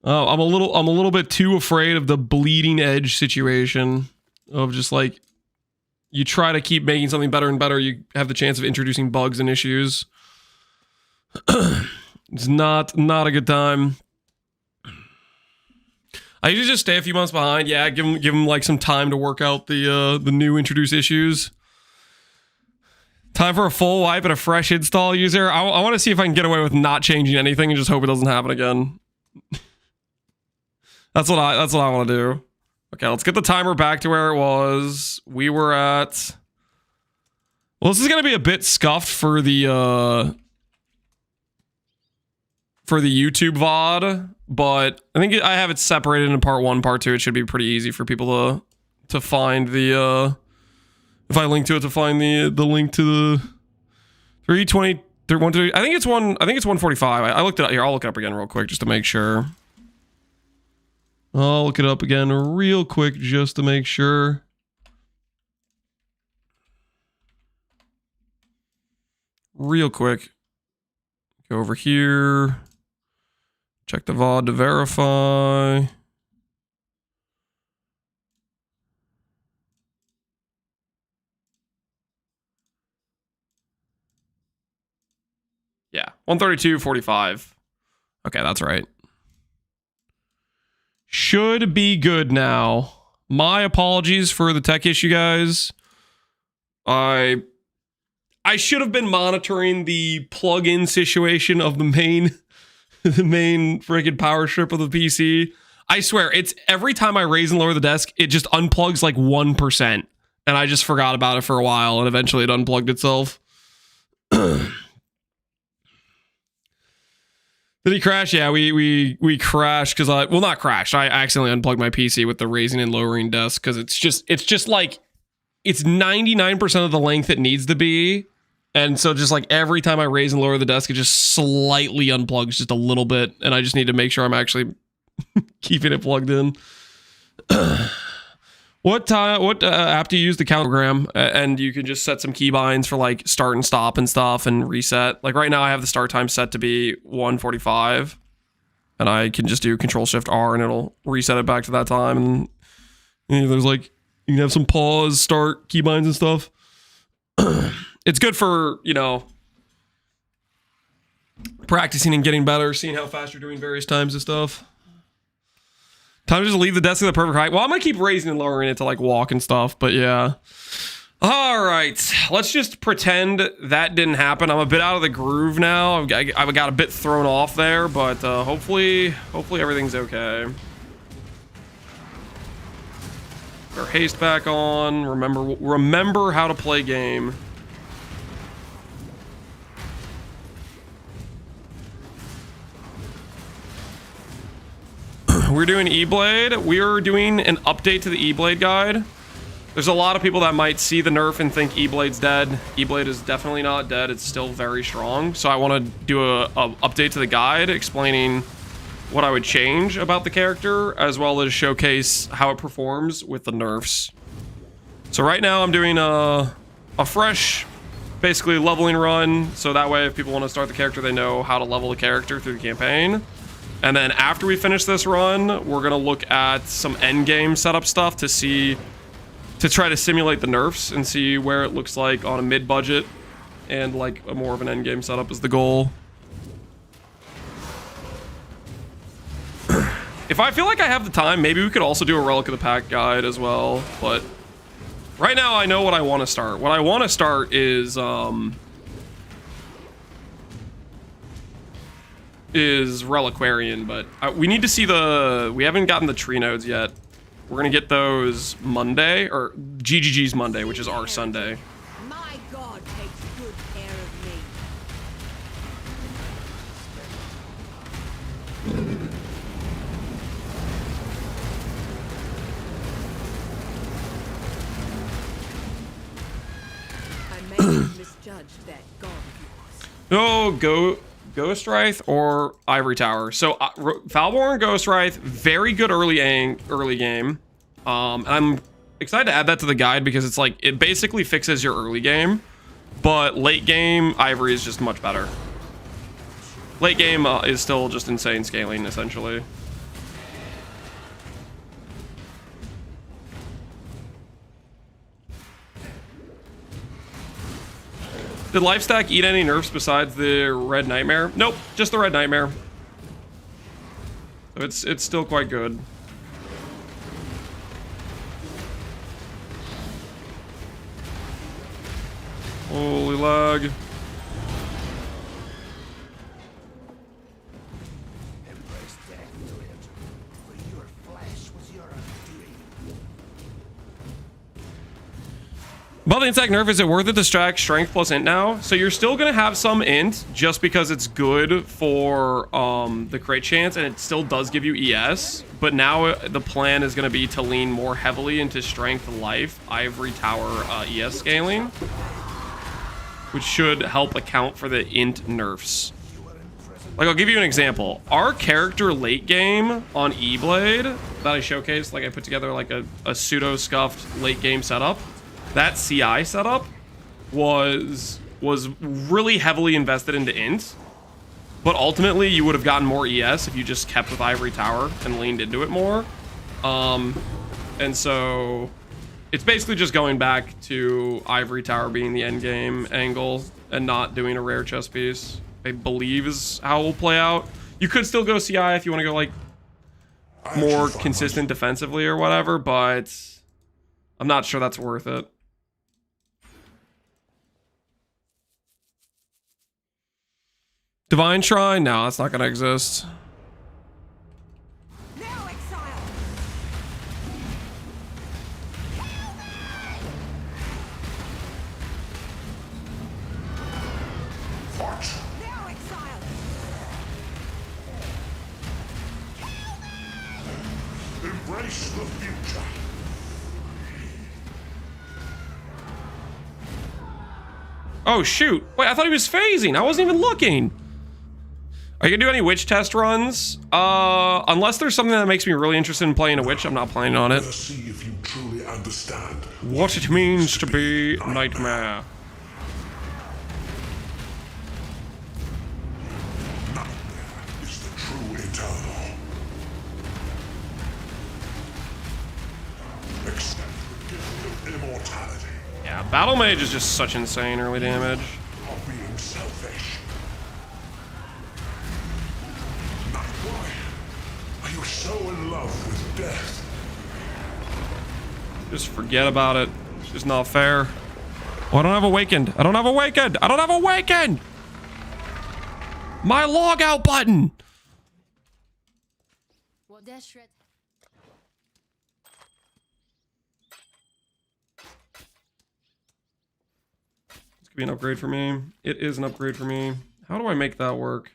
Oh, I'm a little bit too afraid of the bleeding edge situation of just like you try to keep making something better and better, you have the chance of introducing bugs and issues. It's not a good time. I usually just stay a few months behind. Yeah, give them like some time to work out the new introduced issues. Time for a full wipe and a fresh install, user. I want to see if I can get away with not changing anything and just hope it doesn't happen again. That's what I want to do. Okay, let's get the timer back to where it was. We were at. Well, this is gonna be a bit scuffed for the YouTube VOD, but I think I have it separated into part 1, part 2. It should be pretty easy for people to find the if I link to it, to find the link to the 320 130. I think it's 145. I looked it up here. I'll look it up again real quick just to make sure. I'll look it up again real quick just to make sure. Real quick. Go over here. Check the VOD to verify. Yeah, 132.45. Okay, that's right. Should be good now. My apologies for the tech issue, guys. I should have been monitoring the plug-in situation of the main freaking power strip of the PC. I swear, it's every time I raise and lower the desk, it just unplugs like 1%. And I just forgot about it for a while, and eventually it unplugged itself. Did he crash? Yeah, we crashed because well, not crashed. I accidentally unplugged my PC with the raising and lowering desk because it's just like it's 99% of the length it needs to be, and so just like every time I raise and lower the desk, it just slightly unplugs just a little bit, and I just need to make sure I'm actually keeping it plugged in. What app do you use? The countdogram, and you can just set some keybinds for like start and stop and stuff and reset. Like right now I have the start time set to be 1:45, and I can just do Control-Shift-R and it'll reset it back to that time. And you know, there's like, you can have some pause, start keybinds and stuff. It's good for, you know, practicing and getting better, seeing how fast you're doing various times and stuff. Time to just leave the desk at the perfect height. Well, I'm gonna keep raising and lowering it to like walk and stuff, but yeah. All right, let's just pretend that didn't happen. I'm a bit out of the groove now. I've got a bit thrown off there, but hopefully everything's okay. Put our haste back on. Remember how to play game. We're doing Eblade. We're doing an update to the Eblade guide. There's a lot of people that might see the nerf and think Eblade's dead. Eblade is definitely not dead. It's still very strong. So I want to do a update to the guide explaining what I would change about the character, as well as showcase how it performs with the nerfs. So right now I'm doing a fresh, basically leveling run. So that way if people want to start the character, they know how to level the character through the campaign. And then after we finish this run, we're gonna look at some endgame setup stuff to try to simulate the nerfs and see where it looks like on a mid-budget and like a more of an endgame setup is the goal. If I feel like I have the time, maybe we could also do a Relic of the Pack guide as well. But right now I know what I want to start. What I want to start is Reliquarian, but we need to see we haven't gotten the tree nodes yet. We're gonna get those Monday, or GGG's Monday, which is our Sunday. My God takes good care of me. I may have misjudged that god of yours. Oh, Ghostrife or Ivory Tower. So Falborn Ghostrife, very good early game. And I'm excited to add that to the guide because it's like it basically fixes your early game, but late game Ivory is just much better. Late game is still just insane scaling essentially. Did Lifestack eat any nerfs besides the Red Nightmare? Nope, just the Red Nightmare. So it's still quite good. Holy lag. About the insect nerf, is it worth it to stack strength plus int now? So you're still gonna have some int just because it's good for the crit chance, and it still does give you ES. But now the plan is gonna be to lean more heavily into strength, life, Ivory Tower ES scaling, which should help account for the int nerfs. Like, I'll give you an example. Our character late game on Eblade that I showcased, like I put together like a pseudo scuffed late game setup. That CI setup was really heavily invested into int, but ultimately you would have gotten more ES if you just kept with Ivory Tower and leaned into it more. And so it's basically just going back to Ivory Tower being the end game angle and not doing a rare chess piece, I believe is how it will play out. You could still go CI if you want to go like more consistent defensively or whatever, but I'm not sure that's worth it. Divine Shrine? No, that's not going to exist. Now, Exile. Now, Exile. Embrace the future. Oh, shoot. Wait, I thought he was phasing. I wasn't even looking. Are you gonna do any witch test runs? Unless there's something that makes me really interested in playing a witch, I'm not planning on it. Let's see if you truly understand What it means to be Nightmare. Nightmare is the true eternal. Accept the gift of immortality. Yeah, Battle Mage is just such insane early damage. Of being selfish. Not why? Are you so in love with death? Just forget about it. It's just not fair. Oh, I don't have Awakened. I don't have Awakened. I don't have Awakened! My logout button! What that shred? This could be an upgrade for me. It is an upgrade for me. How do I make that work?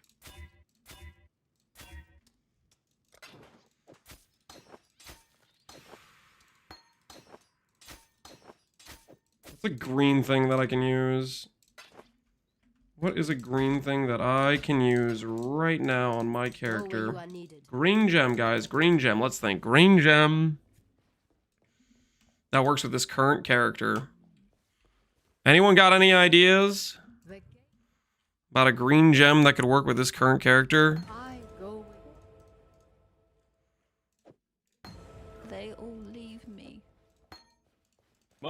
What's a green thing that I can use? What is a green thing that I can use right now on my character? Green gem, guys. Green gem. Let's think. Green gem. That works with this current character. Anyone got any ideas about a green gem that could work with this current character? I go. They all leave me.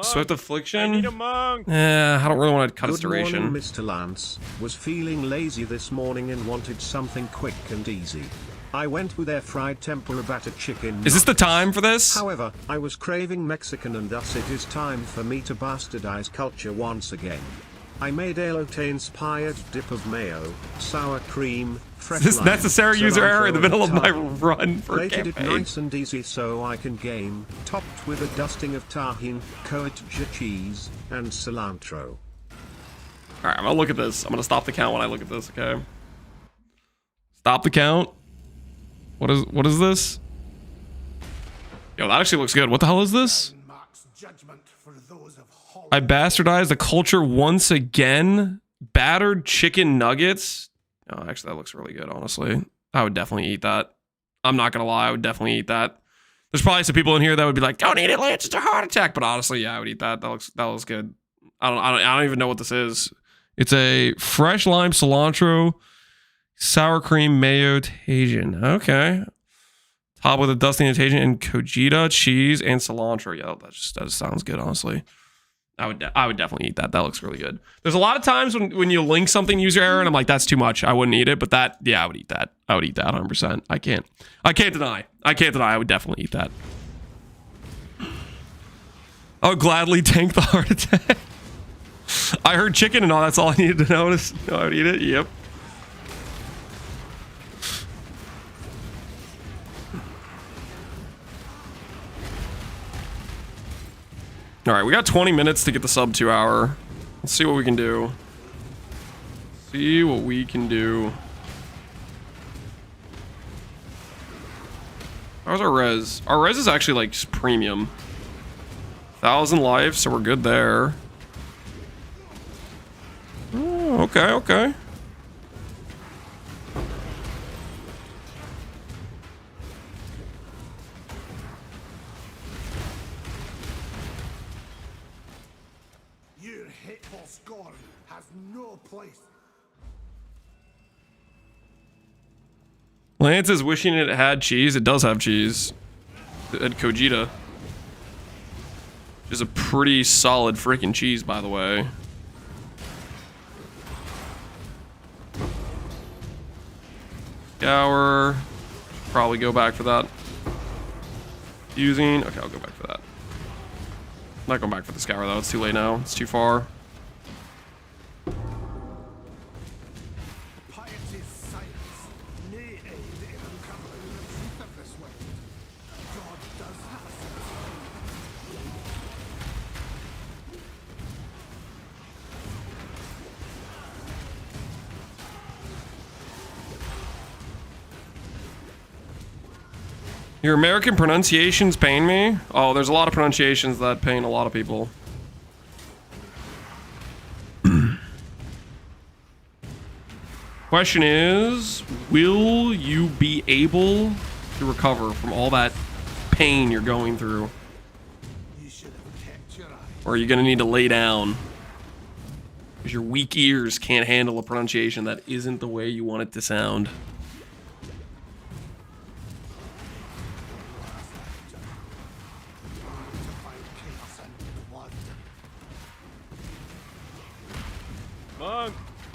Swift Affliction? I need a monk. I don't really want to cut its Good duration. morning, Mr. Lance. Was feeling lazy this morning and wanted something quick and easy. I went with air fried tempura batter chicken. Is this the time for this? However, I was craving Mexican and thus it is time for me to bastardize culture once again. I made elote-inspired dip of mayo, sour cream, fresh Is this lime, necessary user error in the cilantro, middle of my and run for Plated it campaign? nice and easy so I can game, topped with a dusting of tahine, cottage cheese, and cilantro. Alright, I'm gonna look at this. I'm gonna stop the count when I look at this, okay? Stop the count. What is this? Yo, that actually looks good. What the hell is this? I bastardized the culture once again. Battered chicken nuggets. Oh, actually, that looks really good, honestly. I would definitely eat that. I'm not gonna lie, I would definitely eat that. There's probably some people in here that would be like, "Don't eat it, Lance, it's a heart attack." But honestly, yeah, I would eat that. That looks good. I don't even know what this is. It's a fresh lime cilantro sour cream mayo Tajin. Okay. Top with a dusting of Tajin and cojita cheese and cilantro. Yeah, that just sounds good, honestly. I would definitely eat that. That looks really good. There's a lot of times when you link something user error and I'm like, that's too much. I wouldn't eat it. But that, yeah, I would eat that. I would eat that 100%. I can't deny. I would definitely eat that. I would gladly tank the heart attack. I heard chicken and all. That's all I needed to notice. I would eat it. Yep. All right, we got 20 minutes to get the sub 2 hour. Let's see what we can do. See what we can do. How's our res? Our res is actually like premium. 1,000 life, so we're good there. Oh, okay, okay. Your hateful scorn has no place. Lance is wishing it had cheese. It does have cheese. It had Kojita. Which is a pretty solid freaking cheese, by the way. Scour. Probably go back for that. Using. Okay, I'll go back for that. I'm not going back for the scour though. It's too late now. It's too far. Piety's silence may aid in uncovering the truth of this way. God does have a sense. Your American pronunciations pain me. Oh, there's a lot of pronunciations that pain a lot of people. Question is, will you be able to recover from all that pain you're going through? You should have kept your eye. Or are you gonna need to lay down? Because your weak ears can't handle a pronunciation that isn't the way you want it to sound. Monk!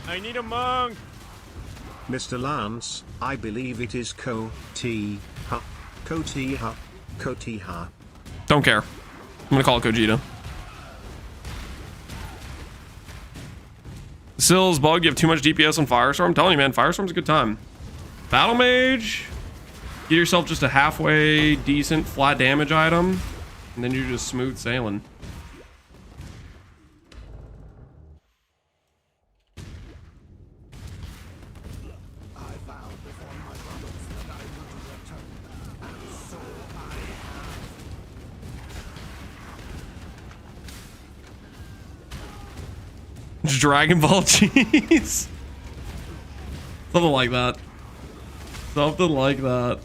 I need a monk! Mr. Lance, I believe it is Ko-Ti-Ha. Ko-Ti-Ha. Ko-Ti-Ha. Don't care. I'm gonna call it Kojita. Sills bug, you have too much DPS on Firestorm. I'm telling you, man, Firestorm's a good time. Battle Mage. Get yourself just a halfway decent flat damage item, and then you're just smooth sailing. Dragon Ball cheese. Something like that. Something like that.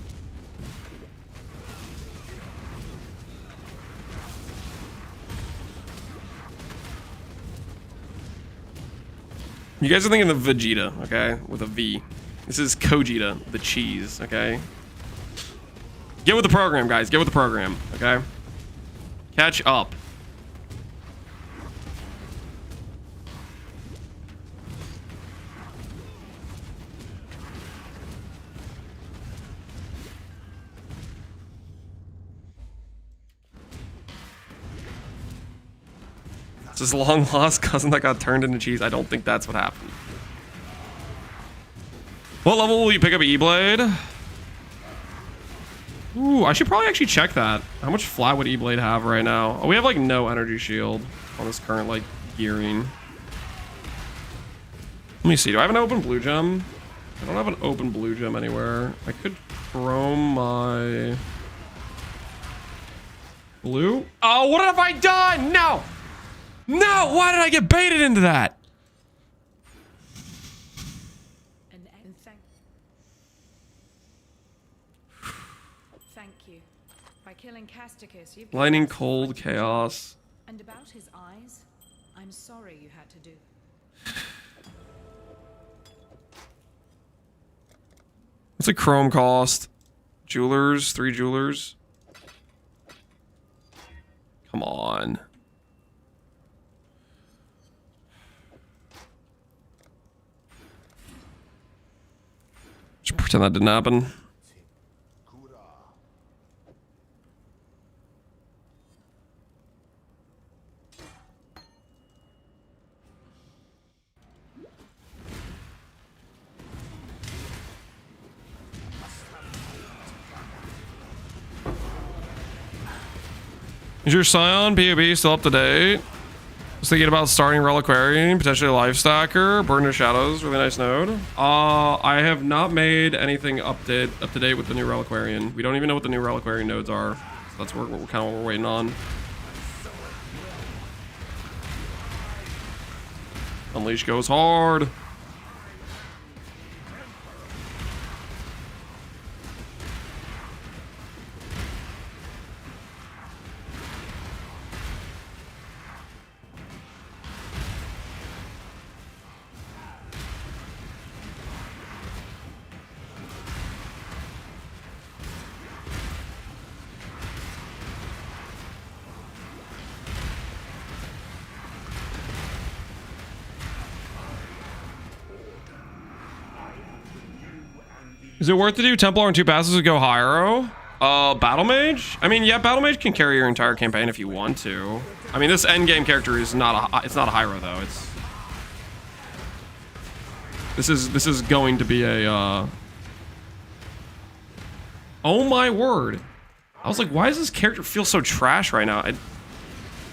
You guys are thinking of Vegeta, okay? With a V. This is Kojita, the cheese, okay? Get with the program, guys. Get with the program, okay? Catch up. It's his long lost cousin that got turned into cheese. I don't think that's what happened. What level will you pick up Eblade? Ooh, I should probably actually check that. How much flat would Eblade have right now? Oh, we have like no energy shield on this current like gearing. Let me see. Do I have an open blue gem? I don't have an open blue gem anywhere. I could chrome my blue. Oh, what have I done? No! No! Why did I get baited into that? And thank you. By killing Casticus, you've Lightning, cold, chaos. And about his eyes, I'm sorry you had to do. What's a chrome cost? Jewelers, 3 jewelers. Come on. Just pretend that didn't happen. Is your Scion POB still up to date? Was thinking about starting Reliquary, potentially Life Stacker, Burden of Shadows, really nice node. I have not made anything up to date with the new Reliquarian. We don't even know what the new Reliquarian nodes are. So that's kind of what we're waiting on. Unleash goes hard. Is it worth to do Templar and 2 passes to go higher? Battle Mage? I mean, yeah, Battle Mage can carry your entire campaign if you want to. I mean, this endgame character is not a, it's not a Hyro though. This is going to be a, oh my word. I was like, why does this character feel so trash right now?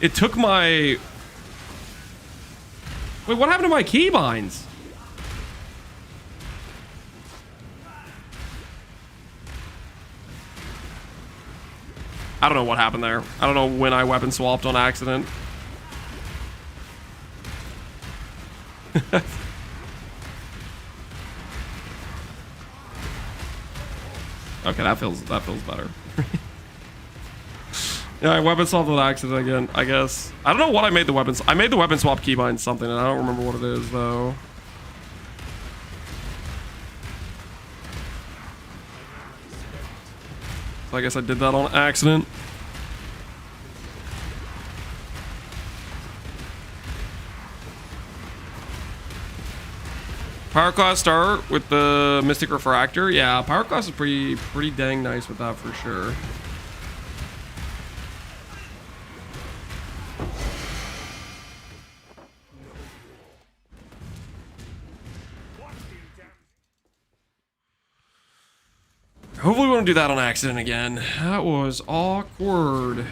It took my, wait, what happened to my keybinds? I don't know what happened there. I don't know when I weapon swapped on accident. Okay, that feels better. Yeah, I weapon swapped on accident again, I guess. I don't know what I made the weapons. I made the weapon swap keybind something, and I don't remember what it is though. So I guess I did that on accident. Power class start with the Mystic Refractor. Yeah, power class is pretty dang nice with that for sure. Hopefully we won't do that on accident again. That was awkward.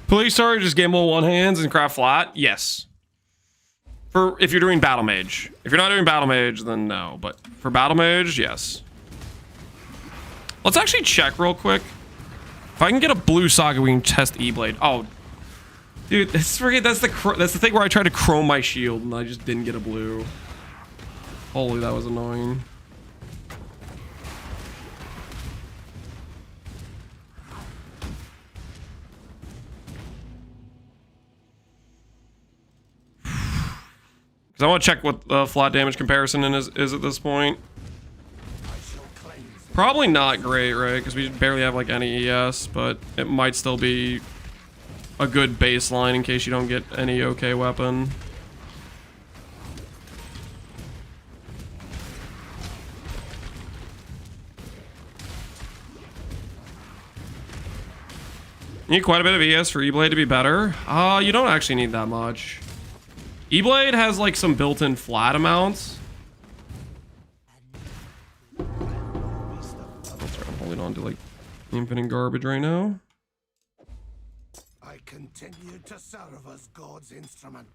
Police Star just gamble one hands and craft flat? Yes. For if you're doing Battle Mage. If you're not doing Battle Mage, then no. But for Battle Mage, yes. Let's actually check real quick. If I can get a blue Saga, we can test Eblade. Oh, dude, that's the thing where I tried to chrome my shield and I just didn't get a blue. Holy, that was annoying. Because I want to check what the flat damage comparison is at this point. Probably not great, right? Because we barely have like any ES, but it might still be a good baseline in case you don't get any okay weapon. You need quite a bit of ES for Eblade to be better. You don't actually need that much. Eblade has like some built-in flat amounts. I'm holding on to like infinite garbage right now. I continue to serve as God's instrument.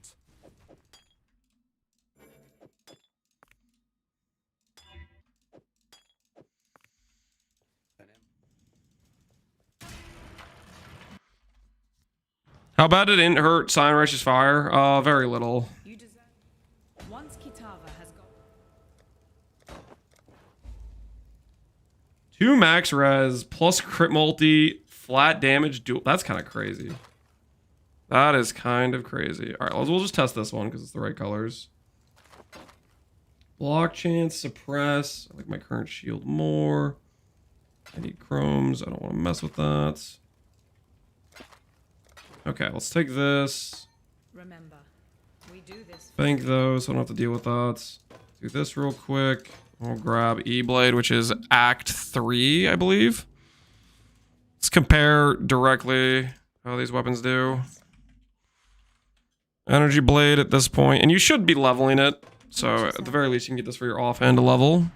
How bad did it hurt Sign Righteous Fire? Very little. You deserve. Once Kitava has gone. 2 max res plus crit multi, flat damage, dual. That's kind of crazy. That is kind of crazy. All right, we'll just test this one because it's the right colors. Block chance, suppress. I like my current shield more. I need chromes. I don't want to mess with that. Okay, let's take this. Remember, we do this. Bank those, so I don't have to deal with that. Do this real quick. We'll grab Eblade, which is Act 3, I believe. Let's compare directly how these weapons do. Energy Blade at this point, and you should be leveling it. So at the very least, you can get this for your offhand level.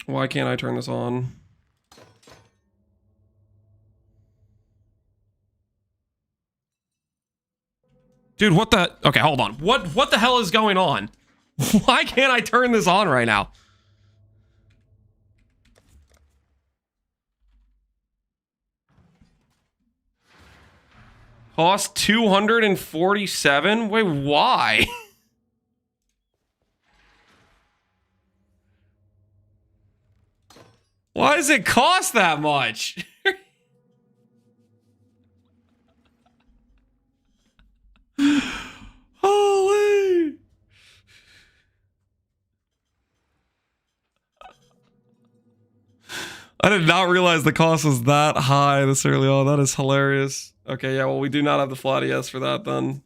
Why can't I turn this on? Dude, what the... Okay, hold on. What the hell is going on? Why can't I turn this on right now? Cost 247? Wait, why? Why does it cost that much? Holy! I did not realize the cost was that high this early on. That is hilarious. Okay, yeah, well, we do not have the flat ES for that then.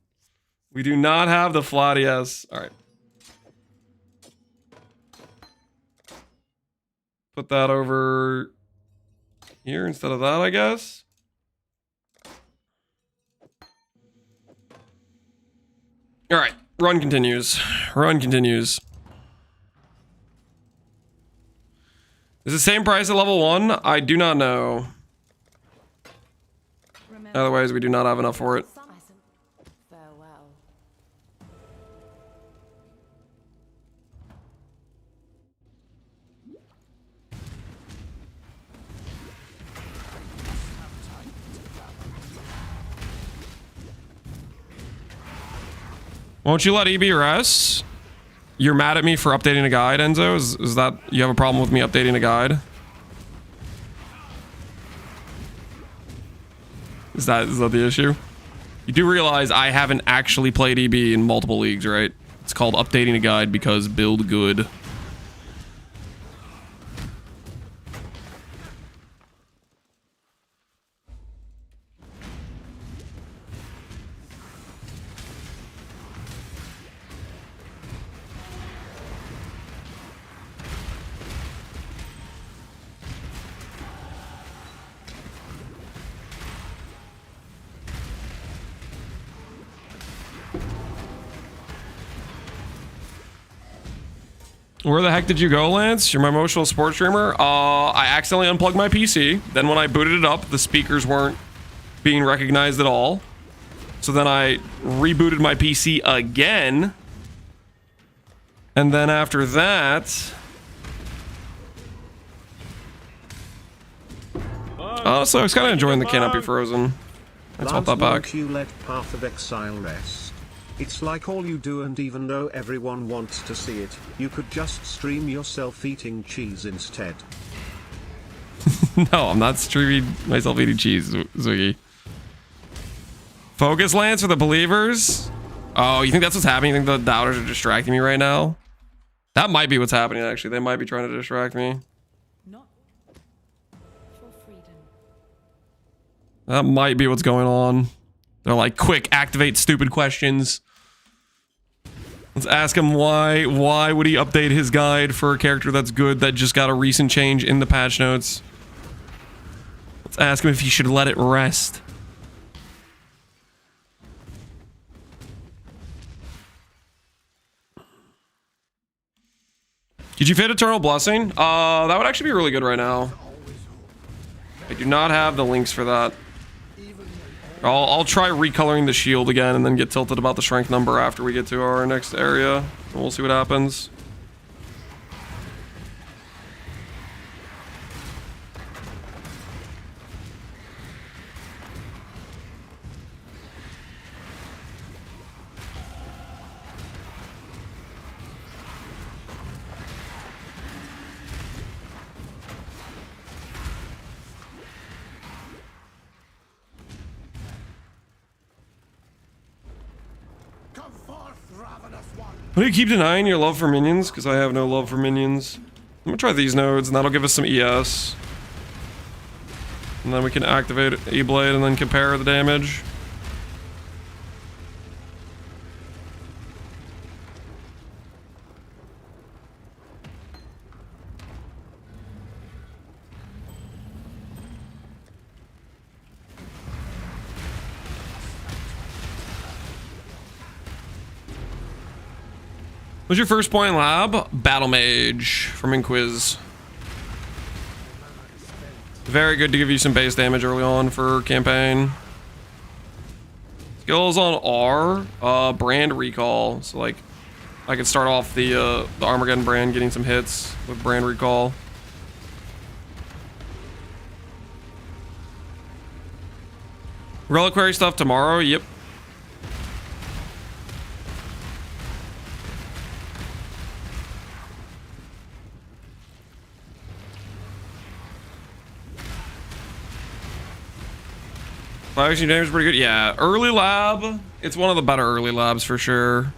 We do not have the flat ES. All right. Put that over here instead of that, I guess. All right, run continues. Run continues. Is it the same price at level 1? I do not know. Otherwise, we do not have enough for it. Farewell. Won't you let EB rest? You're mad at me for updating a guide, Enzo? Is that... You have a problem with me updating a guide? Is that the issue? You do realize I haven't actually played EB in multiple leagues, right? It's called updating a guide because build good. Where the heck did you go, Lance? You're my emotional sports streamer. I accidentally unplugged my PC. Then when I booted it up, the speakers weren't being recognized at all. So then I rebooted my PC again. And then after that... Honestly, I was kind of enjoying the Cannot Be Frozen. I just want that back. Won't you let Path of Exile rest? It's like all you do, and even though everyone wants to see it, you could just stream yourself eating cheese instead. No, I'm not streaming myself eating cheese, Ziggy. Focus, Lance, for the believers? Oh, you think that's what's happening? You think the doubters are distracting me right now? That might be what's happening, actually. They might be trying to distract me. Not for freedom. That might be what's going on. They're like, quick, activate stupid questions. Let's ask him why would he update his guide for a character that's good that just got a recent change in the patch notes. Let's ask him if he should let it rest. Did you fit Eternal Blessing? That would actually be really good right now. I do not have the links for that. I'll try recoloring the shield again and then get tilted about the strength number after we get to our next area. And we'll see what happens. Come forth, ravenous one. Why do you keep denying your love for minions? Because I have no love for minions. I'm gonna try these nodes, and that'll give us some ES. And then we can activate Eblade and then compare the damage. What's your first point in lab? Battle Mage from Inquis. Very good to give you some base damage early on for campaign. Skills on R, brand recall. So like, I could start off the Armageddon brand getting some hits with brand recall. Reliquary stuff tomorrow. Yep. Fire extreme damage is pretty good. Yeah, early lab. It's one of the better early labs for sure.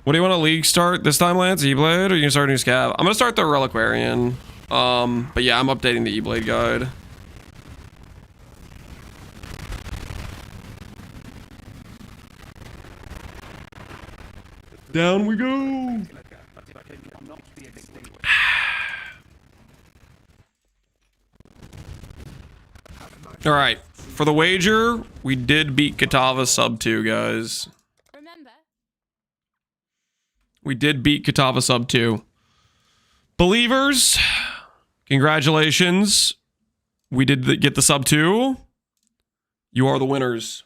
What do you want to league start this time, Lance? Eblade, or you can start a new scab? I'm gonna start the Reliquarian. But yeah, I'm updating the Eblade guide. Down we go. All right, for the wager, we did beat Katava sub 2, guys. Remember, We did beat Katava sub 2. Believers, congratulations. We did get the sub 2. You are the winners.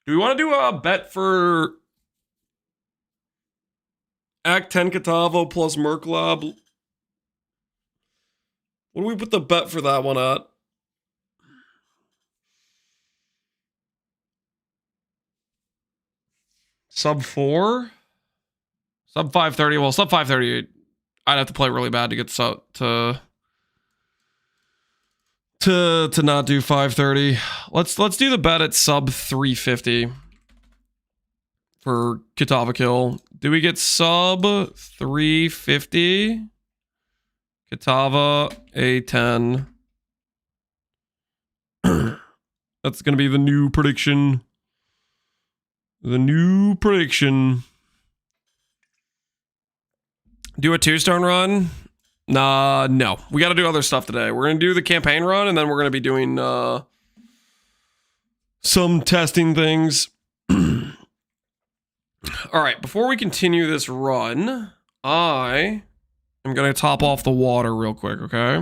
Do we want to do a bet for Act 10 Katava plus Merc Lab? What do we put the bet for that one at? Sub 4? Sub 530. Well, sub 530, I'd have to play really bad to get sub to not do 530. Let's do the bet at sub 350 for Katava kill. Do we get sub 350? Katava A10. That's gonna be the new prediction. The new prediction. Do a 2-stone run? Nah, no. We got to do other stuff today. We're going to do the campaign run, and then we're going to be doing some testing things. All right, before we continue this run, I am going to top off the water real quick, okay?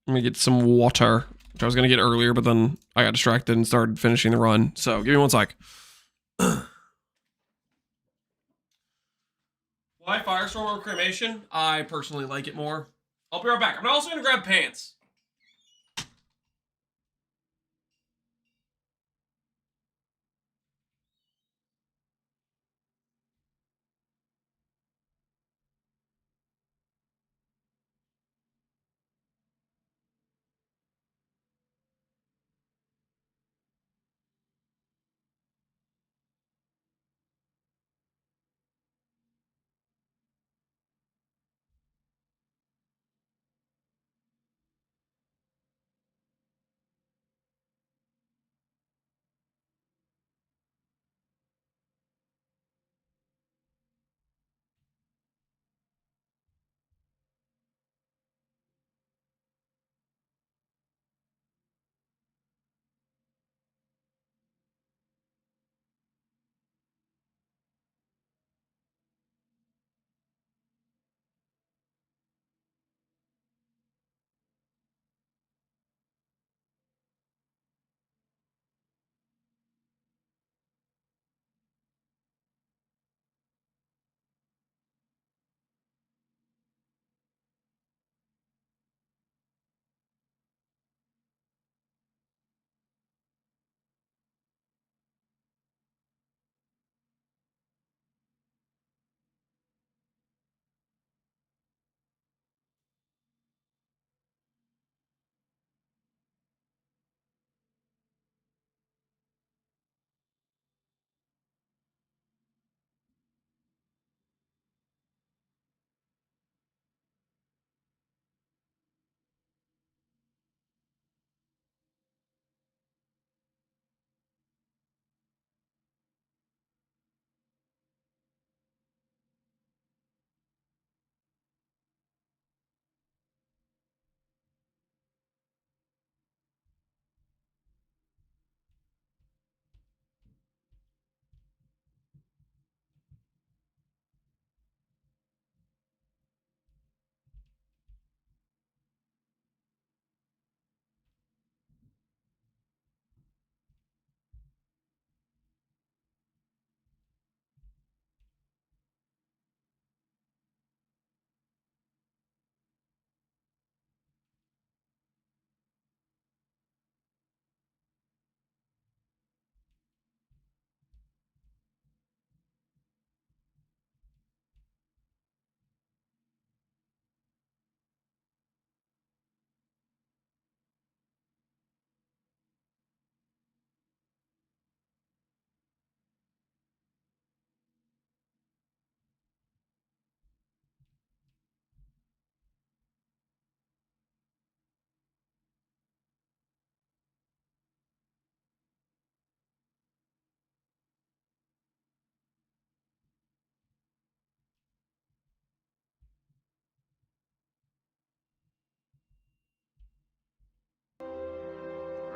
Let me get some water, which I was going to get earlier, but then I got distracted and started finishing the run. So give me one sec. Why Firestorm over Cremation? I personally like it more. I'll be right back. I'm also going to grab pants.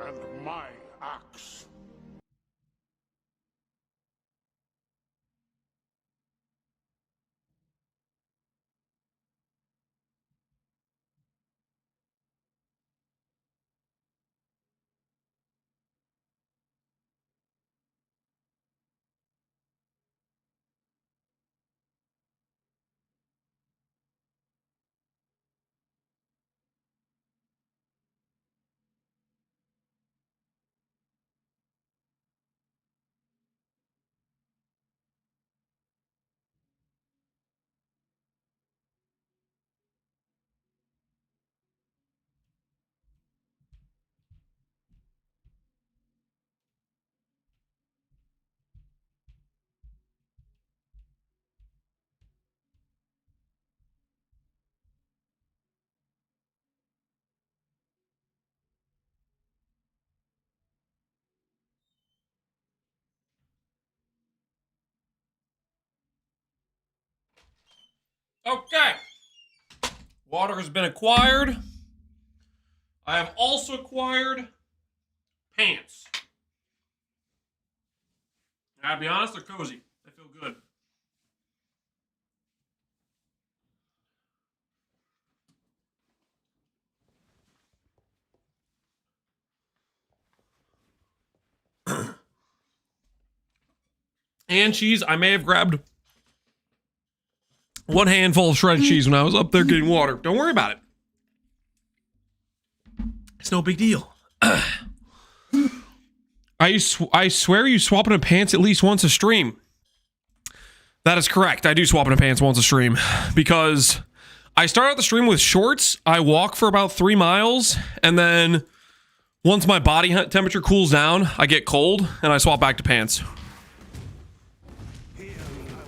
and my axe. Okay. Water has been acquired. I have also acquired pants. I'll be honest, they're cozy. They feel good. And cheese, I may have grabbed one handful of shredded cheese when I was up there getting water. Don't worry about it. It's no big deal. I swear you swap into pants at least once a stream. That is correct. I do swap into pants once a stream because I start out the stream with shorts. I walk for about 3 miles, and then once my body temperature cools down, I get cold and I swap back to pants. Pretty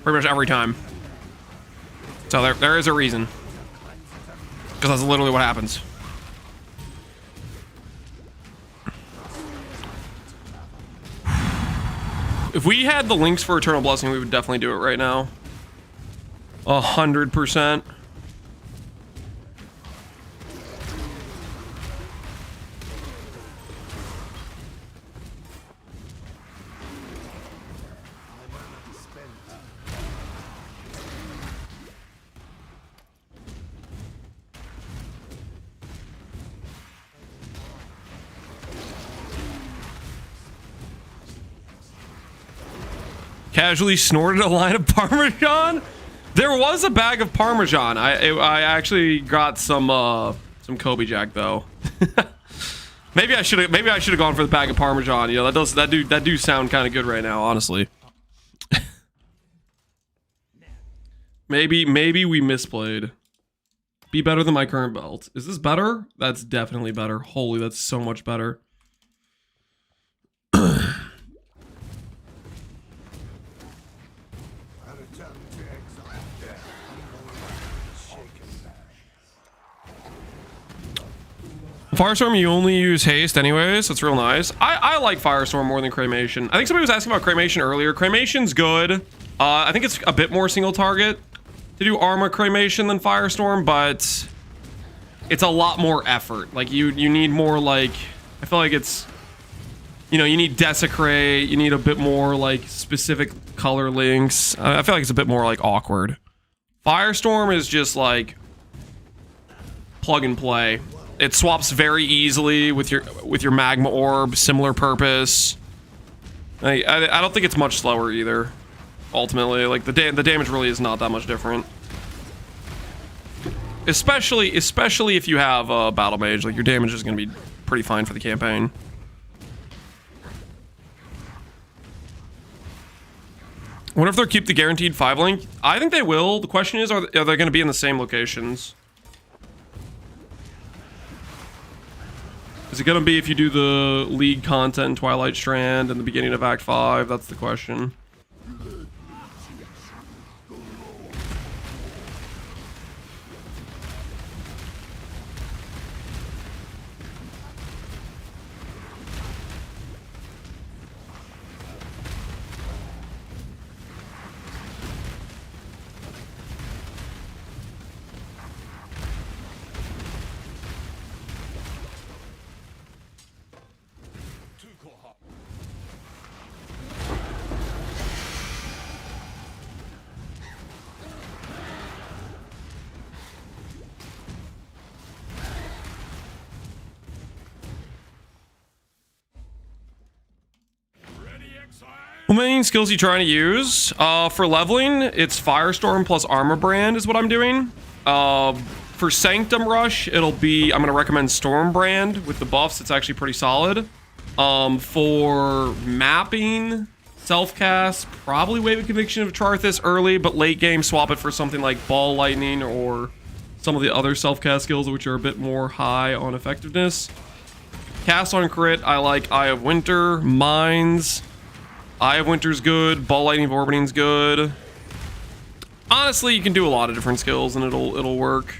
much every time. So there is a reason. Because that's literally what happens. If we had the links for Eternal Blessing, we would definitely do it right now. 100%. Casually snorted a line of Parmesan. There was a bag of Parmesan. I actually got some Kobe Jack though. maybe I should have gone for the bag of Parmesan. You know, that do sound kind of good right now, honestly. maybe we misplayed. Be better than my current belt. Is this better? That's definitely better. Holy, that's so much better. Firestorm, you only use haste anyways. That's real nice. I like Firestorm more than Cremation. I think somebody was asking about Cremation earlier. Cremation's good. I think it's a bit more single target to do Arma Cremation than Firestorm, but it's a lot more effort. Like you need more, like, I feel like it's, you know, you need Desecrate, you need a bit more like specific color links. I feel like it's a bit more like awkward. Firestorm is just like plug and play. It swaps very easily with your magma orb, similar purpose. I don't think it's much slower either. Ultimately, like the damage really is not that much different. Especially if you have a battle mage, like your damage is going to be pretty fine for the campaign. What if they keep the guaranteed 5 link? I think they will. The question is, are they going to be in the same locations? Is it going to be if you do the League content in Twilight Strand and the beginning of Act 5? That's the question. What main skills are you trying to use? For leveling, it's Firestorm plus Armor Brand is what I'm doing. For Sanctum Rush, it'll be, I'm going to recommend Storm Brand with the buffs. It's actually pretty solid. For mapping, self-cast, probably Wave of Conviction of Charthus early, but late game, swap it for something like Ball Lightning or some of the other self-cast skills, which are a bit more high on effectiveness. Cast on crit, I like Eye of Winter, Mines. Eye of Winter's good, Ball Lightning of Orbiting's good. Honestly, you can do a lot of different skills and it'll work.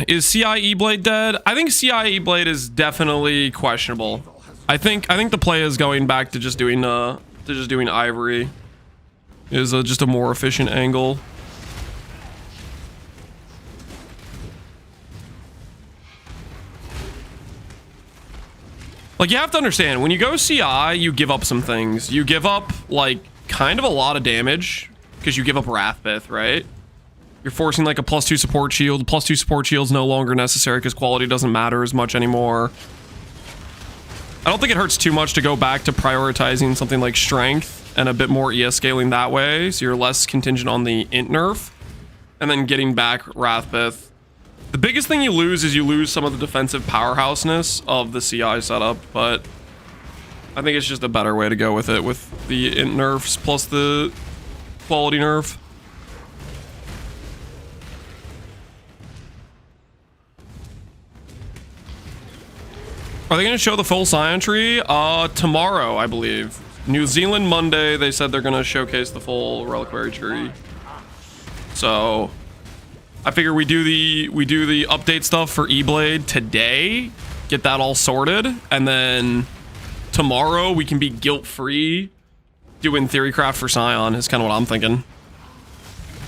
Is CI Eblade dead? I think CI Eblade is definitely questionable. I think the play is going back to just doing Ivory. Is just a more efficient angle. Like, you have to understand, when you go CI, you give up some things. You give up, like, kind of a lot of damage, because you give up Wrathbith, right? You're forcing, like, a +2 support shield. +2 support shield's no longer necessary, because quality doesn't matter as much anymore. I don't think it hurts too much to go back to prioritizing something like Strength, and a bit more ES scaling that way, so you're less contingent on the int nerf, and then getting back Wrathbith. The biggest thing you lose is you lose some of the defensive powerhouseness of the CI setup, but I think it's just a better way to go with it, with the int nerfs plus the quality nerf. Are they going to show the full Scion tree? Tomorrow, I believe. New Zealand Monday, they said they're going to showcase the full reliquary tree. So I figure we do the update stuff for Eblade today, get that all sorted, and then tomorrow we can be guilt-free doing Theorycraft for Scion is kind of what I'm thinking.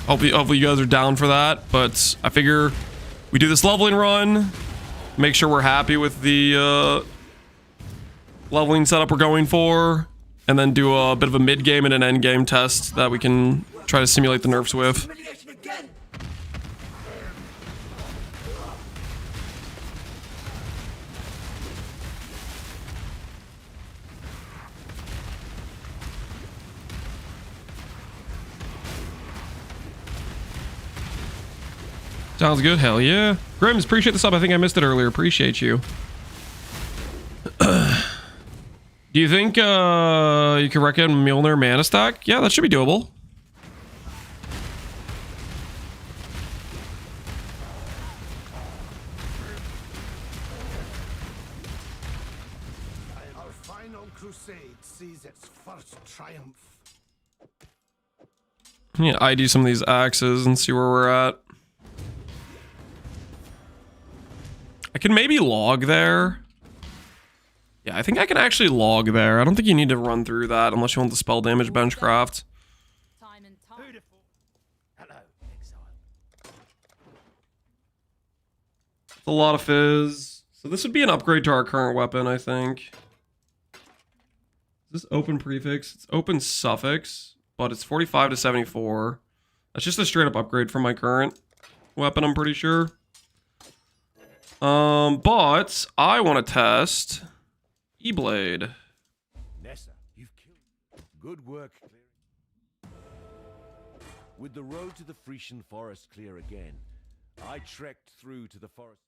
Hopefully you guys are down for that, but I figure we do this leveling run, make sure we're happy with the leveling setup we're going for, and then do a bit of a mid-game and an end-game test that we can try to simulate the nerfs with. Sounds good, hell yeah. Grims, appreciate the sub. I think I missed it earlier. Appreciate you. Do you think you can recommend Mjolnir mana stack? Yeah, that should be doable. Our final crusade sees its first triumph. Yeah, ID some of these axes and see where we're at. I can maybe log there. Yeah, I think I can actually log there. I don't think you need to run through that unless you want the spell damage benchcraft. Time and time. Beautiful. Hello, Exile. A lot of fizz. So this would be an upgrade to our current weapon, I think. Is this open prefix? It's open suffix, but it's 45 to 74. That's just a straight up upgrade from my current weapon, I'm pretty sure. But I want to test Eblade. Nessa, you've killed. Good work clearing. With the road to the Frisian forest clear again, I trekked through to the forest.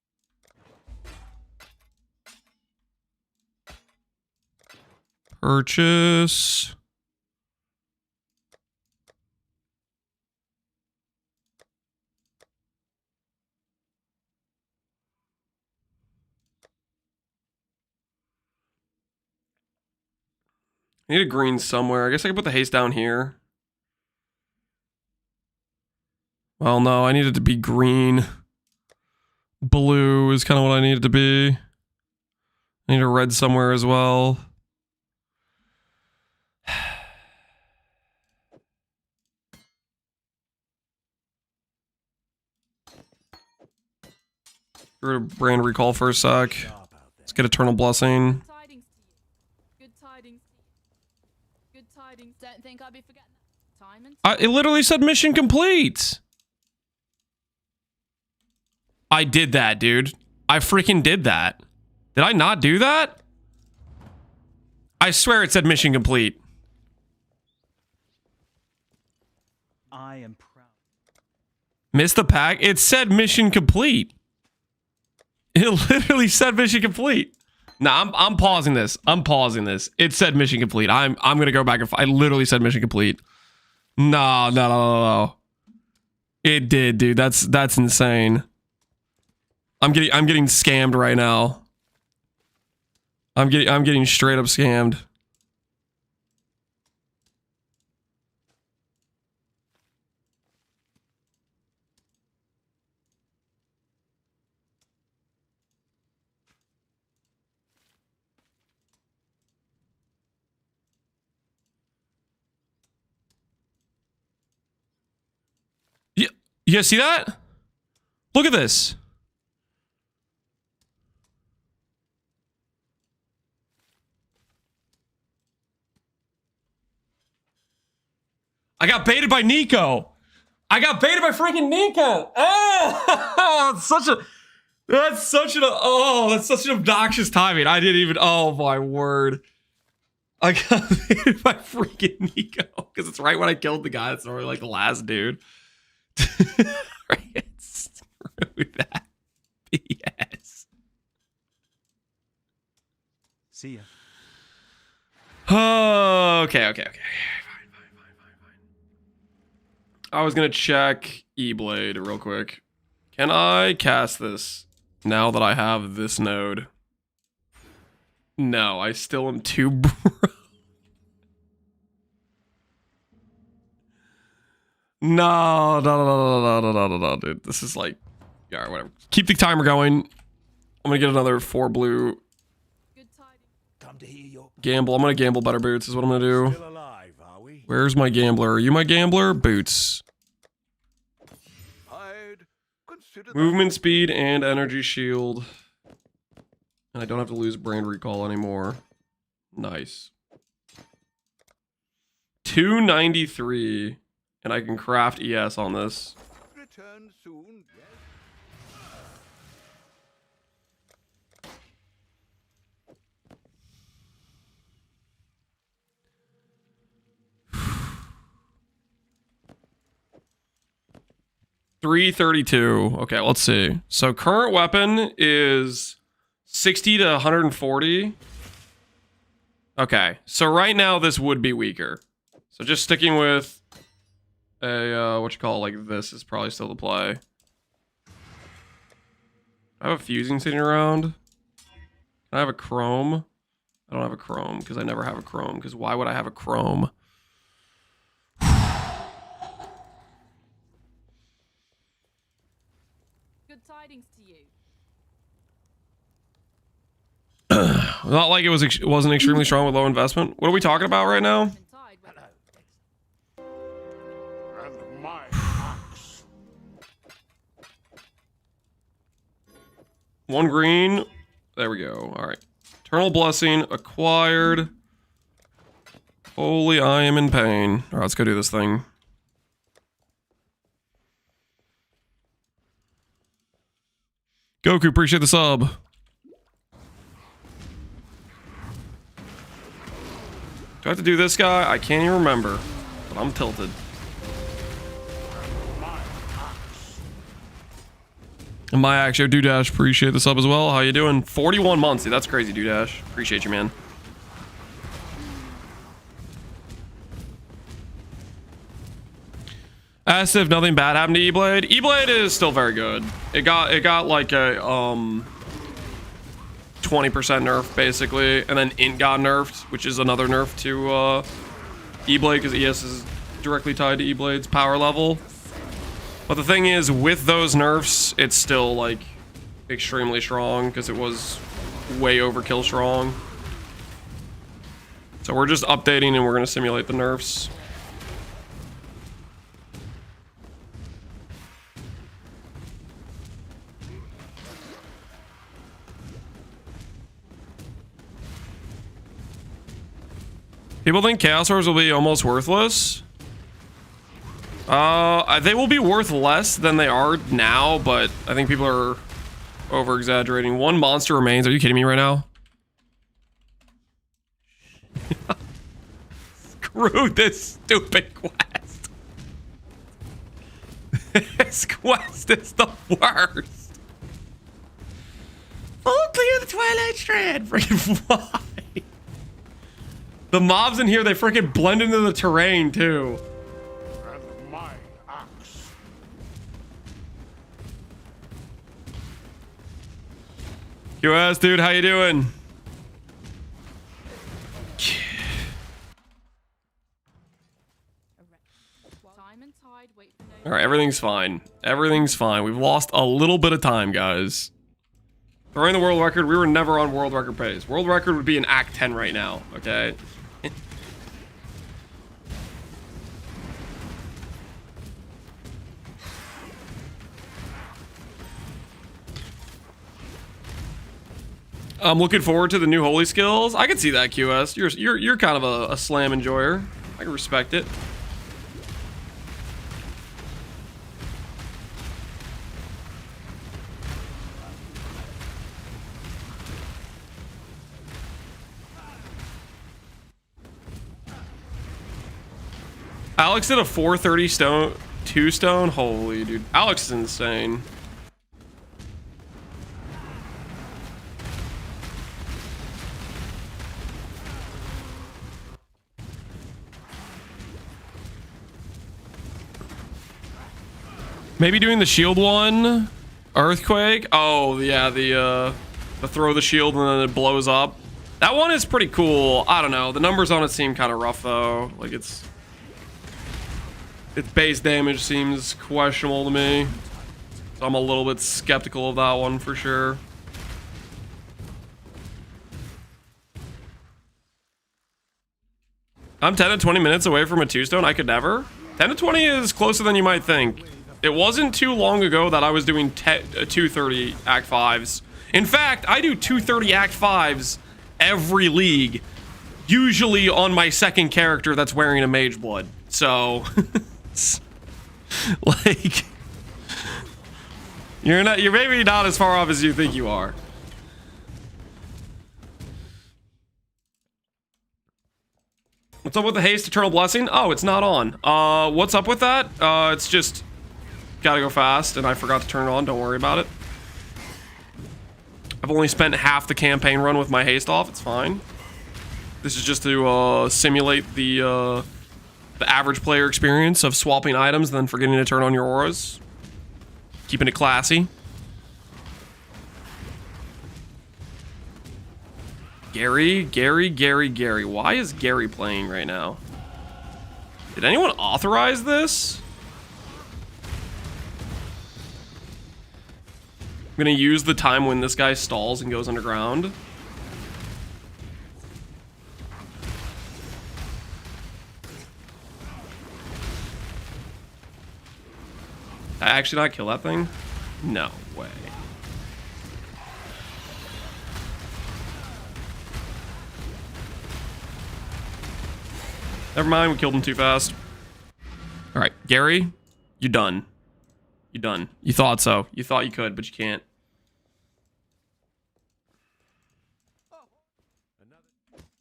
Purchase. I need a green somewhere. I guess I could put the haste down here. Well, no, I need it to be green. Blue is kind of what I need it to be. I need a red somewhere as well. We're gonna brand recall for a sec. Let's get Eternal Blessing. Tidings to you. Good tidings to you. Good tidings. Don't think I'll be forgetting that. Time and It literally said mission complete. I did that, dude. I freaking did that. Did I not do that? I swear it said mission complete. I am proud. Missed the pack? It said mission complete. It literally said mission complete. Nah, I'm pausing this. I'm pausing this. It said mission complete. I'm gonna go back and I literally said mission complete. No. It did, dude. That's insane. I'm getting scammed right now. I'm getting straight up scammed. You guys see that? Look at this. I got baited by Nico. I got baited by freaking Nico. Oh, that's such an obnoxious timing. I didn't even, oh my word. I got baited by freaking Nico because it's right when I killed the guy that's normally like the last dude. Right, screw that BS. See ya. Oh, okay. Fine. I was gonna check Eblade real quick. Can I cast this now that I have this node? No, I still am too broke. No, dude. This is like, yeah, right, whatever. Keep the timer going. I'm gonna get another 4 blue. Good tidings. Come to hear your Gamble. I'm gonna gamble better boots is what I'm gonna do. Still alive, are we? Where's my gambler? Are you my gambler? Boots. I'd consider Movement speed and energy shield. And I don't have to lose brain recall anymore. Nice. 293. And I can craft ES on this. return soon. $332. Okay, let's see. So current weapon is 60 to 140. Okay, so right now this would be weaker. So just sticking with a like this is probably still the play. I have a fusing sitting around. Can I have a chrome? I don't have a chrome because I never have a chrome. Because why would I have a chrome? Good tidings to you. Not like it wasn't extremely strong with low investment. What are we talking about right now? And tide went- And my axe. 1 green. There we go. All right. Eternal Blessing acquired. Holy, I am in pain. All right, let's go do this thing. Goku, appreciate the sub. Do I have to do this guy? I can't even remember, but I'm tilted. And my Axio Dudash, appreciate the sub as well. How you doing? 41 months. Dude, that's crazy, Dudash. Appreciate you, man. As if nothing bad happened to Eblade. Eblade is still very good. It got like a 20% nerf basically, and then Int got nerfed, which is another nerf to Eblade because ES is directly tied to Eblade's power level. But the thing is, with those nerfs, it's still like extremely strong because it was way overkill strong. So we're just updating and we're gonna simulate the nerfs. People think Chaos Orbs will be almost worthless. They will be worth less than they are now, but I think people are over-exaggerating. 1 monster remains. Are you kidding me right now? through this stupid quest. This quest is the worst. Full clear the Twilight Strand. Freaking why? The mobs in here, they freaking blend into the terrain too. And my axe. QS, dude, how you doing? Time and tide, wait for no All right, everything's fine. Everything's fine. We've lost a little bit of time, guys. Throwing the world record, we were never on world record pace. World record would be in Act 10 right now, okay? I'm looking forward to the new holy skills. I can see that, QS. You're kind of a slam enjoyer. I can respect it. Alex did a 430 stone, 2 stone. Holy dude, Alex is insane. Maybe doing the shield one, earthquake. Oh yeah, the throw the shield and then it blows up. That one is pretty cool. I don't know. The numbers on it seem kind of rough though. Like its base damage seems questionable to me. So I'm a little bit skeptical of that one for sure. I'm 10 to 20 minutes away from a 2-stone. I could never. 10 to 20 is closer than you might think. It wasn't too long ago that I was doing 230 Act 5s. In fact, I do 230 Act 5s every league. Usually on my second character that's wearing a mage blood. So, like, you're maybe not as far off as you think you are. What's up with the haste eternal blessing? Oh, it's not on. What's up with that? It's just gotta go fast and I forgot to turn it on. Don't worry about it. I've only spent half the campaign run with my haste off. It's fine. This is just to simulate the average player experience of swapping items and then forgetting to turn on your auras. Keeping it classy. Gary. Why is Gary playing right now? Did anyone authorize this? I'm gonna use the time when this guy stalls and goes underground. Did I actually not kill that thing? No way. Never mind, we killed him too fast. All right, Gary, you're done. You're done. You thought so. You thought you could, but you can't.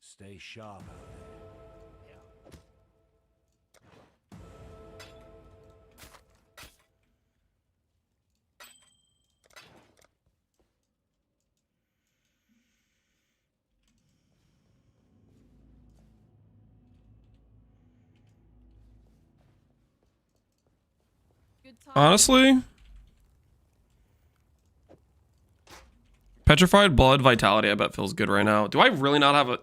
Stay sharp out Honestly, petrified blood vitality I bet feels good right now. Do I really not have a...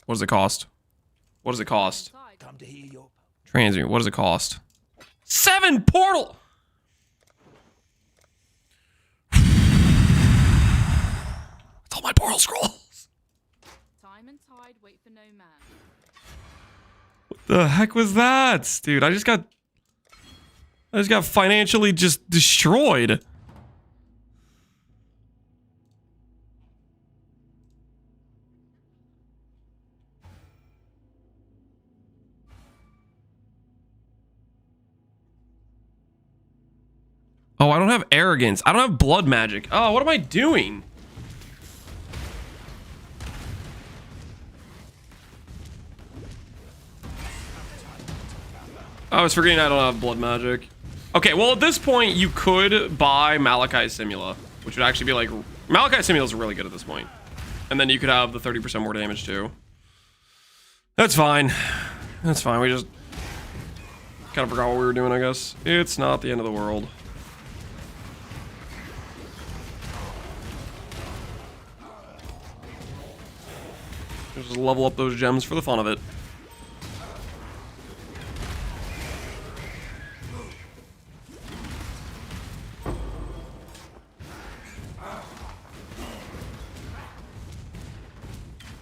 What does it cost? What does it cost? Come to hear your Transmute, what does it cost? 7 portal! That's all my portal scrolls. time and tide, wait for no man. What the heck was that? Dude, I just got financially just destroyed. Oh, I don't have arrogance. I don't have blood magic. Oh, what am I doing? I was forgetting I don't have blood magic. Okay, well at this point you could buy Malachi Simula, which would actually be like Malachi Simula is really good at this point. And then you could have the 30% more damage too. That's fine. That's fine. We just kind of forgot what we were doing, I guess. It's not the end of the world. Just level up those gems for the fun of it.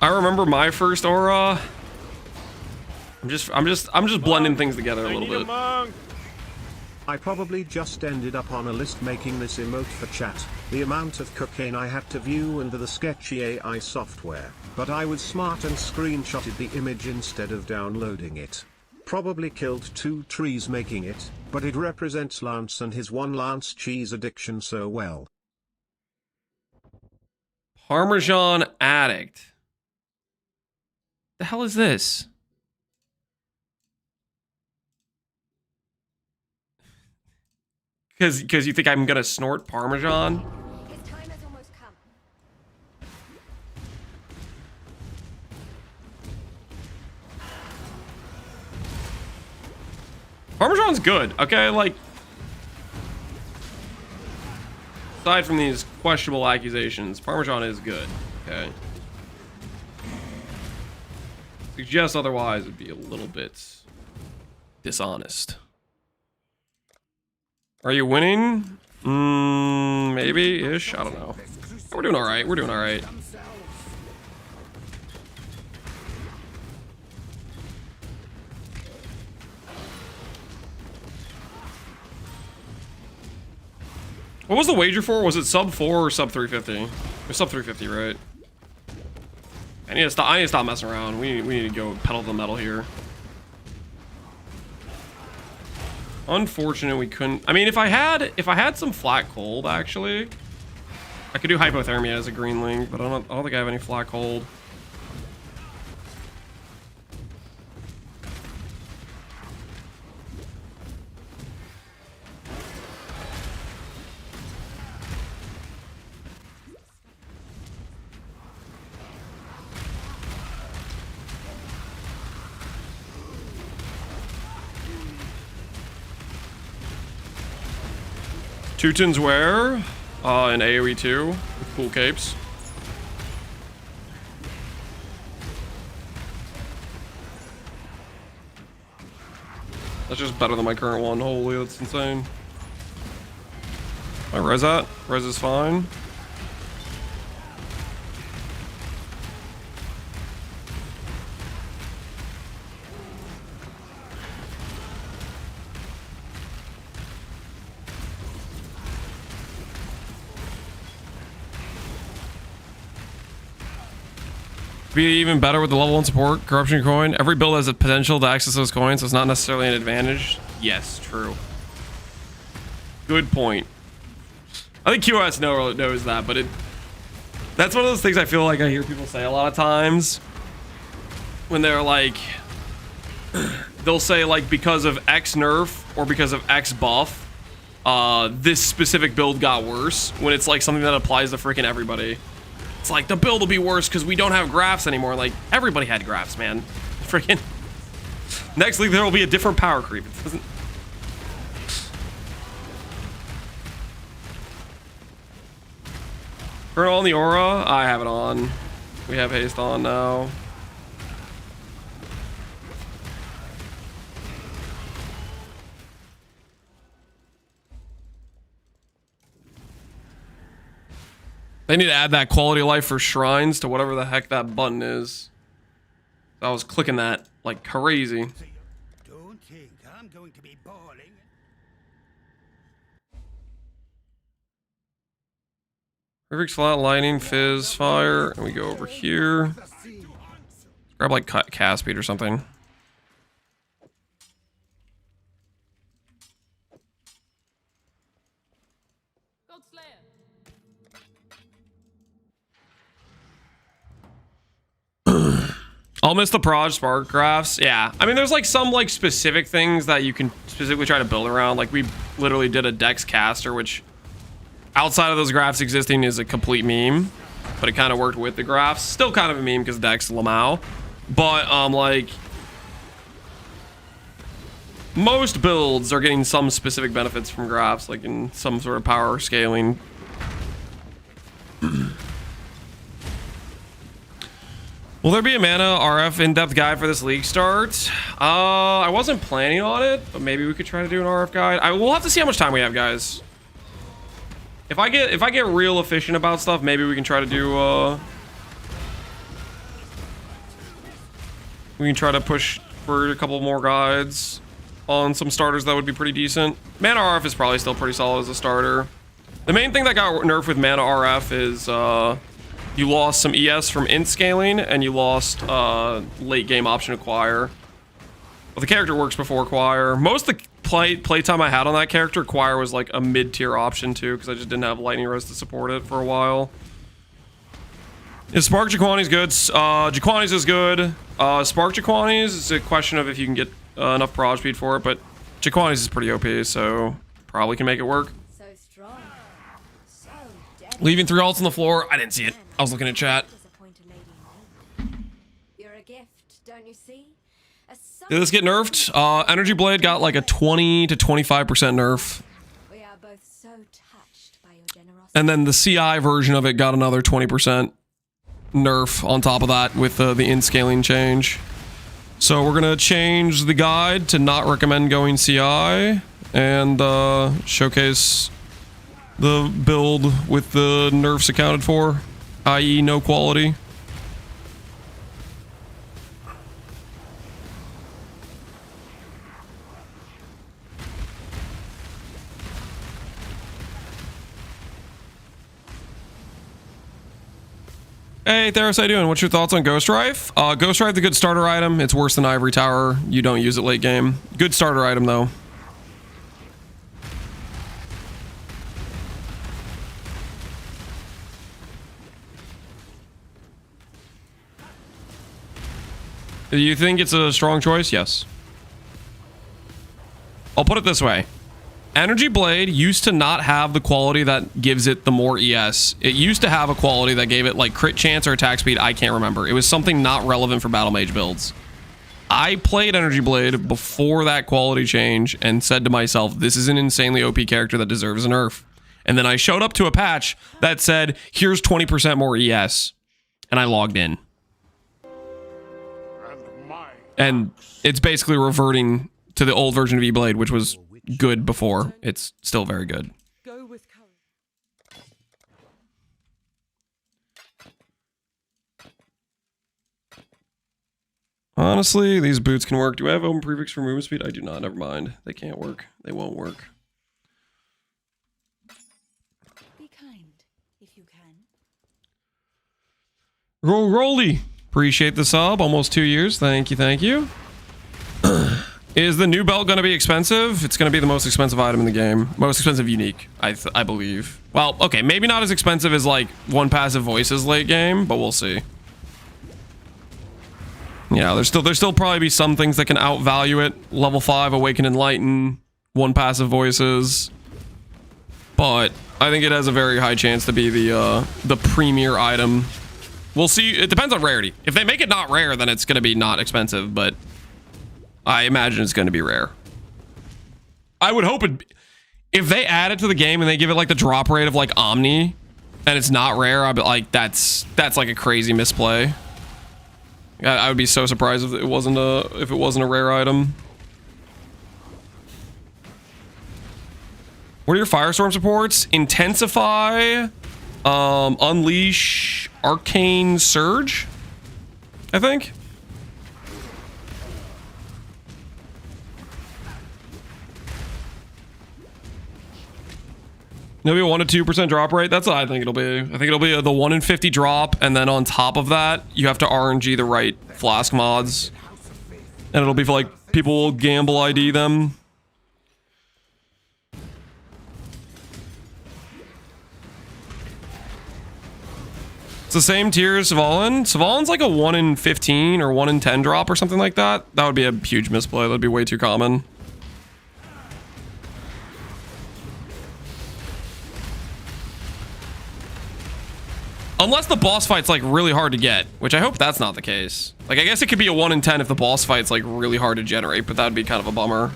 I remember my first aura. I'm just blending things together a little bit. I probably just ended up on a list making this emote for chat. The amount of cocaine I had to view under the sketchy AI software, but I was smart and screenshotted the image instead of downloading it. Probably killed 2 trees making it, but it represents Lance and his 1 Lance cheese addiction so well. Parmesan addict. The hell is this? Because you think I'm gonna snort Parmesan? His time has almost come. Parmesan's good, okay? Like, aside from these questionable accusations, Parmesan is good, okay? Suggest otherwise would be a little bit dishonest. Are you winning? Maybe-ish? I don't know. We're doing alright. We're doing alright. What was the wager for? Was it sub 4 or sub 350? It was sub 350, right? I need to stop messing around. We need to go pedal to the metal here. Unfortunate we couldn't. I mean, if I had some flat cold, actually, I could do hypothermia as a green link, but I don't think I have any flat cold. Teutons wear in AoE 2 with cool capes. That's just better than my current one. Holy, that's insane. I res that. Res is fine. Be even better with the level 1 support, corruption coin. Every build has the potential to access those coins, so it's not necessarily an advantage. Yes, true. Good point. I think QoS knows that, but that's one of those things I feel like I hear people say a lot of times when they're like, they'll say like because of X nerf or because of X buff, this specific build got worse, when it's like something that applies to freaking everybody. It's like, the build will be worse because we don't have graphs anymore. Like, everybody had graphs, man. Freaking. Next league, there will be a different power creep. It doesn't. Turn on the aura. I have it on. We have haste on now. They need to add that quality of life for shrines to whatever the heck that button is. I was clicking that like crazy. Don't think I'm going to be bawling. Perfect flat lightning, fizz, fire, and we go over here. Grab like cast speed or something. I'll miss the proj spark graphs. Yeah, I mean, there's like some like specific things that you can specifically try to build around. Like we literally did a Dex caster, which outside of those graphs existing is a complete meme, but it kind of worked with the graphs. Still kind of a meme because Dex Lamau, but like most builds are getting some specific benefits from graphs, like in some sort of power scaling. Will there be a mana RF in-depth guide for this league start? I wasn't planning on it, but maybe we could try to do an RF guide. We'll have to see how much time we have, guys. If I get real efficient about stuff, maybe we can try to do we can try to push for a couple more guides on some starters that would be pretty decent. Mana RF is probably still pretty solid as a starter. The main thing that got nerfed with Mana RF is you lost some ES from int scaling, and you lost late game option acquire. But the character works before acquire. Most of the playtime I had on that character, acquire was like a mid-tier option too, because I just didn't have lightning res to support it for a while. Is Spark Jaquani's good? Jaquani's is good. Spark Jaquani's is a question of if you can get enough proj speed for it, but Jaquani's is pretty OP, so probably can make it work. So strong. So Leaving 3 ults on the floor. I didn't see it. I was looking at chat. You're a gift, don't you see? Did this get nerfed? Energy Blade got like a 20 to 25% nerf. We are both so touched by your generosity. And then the CI version of it got another 20% nerf on top of that with the in-scaling change. So we're gonna change the guide to not recommend going CI and showcase the build with the nerfs accounted for, i.e. no quality. Hey Theros, how you doing? What's your thoughts on Ghost Rife? Ghost Rife, the good starter item. It's worse than Ivory Tower. You don't use it late game. Good starter item though. Do you think it's a strong choice? Yes. I'll put it this way. Energy Blade used to not have the quality that gives it the more ES. It used to have a quality that gave it like crit chance or attack speed. I can't remember. It was something not relevant for Battle Mage builds. I played Energy Blade before that quality change and said to myself, this is an insanely OP character that deserves a nerf. And then I showed up to a patch that said, here's 20% more ES. And I logged in. And it's basically reverting to the old version of Eblade, which was good before. It's still very good. Go with courage. Honestly, these boots can work. Do I have open prefix for movement speed? I do not. Never mind. They can't work. They won't work. Be kind, if you can. Rolly. Appreciate the sub. Almost 2 years. Thank you. Thank you. Is the new belt going to be expensive? It's going to be the most expensive item in the game. Most expensive unique, I believe. Well, okay, maybe not as expensive as like one passive voices late game, but we'll see. Yeah, there's still probably be some things that can outvalue it. Level 5 Awaken Enlighten, one passive voices. But I think it has a very high chance to be the premier item. We'll see. It depends on rarity. If they make it not rare, then it's going to be not expensive, but I imagine it's going to be rare. I would hope it... If they add it to the game and they give it like the drop rate of like Omni and it's not rare, I'd be like, that's like a crazy misplay. I would be so surprised if it wasn't a rare item. What are your Firestorm supports? Intensify, Unleash, Arcane Surge, I think. It'll be a 1 to 2% drop rate. That's what I think it'll be. I think it'll be the 1 in 50 drop, and then on top of that, you have to RNG the right flask mods, and it'll be for like people will gamble ID them. It's the same tier as Svalin. Svalin's like a 1 in 15 or 1 in 10 drop or something like that. That would be a huge misplay. That'd be way too common. Unless the boss fight's like really hard to get, which I hope that's not the case. Like, I guess it could be a 1 in 10 if the boss fight's like really hard to generate, but that'd be kind of a bummer.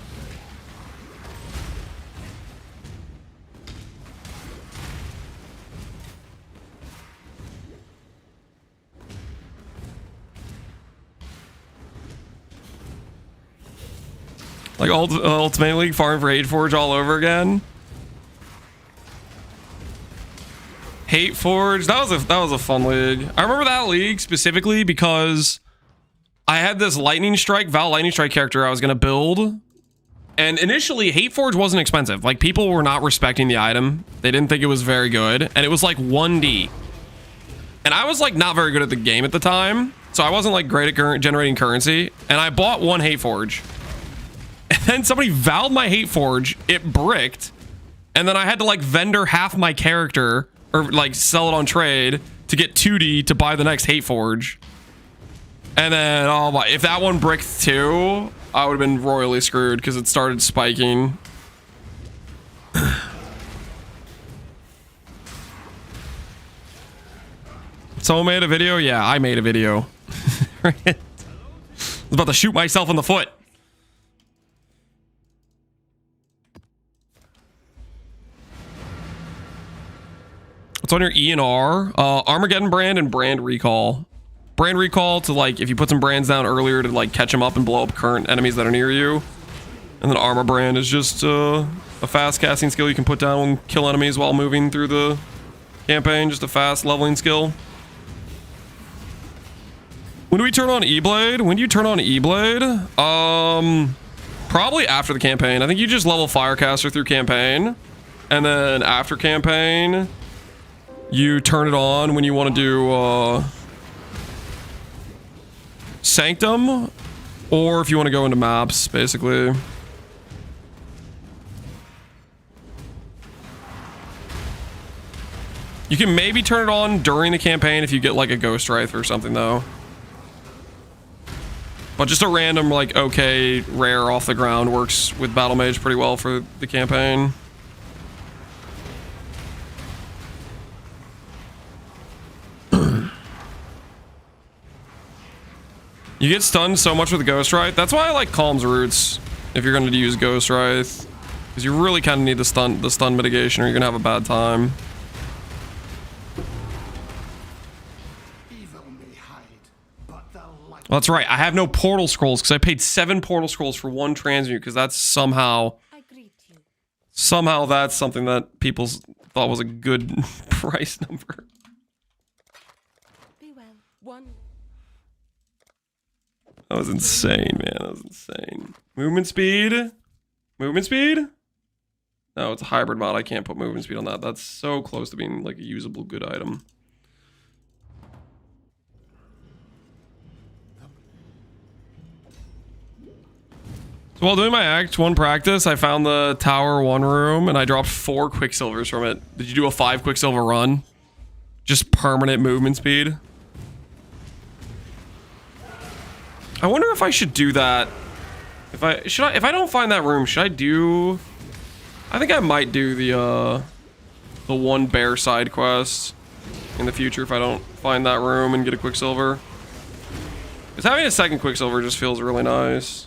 Like Ultimate League farm for Hate Forge all over again. Hate Forge, that was a fun league. I remember that league specifically because I had this Lightning Strike, Val Lightning Strike character I was gonna build. And initially, Hate Forge wasn't expensive. Like, people were not respecting the item. They didn't think it was very good. And it was like 1D. And I was like not very good at the game at the time. So I wasn't like great at generating currency. And I bought one Hate Forge. And then somebody valved my Hate Forge. It bricked. And then I had to like vendor half my character or like sell it on trade to get 2D to buy the next Hate Forge. And then, oh my, if that one bricked too, I would have been royally screwed because it started spiking. Someone made a video? Yeah, I made a video. I was about to shoot myself in the foot. What's on your E and R? Armageddon brand and brand recall. Brand recall to like, if you put some brands down earlier to like catch them up and blow up current enemies that are near you. And then armor brand is just a fast casting skill you can put down and kill enemies while moving through the campaign. Just a fast leveling skill. When do we turn on Eblade? When do you turn on Eblade? Probably after the campaign. I think you just level Firecaster through campaign. And then after campaign, you turn it on when you want to do Sanctum, or if you want to go into maps, basically. You can maybe turn it on during the campaign if you get like a Ghost Wraith or something though. But just a random like okay rare off the ground works with Battle Mage pretty well for the campaign. You get stunned so much with Ghost Wraith. That's why I like Calm's Roots if you're going to use Ghost Wraith. Because you really kind of need the stun mitigation or you're going to have a bad time. Well, that's right. I have no portal scrolls because I paid 7 portal scrolls for 1 transmute because that's somehow that's something that people thought was a good price number. Be well. One. That was insane, man. That was insane. Movement speed? Movement speed? No, it's a hybrid mod. I can't put movement speed on that. That's so close to being like a usable good item. So while doing my Act 1 practice, I found the Tower 1 room and I dropped 4 Quicksilvers from it. Did you do a 5 Quicksilver run? Just permanent movement speed? I wonder if I should do that. If I don't find that room, should I do? I think I might do the 1 bear side quest in the future if I don't find that room and get a Quicksilver. Because having a second Quicksilver just feels really nice.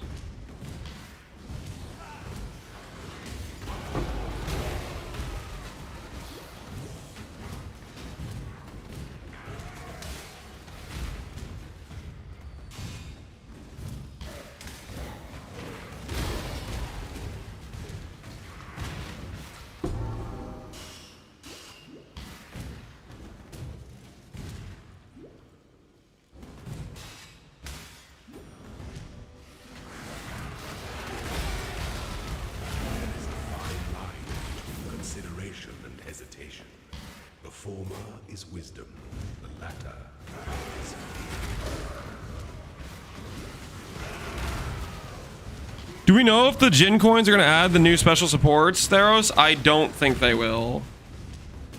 Do we know if the Jin coins are going to add the new special supports, Theros? I don't think they will.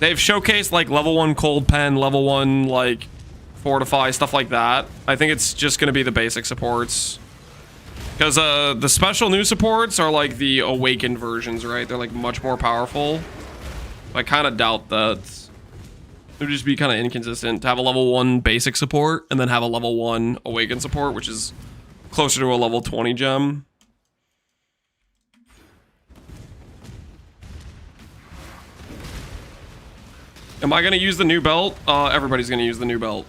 They've showcased like level 1 cold pen, level 1 like fortify, stuff like that. I think it's just going to be the basic supports. Because the special new supports are like the awakened versions, right? They're like much more powerful. I kind of doubt that. It would just be kind of inconsistent to have a level 1 basic support and then have a level 1 awakened support, which is closer to a level 20 gem. Am I going to use the new belt? Everybody's going to use the new belt.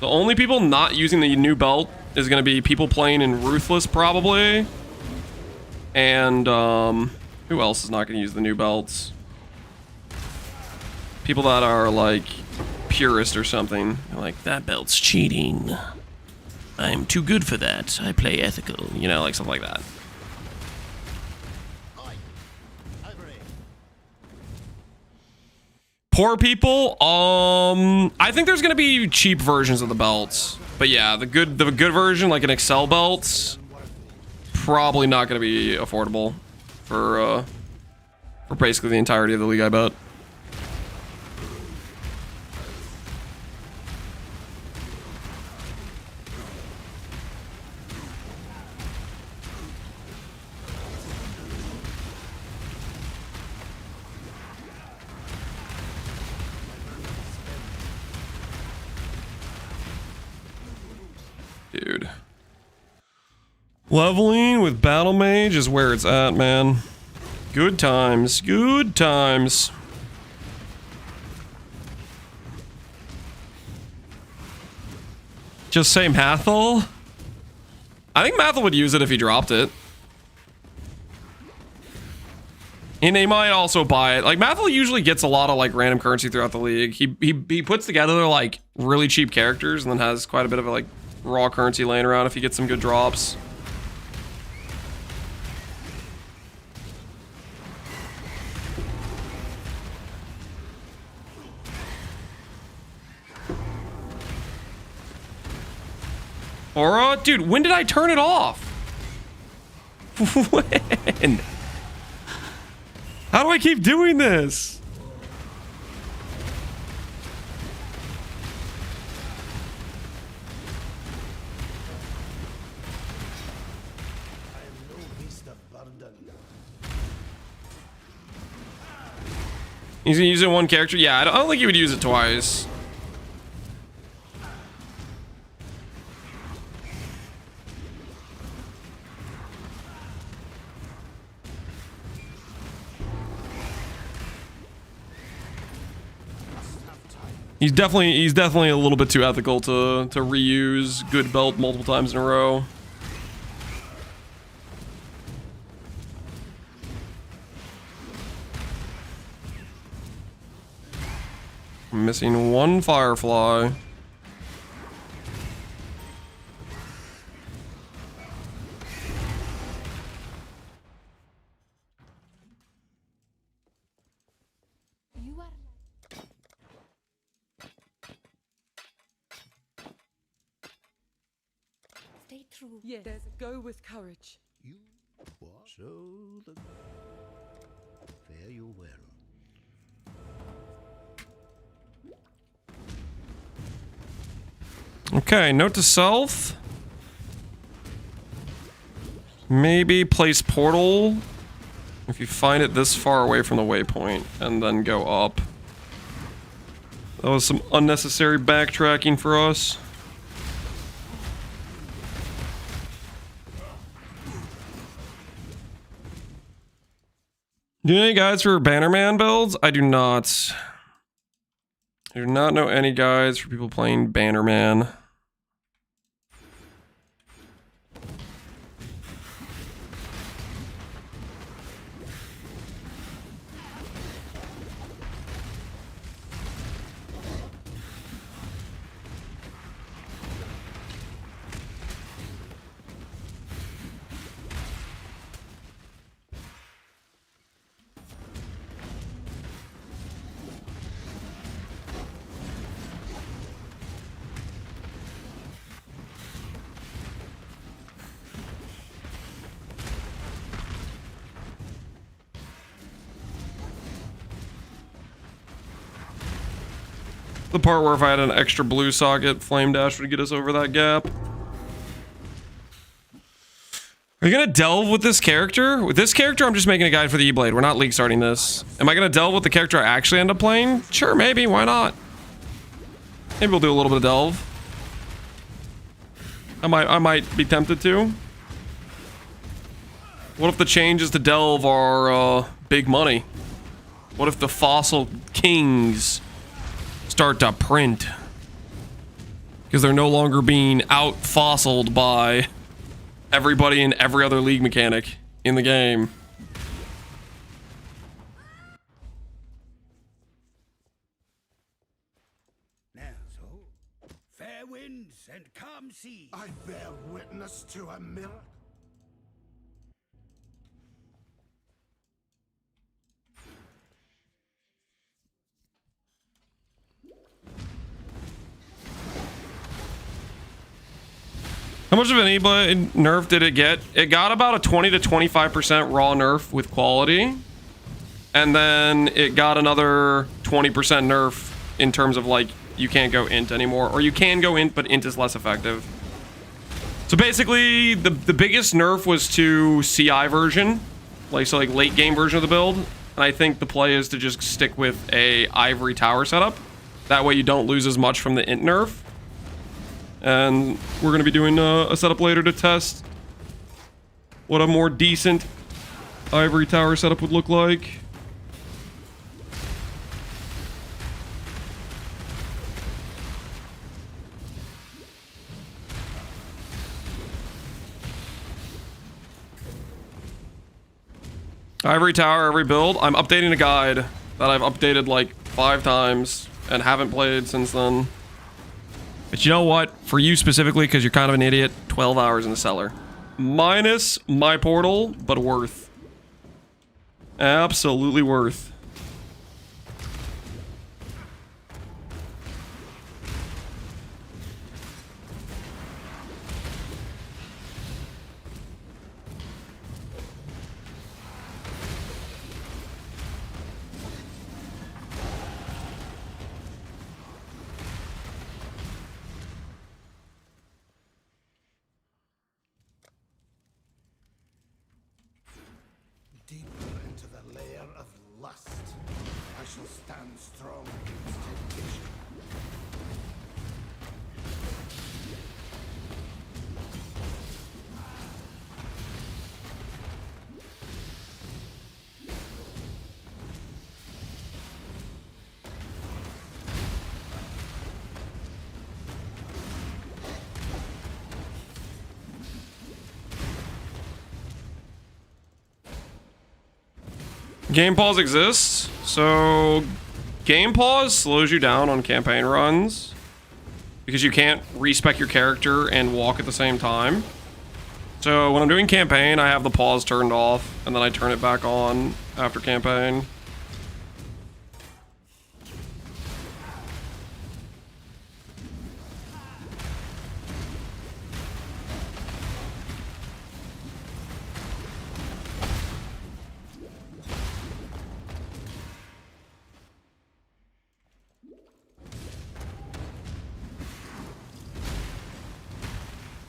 The only people not using the new belt is going to be people playing in Ruthless, probably. And, who else is not going to use the new belts? People that are, like, purist or something. They're like, that belt's cheating. I'm too good for that. I play ethical. You know, like, something like that. Poor people, I think there's gonna be cheap versions of the belts, but yeah, the good version, like an Excel belt, probably not gonna be affordable for basically the entirety of the league, I bet. Dude. Leveling with Battle Mage is where it's at, man. Good times. Good times. Just say Mathel? I think Mathel would use it if he dropped it. And they might also buy it. Like, Mathel usually gets a lot of, like, random currency throughout the league. He puts together, like, really cheap characters and then has quite a bit of, like, raw currency laying around if you get some good drops. Or, dude, when did I turn it off? When? How do I keep doing this? He's gonna use it one character? Yeah, I don't think he would use it twice. He's definitely a little bit too ethical to reuse good belt multiple times in a row. I'm missing one Firefly. Stay true. Yes, go with courage. You what? So the fare you well. Okay, note to self. Maybe place portal if you find it this far away from the waypoint and then go up. That was some unnecessary backtracking for us. Do you know any guys for Bannerman builds? I do not. I do not know any guys for people playing Bannerman. The part where if I had an extra blue socket, Flame Dash would get us over that gap. Are you gonna delve with this character? With this character, I'm just making a guide for the Eblade. We're not league starting this. Am I gonna delve with the character I actually end up playing? Sure, maybe. Why not? Maybe we'll do a little bit of delve. I might be tempted to. What if the changes to delve are big money? What if the fossil kings start to print? Because they're no longer being out fossiled by everybody in every other league mechanic in the game. Now, so, fair winds and calm seas. I bear witness to a miracle. How much of an Eblade nerf did it get? It got about a 20 to 25% raw nerf with quality. And then it got another 20% nerf in terms of like, you can't go int anymore. Or you can go int, but int is less effective. So basically, the biggest nerf was to CI version. So like late game version of the build. And I think the play is to just stick with a Ivory Tower setup. That way you don't lose as much from the int nerf. And we're going to be doing a setup later to test what a more decent Ivory Tower setup would look like. Ivory Tower, every build. I'm updating a guide that I've updated like 5 times and haven't played since then. But you know what? For you specifically, because you're kind of an idiot, 12 hours in the cellar. Minus my portal, but worth. Absolutely worth. Deeper into the lair of lust, I shall stand strong against temptation. Game pause exists, so game pause slows you down on campaign runs because you can't respec your character and walk at the same time. So when I'm doing campaign, I have the pause turned off and then I turn it back on after campaign.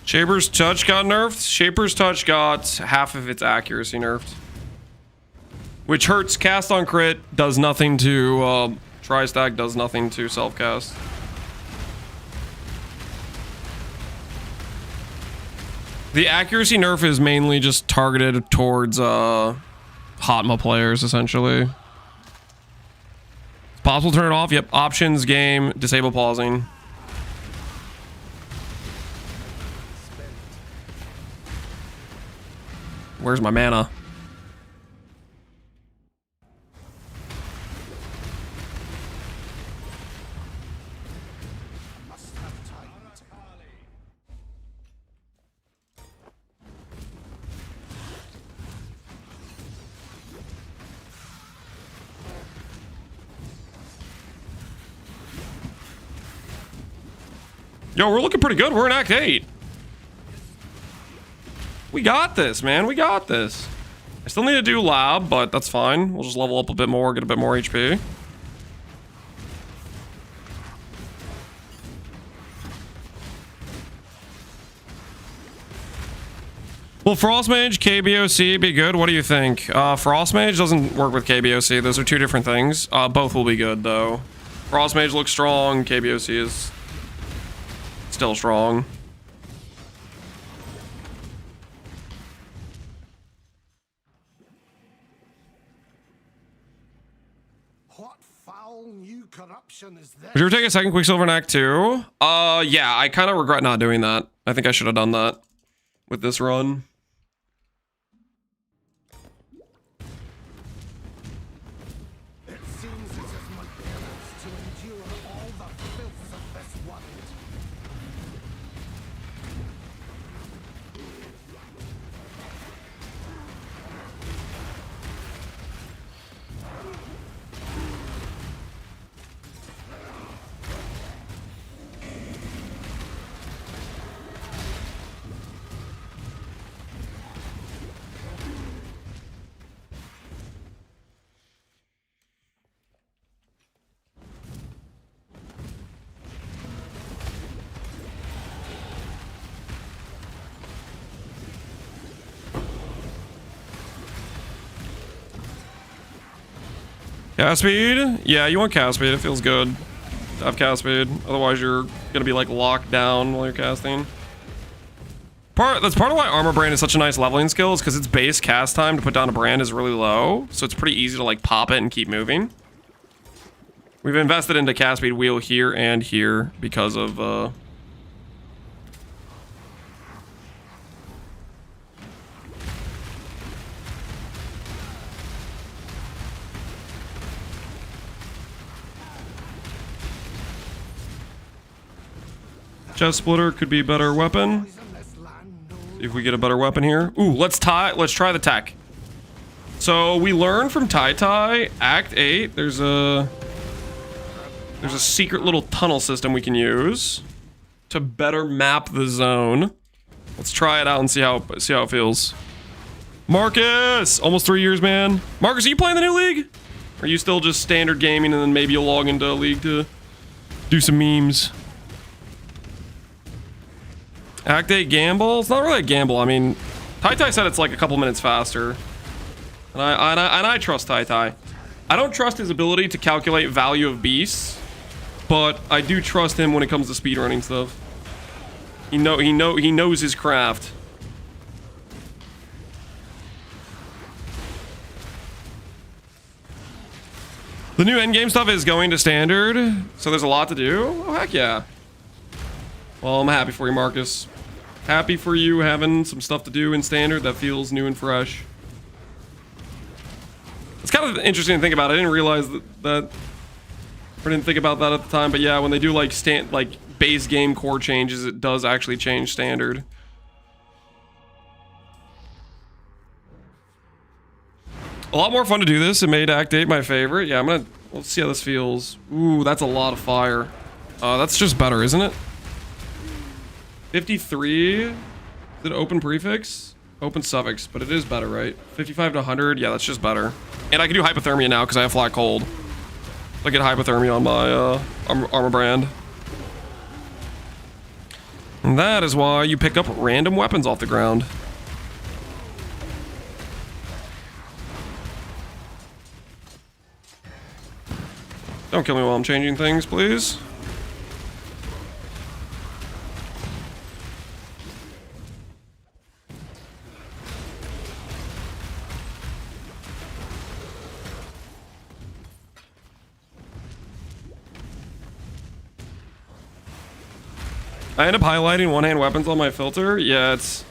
Shaper's Touch got nerfed. Shaper's Touch got half of its accuracy nerfed. Which hurts cast on crit, does nothing to tri-stack, does nothing to self-cast. The accuracy nerf is mainly just targeted towards Hotma players, essentially. It's possible to turn it off. Yep, options, game, disable pausing. Where's my mana? Yo, we're looking pretty good. We're in Act 8. We got this, man. We got this. I still need to do lab, but that's fine. We'll just level up a bit more, get a bit more HP. Will Frost Mage KBOC be good? What do you think? Frost Mage doesn't work with KBOC. Those are two different things. Both will be good though. Frost Mage looks strong. KBOC is still strong. What foul new corruption is this? Would you ever take a second Quicksilver in Act 2? Yeah, I kind of regret not doing that. I think I should have done that with this run. It seems it is my parents to endure all the filth of this world. Cast speed? Yeah, you want cast speed. It feels good to have cast speed. Otherwise, you're gonna be like locked down while you're casting. That's part of why Armor Brand is such a nice leveling skill, is because its base cast time to put down a brand is really low, so it's pretty easy to like pop it and keep moving. We've invested into cast speed wheel here and here because of Chest Splitter could be a better weapon. See if we get a better weapon here. Ooh, let's try the tech. So we learned from Tai Act 8. There's a secret little tunnel system we can use to better map the zone. Let's try it out and see how it feels. Marcus, almost 3 years, man. Marcus, are you playing the new league? Or are you still just standard gaming and then maybe you'll log into a league to do some memes? Act 8 gamble? It's not really a gamble. I mean, Tai said it's like a couple minutes faster. And I trust Tai. I don't trust his ability to calculate value of beasts, but I do trust him when it comes to speedrunning stuff. He knows his craft. The new endgame stuff is going to standard, so there's a lot to do. Oh, heck yeah. Well, I'm happy for you, Marcus. Happy for you having some stuff to do in standard that feels new and fresh. It's kind of interesting to think about. I didn't realize that I didn't think about that at the time, but yeah, when they do like base game core changes, it does actually change standard. A lot more fun to do this. It made Act 8 my favorite. Yeah, let's see how this feels. Ooh, that's a lot of fire. That's just better, isn't it? 53, is it open prefix? Open suffix, but it is better, right? 55 to 100, yeah, that's just better. And I can do hypothermia now because I have flat cold. I get hypothermia on my armor brand. And that is why you pick up random weapons off the ground. Don't kill me while I'm changing things, please. I end up highlighting one-hand weapons on my filter. Yeah, it's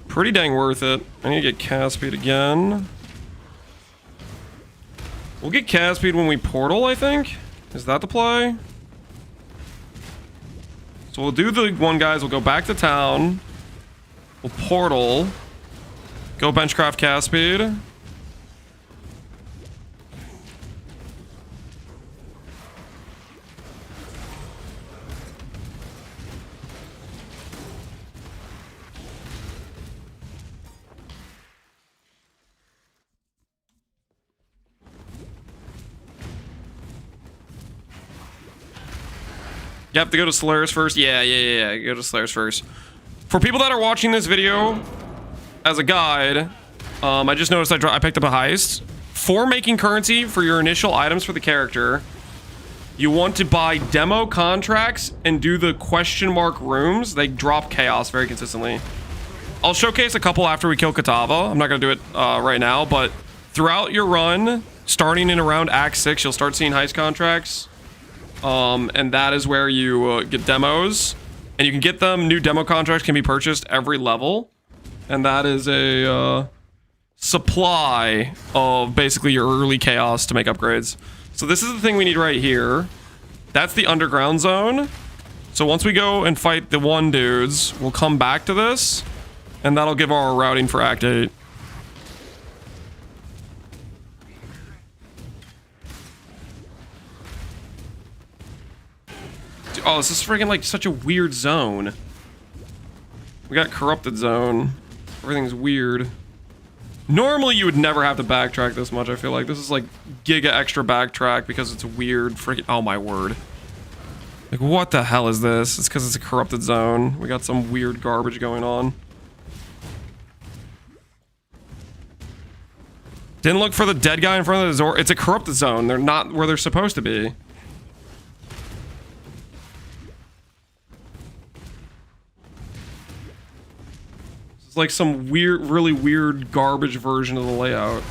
pretty dang worth it. I need to get cast speed again. We'll get cast speed when we portal, I think. Is that the play? So we'll do the one, guys. We'll go back to town. We'll portal. Go benchcraft cast speed. You have to go to Solaris first? Yeah. Go to Solaris first. For people that are watching this video as a guide, I just noticed I picked up a heist. For making currency for your initial items for the character, you want to buy demo contracts and do the question mark rooms. They drop chaos very consistently. I'll showcase a couple after we kill Katava. I'm not going to do it right now, but throughout your run, starting in around Act 6, you'll start seeing heist contracts. And that is where you get demos. And you can get them. New demo contracts can be purchased every level. And that is a supply of basically your early chaos to make upgrades. So this is the thing we need right here. That's the underground zone. So once we go and fight the one dudes, we'll come back to this. And that'll give our routing for Act 8. Oh, this is freaking like such a weird zone. We got corrupted zone. Everything's weird. Normally you would never have to backtrack this much, I feel like. This is like giga extra backtrack because it's a weird freaking... Oh my word. Like what the hell is this? It's because it's a corrupted zone. We got some weird garbage going on. Didn't look for the dead guy in front of the door. It's a corrupted zone. They're not where they're supposed to be. It's like some weird, really weird garbage version of the layout.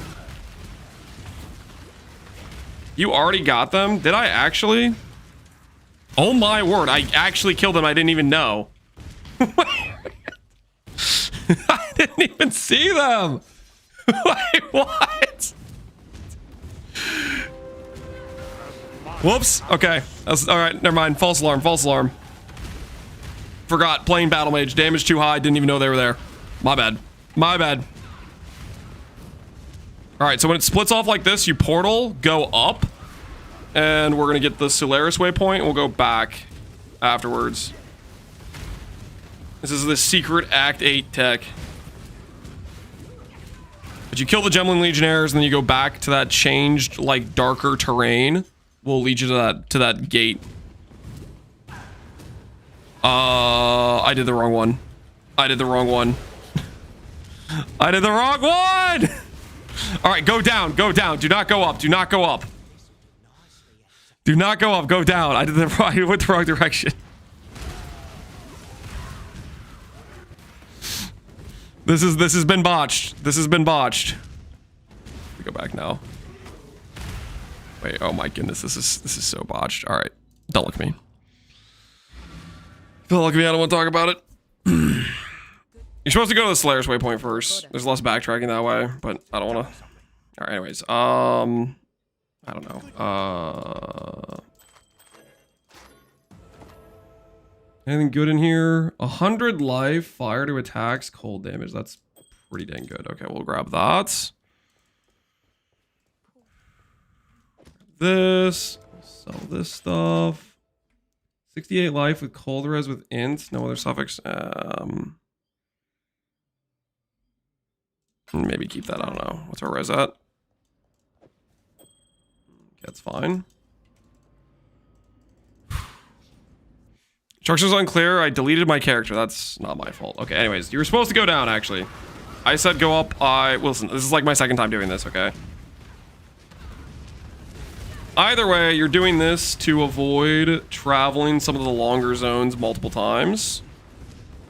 You already got them? Did I actually? Oh my word, I actually killed them. I didn't even know. I didn't even see them. Wait, what? Whoops. Okay. That's, all right, never mind. False alarm. False alarm. Forgot. Playing Battle Mage. Damage too high. Didn't even know they were there. My bad. My bad. All right, so when it splits off like this, you portal, go up, and we're going to get the Solaris waypoint, and we'll go back afterwards. This is the secret Act 8 tech. But you kill the Gemlin Legionnaires, and then you go back to that changed, like, darker terrain. We'll lead you to that gate. I did the wrong one. I did the wrong one. I did the wrong one! All right, go down, go down. Do not go up, do not go up. Do not go up, go down. I went the wrong direction. This has been botched. This has been botched. We go back now. Wait, oh my goodness, this is so botched. All right, don't look at me. Don't look at me, I don't want to talk about it. You're supposed to go to the Slayer's waypoint first. There's less backtracking that way, but I don't want to. All right, anyways, I don't know. Anything good in here? 100 life, fire to attacks, cold damage. That's pretty dang good. Okay, we'll grab that. This. Sell this stuff. 68 life with cold res with int. No other suffix. Maybe keep that. I don't know. What's our res at? That's fine. Instructions unclear. I deleted my character. That's not my fault. Okay, anyways. You were supposed to go down, actually. I said go up. Listen, this is like my second time doing this, okay? Either way, you're doing this to avoid traveling some of the longer zones multiple times.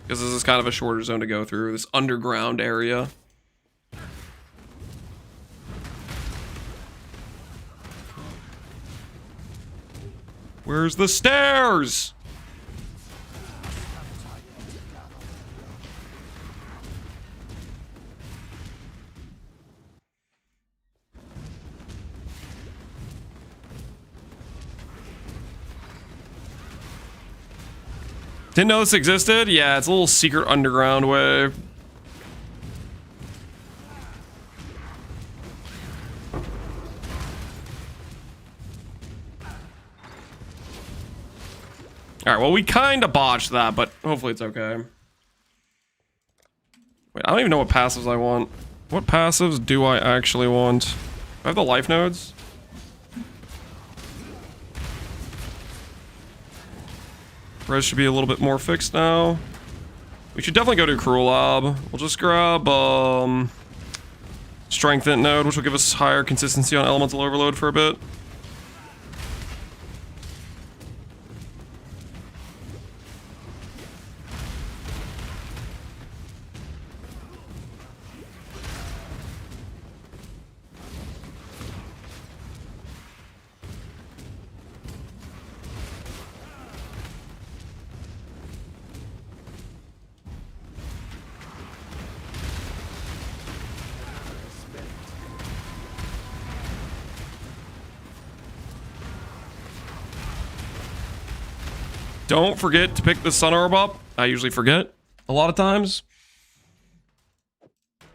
Because this is kind of a shorter zone to go through. This underground area. Where's the stairs? Didn't know this existed? Yeah, it's a little secret underground way. Alright, well, we kind of botched that, but hopefully it's okay. Wait, I don't even know what passives I want. What passives do I actually want? I have the life nodes. Res should be a little bit more fixed now. We should definitely go to Cruel Lab. We'll just grab Strengthen node, which will give us higher consistency on Elemental Overload for a bit. Don't forget to pick the Sun Orb up. I usually forget a lot of times.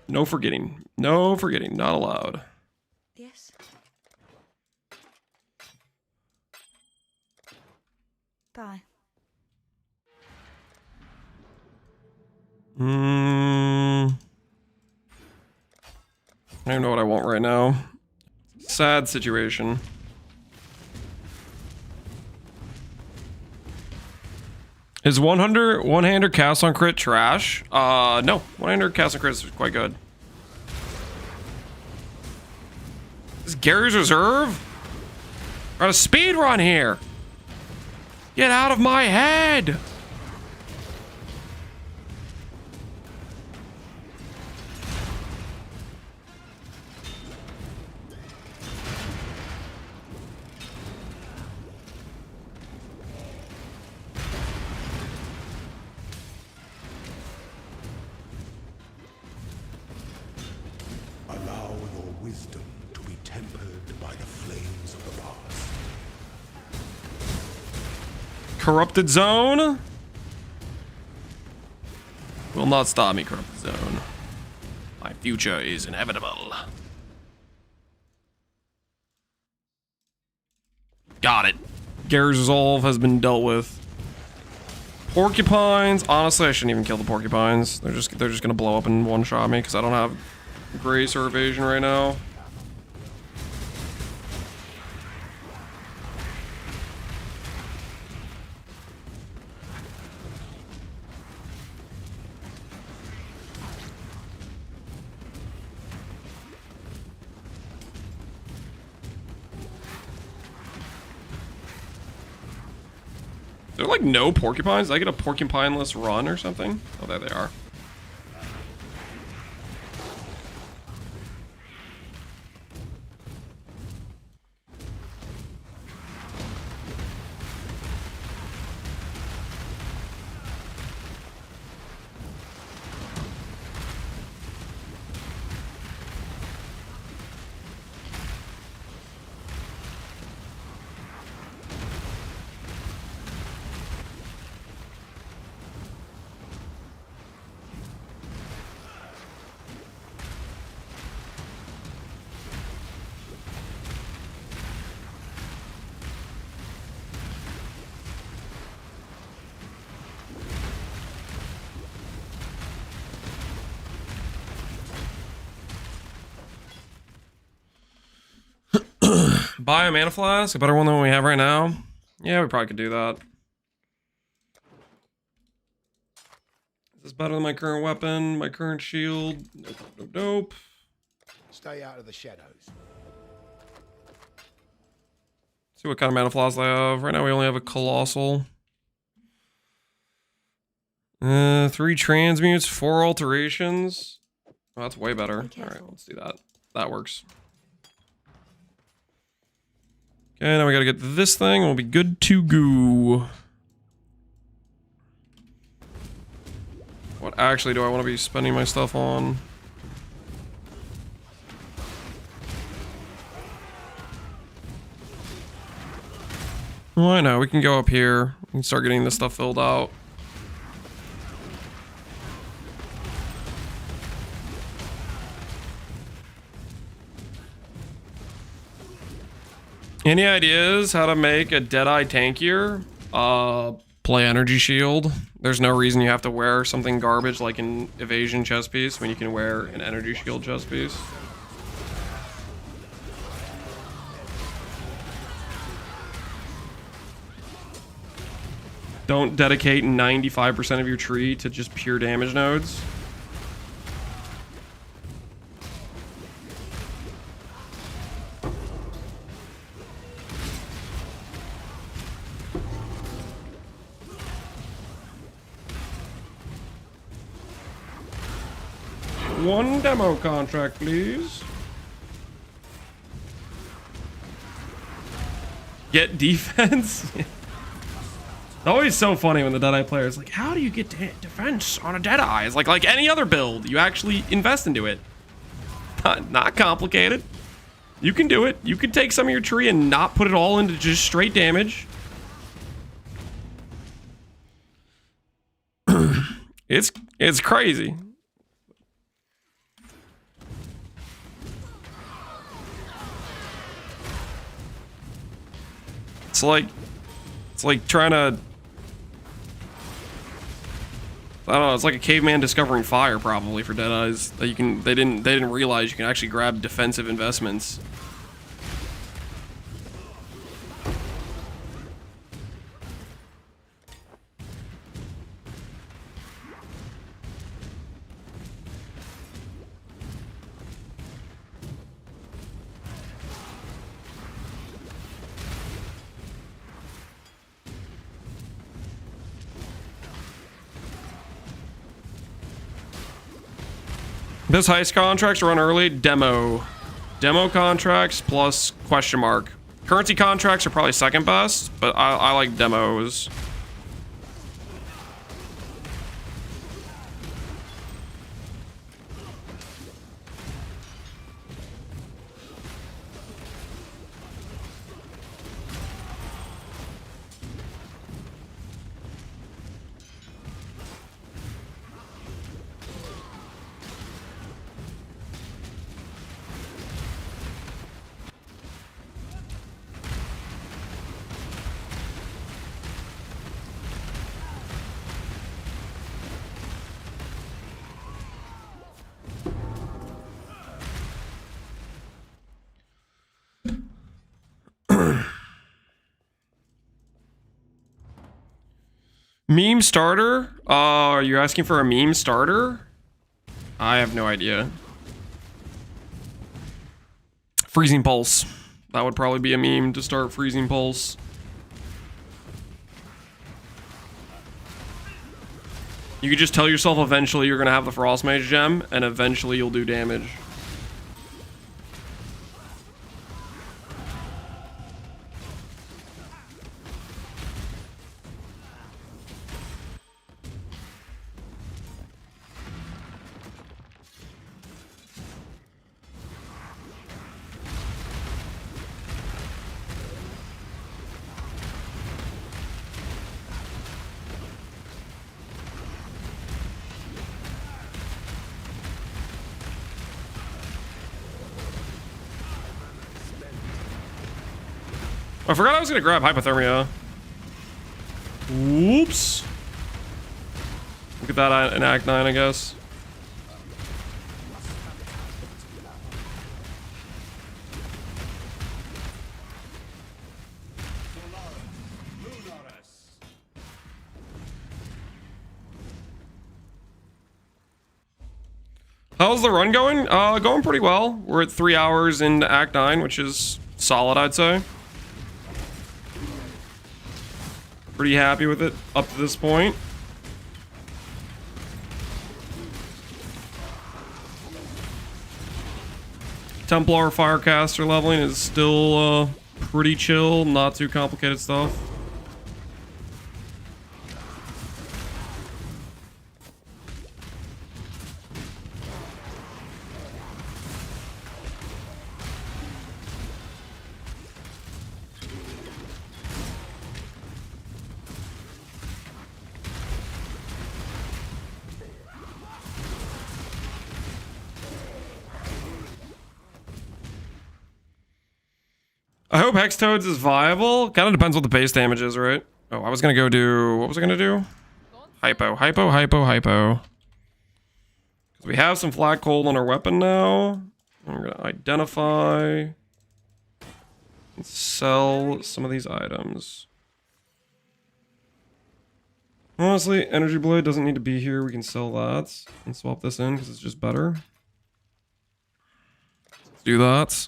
No forgetting. No forgetting. Not allowed. Yes. Bye. I don't even know what I want right now. Sad situation. Is 100 one-hander cast on crit trash? No. One-hander cast on crit is quite good. This is Gary's Reserve? We're on a speed run here. Get out of my head. Allow your wisdom to be tempered by the flames of the past. Corrupted Zone will not stop me, Corrupted Zone. My future is inevitable. Got it. Gary's Resolve has been dealt with. Porcupines. Honestly, I shouldn't even kill the porcupines. They're just gonna blow up and one-shot me because I don't have grace or evasion right now. Is there like no porcupines? Did I get a porcupine-less run or something? Oh, there they are. Buy a mana flask, a better one than what we have right now. Yeah, we probably could do that. Is this better than my current weapon, my current shield? Nope, nope, nope. Stay out of the shadows. See what kind of mana flask I have. Right now we only have a colossal. 3 transmutes, 4 alterations. Oh, that's way better. Alright, let's do that. That works. Okay, now we gotta get this thing. We'll be good to go. What actually do I want to be spending my stuff on? Well, I know. We can go up here. We can start getting this stuff filled out. Any ideas how to make a Deadeye tankier? Play Energy Shield. There's no reason you have to wear something garbage like an Evasion chest piece when you can wear an Energy Shield chest piece. Don't dedicate 95% of your tree to just pure damage nodes. One demo contract, please. Get defense? It's always so funny when the Deadeye player is like, how do you get defense on a Deadeye? It's like any other build. You actually invest into it. Not complicated. You can do it. You can take some of your tree and not put it all into just straight damage. It's crazy. It's like trying to, I don't know, it's like a caveman discovering fire probably for Deadeyes. That they didn't realize you can actually grab defensive investments. This heist contracts run early. Demo contracts plus question mark. Currency contracts are probably second best, but I like demos. Meme starter? Are you asking for a meme starter? I have no idea. Freezing Pulse. That would probably be a meme to start Freezing Pulse. You could just tell yourself eventually you're gonna have the Frost Mage gem, and eventually you'll do damage. I forgot I was gonna grab hypothermia. Whoops. Look at that in Act 9, I guess. How's the run going? Going pretty well. We're at 3 hours into Act 9, which is solid, I'd say. Pretty happy with it up to this point. Templar Firecaster leveling is still pretty chill, not too complicated stuff. I hope Hex Toads is viable. Kind of depends what the base damage is, right? Oh, I was gonna go do... What was I gonna do? Hypo. Because we have some Flat Cold on our weapon now. We're gonna identify... and sell some of these items. Honestly, Energy Blade doesn't need to be here. We can sell that and swap this in because it's just better. Let's do that.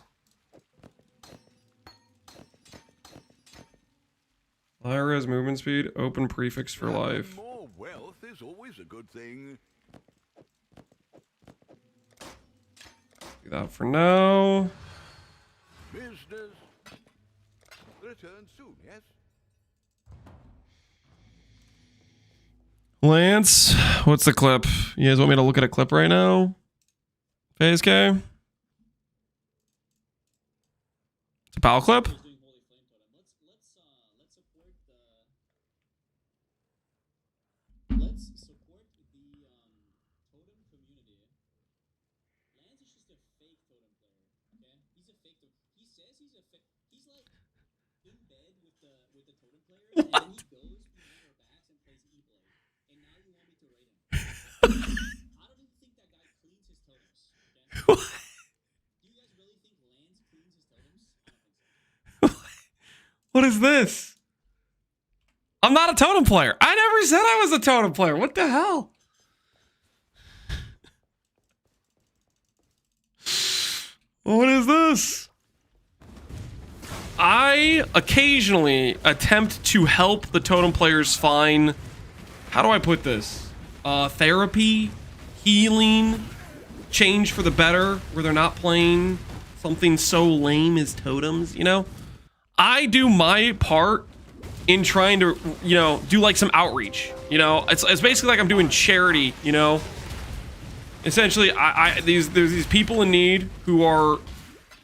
High-res movement speed, open prefix for life. More wealth is always a good thing. Do that for now. Business. Return soon, yes? Lance, what's the clip? You guys want me to look at a clip right now? FaZe K? It's a PAL clip? What is this? I'm not a totem player. I never said I was a totem player. What the hell? What is this? I occasionally attempt to help the totem players find, how do I put this? Therapy, healing, change for the better, where they're not playing something so lame as totems, you know? I do my part in trying to, you know, do like some outreach, you know? It's basically like I'm doing charity, you know? Essentially, there's these people in need who are,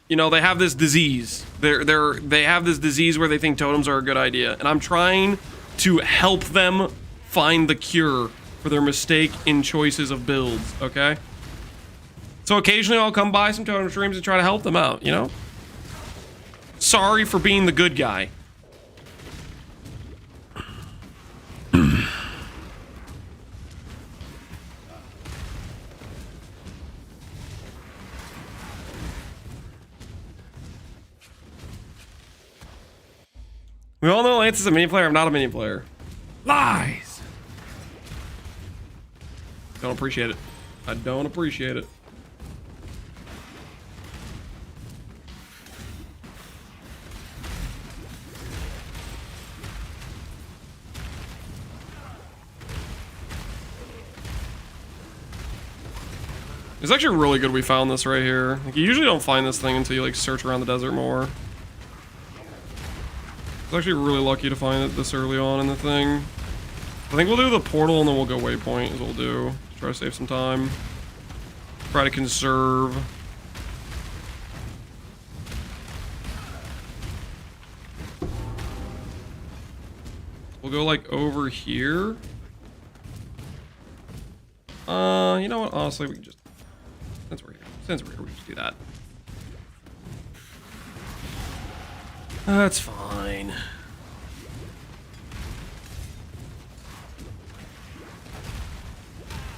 you know, they have this disease. They have this disease where they think totems are a good idea, and I'm trying to help them find the cure for their mistake in choices of builds, okay? So occasionally I'll come by some totem streams and try to help them out, you know? Sorry for being the good guy. We all know Lance is a mini player. I'm not a mini player. Lies! Don't appreciate it. I don't appreciate it. It's actually really good we found this right here. Like, you usually don't find this thing until you like search around the desert more. It's actually really lucky to find it this early on in the thing. I think we'll do the portal and then we'll go waypoint is what we'll do. Try to save some time. Try to conserve. We'll go like over here. You know what? Honestly, we can just, since we're here, we just do that. That's fine.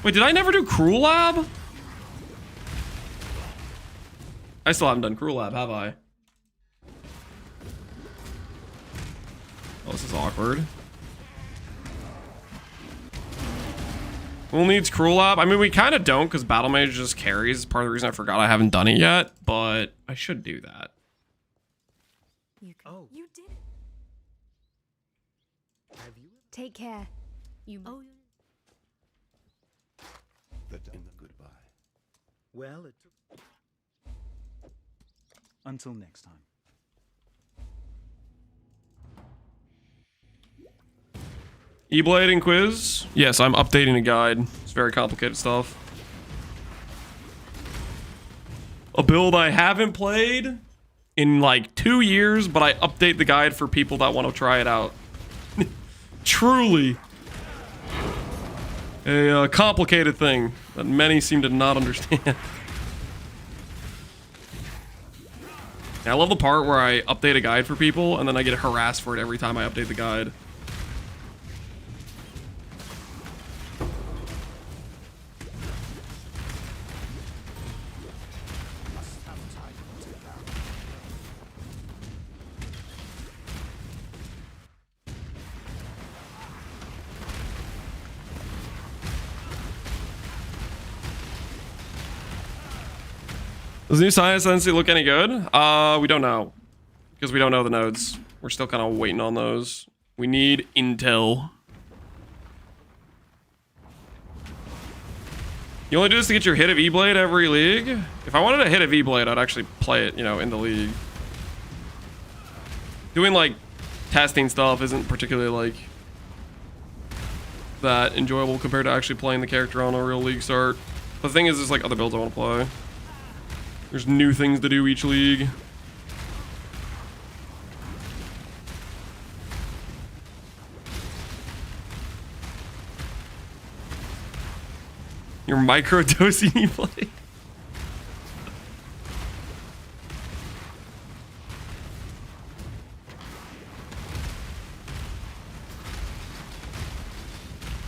Wait, did I never do Cruel Lab? I still haven't done Cruel Lab, have I? Oh, this is awkward. Who needs Cruel Lab? I mean, we kind of don't because Battle Mage just carries. It's part of the reason I forgot I haven't done it yet, but I should do that. Oh. You did it. Have you? Take care. You. Oh. Goodbye. Well, it took... Until next time. Eblade and Quiz? Yes, I'm updating a guide. It's very complicated stuff. A build I haven't played in like 2 years, but I update the guide for people that want to try it out. Truly a complicated thing that many seem to not understand. I love the part where I update a guide for people and then I get harassed for it every time I update the guide. Does the new science Ascendancy look any good? We don't know. Because we don't know the nodes. We're still kind of waiting on those. We need intel. You only do this to get your hit of Eblade every league? If I wanted a hit of Eblade, I'd actually play it, you know, in the league. Doing, like, testing stuff isn't particularly, like, that enjoyable compared to actually playing the character on a real league start. The thing is, there's, like, other builds I want to play. There's new things to do each league. You're micro-dosing Eblade.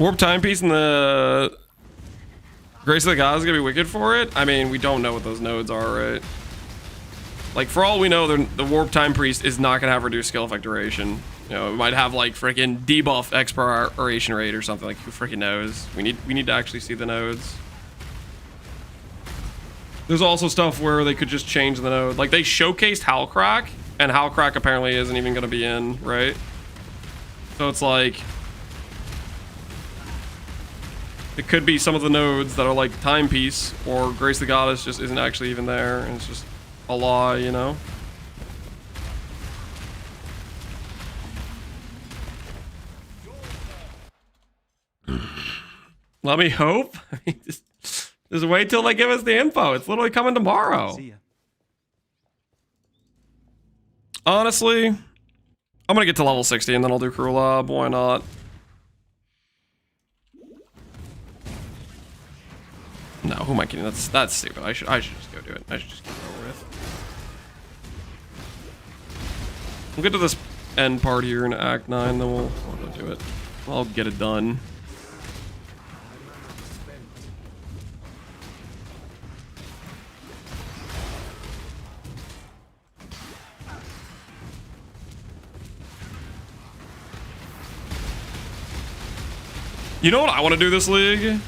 Warp timepiece and the Grace of the Gods is gonna be wicked for it. I mean, we don't know what those nodes are, right? Like, for all we know, the warp time priest is not gonna have reduced skill effect duration. You know, it might have like freaking debuff expiration rate or something. Like, who freaking knows? We need to actually see the nodes. There's also stuff where they could just change the node. Like, they showcased Howlcrack, and Howlcrack apparently isn't even gonna be in, right? So it's like, it could be some of the nodes that are like timepiece, or Grace the Goddess just isn't actually even there, and it's just a lie, you know? Let me hope. I mean, just wait till they give us the info. It's literally coming tomorrow. See ya. Honestly, I'm gonna get to level 60 and then I'll do Crew Lab. Why not? No, who am I kidding? That's stupid. I should just go do it. I should just get it over with. We'll get to this end part here in Act 9, then we'll go do it. I'll get it done. You know what I want to do this league?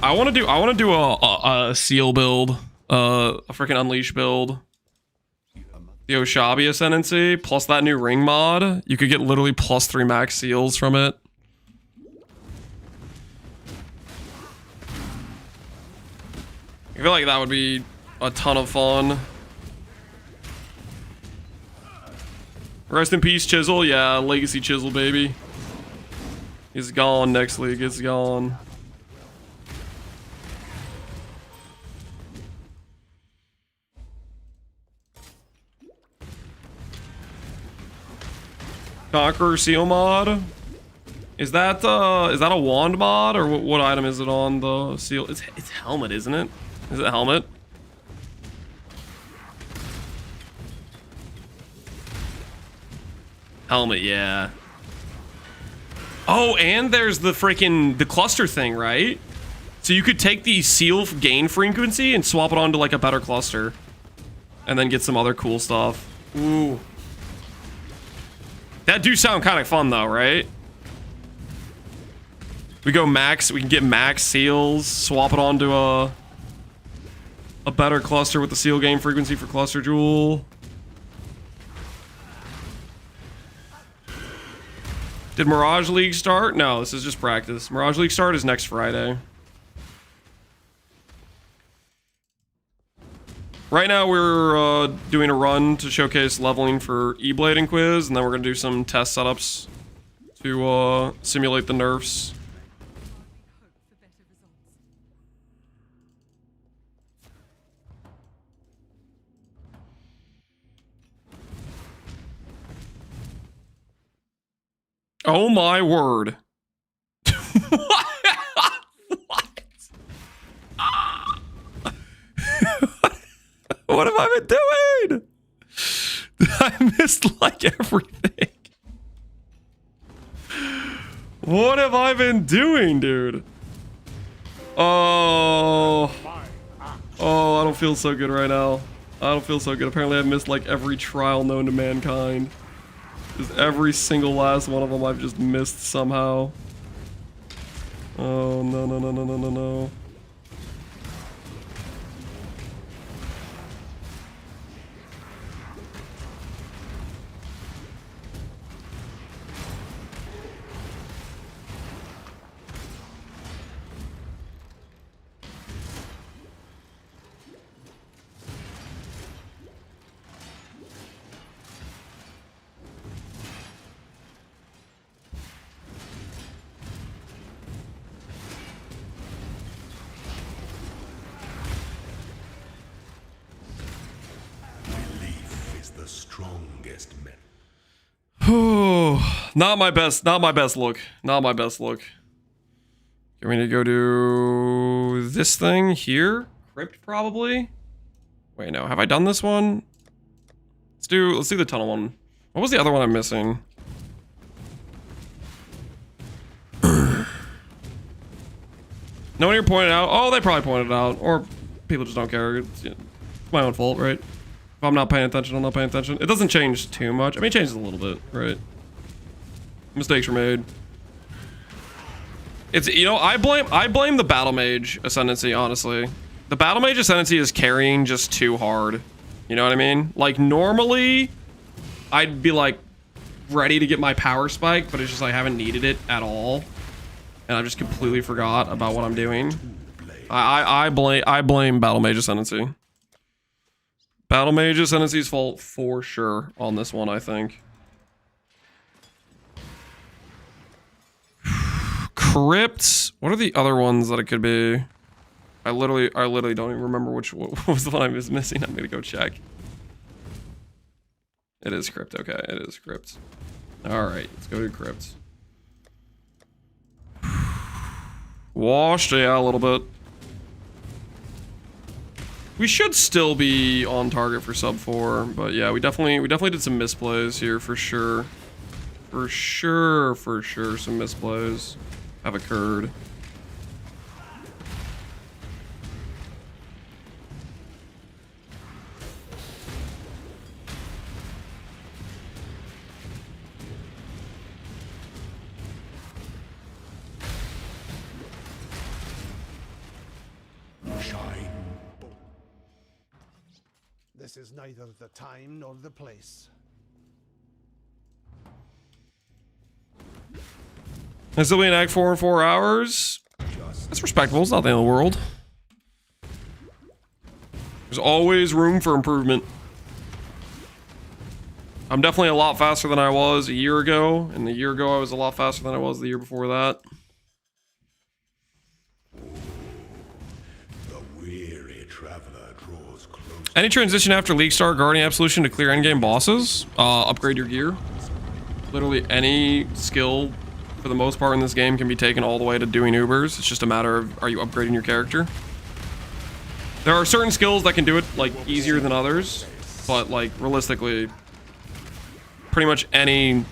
I want to do a seal build, a freaking unleash build. The Oshabi Ascendancy plus that new ring mod. You could get literally +3 max seals from it. I feel like that would be a ton of fun. Rest in peace, Chisel. Yeah, Legacy Chisel, baby. He's gone next league. It's gone. Conqueror seal mod. Is that a wand mod, or what item is it on the seal? It's helmet, isn't it? Is it helmet? Helmet, yeah. Oh, and there's the cluster thing, right? So you could take the seal gain frequency and swap it onto like a better cluster, and then get some other cool stuff. Ooh. That do sound kind of fun though, right? We go max, we can get max seals, swap it onto a better cluster with the seal gain frequency for cluster jewel. Did Mirage League start? No, this is just practice. Mirage League start is next Friday. Right now we're doing a run to showcase leveling for Eblade and Quiz, and then we're gonna do some test setups to simulate the nerfs. Oh my word. What? What have I been doing? I missed like everything. What have I been doing, dude? Oh, I don't feel so good right now. I don't feel so good. Apparently I've missed like every trial known to mankind. Just every single last one of them I've just missed somehow. Oh, no. strongest men. Not my best look. Not my best look. You want me to go do this thing here? Crypt probably? Wait, no. Have I done this one? Let's do the tunnel one. What was the other one I'm missing? No one here pointed out. Oh, they probably pointed it out. Or people just don't care. It's my own fault, right? If I'm not paying attention, I'm not paying attention. It doesn't change too much. I mean, it changes a little bit, right? Mistakes were made. It's, you know, I blame the Battle Mage Ascendancy, honestly. The Battle Mage Ascendancy is carrying just too hard. You know what I mean? Like, normally, I'd be, like, ready to get my power spike, but it's just I haven't needed it at all. And I just completely forgot about what I'm doing. I blame Battle Mage Ascendancy. Battle Mage Ascendancy's fault for sure on this one, I think. Crypts. What are the other ones that it could be? I literally don't even remember what was the one I was missing. I'm gonna go check. It is Crypt. Okay, it is Crypt. All right, let's go to Crypt. Washed, yeah, a little bit. We should still be on target for sub 4, but yeah, we definitely did some misplays here for sure. For sure, some misplays have occurred. This is neither the time nor the place. This will be an Act 4 in 4 hours. That's respectable. It's not the end of the world. There's always room for improvement. I'm definitely a lot faster than I was a year ago, and the year ago I was a lot faster than I was the year before that. Any transition after League Start, Guardian Absolution to clear endgame bosses? Upgrade your gear. Literally any skill, for the most part in this game, can be taken all the way to doing Ubers. It's just a matter of, are you upgrading your character? There are certain skills that can do it, like, easier than others. But, like, realistically, pretty much any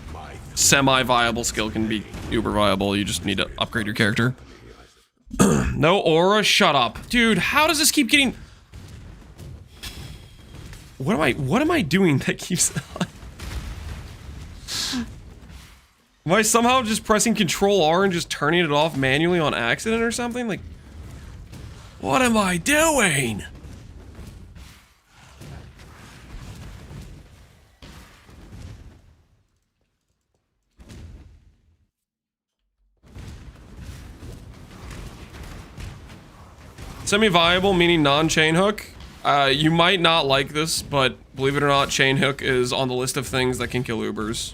semi-viable skill can be uber viable. You just need to upgrade your character. No aura, shut up. Dude, how does this keep getting... What am I doing that keeps... Am I somehow just pressing Control R and just turning it off manually on accident or something? Like, what am I doing? Semi-viable, meaning non-chain hook. You might not like this, but believe it or not, chain hook is on the list of things that can kill Ubers.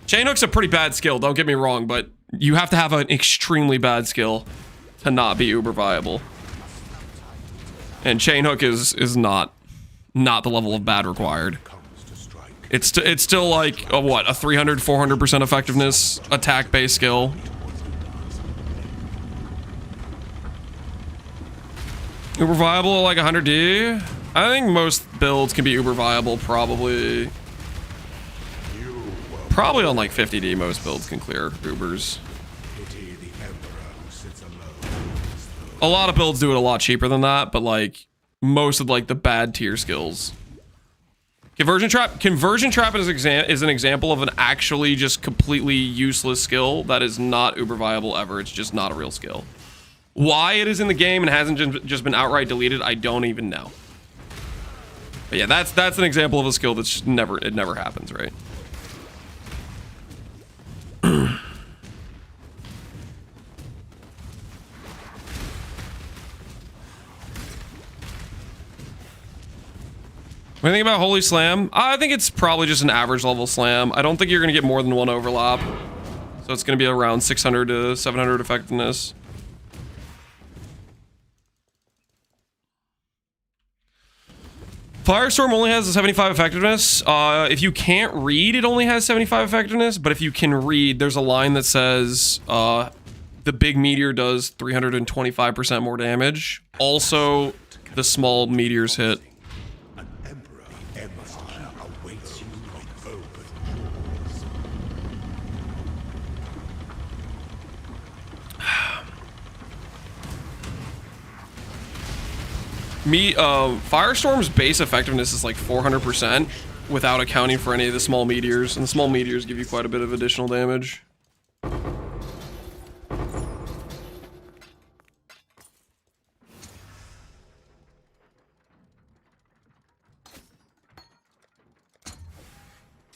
Chain hook's a pretty bad skill, don't get me wrong, but you have to have an extremely bad skill to not be uber viable. And chain hook is not the level of bad required. It's still like a what, a 300-400% effectiveness attack based skill. Uber viable like 100D? I think most builds can be uber viable probably on like 50D. Most builds can clear Ubers. A lot of builds do it a lot cheaper than that, but like most of like the bad tier skills. Conversion trap is an example of an actually just completely useless skill that is not uber viable ever. It's just not a real skill. Why it is in the game and hasn't just been outright deleted, I don't even know. But yeah, that's an example of a skill that's never happens, right? What do you think about Holy Slam? I think it's probably just an average level slam. I don't think you're gonna get more than one overlap. So it's gonna be around 600 to 700 effectiveness. Firestorm only has a 75 effectiveness. If you can't read, it only has 75 effectiveness. But if you can read, there's a line that says the big meteor does 325% more damage. Also, the small meteors hit. An Emperor empire awaits you with open Firestorm's base effectiveness is like 400% without accounting for any of the small meteors, and the small meteors give you quite a bit of additional damage.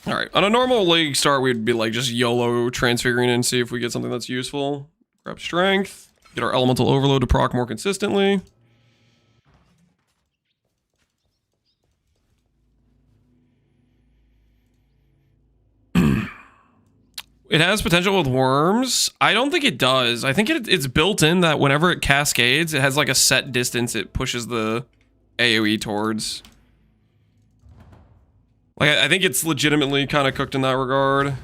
All right, on a normal league start, we'd be like just YOLO transfiguring and see if we get something that's useful. Grab strength, get our elemental overload to proc more consistently. It has potential with worms. I don't think it does. I think it's built in that whenever it cascades, it has like a set distance it pushes the AoE towards. Like, I think it's legitimately kind of cooked in that regard.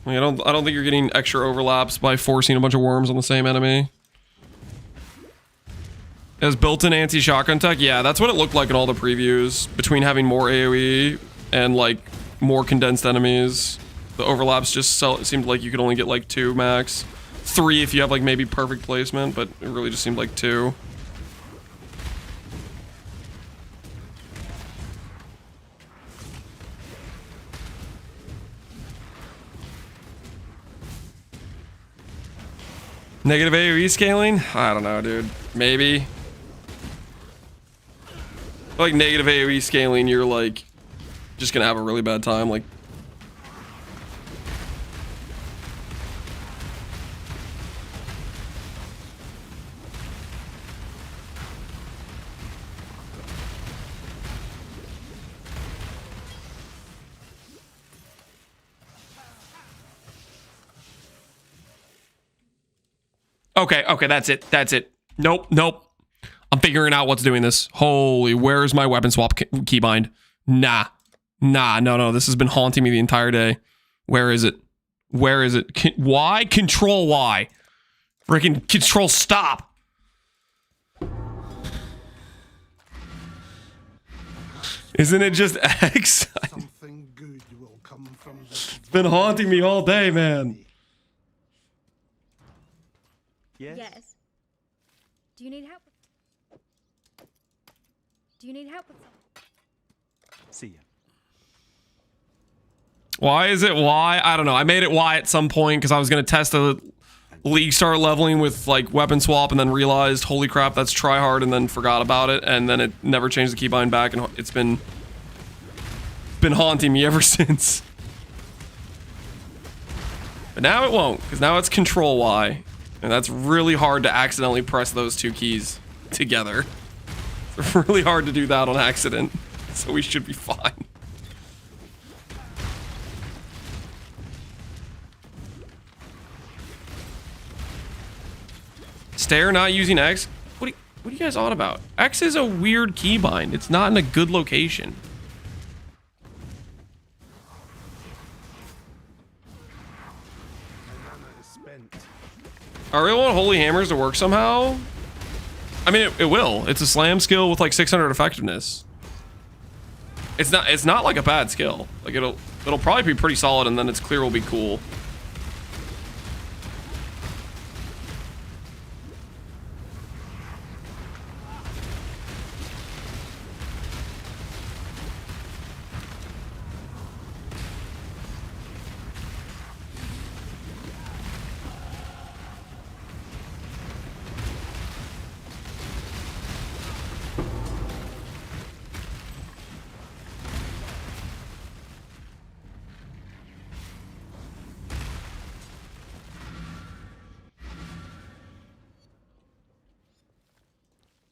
Like, I don't think you're getting extra overlaps by forcing a bunch of worms on the same enemy. It has built-in anti-shotgun tech. Yeah, that's what it looked like in all the previews. Between having more AoE and like more condensed enemies, the overlaps just seemed like you could only get like 2 max. 3 if you have like maybe perfect placement, but it really just seemed like 2. Negative AoE scaling? I don't know, dude. Maybe. Like negative AoE scaling, you're like just gonna have a really bad time. Like, okay, that's it. Nope. I'm figuring out what's doing this. Holy, where's my weapon swap keybind? Nah, no, this has been haunting me the entire day. Where is it? Y? Control Y. Freaking control stop. Isn't it just X? something good will come from this. It's been haunting me all day, man. Yes. Do you need help? Do you need help with something? See ya. Why is it Y? I don't know. I made it Y at some point because I was going to test the league start leveling with like weapon swap and then realized, holy crap, that's try hard, and then forgot about it, and then it never changed the keybind back, and it's been haunting me ever since. But now it won't, because now it's control Y, and that's really hard to accidentally press those 2 keys together. It's really hard to do that on accident, so we should be fine. Stare not using X? What are you guys on about? X is a weird keybind. It's not in a good location. I really want Holy Hammers to work somehow. I mean, it will. It's a slam skill with like 600 effectiveness. It's not like a bad skill. Like it'll probably be pretty solid, and then its clear will be cool.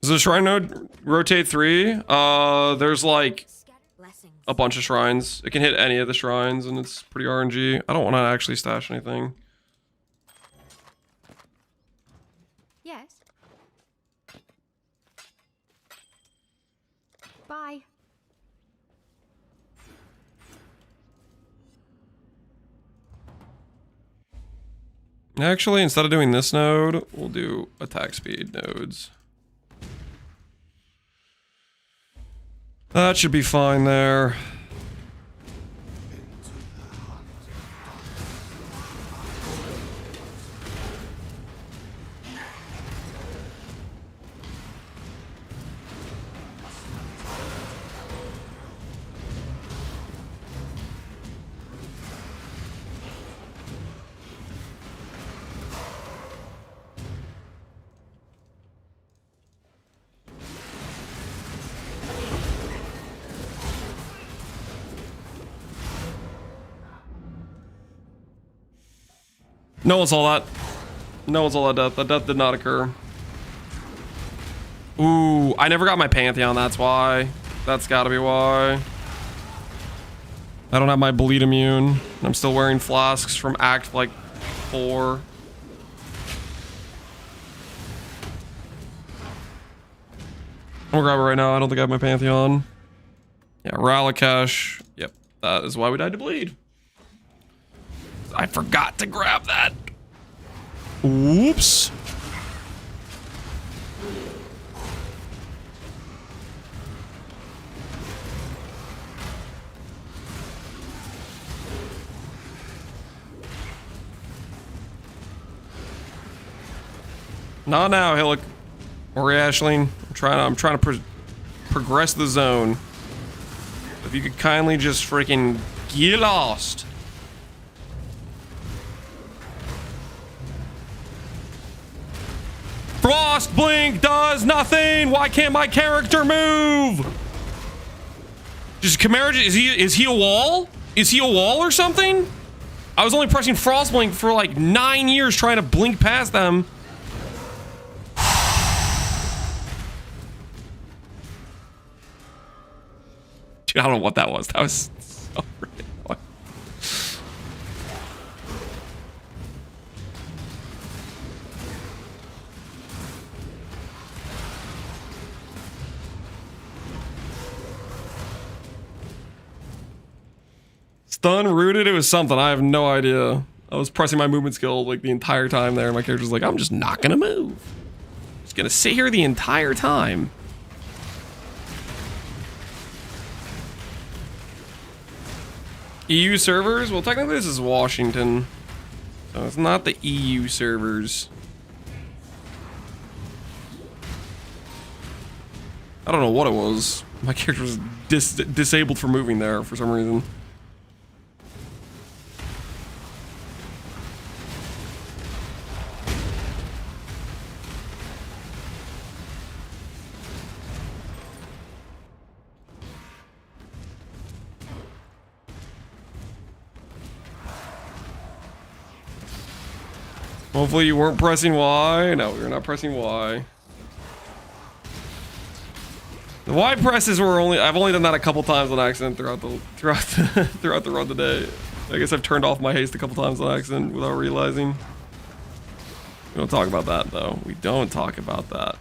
Does the shrine node rotate 3? There's like a bunch of shrines. It can hit any of the shrines, and it's pretty RNG. I don't want to actually stash anything. Yes. Actually, instead of doing this node, we'll do attack speed nodes. That should be fine there. No one saw that. No one saw that death. That death did not occur. Ooh, I never got my Pantheon, that's why. That's gotta be why. I don't have my bleed immune. I'm still wearing flasks from Act, like, 4. I'm gonna grab it right now. I don't think I have my Pantheon. Yeah, Ralakesh. Yep, that is why we died to bleed. I forgot to grab that. Whoops. Not now, Hillock or Ashling. I'm trying to progress the zone. If you could kindly just freaking get lost. Frost Blink does nothing. Why can't my character move? Just Chimera, is he a wall? Is he a wall or something? I was only pressing Frost Blink for like 9 years trying to blink past them. Dude, I don't know what that was. That was so freaking annoying. Stun, rooted, it was something. I have no idea. I was pressing my movement skill like the entire time there. My character's like, I'm just not gonna move. Just gonna sit here the entire time. EU servers? Well, technically this is Washington. So it's not the EU servers. I don't know what it was. My character was disabled for moving there for some reason. Hopefully you weren't pressing Y. No, you're not pressing Y. The Y presses were I've only done that a couple times on accident throughout the run today. I guess I've turned off my haste a couple times on accident without realizing. We don't talk about that though. We don't talk about that.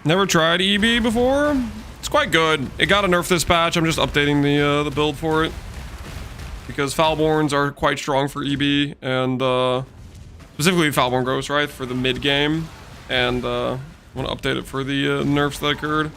Never tried EB before. It's quite good. It got a nerf this patch. I'm just updating the build for it because Foulborns are quite strong for EB and specifically Foulborn Ghostwraith for the mid game, and I want to update it for the nerfs that occurred.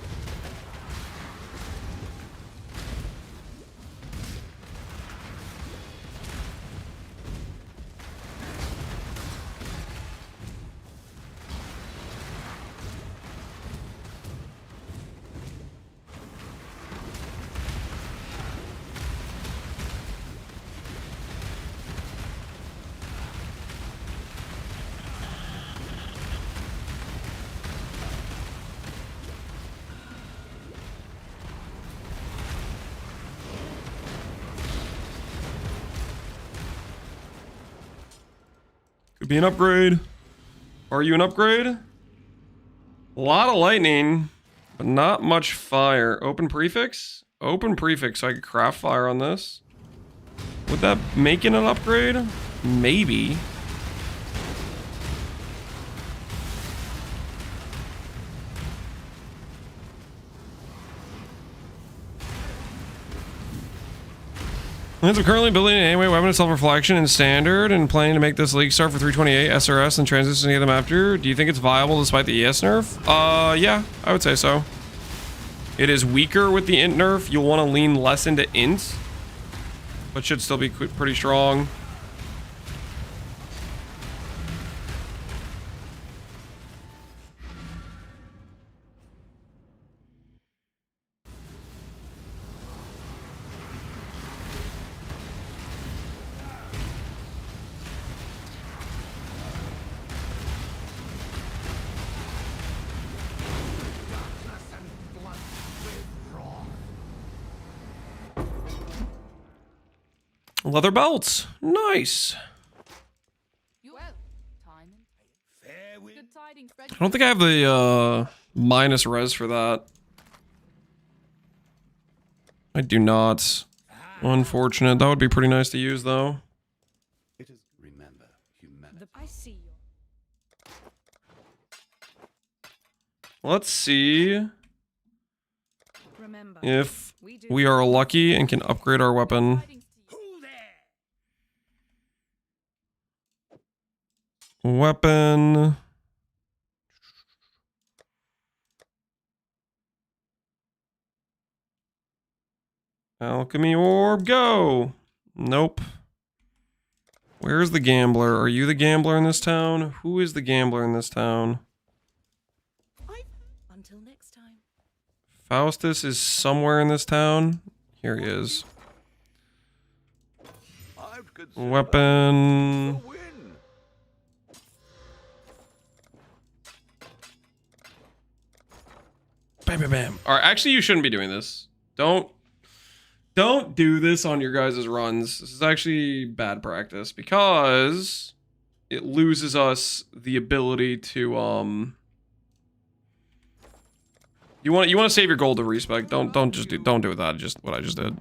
Could be an upgrade. Are you an upgrade? A lot of lightning. But not much fire. Open prefix? Open prefix, so I could craft fire on this. Would that make it an upgrade? Maybe. I'm currently building an anyway weapon of self-reflection in standard and planning to make this league start for 328 SRS and transition to them after. Do you think it's viable despite the ES nerf? Yeah, I would say so. It is weaker with the int nerf. You'll want to lean less into int, but should still be pretty strong. Leather belts. Nice. I don't think I have the minus res for that. I do not. Unfortunate. That would be pretty nice to use though. It is remember humanity. I see you. Let's see Remember, if we are lucky and can upgrade our weapon. Weapon. Alchemy orb, go. Nope. Where's the gambler? Are you the gambler in this town? Who is the gambler in this town? until next time. Faustus is somewhere in this town. Here he is. Weapon. Bam, bam, bam. All right, actually, you shouldn't be doing this. Don't do this on your guys' runs. This is actually bad practice because it loses us the ability to You want to save your gold to respec. Don't do that. Just what I just did.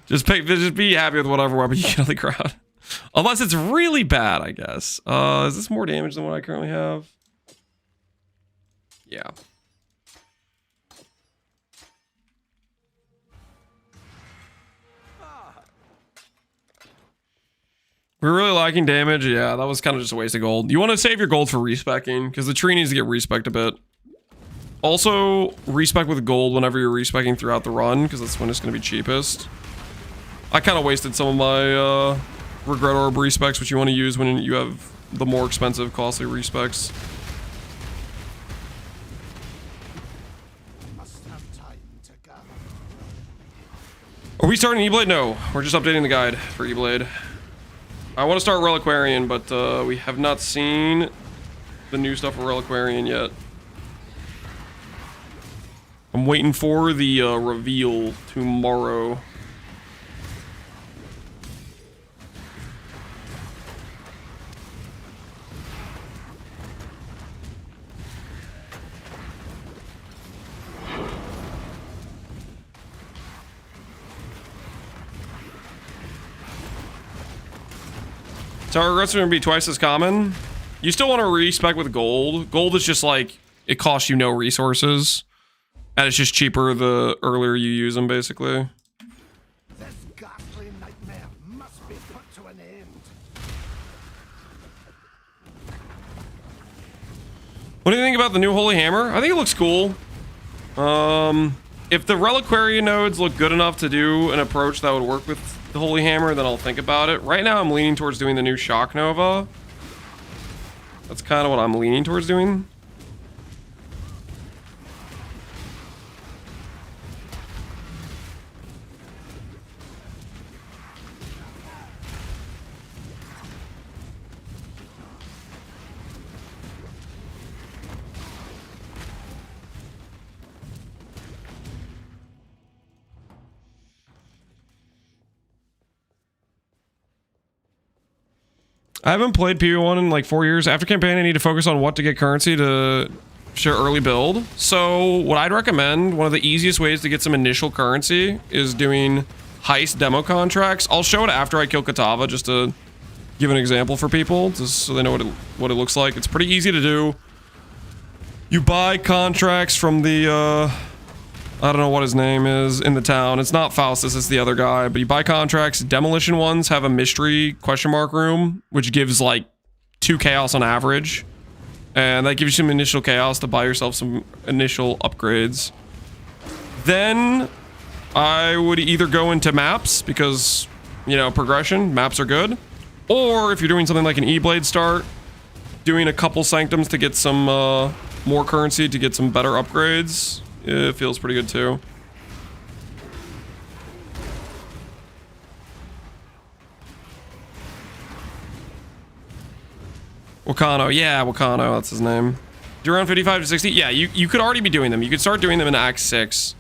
Just be happy with whatever weapon you get on the crowd. Unless it's really bad, I guess. Is this more damage than what I currently have? Yeah. We're really lacking damage. Yeah, that was kind of just a waste of gold. You want to save your gold for respecking because the tree needs to get respec'd a bit. Also, respec with gold whenever you're respecking throughout the run because that's when it's going to be cheapest. I kind of wasted some of my regret orb respecs, which you want to use when you have the more expensive, costly respecs. Are we starting Eblade? No, we're just updating the guide for Eblade. I want to start Reliquarian, but we have not seen the new stuff for Reliquarian yet. I'm waiting for the reveal tomorrow. Tower regrets are going to be twice as common. You still want to respec with gold. Gold is just like, it costs you no resources. And it's just cheaper the earlier you use them, basically. This ghastly nightmare must be put to an end. What do you think about the new Holy Hammer? I think it looks cool. If the Reliquarian nodes look good enough to do an approach that would work with the Holy Hammer, then I'll think about it. Right now, I'm leaning towards doing the new Shock Nova. That's kind of what I'm leaning towards doing. I haven't played PvE1 in like 4 years. After campaign, I need to focus on what to get currency to Sure, early build. So what I'd recommend, one of the easiest ways to get some initial currency is doing heist demo contracts. I'll show it after I kill Katava just to give an example for people, just so they know what it looks like. It's pretty easy to do. You buy contracts from the, I don't know what his name is in the town. It's not Faustus, it's the other guy. But you buy contracts. Demolition ones have a mystery question mark room, which gives like 2 chaos on average. And that gives you some initial chaos to buy yourself some initial upgrades. Then I would either go into maps because, you know, progression, maps are good. Or if you're doing something like an Eblade start, doing a couple sanctums to get some more currency to get some better upgrades, it feels pretty good too. Wakano, yeah, Wakano, that's his name. Do around 55 to 60? Yeah, you could already be doing them. You could start doing them in Act 6.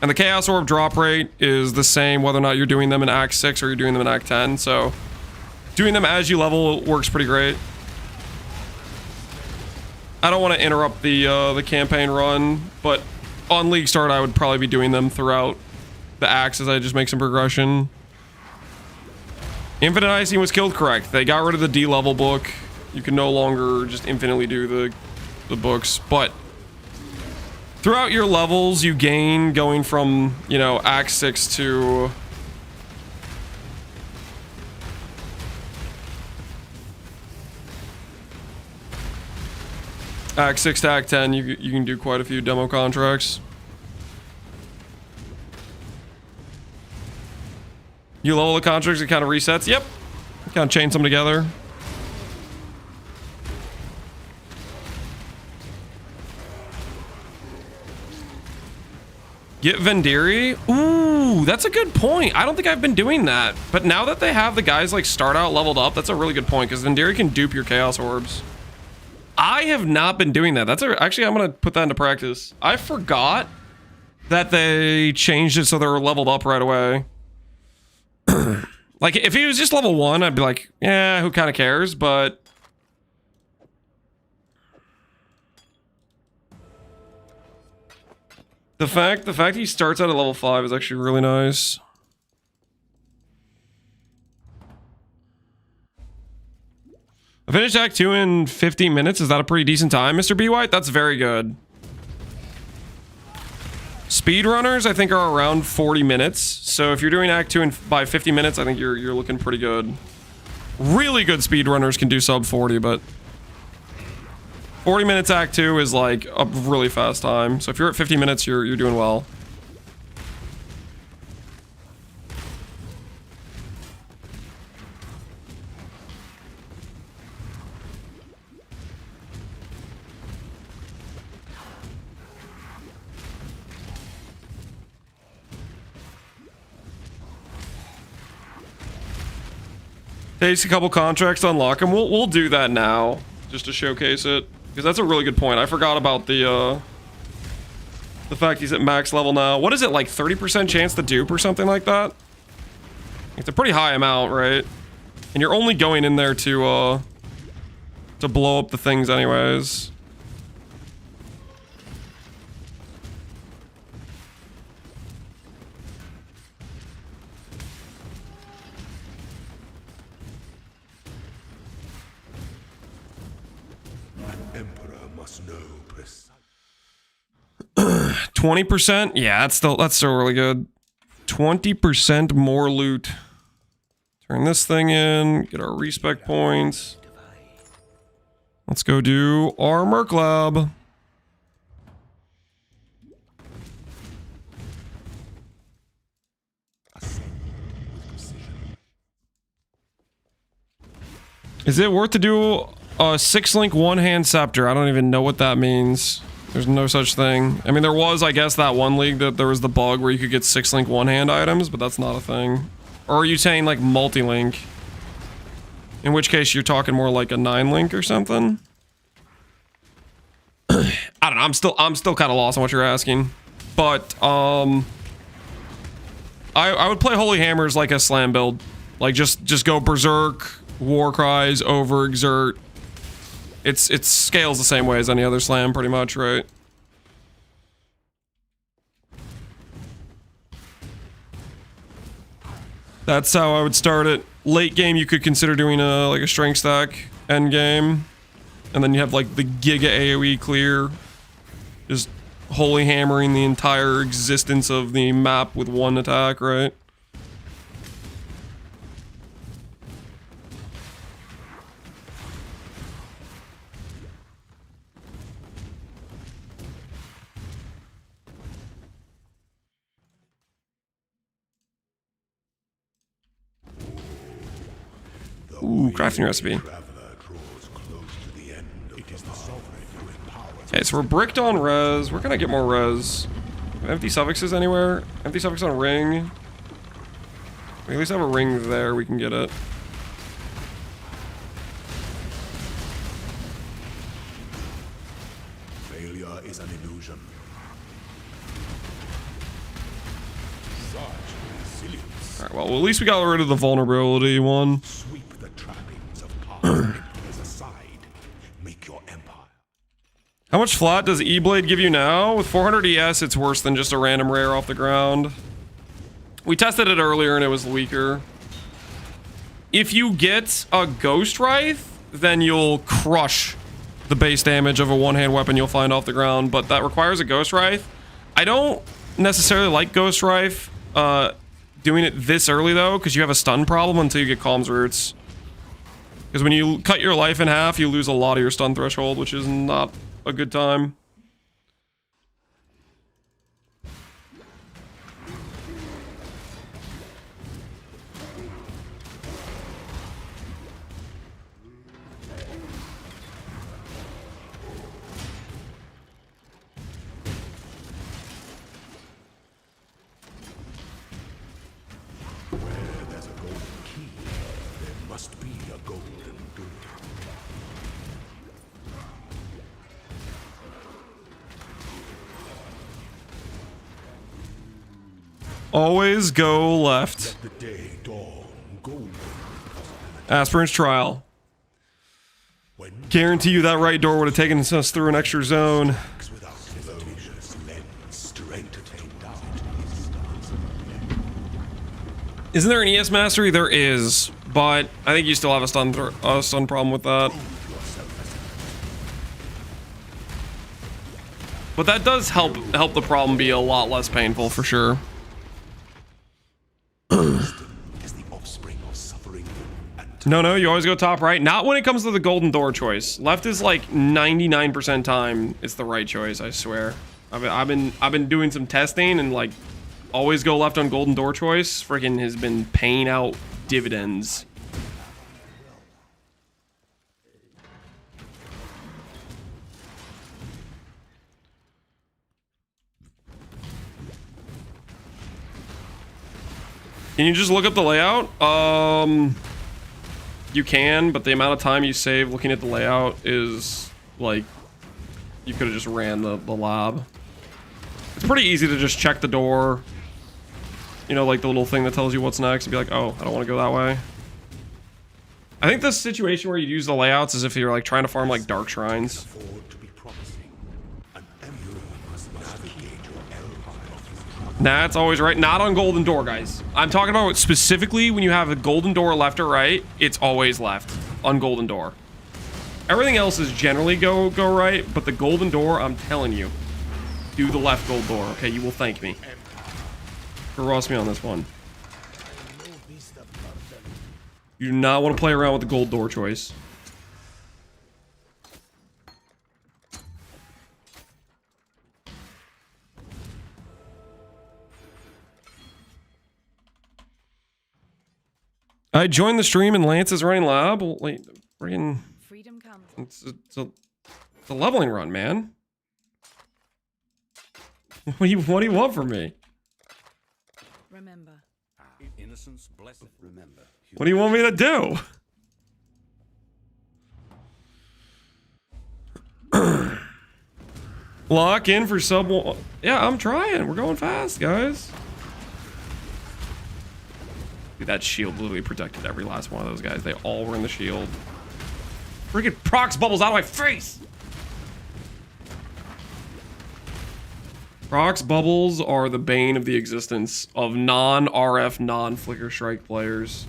And the Chaos Orb drop rate is the same whether or not you're doing them in Act 6 or you're doing them in Act 10, so doing them as you level works pretty great. I don't want to interrupt the campaign run, but on League Start I would probably be doing them throughout the acts as I just make some progression. Infinite Icing was killed, correct. They got rid of the D-level book. You can no longer just infinitely do the books, but throughout your levels you gain going from, you know, Act 6 to Act 6 to Act 10, you can do quite a few demo contracts. You level the contracts, it kind of resets. Yep. Kind of chain them together. Get Vendiri? Ooh, that's a good point. I don't think I've been doing that. But now that they have the guys like start out leveled up, that's a really good point because Vendiri can dupe your Chaos Orbs. I have not been doing that. Actually, I'm going to put that into practice. I forgot that they changed it so they were leveled up right away. Like, if he was just level 1, I'd be like, yeah, who kind of cares? But the fact he starts out at level 5 is actually really nice. I finished Act 2 in 15 minutes. Is that a pretty decent time, Mr. B. White? That's very good. Speedrunners, I think, are around 40 minutes. So if you're doing Act 2 by 50 minutes, I think you're looking pretty good. Really good speedrunners can do sub 40, but 40 minutes Act 2 is like a really fast time. So if you're at 50 minutes, you're doing well. Takes a couple contracts to unlock them. We'll do that now, just to showcase it, because that's a really good point. I forgot about the fact he's at max level now. What is it, like 30% chance to dupe or something like that? It's a pretty high amount, right? And you're only going in there to blow up the things anyways. Emperor must know precisely. 20%? Yeah, that's still really good. 20% more loot. Turn this thing in, get our respec points. Let's go do our Merc Lab. Is it worth to do a 6-link one-hand scepter? I don't even know what that means. There's no such thing. I mean, there was, I guess, that one league that there was the bug where you could get 6-link one-hand items, but that's not a thing. Or are you saying like multi-link? In which case you're talking more like a 9-link or something? I don't know. I'm still kind of lost on what you're asking. But I would play Holy Hammers like a slam build. Like just go berserk, war cries, overexert, It scales the same way as any other slam, pretty much, right? That's how I would start it. Late game, you could consider doing like a strength stack. End game, and then you have like the Giga AoE clear, just holy hammering the entire existence of the map with one attack, right? Ooh, crafting recipe. Okay, so we're bricked on res. We're gonna get more res. Empty suffixes anywhere? Empty suffix on ring. We at least have a ring there. We can get it. Failure is an illusion. All right. Well, at least we got rid of the vulnerability one. Sweep the trappings of power aside. Make your empire. How much flat does Eblade give you now? With 400 ES, it's worse than just a random rare off the ground. We tested it earlier and it was weaker. If you get a Ghost Wraith, then you'll crush the base damage of a one-hand weapon you'll find off the ground, but that requires a Ghost Wraith. I don't necessarily like Ghost Wraith doing it this early though, because you have a stun problem until you get Calm's Roots. Because when you cut your life in half, you lose a lot of your stun threshold, which is not a good time. Where there's a golden key, there must be a golden door. Always go left. Let the day dawn golden. Aspirant's Trial. Guarantee you that right door would have taken us through an extra zone. Without flow's lens straight to take down. Isn't there an ES mastery? There is, but I think you still have a stun problem with that. But that does help the problem be a lot less painful for sure. No, you always go top right. Not when it comes to the golden door choice. Left is like 99% time it's the right choice, I swear. I've been doing some testing and like always go left on golden door choice freaking has been paying out dividends. Can you just look up the layout? You can, but the amount of time you save looking at the layout is like you could have just ran the lab. It's pretty easy to just check the door. You know, like the little thing that tells you what's next and be like, oh, I don't want to go that way. I think the situation where you use the layouts is if you're like trying to farm like dark shrines. Nah, it's always right. Not on golden door, guys. I'm talking about specifically when you have a golden door left or right, it's always left on golden door. Everything else is generally go right, but the golden door, I'm telling you, do the left gold door. Okay, you will thank me. Harass me on this one. You do not want to play around with the gold door choice. I joined the stream and Lance is running lab. Well, wait, freaking. Freedom comes. It's a leveling run, man. What do you want from me? Remember. Innocence blessed. Remember. What do you want me to do? Lock in for sub one. Yeah, I'm trying. We're going fast, guys. Dude, that shield literally protected every last one of those guys. They all were in the shield. Freaking procs bubbles out of my face! Procs bubbles are the bane of the existence of non-RF, non-Flicker Strike players.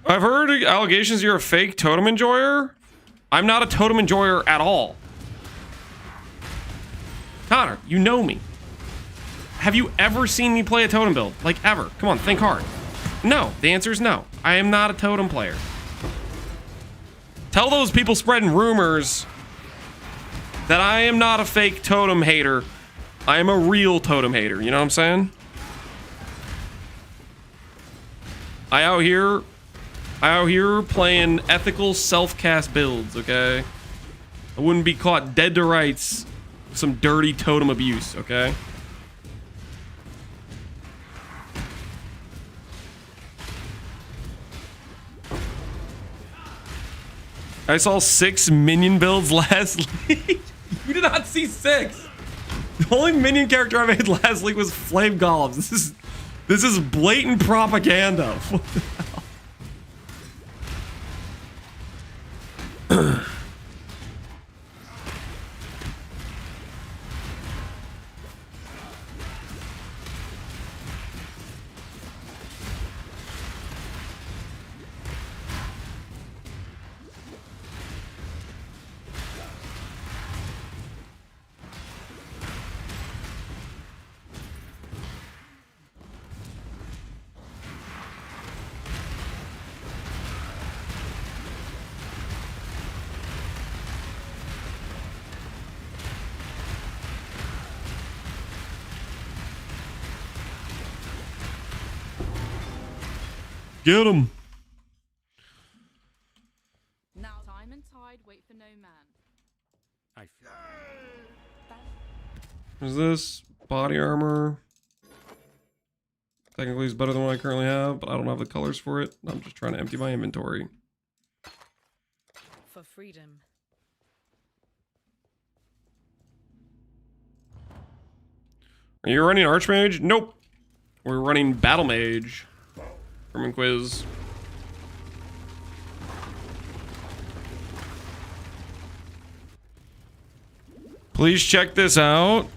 I've heard allegations you're a fake totem enjoyer. I'm not a totem enjoyer at all. Connor, you know me. Have you ever seen me play a totem build? Like, ever? Come on, think hard. No, the answer is no. I am not a totem player. Tell those people spreading rumors that I am not a fake totem hater. I am a real totem hater, you know what I'm saying? I out here playing ethical self-cast builds, okay? I wouldn't be caught dead to rights with some dirty totem abuse, okay? I saw 6 minion builds last league. You did not see 6. The only minion character I made last league was Flame Golems. This is blatant propaganda. What the hell? Get him. Now time and tide wait for no man. I feel Is this body armor? Technically it's better than what I currently have, but I don't have the colors for it. I'm just trying to empty my inventory. For freedom. Are you running Archmage? Nope. We're running Battle Mage from Inquiz. Please check this out.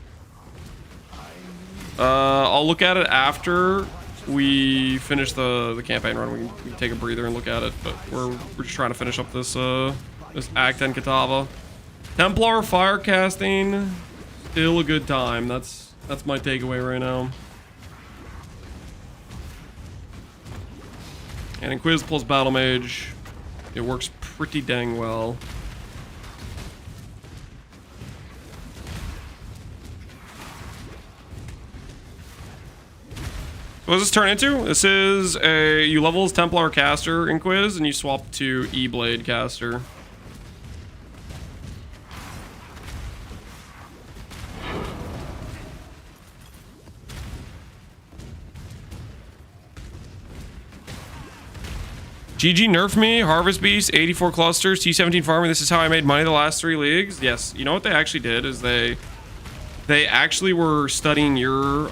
I'll look at it after we finish the campaign run. We can take a breather and look at it, but we're just trying to finish up this this Act 10 Katava. Templar fire casting, still a good time. That's my takeaway right now. And Inquiz plus Battle Mage, it works pretty dang well. What does this turn into? This is you level as Templar caster Inquiz and you swap to Eblade caster. GG nerf me, Harvest Beast, 84 clusters, T17 farming. This is how I made money the last 3 leagues. Yes, you know what they actually did is they actually were studying your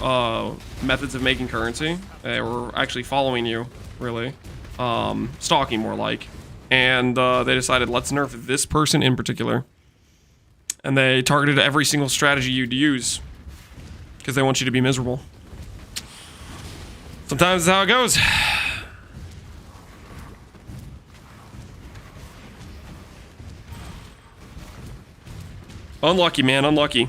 methods of making currency. They were actually following you, really. Stalking more like. And they decided, let's nerf this person in particular. And they targeted every single strategy you'd use. Because they want you to be miserable. Sometimes that's how it goes. Unlucky, man, unlucky.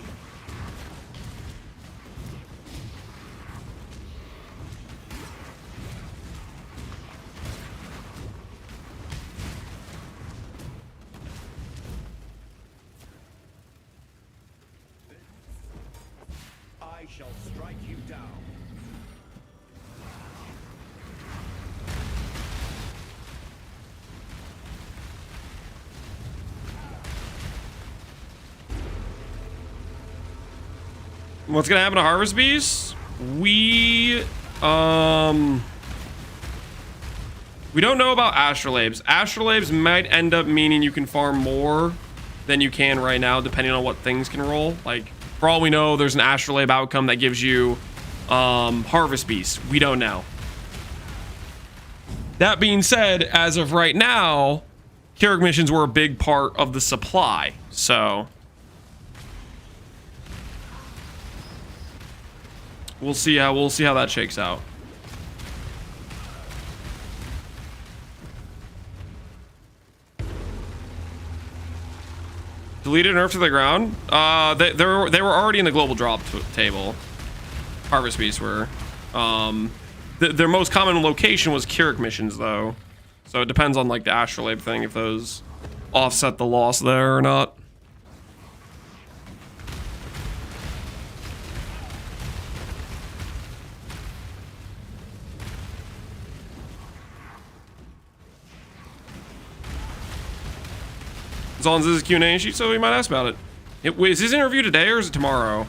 shall strike you down. What's gonna happen to Harvest Beasts? We don't know about Astrolabes. Astrolabes might end up meaning you can farm more than you can right now, depending on what things can roll. Like, for all we know, there's an Astrolabe outcome that gives you Harvest Beasts. We don't know. That being said, as of right now, Keurig missions were a big part of the supply, so we'll see how that shakes out. Deleted nerf to the ground. They were already in the global drop table. Harvest Beasts were. Their most common location was Keurig missions, though. So it depends on like the Astrolabe thing if those offset the loss there or not. As long as this is Q&A sheet, so we might ask about it. Is his interview today or is it tomorrow?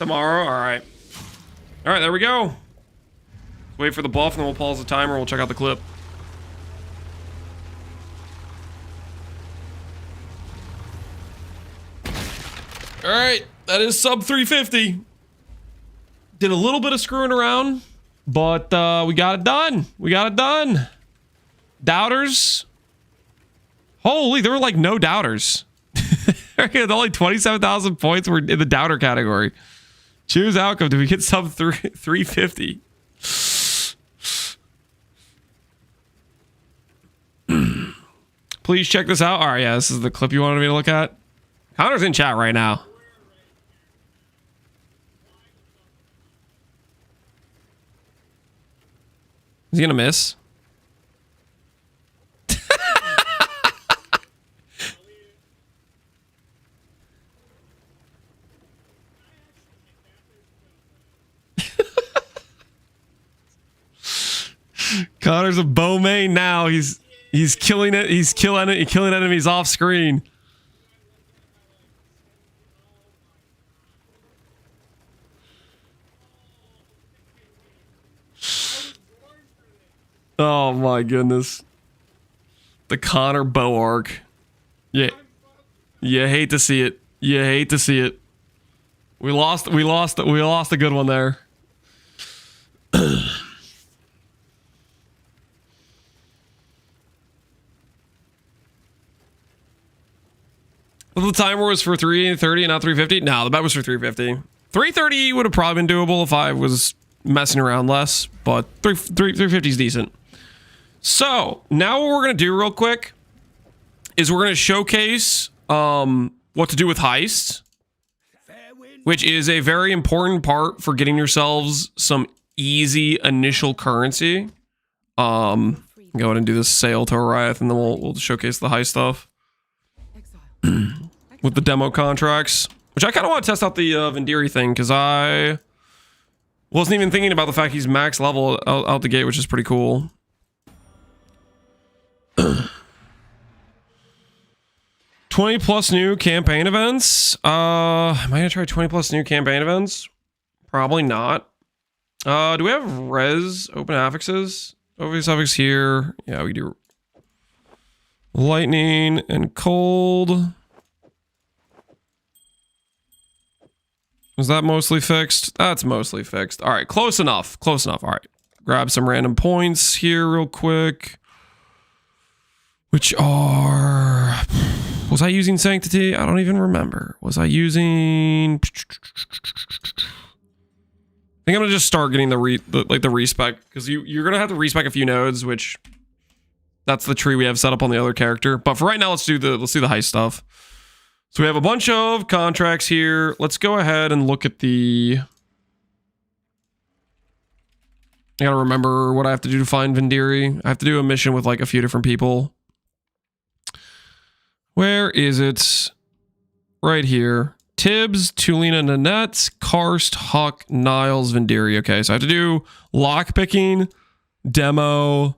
Tomorrow? Alright. Alright, there we go. Let's wait for the buff and then we'll pause the timer. We'll check out the clip. Alright, that is sub 350. Did a little bit of screwing around, but we got it done. We got it done. Doubters. Holy, there were like no doubters. Only 27,000 points were in the doubter category. Choose outcome. Did we get sub 350? Please check this out. All right, yeah, this is the clip you wanted me to look at. Connor's in chat right now. Is he gonna miss? Connor's a bow main now. He's killing it. He's killing enemies off screen. Oh my goodness. The Connor bow arc. Yeah. You hate to see it. You hate to see it. We lost a good one there. The timer was for 330 and not 350. No, the bet was for 350. 330 would have probably been doable if I was messing around less, but 350 is decent. So now what we're gonna do real quick is we're gonna showcase what to do with heists, which is a very important part for getting yourselves some easy initial currency. Go ahead and do this sale to Ariath, and then we'll showcase the heist stuff. With the demo contracts, which I kind of want to test out the Vendiri thing, because I wasn't even thinking about the fact he's max level out the gate, which is pretty cool. 20 plus new campaign events. Am I gonna try 20 plus new campaign events? Probably not. Do we have res open affixes? Open affix here. Yeah, we do. Lightning and cold. Is that mostly fixed? That's mostly fixed. All right, close enough. Close enough. All right. Grab some random points here real quick. Which are... Was I using Sanctity? I don't even remember. Was I using... I think I'm going to just start getting the respec, because you're going to have to respec a few nodes, which... That's the tree we have set up on the other character. But for right now, let's do the heist stuff. So we have a bunch of contracts here. Let's go ahead and look at the I gotta remember what I have to do to find Vendiri. I have to do a mission with like a few different people. Where is it? Right here. Tibbs, Tulina, Nanette, Karst, Huck, Niles, Vendiri. Okay, so I have to do lockpicking, demo,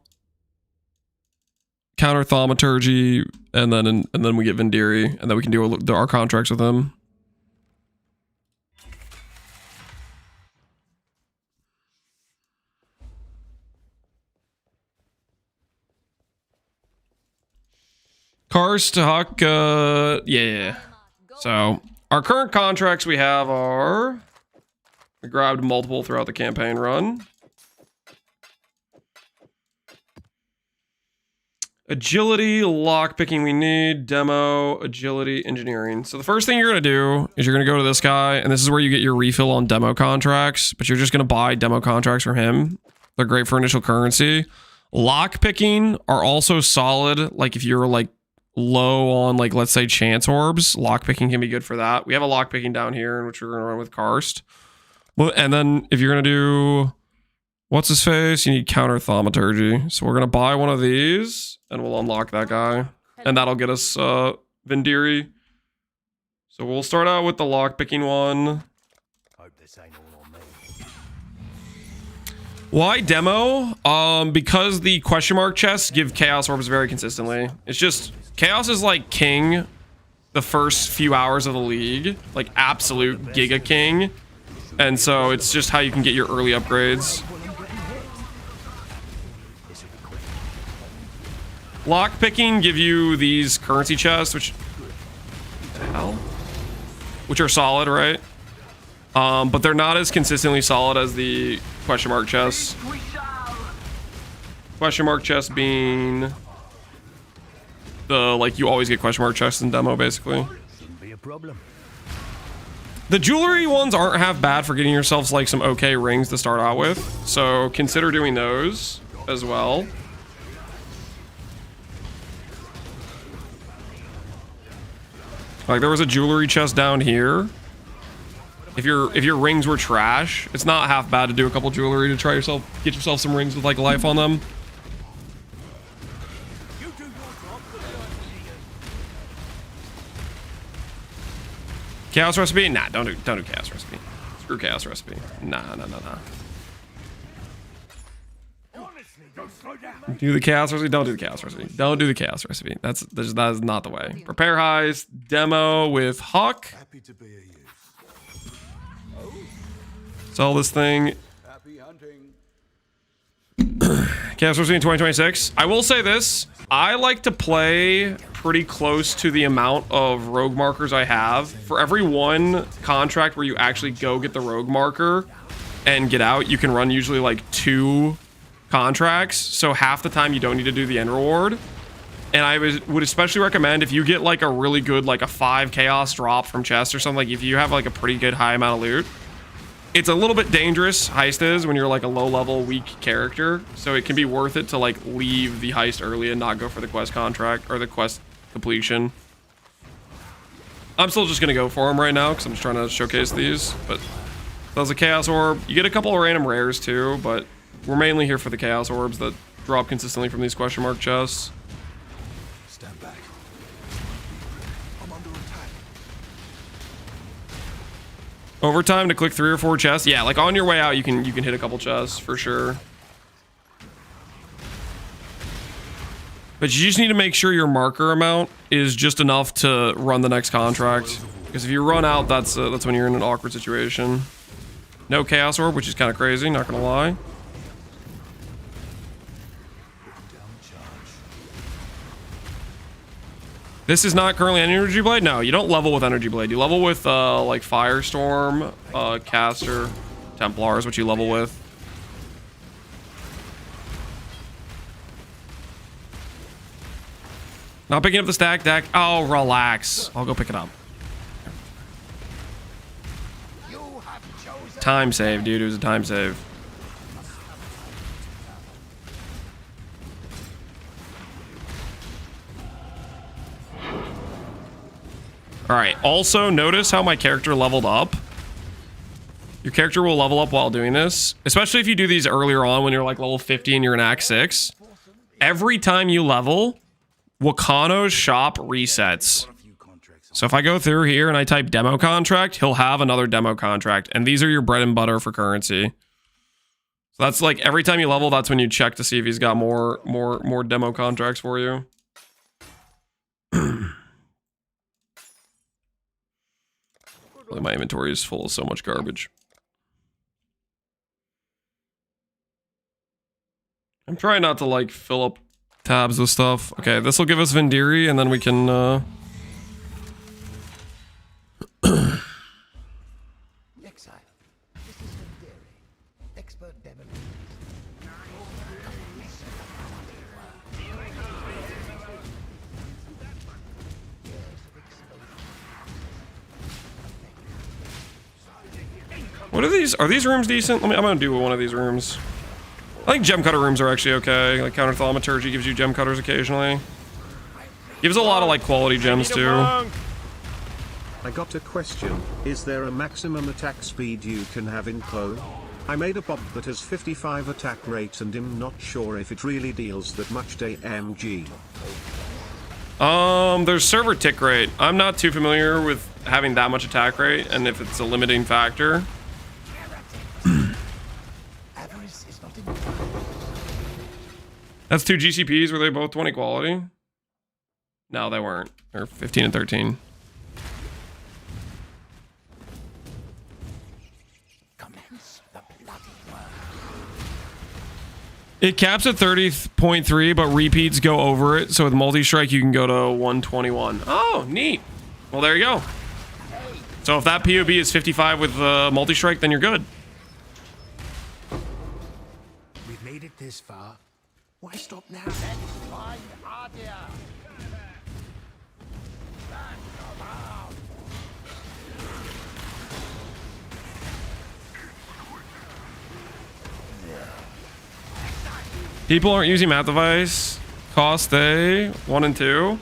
counter thaumaturgy, and then we get Vendiri, and then we can do our contracts with him. Karst, Huck, yeah. So our current contracts we have are, we grabbed multiple throughout the campaign run. Agility, lockpicking we need, demo, agility, engineering. So the first thing you're going to do is you're going to go to this guy, and this is where you get your refill on demo contracts, but you're just going to buy demo contracts from him. They're great for initial currency. Lockpicking are also solid, like if you're like low on like, let's say chance orbs, lockpicking can be good for that. We have a lockpicking down here, in which we're going to run with Karst. Well, and then if you're going to do, what's his face? You need counter thaumaturgy. So we're going to buy one of these, and we'll unlock that guy. And that'll get us Vendiri. So we'll start out with the lockpicking one. Hope this ain't all on me. Why demo? Because the question mark chests give chaos orbs very consistently. It's just, chaos is like king the first few hours of the league. Like absolute giga king. And so it's just how you can get your early upgrades. Lockpicking give you these currency chests, which, what the hell? Which are solid, right? But they're not as consistently solid as the question mark chests. Question mark chests being the, like, you always get question mark chests in demo, basically. Shouldn't be a problem. The jewelry ones aren't half bad for getting yourselves like some okay rings to start out with, so consider doing those as well. Like there was a jewelry chest down here. If your rings were trash, it's not half bad to do a couple jewelry to try get yourself some rings with like life on them. Chaos recipe? Nah, don't do chaos recipe. Screw chaos recipe. Nah. Do the chaos recipe? Don't do the chaos recipe. Don't do the chaos recipe. That is not the way. Prepare heist, demo with Huck. Happy to be a use. Sell this thing. Happy hunting. Chaos recipe in 2026. I will say this. I like to play pretty close to the amount of rogue markers I have. For every one contract where you actually go get the rogue marker and get out, you can run usually like 2 contracts. So half the time you don't need to do the end reward. And I would especially recommend if you get like a really good, like a 5 chaos drop from chest or something, like if you have like a pretty good high amount of loot. It's a little bit dangerous, heist is, when you're like a low level weak character, so it can be worth it to like leave the heist early and not go for the quest contract or the quest completion. I'm still just gonna go for them right now because I'm just trying to showcase these. But that was a chaos orb. You get a couple of random rares too, but we're mainly here for the chaos orbs that drop consistently from these question mark chests. Stand back. I'm under attack. Overtime to click 3 or 4 chests. Yeah, like on your way out, you can hit a couple chests for sure. But you just need to make sure your marker amount is just enough to run the next contract. Because if you run out, that's when you're in an awkward situation. No chaos orb, which is kind of crazy, not gonna lie. This is not currently an energy blade. No, you don't level with energy blade. You level with like firestorm, caster, Templar is what you level with. Not picking up the stack deck. Oh, relax. I'll go pick it up. Time save, dude. It was a time save. All right. Also, notice how my character leveled up. Your character will level up while doing this, especially if you do these earlier on when you're like level 50 and you're in Act 6. Every time you level, Wakano's shop resets. So if I go through here and I type demo contract, he'll have another demo contract. And these are your bread and butter for currency. So that's like every time you level, that's when you check to see if he's got more demo contracts for you. Really, my inventory is full of so much garbage. I'm trying not to like fill up tabs with stuff. Okay, this will give us Vendiri, and then we can Exile. This is Vendiri. Expert demolition. What are these? Are these rooms decent? I'm gonna do one of these rooms. I think gem cutter rooms are actually okay. Like counter thaumaturgy gives you gem cutters occasionally. Gives a lot of like quality gems too. I got a question. Is there a maximum attack speed you can have in clone? I made a bob that has 55 attack rate and I'm not sure if it really deals that much AMG. There's server tick rate. I'm not too familiar with having that much attack rate and if it's a limiting factor. That's 2 GCPs. Were they both 20 quality? No, they weren't. They're 15 and 13. It caps at 30.3, but repeats go over it. So with multi-strike, you can go to 121. Oh, neat. Well, there you go. So if that POB is 55 with multi-strike, then you're good. We've made it this far. Why stop now? Let's find Ardia. People aren't using math device. Cost A 1 and 2.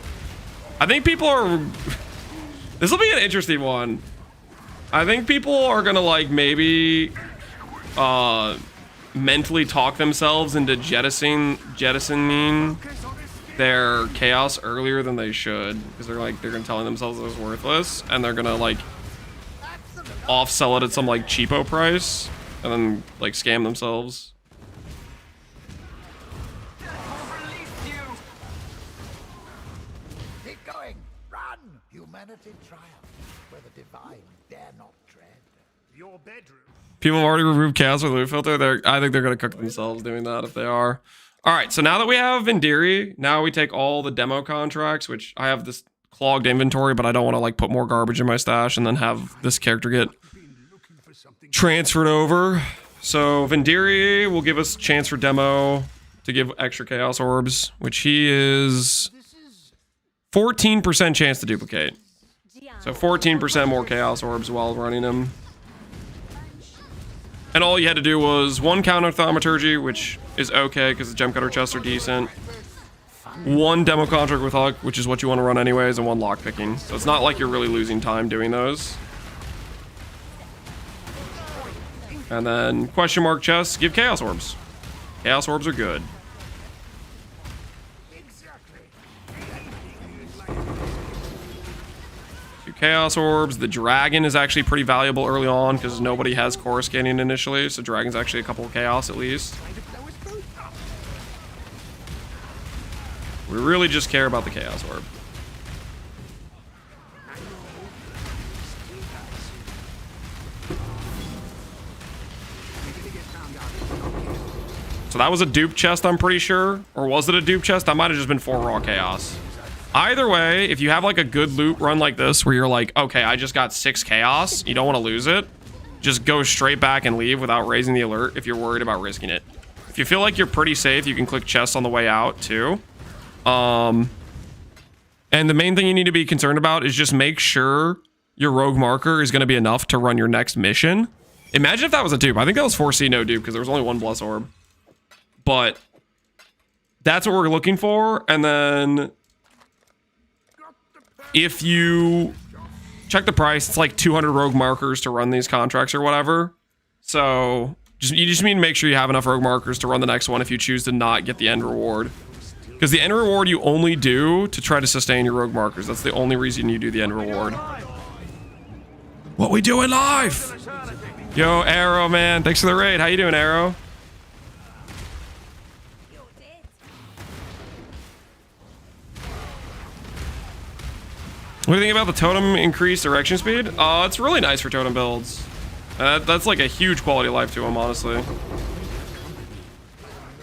I think people are. This will be an interesting one. I think people are gonna like maybe mentally talk themselves into jettisoning their chaos earlier than they should, because they're gonna telling themselves it was worthless, and they're gonna like off sell it at some like cheapo price and then like scam themselves. Keep going. Run. Humanity triumph where the divine dare not tread. Your bedroom. People have already removed chaos with loot filter. I think they're gonna cook themselves doing that if they are. All right, so now that we have Vendiri, now we take all the demo contracts, which I have this clogged inventory, but I don't want to like put more garbage in my stash and then have this character get transferred over. So Vendiri will give us a chance for demo to give extra chaos orbs, which he is 14% chance to duplicate. So 14% more chaos orbs while running him. And all you had to do was 1 counter thaumaturgy, which is okay because the gem cutter chests are decent. 1 demo contract with Huck, which is what you want to run anyways, and 1 lock picking. So it's not like you're really losing time doing those. And then question mark chests give chaos orbs. Chaos orbs are good. Chaos orbs. The dragon is actually pretty valuable early on because nobody has coruscating initially, so dragon's actually a couple of chaos at least. We really just care about the chaos orb. So that was a dupe chest, I'm pretty sure. Or was it a dupe chest? That might have just been 4 raw chaos. Either way, if you have like a good loot run like this where you're like, okay, I just got 6 chaos, you don't want to lose it, just go straight back and leave without raising the alert if you're worried about risking it. If you feel like you're pretty safe, you can click chests on the way out too. And the main thing you need to be concerned about is just make sure your rogue marker is going to be enough to run your next mission. Imagine if that was a dupe. I think that was 4C no dupe because there was only 1 bless orb. But that's what we're looking for. And then if you check the price, it's like 200 rogue markers to run these contracts or whatever. So you just need to make sure you have enough rogue markers to run the next one if you choose to not get the end reward. Because the end reward you only do to try to sustain your rogue markers. That's the only reason you do the end reward. What we doing live? Yo, Arrow, man. Thanks for the raid. How you doing, Arrow? What do you think about the totem increased erection speed? It's really nice for totem builds. That's like a huge quality of life to them, honestly.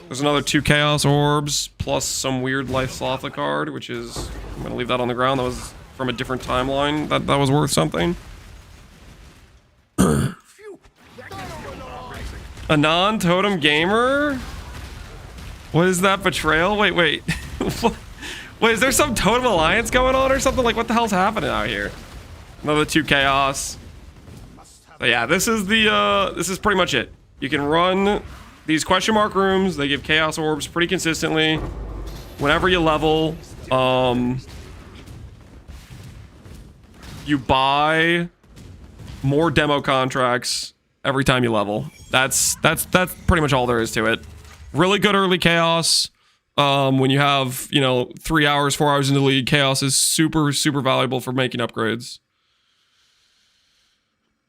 There's another 2 Chaos Orbs, plus some weird Life Slotha card, which is... I'm gonna leave that on the ground. That was from a different timeline. That was worth something. A non-totem gamer? What is that betrayal? Wait. Wait, is there some totem alliance going on or something? Like, what the hell's happening out here? Another 2 chaos. So yeah, this is pretty much it. You can run these question mark rooms. They give chaos orbs pretty consistently. Whenever you level, you buy more demo contracts every time you level. That's pretty much all there is to it. Really good early chaos. When you have, 3 hours, 4 hours in the league, chaos is super valuable for making upgrades.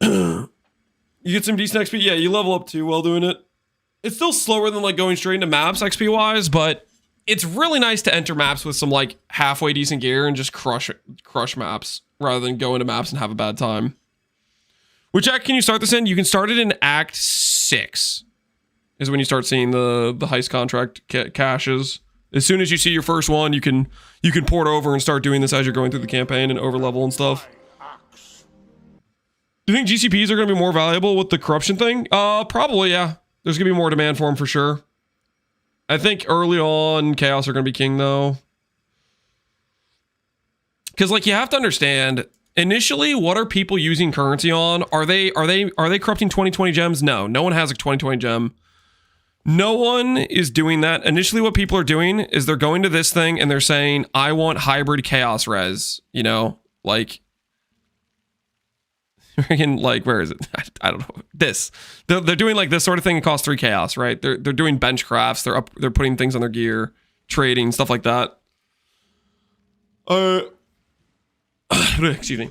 You get some decent XP. Yeah, you level up too while doing it. It's still slower than like going straight into maps XP wise, but it's really nice to enter maps with some like halfway decent gear and just crush maps rather than go into maps and have a bad time. Which act can you start this in? You can start it in Act 6. Is when you start seeing the heist contract caches. As soon as you see your first one, you can port over and start doing this as you're going through the campaign and over level and stuff. Do you think GCPs are going to be more valuable with the corruption thing? Probably, yeah. There's going to be more demand for them for sure. I think early on, chaos are going to be king though. Because like you have to understand, initially, what are people using currency on? Are they corrupting 2020 gems? No one has a 2020 gem. No one is doing that. Initially, what people are doing is they're going to this thing and they're saying, I want hybrid chaos res, like, like, where is it? I don't know. This. They're doing like this sort of thing. It costs 3 chaos, right? They're doing bench crafts. They're putting things on their gear, trading, stuff like that. Excuse me.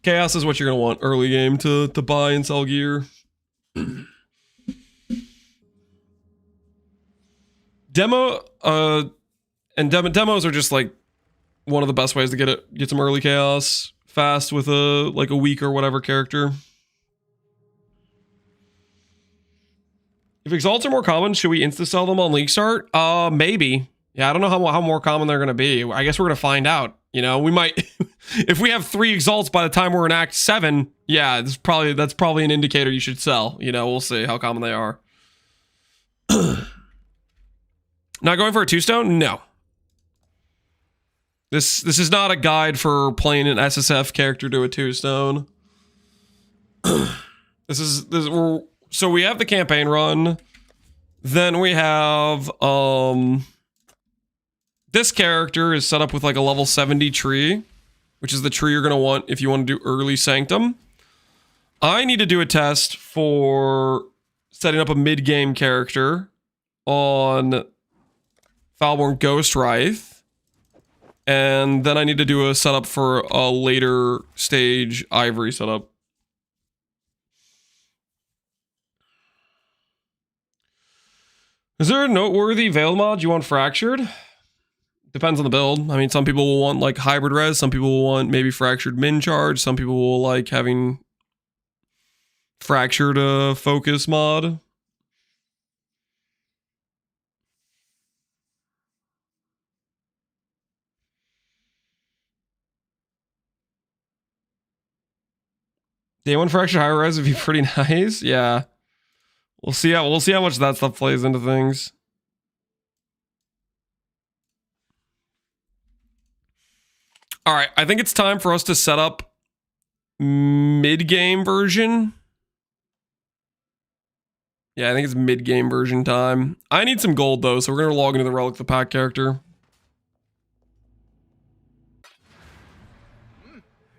Chaos is what you're going to want early game to buy and sell gear. Demos are just like one of the best ways to get some early chaos fast with a weak or whatever character. If exalts are more common, should we insta sell them on League Start? Maybe. Yeah, I don't know how more common they're gonna be. I guess we're gonna find out. We might if we have 3 exalts by the time we're in Act 7. Yeah, that's probably an indicator you should sell. We'll see how common they are. Not going for a 2-stone? No. This is not a guide for playing an SSF character to a 2-stone. So we have the campaign run. Then we have this character is set up with like a level 70 tree, which is the tree you're gonna want if you want to do early Sanctum. I need to do a test for setting up a mid-game character on Foulborn Ghost Wraith, and then I need to do a setup for a later stage Ivory setup. Is there a noteworthy Veil mod you want Fractured? Depends on the build. I mean, some people will want like hybrid res, some people will want maybe Fractured min charge, some people will like having Fractured focus mod. Day 1 Fractured high res would be pretty nice. Yeah. We'll see how much that stuff plays into things. All right, I think it's time for us to set up mid-game version. Yeah, I think it's mid-game version time. I need some gold though, so we're gonna log into the Relic the Pack character.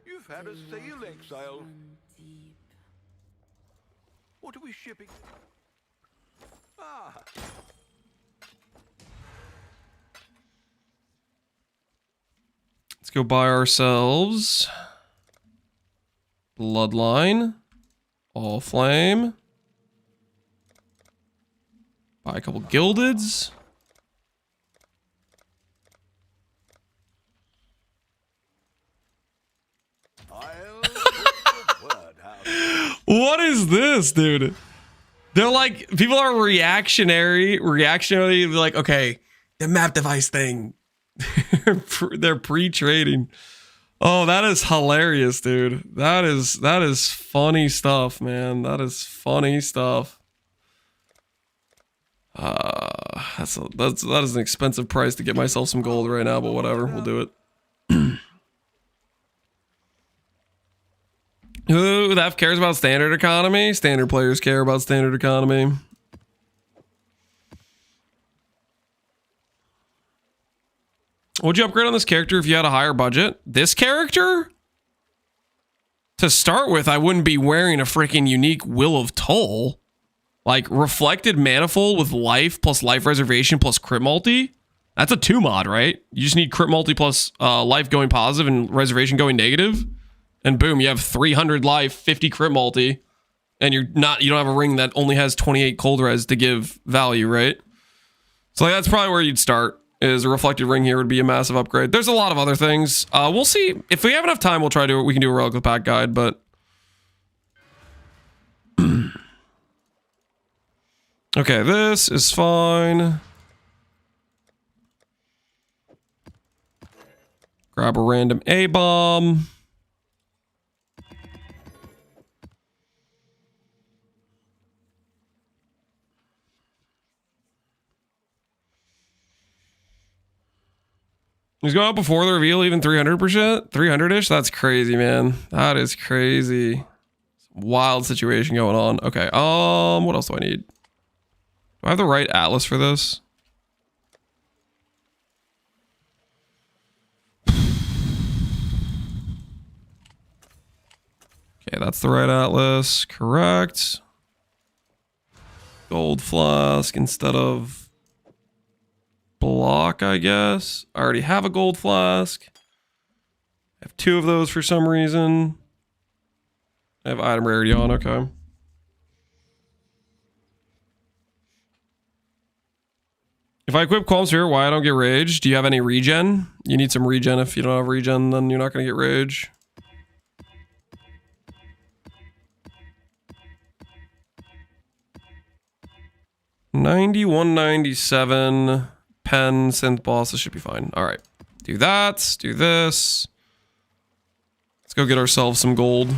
You've had a sail, Exile. shipping. Ah. Let's go buy ourselves Bloodline, All Flame, buy a couple Gildeds. What is this, dude? They're like, people are reactionary, like, okay, the map device thing. They're pre-trading. Oh, that is hilarious, dude. That is funny stuff, man. That is funny stuff. That is an expensive price to get myself some gold right now, but whatever, we'll do it. Who that cares about standard economy? Standard players care about standard economy. Would you upgrade on this character if you had a higher budget? This character? To start with, I wouldn't be wearing a freaking unique Will of Toll. Like, Reflected Manifold with life plus life reservation plus crit multi? That's a 2 mod, right? You just need crit multi plus life going positive and reservation going negative. And boom, you have 300 life, 50 crit multi. And you don't have a ring that only has 28 cold res to give value, right? So like, that's probably where you'd start. Is a reflected ring here would be a massive upgrade. There's a lot of other things. We'll see. If we have enough time, we'll try to. We can do a Relic of the Pack guide, but... Okay, this is fine. Grab a random A-bomb. He's going up before the reveal, even 300%? 300-ish? That's crazy, man. That is crazy. Wild situation going on. Okay, what else do I need? Do I have the right atlas for this? Okay, that's the right atlas. Correct. Gold flask instead of... block, I guess. I already have a gold flask. I have 2 of those for some reason. I have item rarity on, okay. If I equip Qualm Spirit, why I don't get rage? Do you have any regen? You need some regen. If you don't have regen, then you're not going to get rage. $91.97. Pen, synth boss, this should be fine. All right, do that, do this. Let's go get ourselves some gold,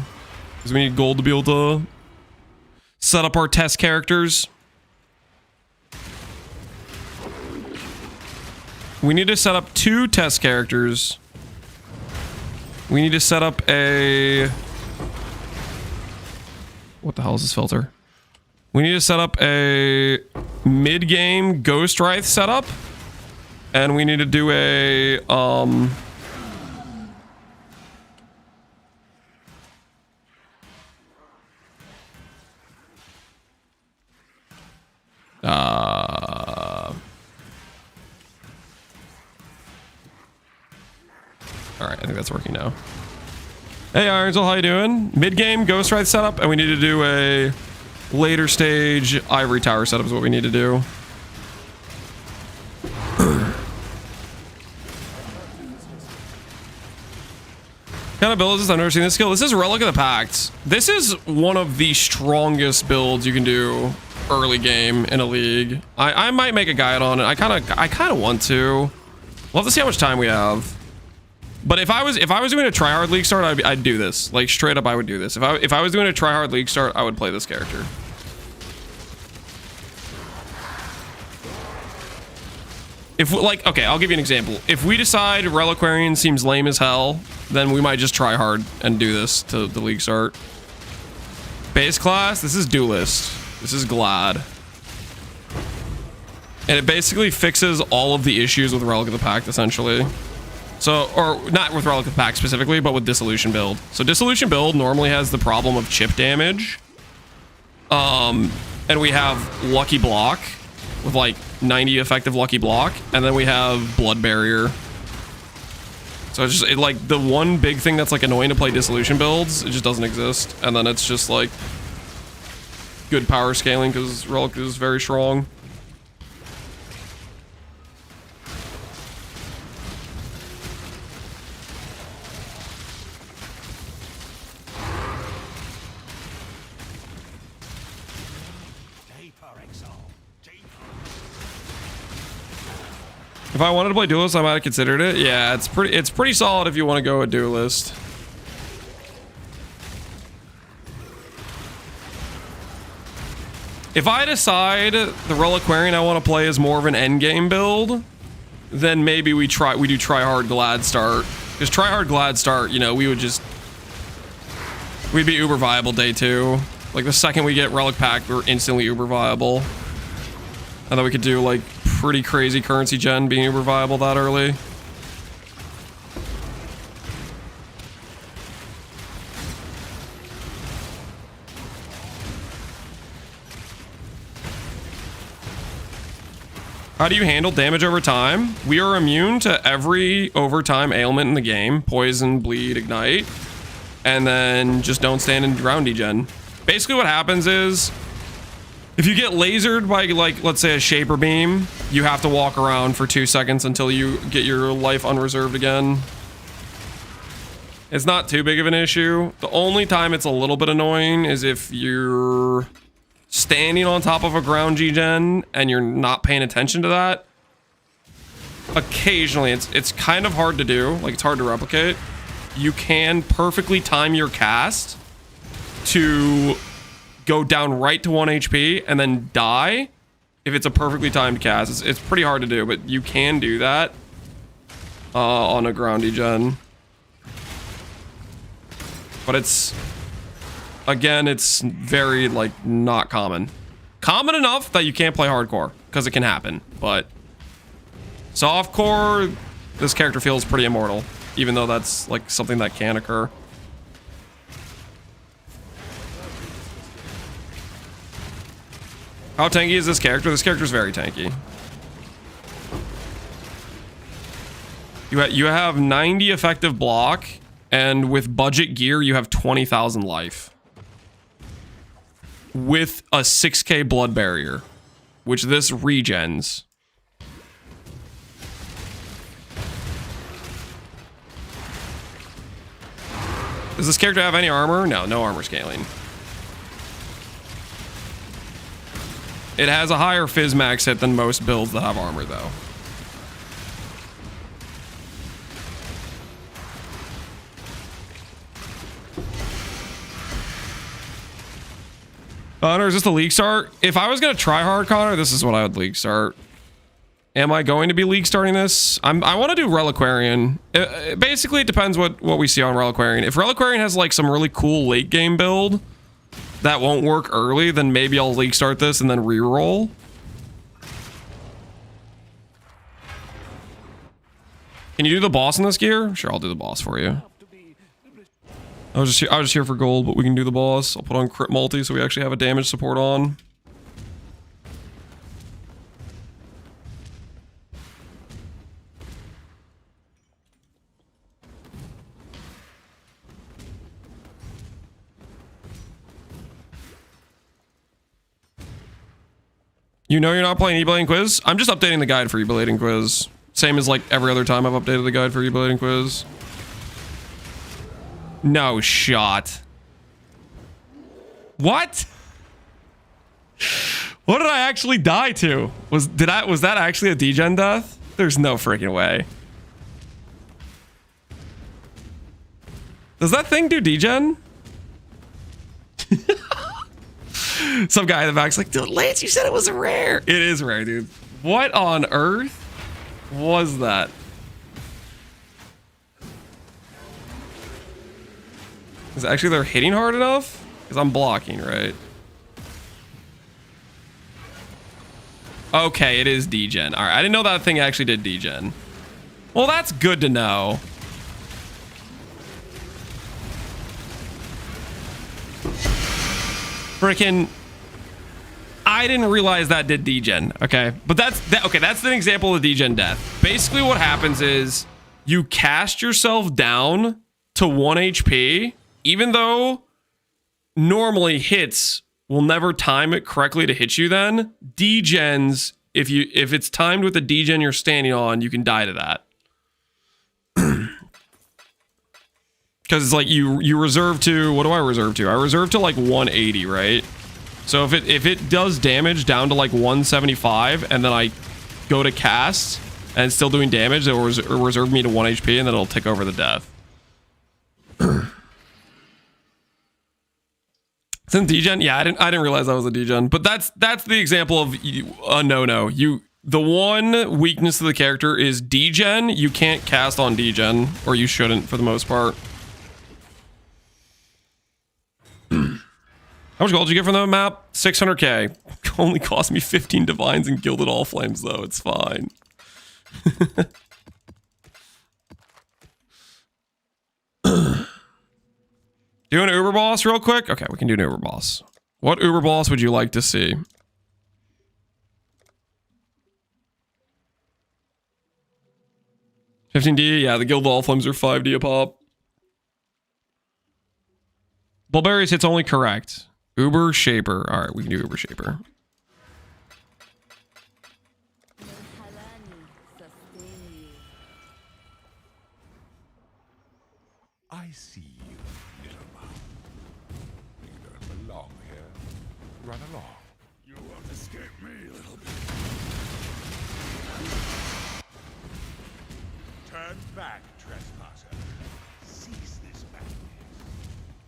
because we need gold to be able to set up our test characters. We need to set up 2 test characters. We need to set up a... What the hell is this filter? We need to set up a mid-game Ghost Wraith setup. And we need to do a, all right, I think that's working now. Hey, Ironsel, how you doing? Mid-game Ghost Wraith setup, and we need to do a later stage Ivory Tower setup is what we need to do. What kind of build is this? I've never seen this skill. This is Relic of the Pact. This is one of the strongest builds you can do early game in a league. I might make a guide on it. I kind of want to. We'll have to see how much time we have. But if I was doing a tryhard league start, I'd do this. Like straight up, I would do this. If I was doing a tryhard league start, I would play this character. If like, okay, I'll give you an example. If we decide Reliquarian seems lame as hell, then we might just try hard and do this to the league start. Base class, this is Duelist. This is Glad. And it basically fixes all of the issues with Relic of the Pact, essentially. So, or not with Relic of the Pact specifically, but with Dissolution build. So Dissolution build normally has the problem of chip damage. And we have Lucky Block with like 90 effective Lucky Block, and then we have Blood Barrier. So it's just like the one big thing that's like annoying to play Dissolution builds, it just doesn't exist. And then it's just like good power scaling because Relic is very strong. If I wanted to play Duelist, I might have considered it. Yeah, it's pretty solid if you want to go a Duelist. If I decide the Reliquarian I want to play is more of an endgame build, then maybe we do Tryhard Glad Start. Because Tryhard Glad Start, you know, we'd be uber viable day 2. Like the second we get Relic Pack, we're instantly uber viable. And then we could do like pretty crazy currency gen being uber viable that early. How do you handle damage over time? We are immune to every overtime ailment in the game. Poison, bleed, ignite. And then just don't stand in ground degen. Basically what happens is, if you get lasered by, like, let's say a Shaper Beam, you have to walk around for 2 seconds until you get your life unreserved again. It's not too big of an issue. The only time it's a little bit annoying is if you're standing on top of a ground G-Gen and you're not paying attention to that. Occasionally, it's kind of hard to do. Like, it's hard to replicate. You can perfectly time your cast to go down right to 1 HP and then die if it's a perfectly timed cast. It's pretty hard to do, but you can do that on a ground gen. But it's, again, it's very, like, not common. Common enough that you can't play hardcore, because it can happen, but softcore, this character feels pretty immortal, even though that's, like, something that can occur. How tanky is this character? This character is very tanky. You have 90 effective block, and with budget gear, you have 20,000 life. With a 6k blood barrier, which this regens. Does this character have any armor? No, no armor scaling. It has a higher Fizz max hit than most builds that have armor, though. Connor, is this the league start? If I was going to try hard, Connor, this is what I would league start. Am I going to be league starting this? I want to do Reliquarian. Basically, it depends what we see on Reliquarian. If Reliquarian has like some really cool late game build that won't work early, then maybe I'll league start this and then reroll. Can you do the boss in this gear? Sure, I'll do the boss for you. I was just here for gold, but we can do the boss. I'll put on crit multi so we actually have a damage support on. You know you're not playing Eblade and Quiz? I'm just updating the guide for Eblade and Quiz. Same as like every other time I've updated the guide for Eblade and Quiz. No shot. What? What did I actually die to? Was that actually a degen death? There's no freaking way. Does that thing do degen? Some guy in the back's like, dude, Lance, you said it was a rare. It is rare, dude. What on earth was that? Is it actually they're hitting hard enough? Because I'm blocking, right? Okay, it is degen. All right, I didn't know that thing actually did degen. Well, that's good to know. Freaking I didn't realize that did degen. Okay, but that's an example of degen death. Basically, what happens is you cast yourself down to 1 HP, even though normally hits will never time it correctly to hit you. Then degens, if it's timed with the degen you're standing on, you can die to that. Because it's like you reserve to, what do I reserve to? I reserve to like 180, right? So if it does damage down to like 175 and then I go to cast and it's still doing damage, it will reserve me to 1 HP and then it'll tick over the death. Since degen, yeah, I didn't realize that was a degen, but that's the example of a no-no. The one weakness of the character is degen. You can't cast on degen, or you shouldn't for the most part. How much gold did you get from the map? 600k. Only cost me 15 divines and gilded all flames, though. It's fine. Do an Uber boss real quick? Okay, we can do an Uber boss. What Uber boss would you like to see? $15D? Yeah, the gilded all flames are 5D a pop. Bulbarius hits only correct. Uber Shaper. All right, we can do Uber Shaper. I see you, little mouse. You don't belong here. Run along. You won't escape me, little bit. Turn back, trespasser. Seize this madness.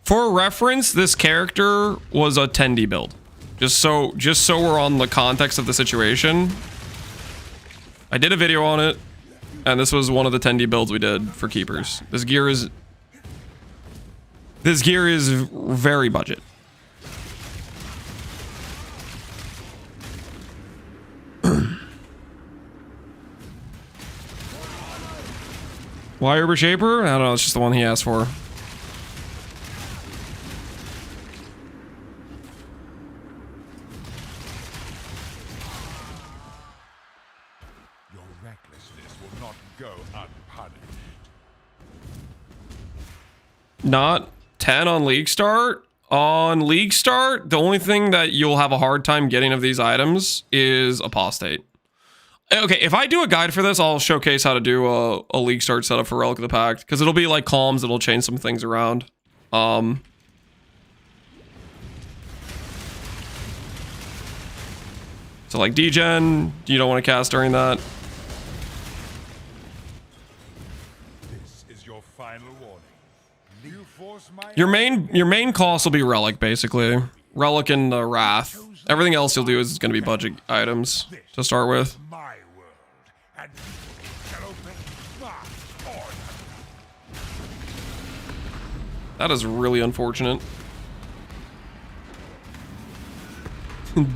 For reference, this character was a 10D build. Just so we're on the context of the situation. I did a video on it, and this was one of the 10D builds we did for keepers. This gear is very budget. Why Uber Shaper? I don't know, it's just the one he asked for. Your recklessness will not go unpunished. Not 10 on League Start. On League Start, the only thing that you'll have a hard time getting of these items is Apostate. Okay, if I do a guide for this, I'll showcase how to do a League Start setup for Relic of the Pact, because it'll be like calms, it'll change some things around. So like degen, you don't want to cast during that. This is your final warning. You force my Your main cost will be Relic, basically. Relic and the Wrath. Everything else you'll do is going to be budget items to start with. my world, and you shall obey my order. That is really unfortunate.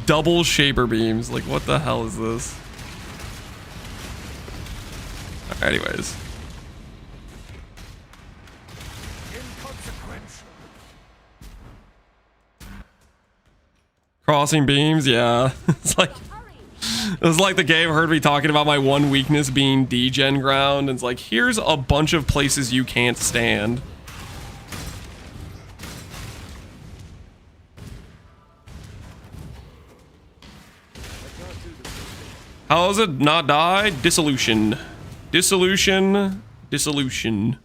Double Shaper beams. Like, what the hell is this? Anyways. Inconsequential. Crossing beams, yeah. It's like the game heard me talking about my one weakness being degen ground. And it's like, here's a bunch of places you can't stand. How does it not die? Dissolution. Dissolution. Dissolution.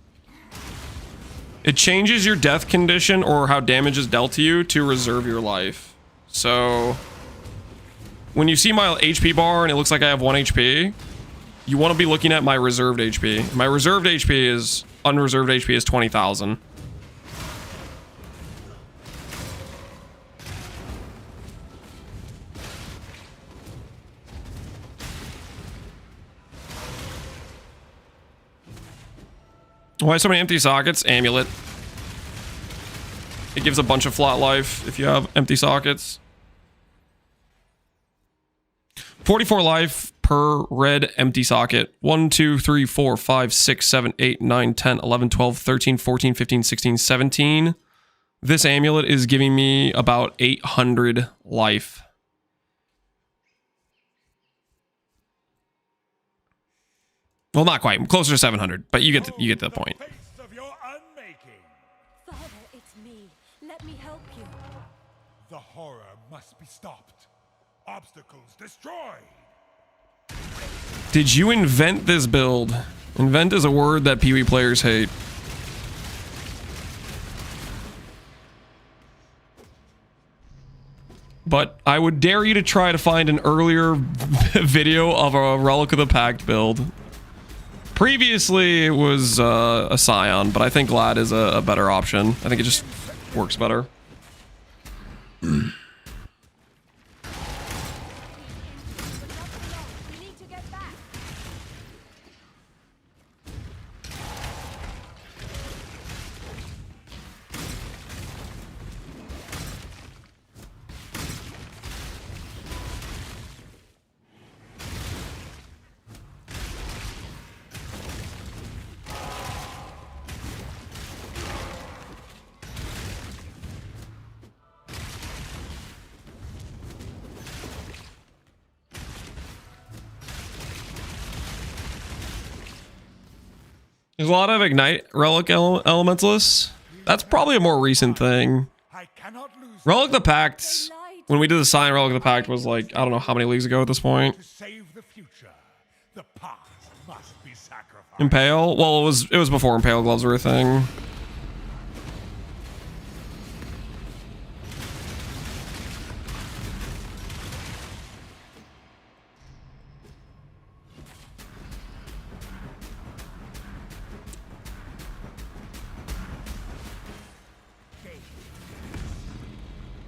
It changes your death condition or how damage is dealt to you to reserve your life. So when you see my HP bar and it looks like I have 1 HP, you want to be looking at my reserved HP. My reserved HP is, unreserved HP is 20,000. Why so many empty sockets? Amulet. It gives a bunch of flat life if you have empty sockets. 44 life per red empty socket. 1, 2, 3, 4, 5, 6, 7, 8, 9, 10, 11, 12, 13, 14, 15, 16, 17. This amulet is giving me about 800 life. Well, not quite. Closer to 700, but you get the point. Face of your unmaking. Father, it's me. Let me help you. The horror must be stopped. Obstacles destroyed. Did you invent this build? Invent is a word that Pee-wee players hate. But I would dare you to try to find an earlier video of a Relic of the Pact build. Previously, it was a Scion, but I think Glad is a better option. I think it just works better. There's a lot of Ignite Relic Elementalists. That's probably a more recent thing. Relic of the Pact, when we did the sign, Relic of the Pact was like, I don't know how many leagues ago at this point. To save the future, the past must be sacrificed. Impale? Well, it was before Impale gloves were a thing.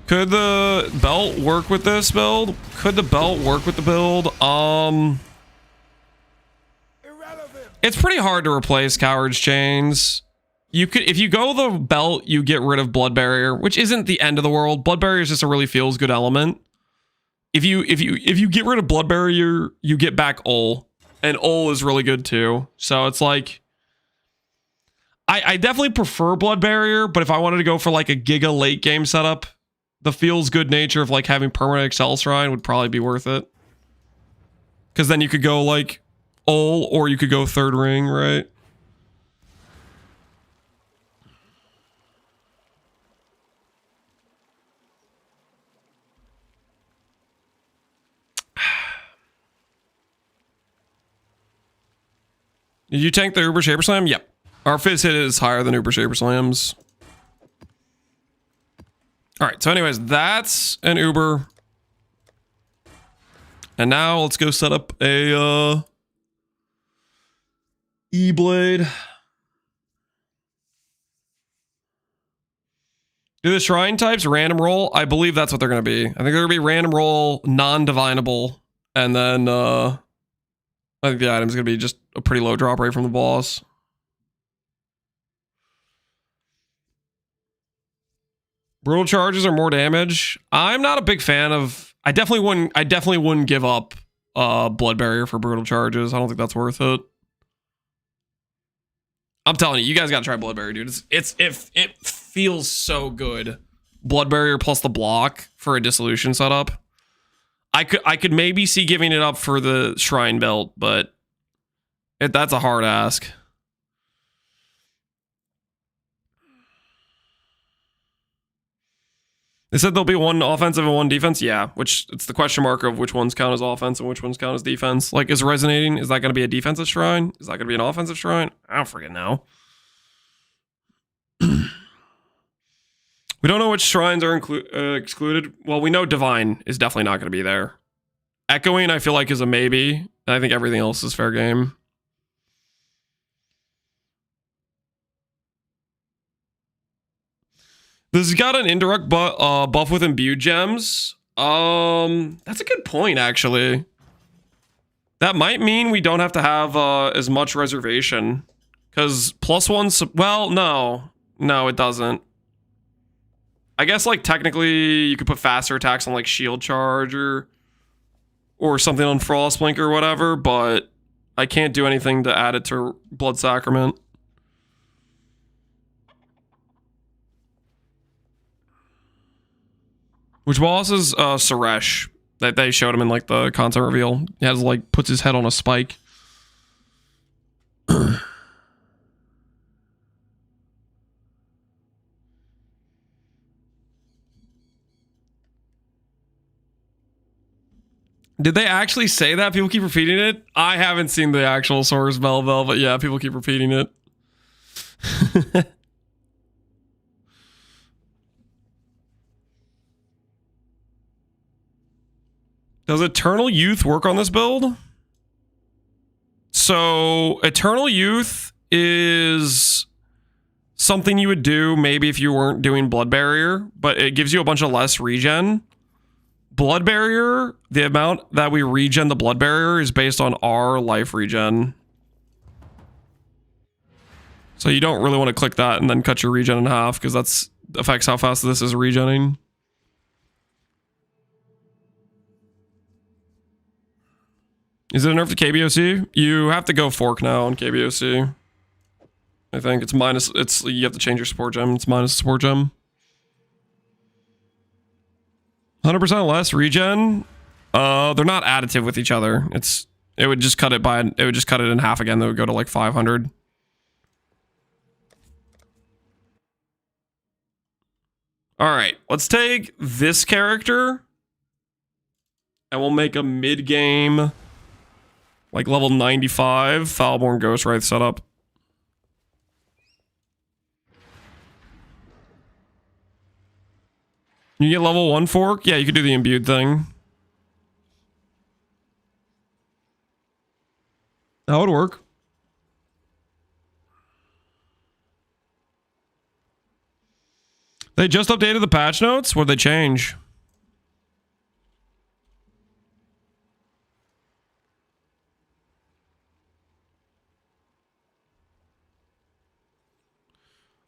Could the belt work with this build? Could the belt work with the build? It's pretty hard to replace Coward's Chains. You could, if you go the belt, you get rid of Blood Barrier, which isn't the end of the world. Blood Barrier is just a really feels good element. If you get rid of Blood Barrier, you get back Ol, and Ol is really good too. So it's like, I definitely prefer Blood Barrier, but if I wanted to go for like a giga late game setup, the feels good nature of like having permanent Excel Shrine would probably be worth it. Because then you could go like Ol, or you could go third ring, right? Did you tank the Uber Shaper Slam? Yep. Our Fizz hit is higher than Uber Shaper Slams. All right, so anyways, that's an Uber. And now let's go set up a E-Blade. Do the shrine types random roll? I believe that's what they're going to be. I think they're going to be random roll, non-divinable. And then I think the item's going to be just a pretty low drop rate from the boss. Brutal charges are more damage. I'm not a big fan of. I definitely wouldn't give up Blood Barrier for brutal charges. I don't think that's worth it. I'm telling you, you guys gotta try Blood Barrier, dude. It feels so good. Blood Barrier plus the block for a dissolution setup. I could maybe see giving it up for the Shrine Belt, but that's a hard ask. They said there'll be one offensive and one defense. Yeah, which it's the question mark of which ones count as offense and which ones count as defense. Like, is Resonating, is that going to be a defensive shrine? Is that going to be an offensive shrine? I don't forget now. We don't know which shrines are excluded. Well, we know Divine is definitely not going to be there. Echoing, I feel like, is a maybe. And I think everything else is fair game. This has got an indirect buff with imbued gems. That's a good point, actually. That might mean we don't have to have as much reservation. Because +1... Well, no. No, it doesn't. I guess, like, technically, you could put faster attacks on, like, Shield Charge or something on Frostblink or whatever, but I can't do anything to add it to Blood Sacrament. Which boss is Suresh? That they showed him in like the content reveal. He has like puts his head on a spike. Did they actually say that? People keep repeating it? I haven't seen the actual source, Belvel, but yeah, people keep repeating it. Does Eternal Youth work on this build? So, Eternal Youth is something you would do maybe if you weren't doing Blood Barrier, but it gives you a bunch of less regen. Blood Barrier, the amount that we regen the Blood Barrier is based on our life regen. So you don't really want to click that and then cut your regen in half because that's affects how fast this is regenning. Is it a nerf to KBOC? You have to go fork now on KBOC. I think it's minus, you have to change your support gem. It's minus support gem. 100% less regen. They're not additive with each other. It would just cut it in half again. That would go to like 500. All right, let's take this character and we'll make a mid-game, like level 95 Foulborn Ghostwraith setup. You get level 1 fork? Yeah, you could do the imbued thing. That would work. They just updated the patch notes? What'd they change?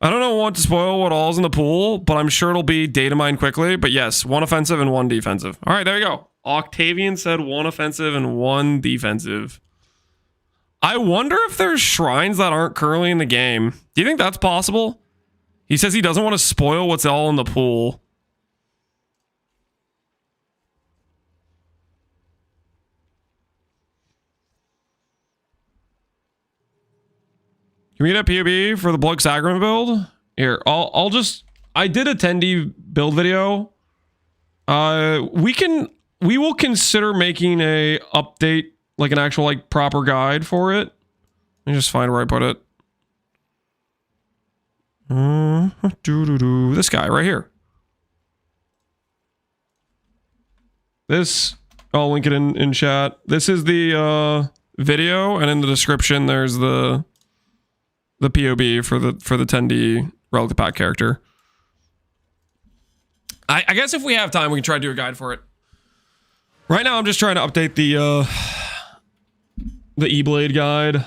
I don't know what to spoil what all's in the pool, but I'm sure it'll be data mined quickly. But yes, 1 offensive and 1 defensive. All right, there you go. Octavian said 1 offensive and 1 defensive. I wonder if there's shrines that aren't currently in the game. Do you think that's possible? He says he doesn't want to spoil what's all in the pool. Can we get a POB for the Blood Sacrament build? Here, I did a 10D build video. We will consider making a update, like an actual like proper guide for it. Let me just find where I put it. This guy right here. I'll link it in chat. This is the video, and in the description there's the POB for the 10D Relic Pack character. I guess if we have time, we can try to do a guide for it. Right now, I'm just trying to update the Eblade guide.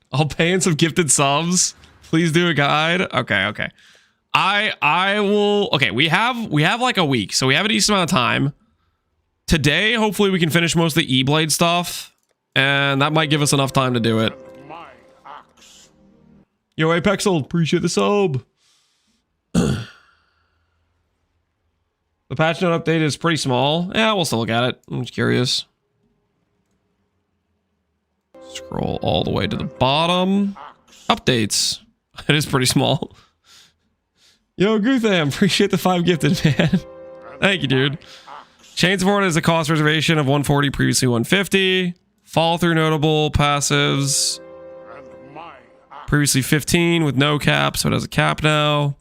I'll pay in some gifted subs. Please do a guide. Okay. I will. Okay, we have like a week, so we have a decent amount of time. Today, hopefully, we can finish most of the Eblade stuff, and that might give us enough time to do it. Yo, Apexel, appreciate the sub. The patch note update is pretty small. Yeah, we'll still look at it. I'm just curious. Scroll all the way to the bottom. Updates. It is pretty small. Yo, Gutham, appreciate the 5 gifted, man. Thank you, dude. Chain support is a cost reservation of 140, previously 150. Follow through notable passives. Previously 15 with no cap, so it has a cap now.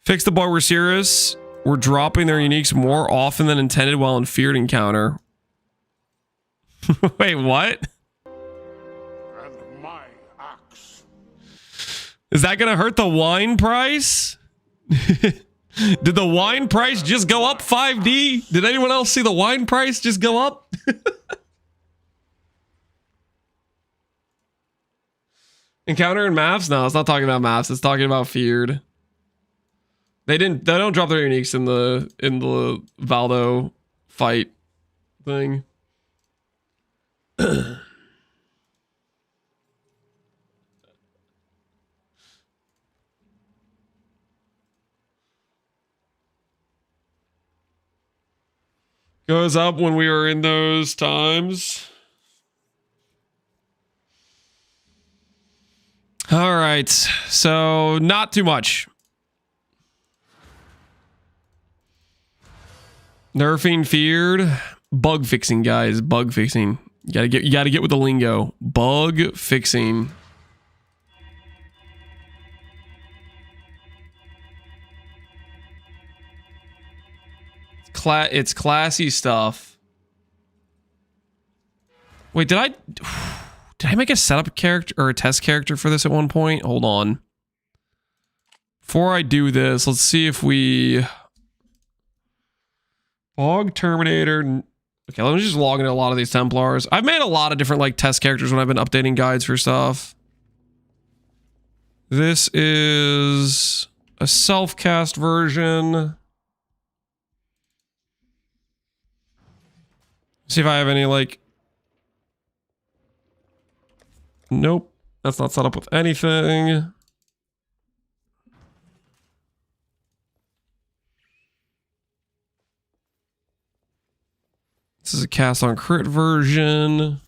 Fix the Boy We're Serious. We're dropping their uniques more often than intended while in feared encounter. Wait, what? Is that gonna hurt the wine price? Did the wine price just go up 5D? Did anyone else see the wine price just go up? Encounter in maps? No, it's not talking about maps. It's talking about feared. They don't drop their uniques in the Valdo fight thing. Goes up when we were in those times. All right, so not too much. Nerfing feared. Bug fixing, guys. Bug fixing. You gotta get with the lingo. Bug fixing. It's classy stuff. Wait, did I make a setup character or a test character for this at one point? Hold on. Before I do this, let's see if we... Bog Terminator. Okay, let me just log into a lot of these Templars. I've made a lot of different like test characters when I've been updating guides for stuff. This is a self-cast version. See if I have any like... Nope, that's not set up with anything. This is a cast on crit version.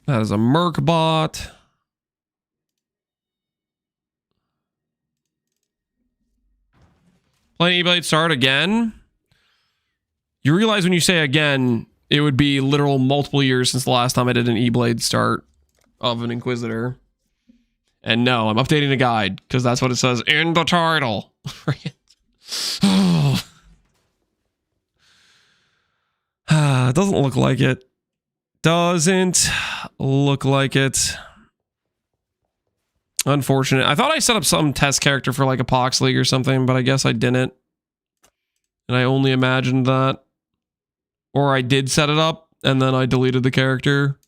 That is a Merc bot. Playing Eblade start again. You realize when you say again, it would be literal multiple years since the last time I did an Eblade start of an Inquisitor. And no, I'm updating a guide because that's what it says in the title. Doesn't look like it. Doesn't look like it. Unfortunate. I thought I set up some test character for like a Pox League or something, but I guess I didn't. And I only imagined that. Or I did set it up and then I deleted the character.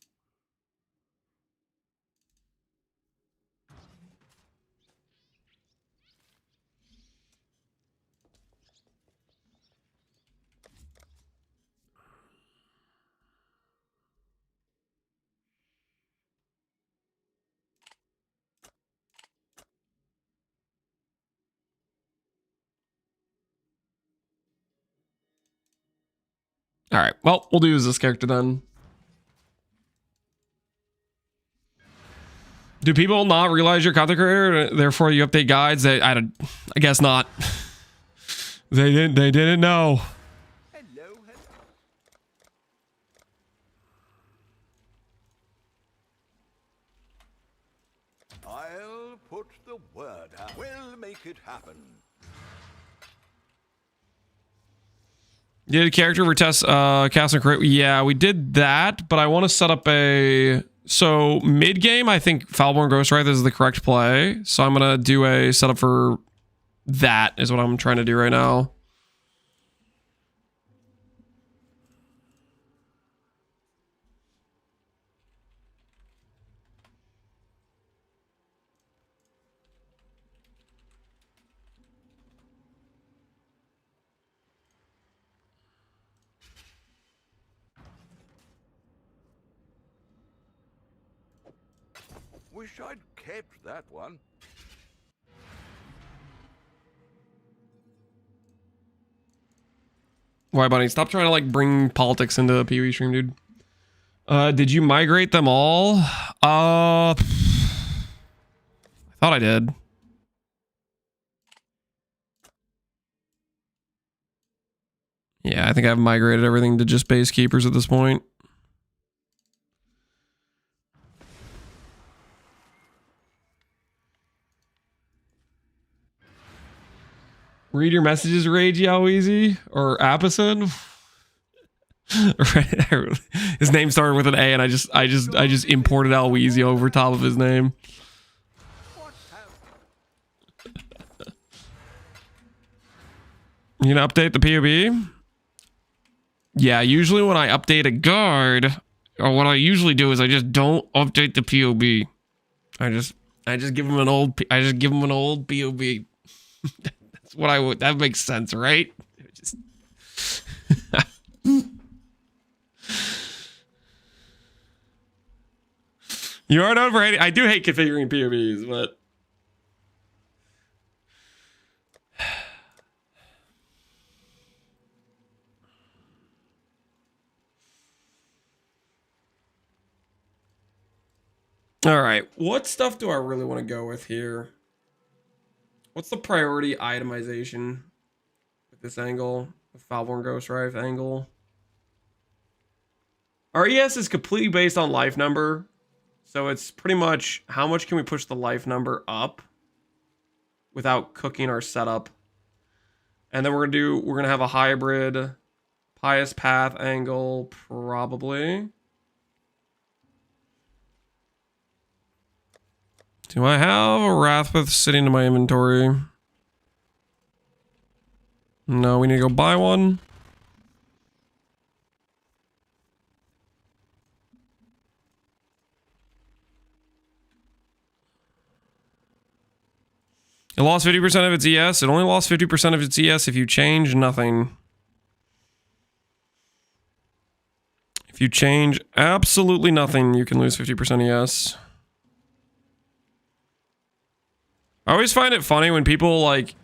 All right, well, we'll use this character then. Do people not realize you're content creator, therefore you update guides? I guess not. They didn't know. Hello. I'll put the word out. We'll make it happen. Did a character for test cast and crit? Yeah, we did that, but I want to set up a... So mid game, I think Foulborn Ghostwraith is the correct play. So I'm gonna do a setup for that is what I'm trying to do right now. Wish I'd kept that one. Why, Bunny? Stop trying to like bring politics into the PoE stream, dude. Did you migrate them all? I thought I did. Yeah, I think I've migrated everything to just base keepers at this point. Read your messages, Rage Easy or Apison. His name started with an A, and I just imported Alweezy over top of his name. You gonna update the POB? Yeah, usually when I update a guard, or what I usually do is I just don't update the POB. I just give him an old POB. That's what I would. That makes sense, right? Just You are known for hating. I do hate configuring POVs, but all right. What stuff do I really want to go with here? What's the priority itemization with this angle? The Foulborn Ghost Rife angle. Our ES is completely based on life number. So it's pretty much how much can we push the life number up without cooking our setup. And then we're gonna have a hybrid Pious Path angle, probably. Do I have a Wrathwith sitting in my inventory? No, we need to go buy one. It lost 50% of its ES. It only lost 50% of its ES if you change nothing. If you change absolutely nothing, you can lose 50% ES. I always find it funny when people like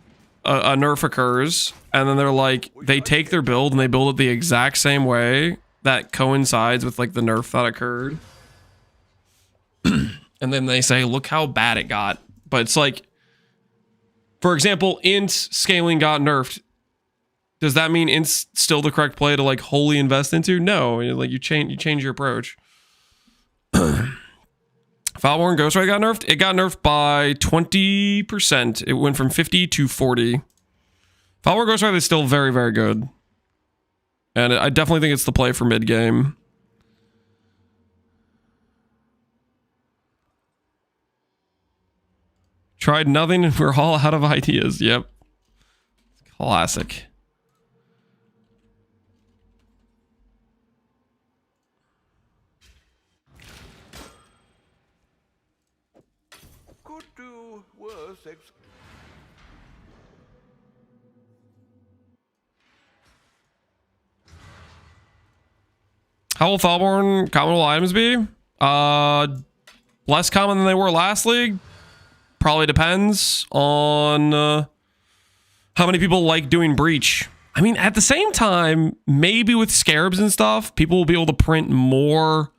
a nerf occurs and then they're like, they take their build and they build it the exact same way that coincides with like the nerf that occurred. And then they say, look how bad it got. But it's like, for example, int scaling got nerfed. Does that mean int's still the correct play to like wholly invest into? No, like you change your approach. Foulborn Ghostwright got nerfed. It got nerfed by 20%. It went from 50 to 40. Foulborn Ghostwright is still very, very good. And I definitely think it's the play for mid game. Tried nothing and we're all out of ideas. Yep. Classic. Could do worse. How will Foulborn commonable items be? Less common than they were last league. Probably depends on how many people like doing breach. I mean, at the same time, maybe with scarabs and stuff, people will be able to print more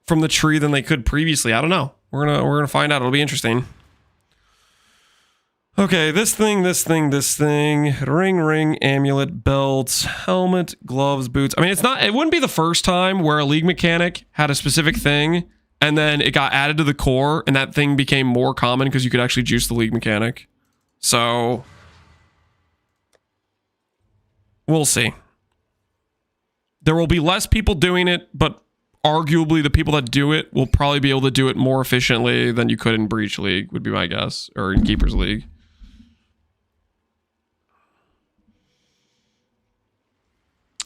from the tree than they could previously. I don't know. We're gonna find out. It'll be interesting. Okay, this thing. Ring, amulet, belt, helmet, gloves, boots. I mean, it wouldn't be the first time where a league mechanic had a specific thing and then it got added to the core and that thing became more common because you could actually juice the league mechanic. So we'll see. There will be less people doing it, but arguably the people that do it will probably be able to do it more efficiently than you could in Breach League, would be my guess, or in Keepers League.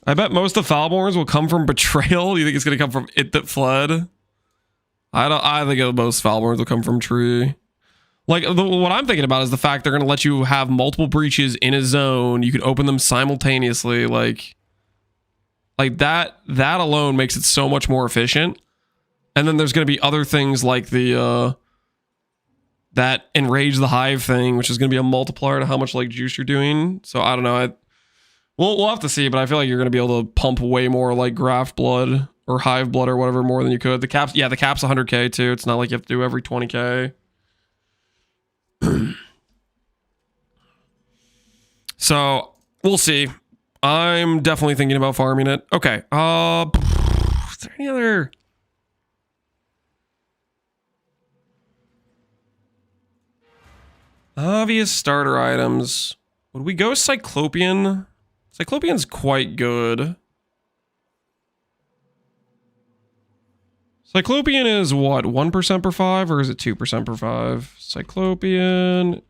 I bet most of Foulborns will come from Betrayal. You think it's going to come from It That Fled? I think most Foulborns will come from Tree. Like, what I'm thinking about is the fact they're going to let you have multiple breaches in a zone. You can open them simultaneously. Like that alone makes it so much more efficient. And then there's going to be other things like the that Enrage the Hive thing, which is going to be a multiplier to how much like juice you're doing. So I don't know. We'll have to see, but I feel like you're going to be able to pump way more like Graft Blood or Hive Blood or whatever more than you could. The cap's 100k too. It's not like you have to do every 20k. So we'll see. I'm definitely thinking about farming it. Okay. Is there any other? Obvious starter items. Would we go Cyclopean? Cyclopean's quite good. Cyclopean is what? 1% per 5 or is it 2% per 5? Cyclopean.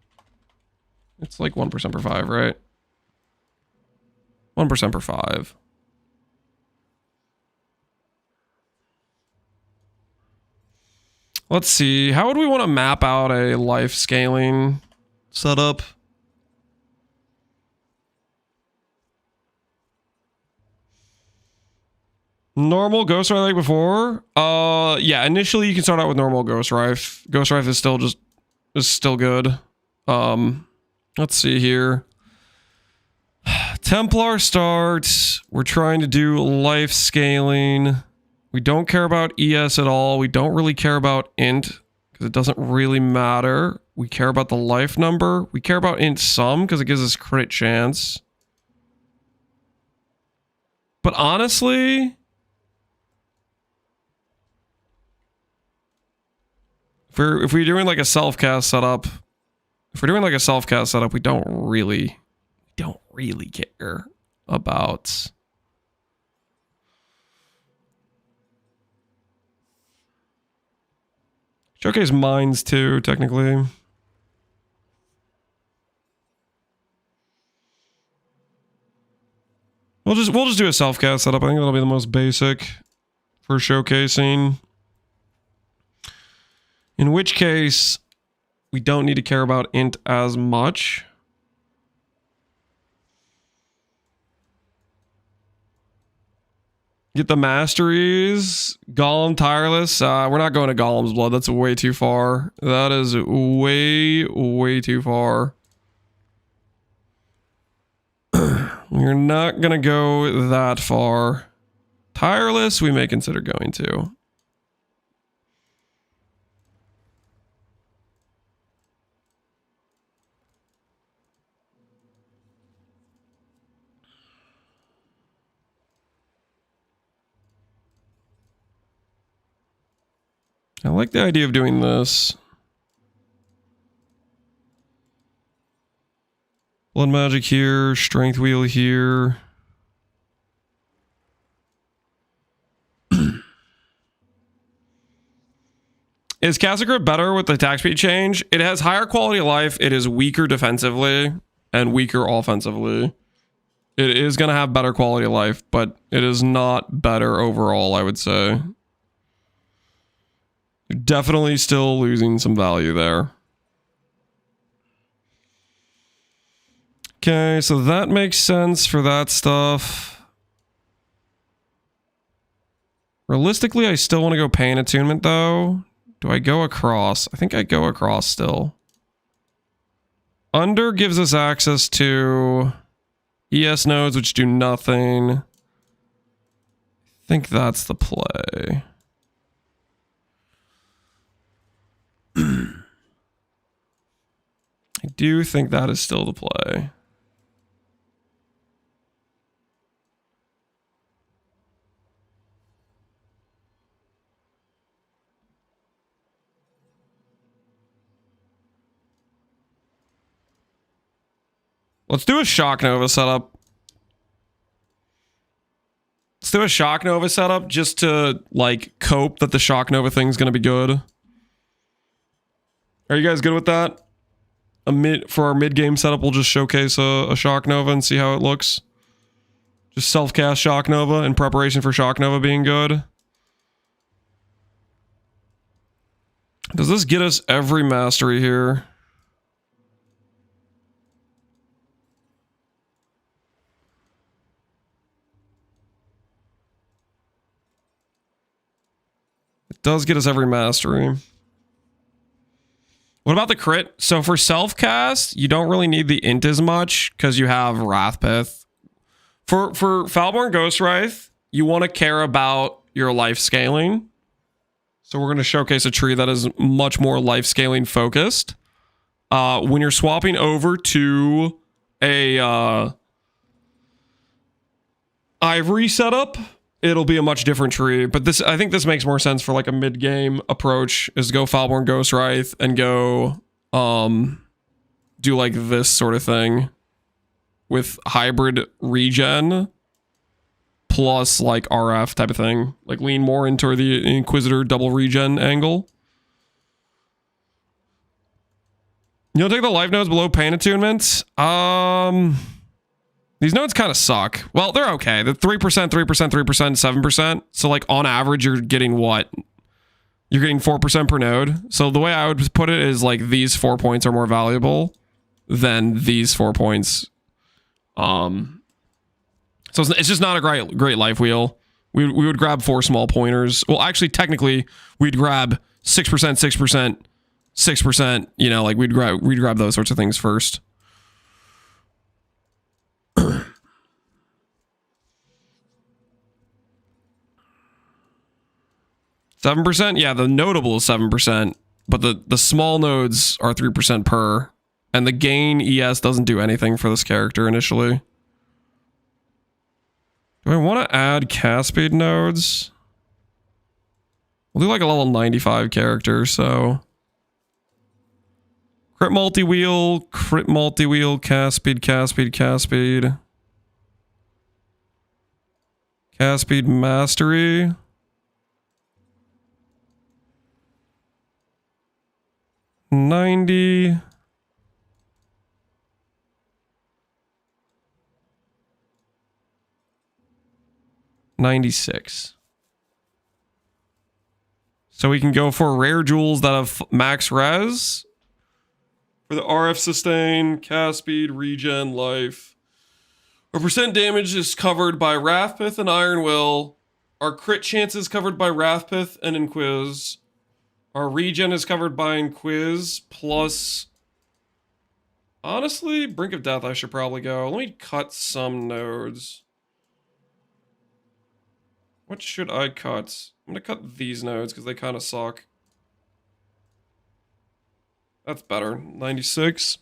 It's like 1% per 5, right? 1% per 5. Let's see. How would we want to map out a life scaling setup? Normal Ghost Rife like before? Yeah, initially you can start out with normal Ghost Rife. Ghost Rife is still good. Let's see here. Templar starts. We're trying to do life scaling. We don't care about ES at all. We don't really care about int because it doesn't really matter. We care about the life number. We care about int some because it gives us crit chance. But honestly, if we're doing like a self-cast setup, we don't really care about showcase mines too, technically. We'll just do a self-cast setup. I think that'll be the most basic for showcasing. In which case, we don't need to care about int as much. Get the masteries. Golem Tireless. We're not going to Golem's Blood. That's way too far. That is way too far. We're not going to go that far. Tireless, we may consider going to. I like the idea of doing this. Blood magic here, strength wheel here. Is Cassacre better with the attack speed change? It has higher quality of life. It is weaker defensively and weaker offensively. It is going to have better quality of life, but it is not better overall, I would say. You're definitely still losing some value there. Okay, so that makes sense for that stuff. Realistically, I still want to go Pain Attunement, though. Do I go across? I think I go across still. Under gives us access to ES nodes, which do nothing. I think that's the play. I do think that is still the play. Let's do a Shock Nova setup. Let's do a Shock Nova setup just to, like, cope that the Shock Nova thing's gonna be good. Are you guys good with that? For our mid-game setup, we'll just showcase a Shock Nova and see how it looks. Just self-cast Shock Nova in preparation for Shock Nova being good. Does this get us every mastery here? It does get us every mastery. What about the crit? So for self-cast, you don't really need the int as much because you have Wrathpith. For Foulborn Ghost Rife, you want to care about your life scaling. So we're going to showcase a tree that is much more life scaling focused. When you're swapping over to a Ivory setup, it'll be a much different tree. But this, I think this makes more sense for like a mid-game approach, is go Foulborn Ghost Rife and go do like this sort of thing with hybrid regen plus like RF type of thing. Like lean more into the Inquisitor double regen angle. You don't take the life nodes below Pain Attunement? These nodes kind of suck. Well, they're okay. The 3%, 3%, 3%, 7%. So like on average, you're getting what? You're getting 4% per node. So the way I would put it is like these 4 points are more valuable than these 4 points. So it's just not a great life wheel. We would grab 4 small pointers. Well, actually, technically, we'd grab 6%, 6%, 6%. You know, like we'd grab those sorts of things first. 7%? Yeah, the notable is 7%, but the small nodes are 3% per, and the gain ES doesn't do anything for this character initially. Do I want to add cast speed nodes? We'll do like a level 95 character, so... Crit multi-wheel, cast speed, cast speed, cast speed. Cast speed mastery. $90. $96. So we can go for rare jewels that have max res. For the RF sustain, cast speed, regen, life. Our percent damage is covered by Wrathpith and Iron Will. Our crit chance is covered by Wrathpith and Inquis. Our regen is covered by Inquis, plus... Honestly, Brink of Death I should probably go. Let me cut some nodes. What should I cut? I'm gonna cut these nodes because they kind of suck. That's better. 96.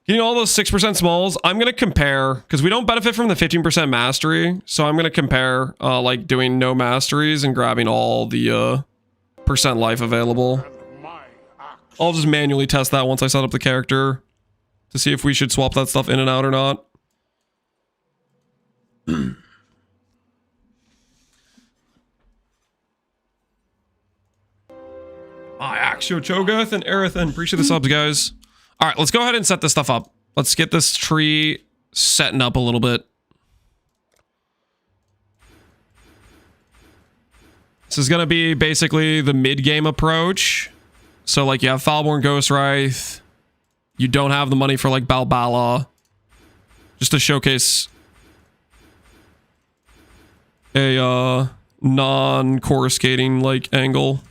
Getting all those 6% smalls, I'm going to compare, because we don't benefit from the 15% mastery, so I'm going to compare, like, doing no masteries and grabbing all the, percent life available. I'll just manually test that once I set up the character to see if we should swap that stuff in and out or not. Axio Cho'Gath and Aerothan, appreciate the subs, guys. All right, let's go ahead and set this stuff up. Let's get this tree setting up a little bit. This is going to be basically the mid-game approach. So, like, you have Foulborn Ghostwraith. You don't have the money for, like, Balbala. Just to showcase a, non-coruscating, like, angle.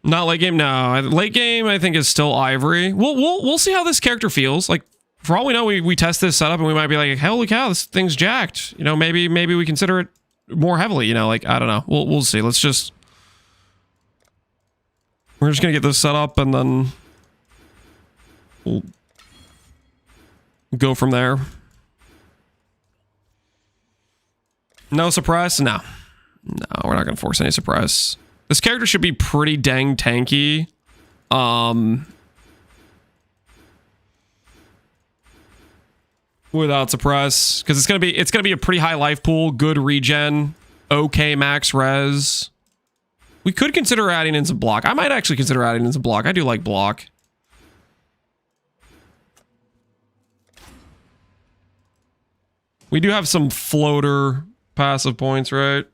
Not late game, no. Late game, I think, is still Ivory. We'll see how this character feels. Like, for all we know, we test this setup and we might be like, holy cow, this thing's jacked. You know, maybe we consider it more heavily. You know, like, I don't know. We'll see. We're just gonna get this set up and then we'll go from there. No surprise? No, we're not gonna force any surprise. This character should be pretty dang tanky. Without surprise, because it's gonna be a pretty high life pool, good regen, okay max res. We could consider adding in some block. I might actually consider adding in some block. I do like block. We do have some floater passive points, right?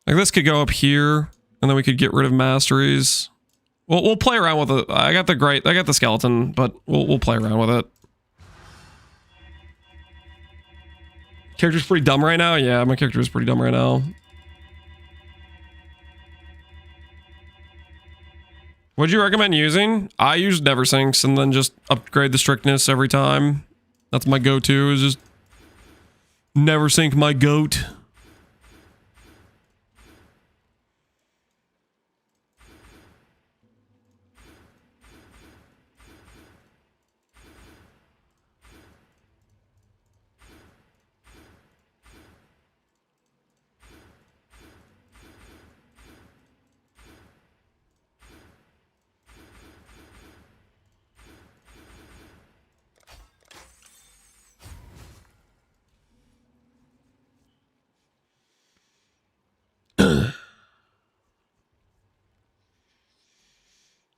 Like, this could go up here, and then we could get rid of masteries. We'll play around with it. I got the skeleton, but we'll play around with it. Character's pretty dumb right now? Yeah, my character is pretty dumb right now. What'd you recommend using? I use Never Sinks and then just upgrade the strictness every time. That's my go-to, is just Never Sink my goat.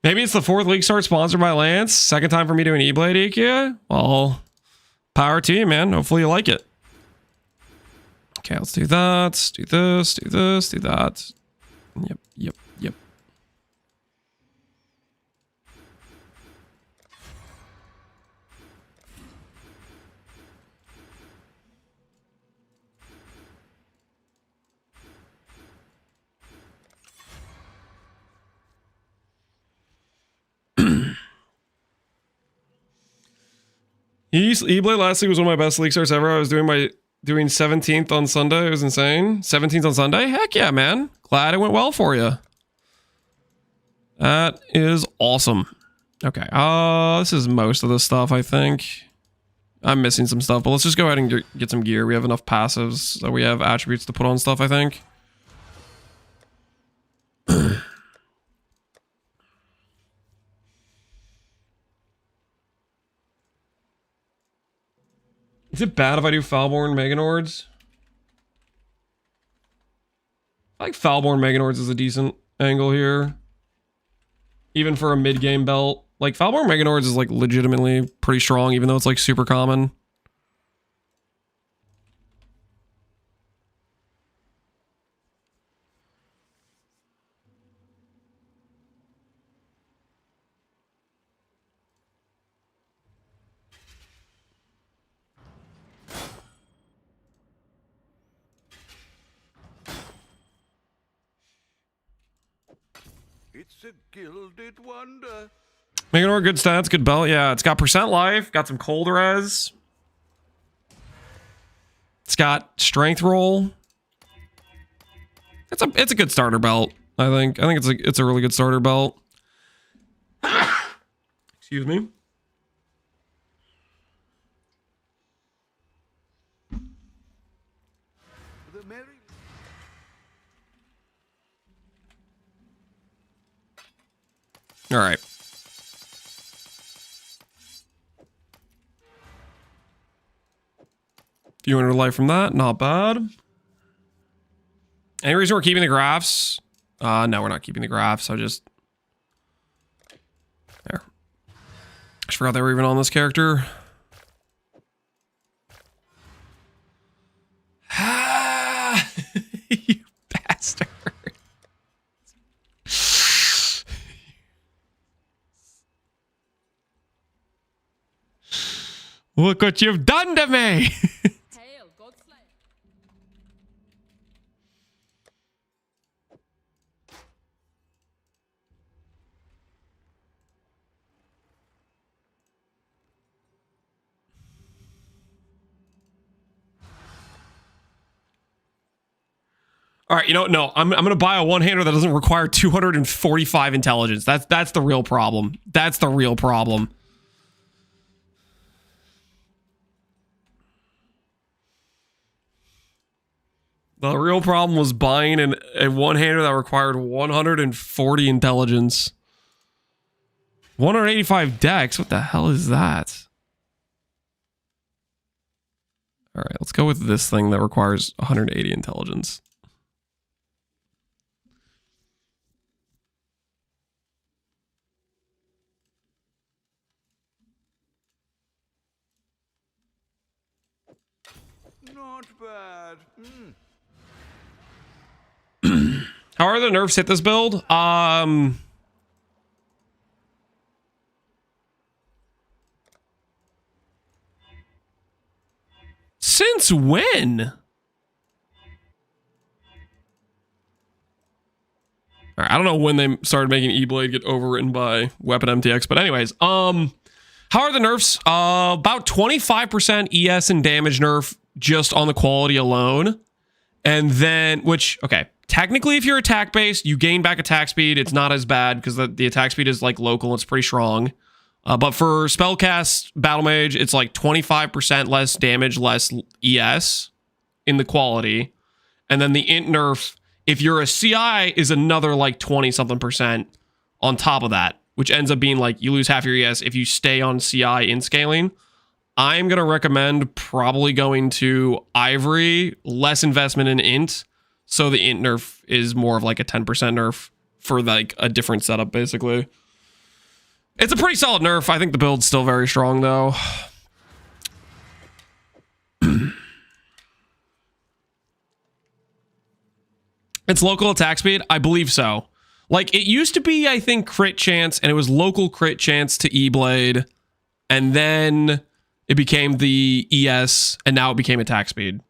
Maybe it's the 4th league start sponsored by Lance. Second time for me doing Eblade Ikea. Well, power to you, man. Hopefully you like it. Okay, let's do that. Do this, do this, do that. Yep, yep, yep. Eblade last week was one of my best league starts ever. I was doing 17th on Sunday. It was insane. 17th on Sunday? Heck yeah, man. Glad it went well for you. That is awesome. Okay. This is most of the stuff, I think. I'm missing some stuff, but let's just go ahead and get some gear. We have enough passives that we have attributes to put on stuff, I think. Is it bad if I do Falborn Meganords? I like Falborn Meganords is a decent angle here. Even for a mid-game belt. Like, Falborn Meganords is, like, legitimately pretty strong, even though it's, like, super common. It's a gilded wonder. Meganor, good stats, good belt. Yeah, it's got percent life, got some cold res. It's got strength roll. It's a good starter belt, I think. I think it's a really good starter belt. Excuse me. All right. Few hundred life from that, not bad. Any reason we're keeping the graphs? No, we're not keeping the graphs. There. I just forgot they were even on this character. Ah, you bastard. Look what you've done to me! All right, you know, no, I'm gonna buy a one-hander that doesn't require 245 intelligence. That's the real problem. That's the real problem. The real problem was buying a one-hander that required 140 intelligence. 185 dex? What the hell is that? All right, let's go with this thing that requires 180 intelligence. Not bad. How are the nerfs hit this build? Since when? All right, I don't know when they started making Eblade get overwritten by Weapon MTX, but anyways, how are the nerfs? About 25% ES and damage nerf just on the quality alone. And then, okay, technically if you're attack based, you gain back attack speed. It's not as bad because the attack speed is like local. It's pretty strong. But for spellcast battle mage, it's like 25% less damage, less ES in the quality. And then the int nerf, if you're a CI, is another like 20 something percent on top of that, which ends up being like you lose half your ES if you stay on CI in scaling. I'm going to recommend probably going to Ivory, less investment in int. So the int nerf is more of like a 10% nerf for like a different setup, basically. It's a pretty solid nerf. I think the build's still very strong, though. It's local attack speed? I believe so. Like, it used to be, I think, crit chance, and it was local crit chance to Eblade, and then it became the ES, and now it became attack speed.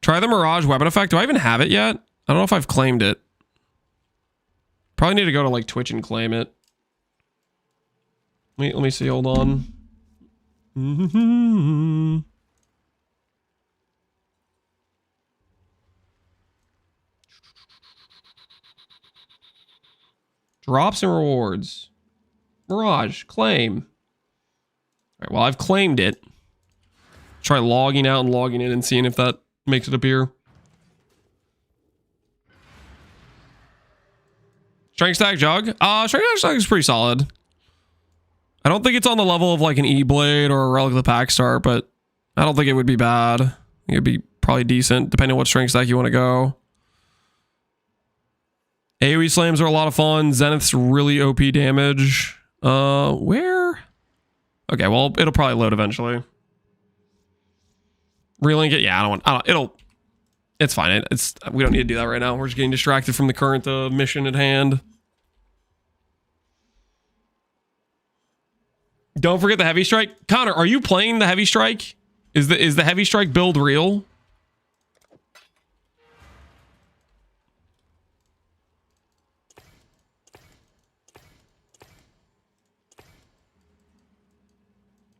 Try the Mirage weapon effect. Do I even have it yet? I don't know if I've claimed it. Probably need to go to, like, Twitch and claim it. Let me see. Hold on. Drops and rewards. Mirage. Claim. All right, well, I've claimed it. Try logging out and logging in and seeing if that makes it appear. Strength stack jug. Strength stack is pretty solid. I don't think it's on the level of like an E-Blade or a Relic of the Pack Star, but I don't think it would be bad. I think it'd be probably decent, depending on what strength stack you want to go. AoE slams are a lot of fun. Zenith's really OP damage. Where? Okay, well, it'll probably load eventually. Relink it? Yeah, it's fine. We don't need to do that right now. We're just getting distracted from the current mission at hand. Don't forget the Heavy Strike. Connor, are you playing the Heavy Strike? Is the Heavy Strike build real?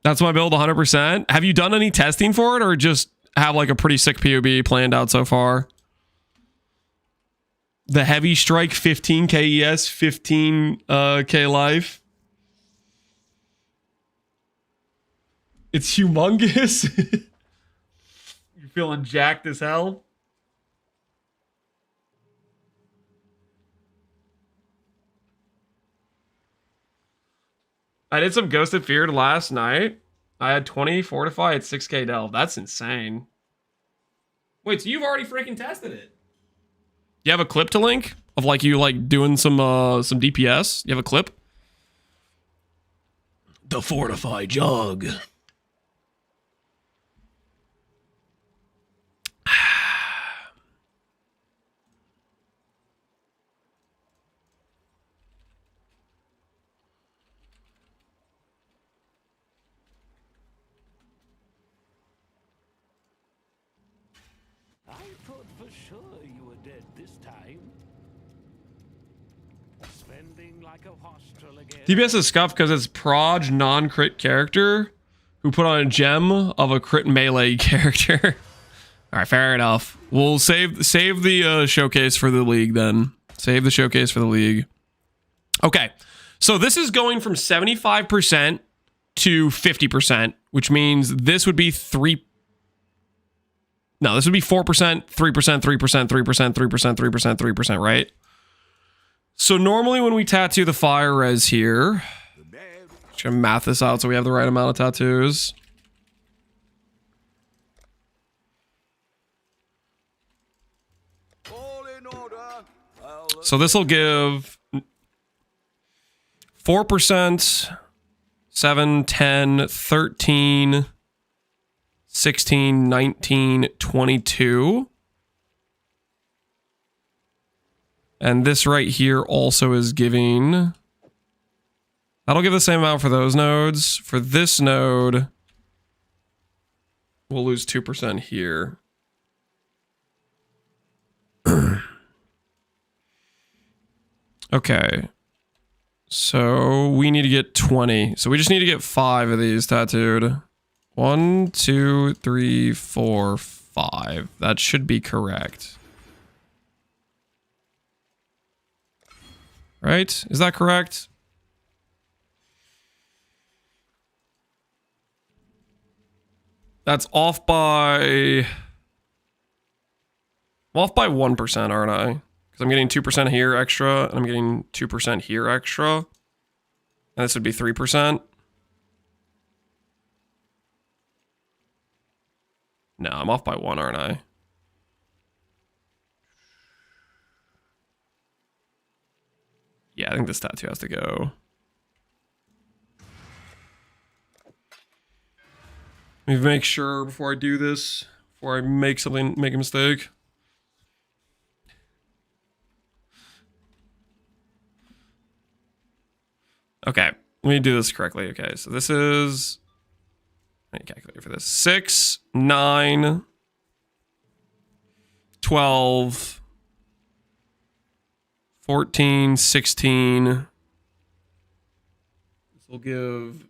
That's my build 100%. Have you done any testing for it or just have like a pretty sick POB planned out so far? The Heavy Strike 15k ES, 15k life. It's humongous. You're feeling jacked as hell. I did some Ghosted Feared last night. I had 20 Fortify at 6k Delve. That's insane. Wait, so you've already freaking tested it? You have a clip to link of like you like doing some DPS? You have a clip? The Fortify Jug. DPS is scuffed because it's Proj non-crit character who put on a gem of a crit melee character. All right, fair enough. We'll save the showcase for the league then. Save the showcase for the league. Okay, so this is going from 75% to 50%, which means this would be 3. No, this would be 4%, 3%, 3%, 3%, 3%, 3%, 3%, right? So normally when we tattoo the fire res here, just gonna math this out so we have the right amount of tattoos. So this will give 4%, 7, 10, 13, 16, 19, 22. And this right here also is giving... That'll give the same amount for those nodes. For this node, we'll lose 2% here. Okay. So we need to get 20. So we just need to get 5 of these tattooed. 1, 2, 3, 4, 5. That should be correct. Right? Is that correct? That's off by... I'm off by 1%, aren't I? Because I'm getting 2% here extra, and I'm getting 2% here extra. And this would be 3%. No, I'm off by 1, aren't I? Yeah, I think this tattoo has to go. Let me make sure before I do this, before I make a mistake. Okay, let me do this correctly. Okay, so this is, I need a calculator for this. 6, 9, 12, 14, 16. This will give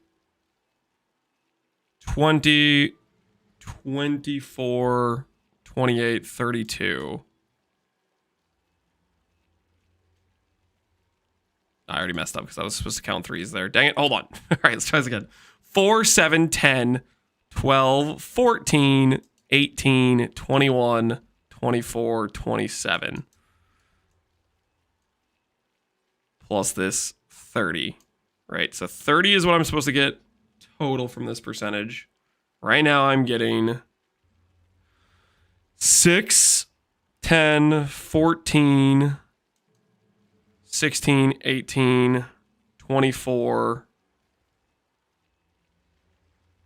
20, 24, 28, 32. I already messed up because I was supposed to count threes there. Dang it. Hold on. All right, let's try this again. 4, 7, 10, 12, 14, 18, 21, 24, 27. Plus this 30. Right, so 30 is what I'm supposed to get total from this percentage. Right now I'm getting 6, 10, 14, 16, 18, 24,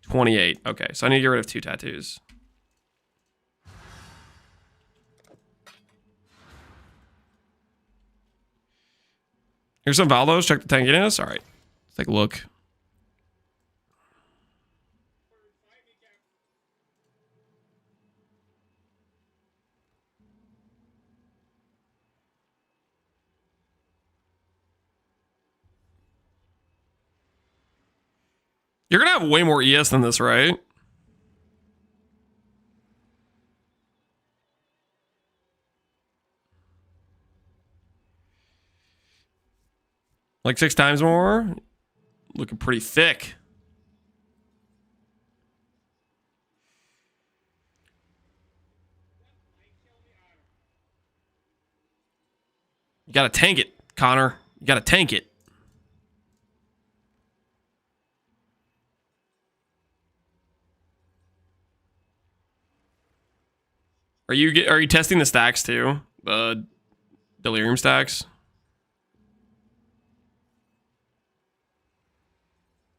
28. Okay, so I need to get rid of 2 tattoos. Here's some Valdos. Check the tankiness. All right, let's take a look. You're gonna have way more ES than this, right? Like 6 times more? Looking pretty thick. You gotta tank it, Connor. You gotta tank it. Are you testing the stacks too? The delirium stacks?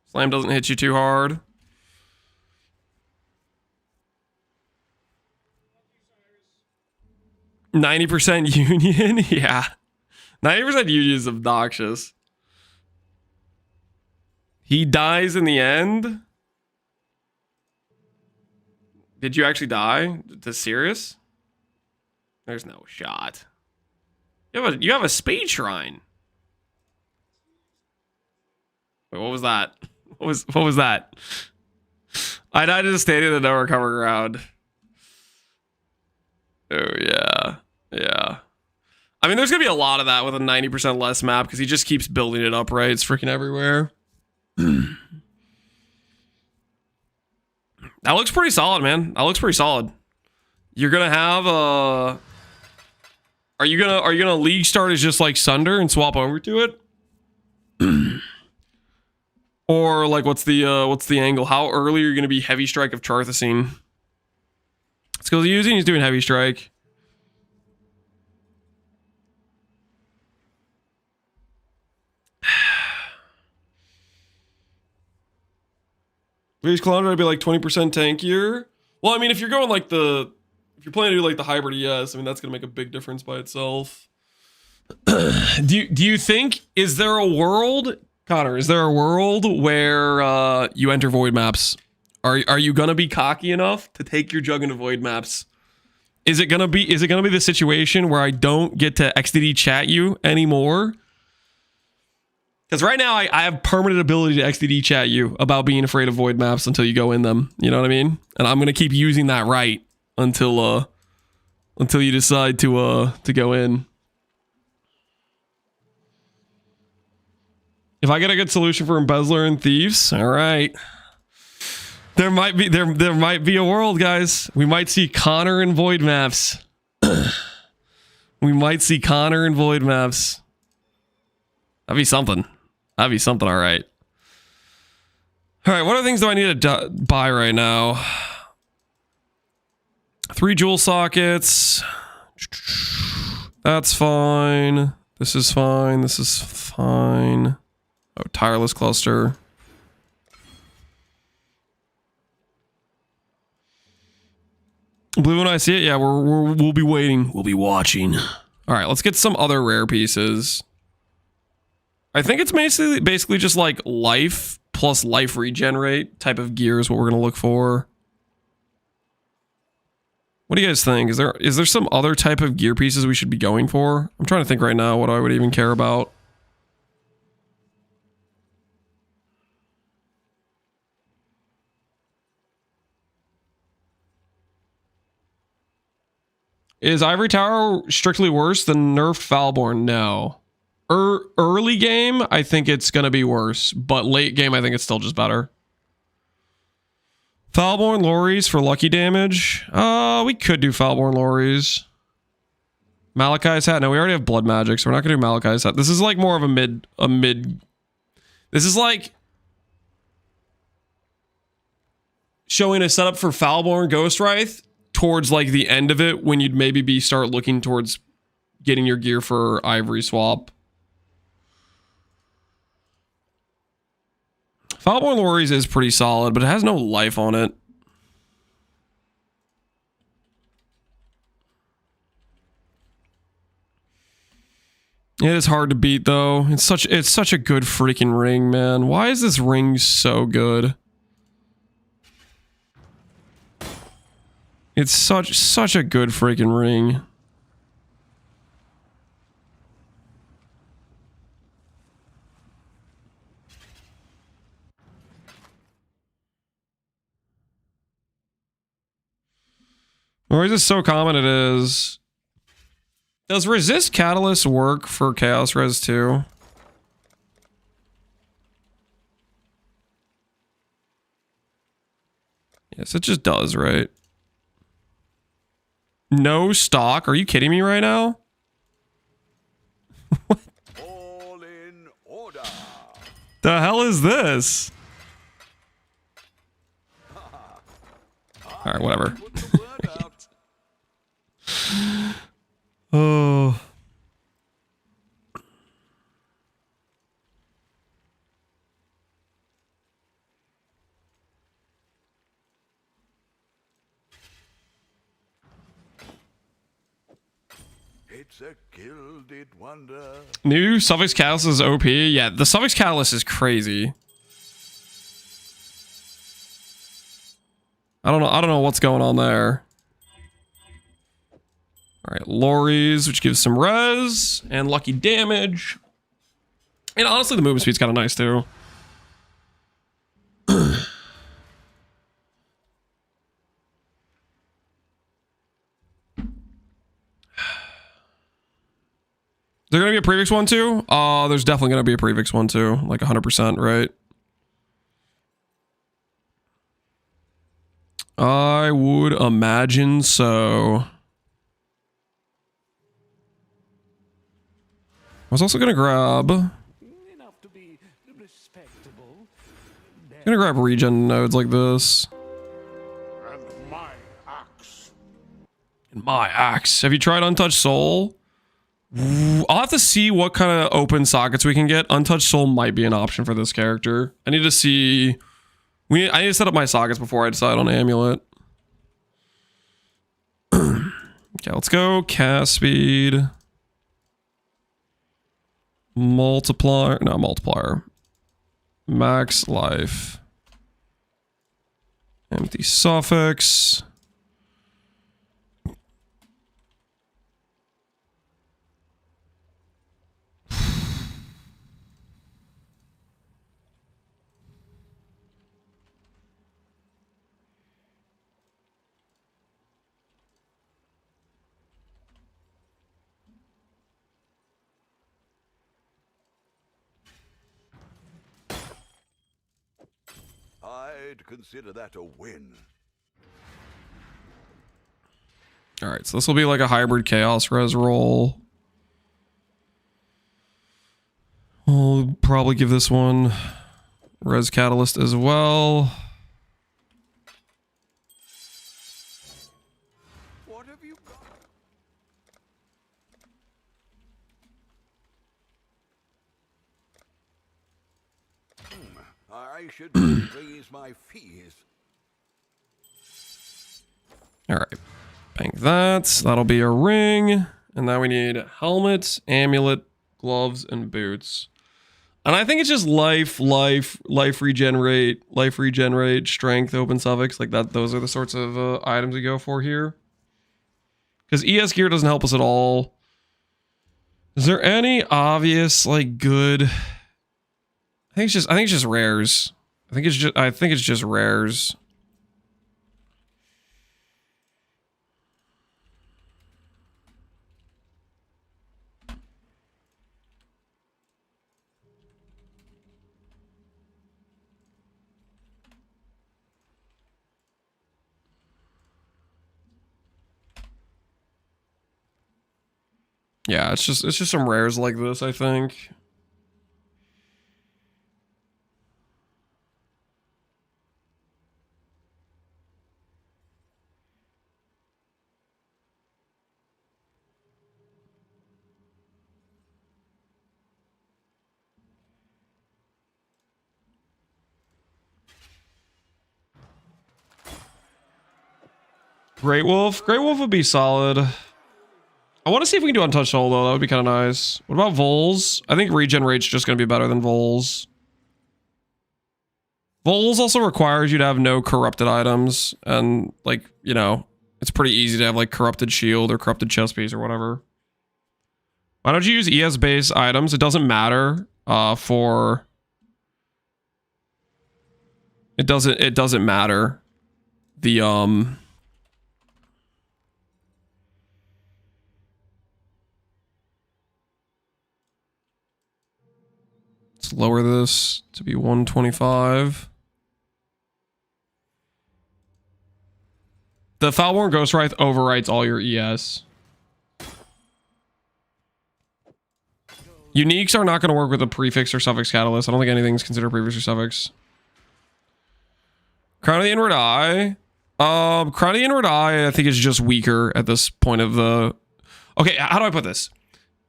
Slam doesn't hit you too hard. %90 union? Yeah. 90% union is obnoxious. He dies in the end? Did you actually die? To Sirius? There's no shot. You have a speed shrine. Wait, what was that? What was that? I died in a stadium that no recover ground. Oh yeah. Yeah. I mean, there's gonna be a lot of that with a 90% less map because he just keeps building it up, right? It's freaking everywhere. That looks pretty solid, man. That looks pretty solid. You're gonna have a. Are you gonna league start as just like Sunder and swap over to it? Or like what's the angle? How early are you gonna be heavy strike of Charthasine? Skills using, he's doing heavy strike. These clones would be like 20% tankier. Well, I mean, if you're going like if you're planning to do like the hybrid ES, I mean, that's gonna make a big difference by itself. Do you think, is there a world, Connor, is there a world where you enter void maps? Are you gonna be cocky enough to take your jug into void maps? Is it gonna be the situation where I don't get to XDD chat you anymore? Because right now I have permanent ability to XDD chat you about being afraid of void maps until you go in them. You know what I mean? And I'm gonna keep using that right until you decide to go in. If I get a good solution for embezzler and thieves, all right. There might be a world, guys. We might see Connor in void maps. We might see Connor in void maps. That'd be something. That'd be something, all right. All right, what other things do I need to buy right now? 3 jewel sockets. That's fine. This is fine. This is fine. Oh, tireless cluster. Blue when I see it, yeah, we'll be waiting. We'll be watching. All right, let's get some other rare pieces. I think it's basically just like life plus life regenerate type of gear is what we're going to look for. What do you guys think? Is there some other type of gear pieces we should be going for? I'm trying to think right now what I would even care about. Is Ivory Tower strictly worse than nerfed Falborn? No. Early game, I think it's going to be worse, but late game, I think it's still just better. Falborn Lorries for lucky damage. We could do Falborn Lorries. Malachi's hat. No, we already have blood magic, so we're not going to do Malachi's hat. This is like more of a mid. This is like showing a setup for Falborn Ghost Wraith towards like the end of it when you'd maybe start looking towards getting your gear for Ivory swap. Falborn Lorries is pretty solid, but it has no life on it. It is hard to beat though. It's such a good freaking ring, man. Why is this ring so good? It's such a good freaking ring. Or is this so common it is? Does resist catalyst work for Chaos Res too? Yes, it just does, right? No stock? Are you kidding me right now? What? All in order. The hell is this? Alright, whatever. Oh. It's a gilded wonder. New Suffix Catalyst is OP. Yeah, the Suffix Catalyst is crazy. I don't know what's going on there. All right, Lorries, which gives some res and lucky damage. And honestly, the movement speed's kind of nice too. Is there gonna be a prefix one too? There's definitely gonna be a prefix one too, like 100%, right? I would imagine so. I was also gonna grab. Gonna grab regen nodes like this. And my axe. And my axe. Have you tried Untouched Soul? I'll have to see what kind of open sockets we can get. Untouched Soul might be an option for this character. I need to see. I need to set up my sockets before I decide on Amulet. Okay, let's go. Cast speed. Multiplier. No, multiplier. Max life. Empty suffix. I'd consider that a win. All right, so this will be like a hybrid chaos res roll. We'll probably give this one res catalyst as well. What have you got? I should raise my fees. All right, bank that. That'll be a ring. And now we need helmet, amulet, gloves, and boots. And I think it's just life regenerate, strength, open suffix, like that. Those are the sorts of items we go for here. Because ES gear doesn't help us at all. Is there any obvious like good? I think it's just rares. I think it's just rares. Yeah, it's just some rares like this, I think. Great Wolf would be solid. I want to see if we can do Untouched Soul, though. That would be kind of nice. What about Vols? I think Regenerate's just going to be better than Vols. Vols also requires you to have no corrupted items. And, like, you know, it's pretty easy to have, like, Corrupted Shield or Corrupted Chest Piece or whatever. Why don't you use ES-based items? It doesn't matter for... It doesn't matter. The, Let's lower this to be 125. The Foulborn Ghostwraith overwrites all your ES. Uniques are not going to work with a prefix or suffix catalyst. I don't think anything's considered prefix or suffix. Crown of the Inward Eye. Crown of the Inward Eye, I think, is just weaker at this point of the... Okay, how do I put this?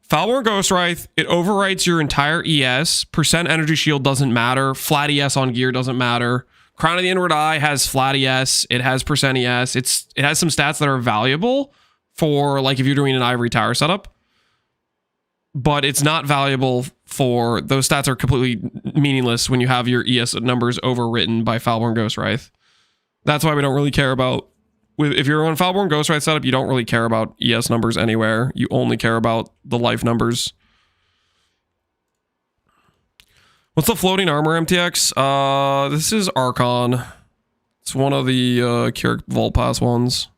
Foulborn Ghostwraith, it overwrites your entire ES. Percent energy shield doesn't matter. Flat ES on gear doesn't matter. Crown of the Inward Eye has flat ES. It has percent ES. It has some stats that are valuable for, like, if you're doing an Ivory Tower setup. But it's not valuable for... Those stats are completely meaningless when you have your ES numbers overwritten by Foulborn Ghostwraith. That's why we don't really care about... If you're on Foulborn Ghostwraith setup, you don't really care about ES numbers anywhere. You only care about the life numbers. What's the floating armor MTX? This is Archon. It's one of the Keurig Vault Pass ones.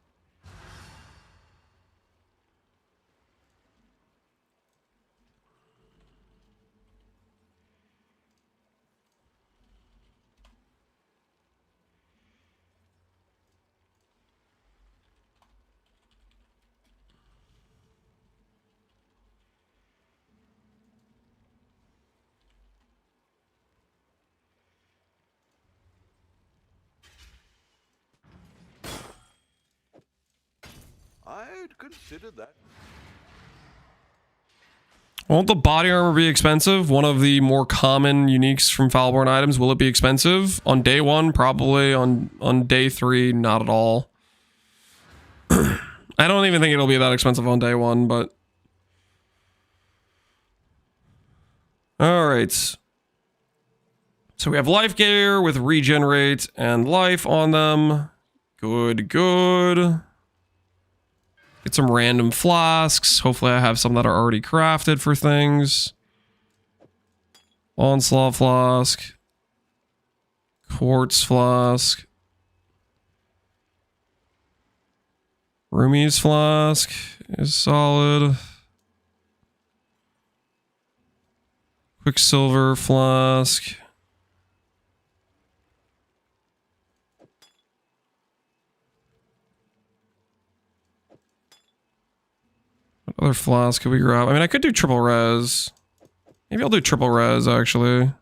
I'd consider that. Won't the body armor be expensive? One of the more common uniques from Foulborn items. Will it be expensive? On day one, probably. On day three, not at all. I don't even think it'll be that expensive on day one, but... Alright. So we have life gear with regenerate and life on them. Good, good. Get some random flasks. Hopefully I have some that are already crafted for things. Onslaught flask. Quartz flask. Rumi's flask is solid. Quicksilver flask. What other flask could we grab? I mean, I could do triple res. Maybe I'll do triple res, actually.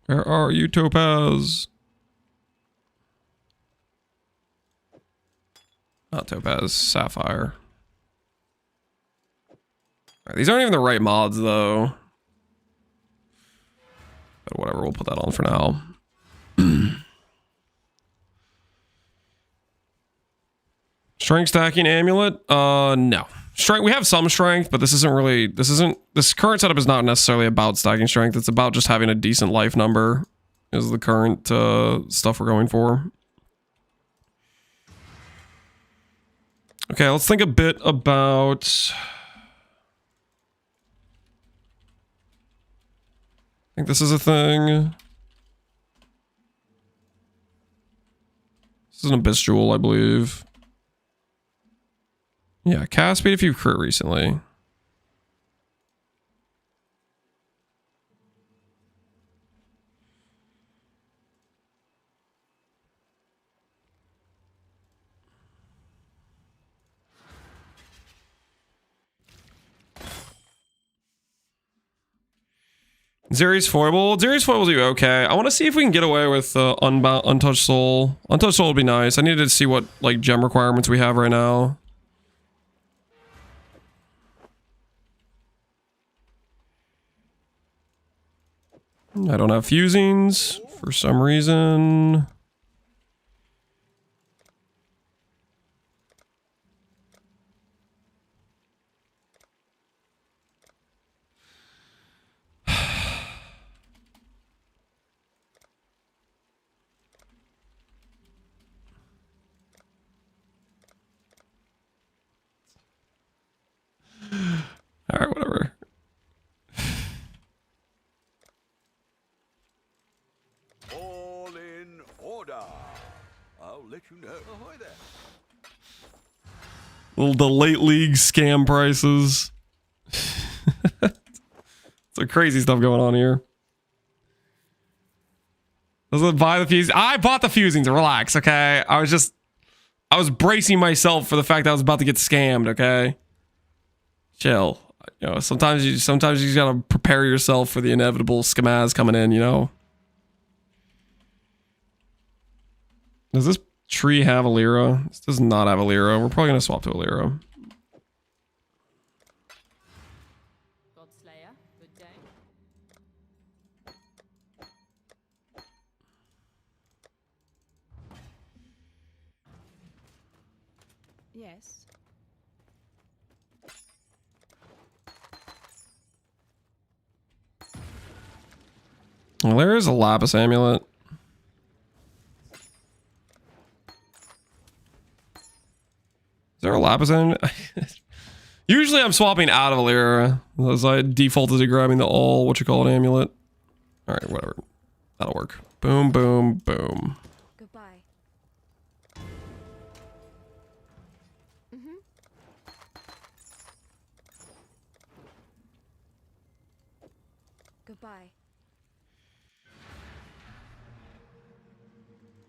Where are you, Topaz? Not topaz, sapphire. Alright, these aren't even the right mods though. But whatever, we'll put that on for now. Strength stacking amulet? No. Strength, we have some strength, but this current setup is not necessarily about stacking strength. It's about just having a decent life number is the current stuff we're going for. Okay, let's think a bit about... I think this is a thing. This is an Abyss Jewel, I believe. Yeah, cast speed if you've crit recently. Zeri's Foible. Zeri's Foible will do okay. I want to see if we can get away with Untouched Soul. Untouched Soul would be nice. I need to see what like gem requirements we have right now. I don't have fusings for some reason. All right, whatever. All in order. I'll let you know. Ahoy there. The late league scam prices. Some crazy stuff going on here. Doesn't buy the fusings. I bought the fusings. Relax, okay? I was bracing myself for the fact that I was about to get scammed, okay? Chill. You know, sometimes you just gotta prepare yourself for the inevitable scamaz coming in, you know? Does this tree have a Lyra? This does not have a Lyra. We're probably gonna swap to a Lyra. Godslayer, good day. Yes. Well, there is a lapis amulet. Is there a lapis amulet? Usually I'm swapping out of a Lyra, as I defaulted to grabbing the amulet. Alright, whatever. That'll work. Boom, boom, boom. Goodbye. Goodbye.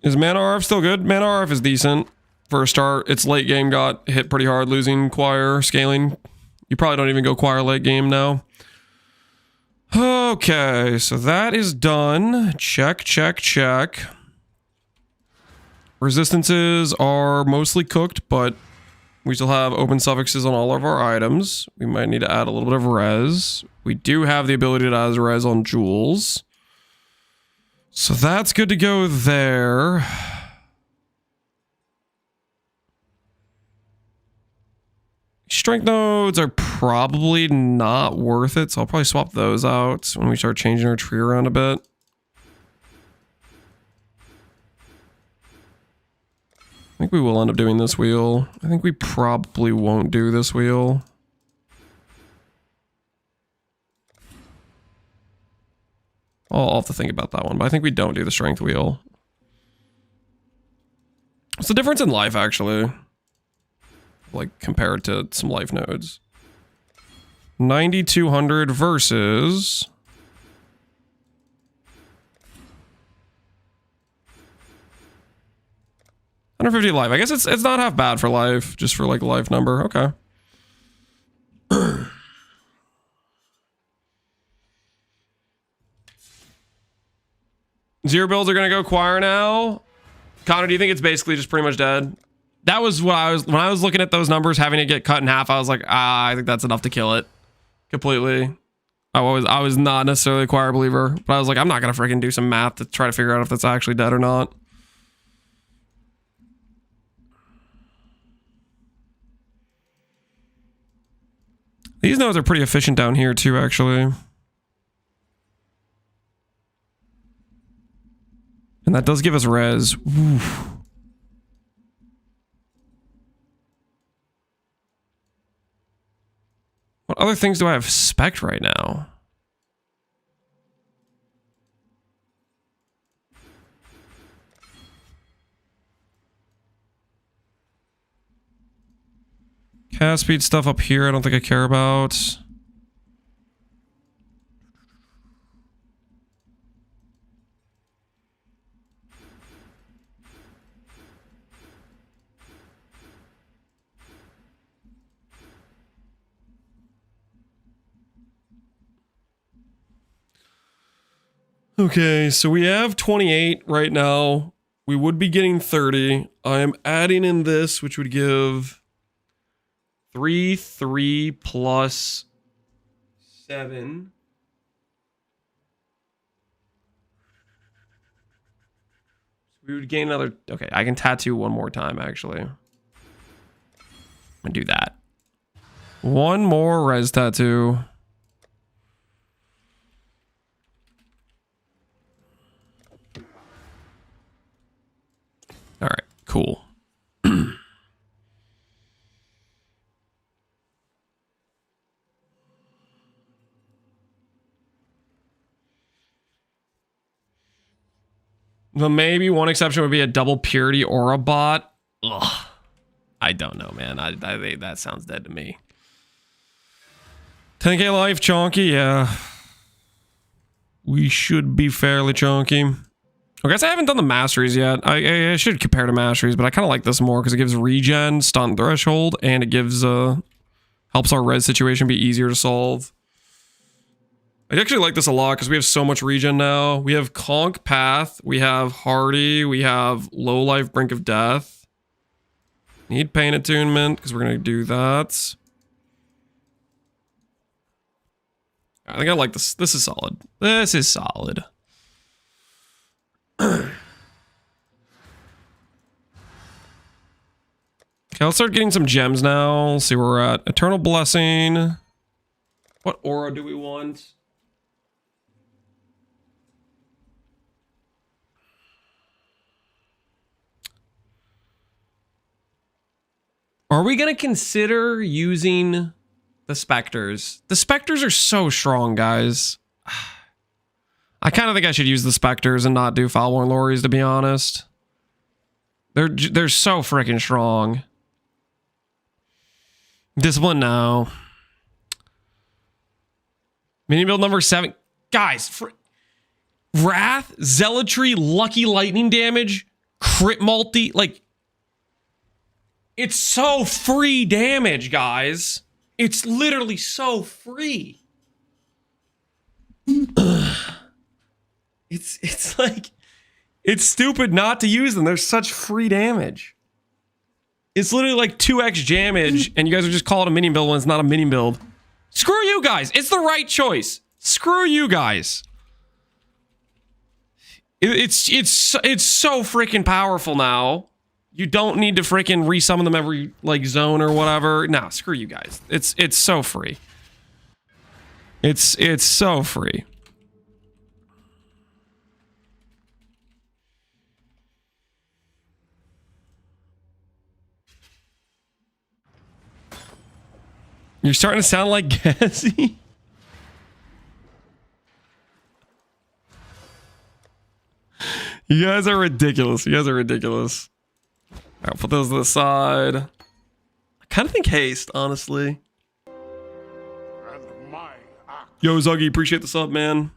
Is Mana RF still good? Mana RF is decent. For a start, its late game got hit pretty hard losing Choir scaling. You probably don't even go Choir late game now. Okay, so that is done. Check, check, check. Resistances are mostly cooked, but we still have open suffixes on all of our items. We might need to add a little bit of res. We do have the ability to add res on jewels. So that's good to go there. Strength nodes are probably not worth it, so I'll probably swap those out when we start changing our tree around a bit. I think we will end up doing this wheel. I think we probably won't do this wheel. I'll have to think about that one, but I think we don't do the strength wheel. What's the difference in life, actually? Like, compared to some life nodes. 9,200 versus... 150 life. I guess it's not half bad for life, just for like life number. Okay. Zero builds are gonna go Choir now. Connor, do you think it's basically just pretty much dead? That was what I was when I was looking at those numbers, having it get cut in half. I was like, I think that's enough to kill it completely. I was not necessarily a choir believer, but I was like, I'm not gonna freaking do some math to try to figure out if that's actually dead or not. These nodes are pretty efficient down here too, actually. And that does give us res. Oof. What other things do I have spec'd right now? Cast speed stuff up here, I don't think I care about. Okay, so we have 28 right now. We would be getting 30. I am adding in this, which would give 3 plus 7. We would gain another. Okay, I can tattoo one more time, actually. I'm gonna do that. One more res tattoo. All right, cool. Well, maybe one exception would be a double purity aura bot. Ugh. I don't know, man. I think that sounds dead to me. 10k life, chonky, yeah. We should be fairly chonky. I guess I haven't done the masteries yet. I should compare to masteries, but I kind of like this more because it gives regen, stun threshold, and it gives helps our res situation be easier to solve. I actually like this a lot because we have so much regen now. We have Conk Path, we have Hardy, we have Low Life Brink of Death. Need Pain Attunement because we're gonna do that. I think I like this. This is solid. This is solid. Okay, let's start getting some gems now. Let's see where we're at. Eternal Blessing. What aura do we want? Are we going to consider using the Spectres? The Spectres are so strong, guys. I kind of think I should use the Spectres and not do Foulborn Lorries, to be honest. They're so freaking strong. Discipline, no. Mini build number 7. Guys, Wrath, Zealotry, Lucky Lightning damage, crit multi, like... It's so free damage, guys. It's literally so free. It's like... It's stupid not to use them. They're such free damage. It's literally like 2x damage, and you guys are just calling it a mini build when it's not a mini build. Screw you guys. It's the right choice. Screw you guys. It's so freaking powerful now. You don't need to freaking resummon them every like zone or whatever. Nah, screw you guys. It's so free. It's so free. You're starting to sound like Gazi. You guys are ridiculous. You guys are ridiculous. I'll put those to the side. I kind of think haste, honestly. Yo, Zuggy, appreciate the sub, man.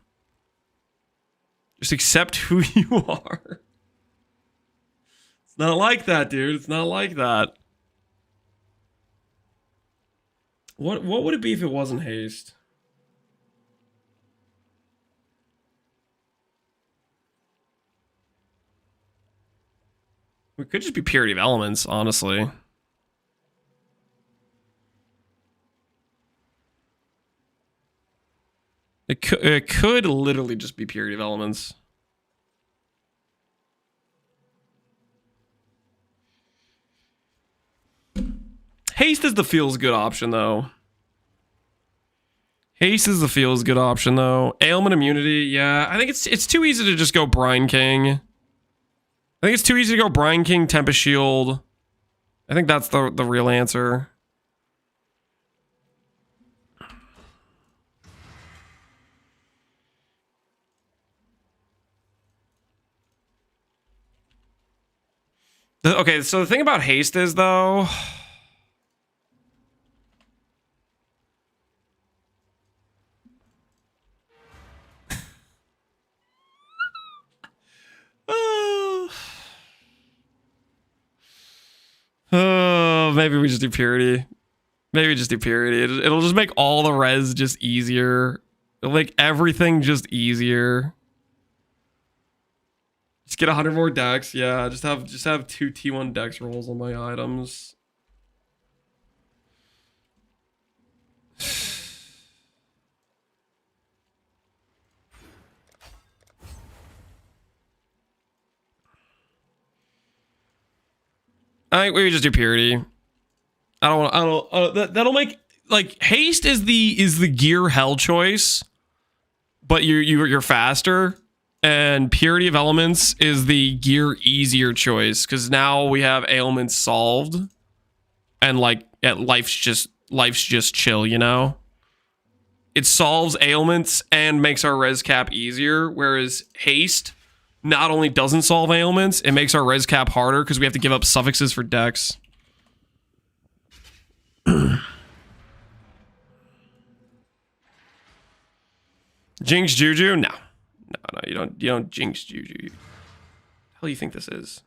Just accept who you are. It's not like that, dude. It's not like that. What would it be if it wasn't haste? We could just be Purity of Elements, honestly. It could literally just be Purity of Elements. Haste is the feels good option, though. Haste is the feels good option, though. Ailment immunity, yeah. I think it's too easy to just go Brine King. I think it's too easy to go Brine King, Tempest Shield. I think that's the real answer. Okay, so the thing about haste is, though... Oh, maybe we just do Purity. Maybe just do Purity. It'll just make all the res just easier. It'll make everything just easier. Just get 100 more decks. Yeah, just have 2 T1 dex rolls on my items. I think we just do Purity. That'll make, like, haste is the gear hell choice, but you're faster, and Purity of Elements is the gear easier choice because now we have ailments solved, and like life's just chill, you know. It solves ailments and makes our res cap easier, whereas haste not only doesn't solve ailments, it makes our res cap harder because we have to give up suffixes for dex. Jinx Juju? No, you don't jinx Juju. How do you think this is?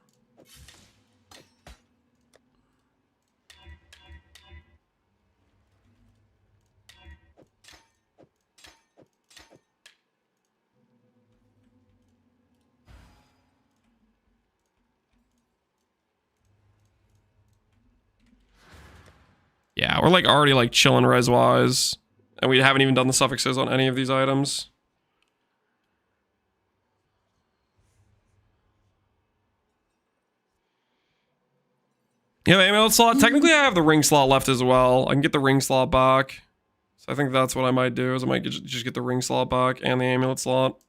Yeah, we're like already like chilling res wise, and we haven't even done the suffixes on any of these items. Yeah, amulet slot. Technically, I have the ring slot left as well. I can get the ring slot back. So I think that's what I might do, is I might just get the ring slot back and the amulet slot.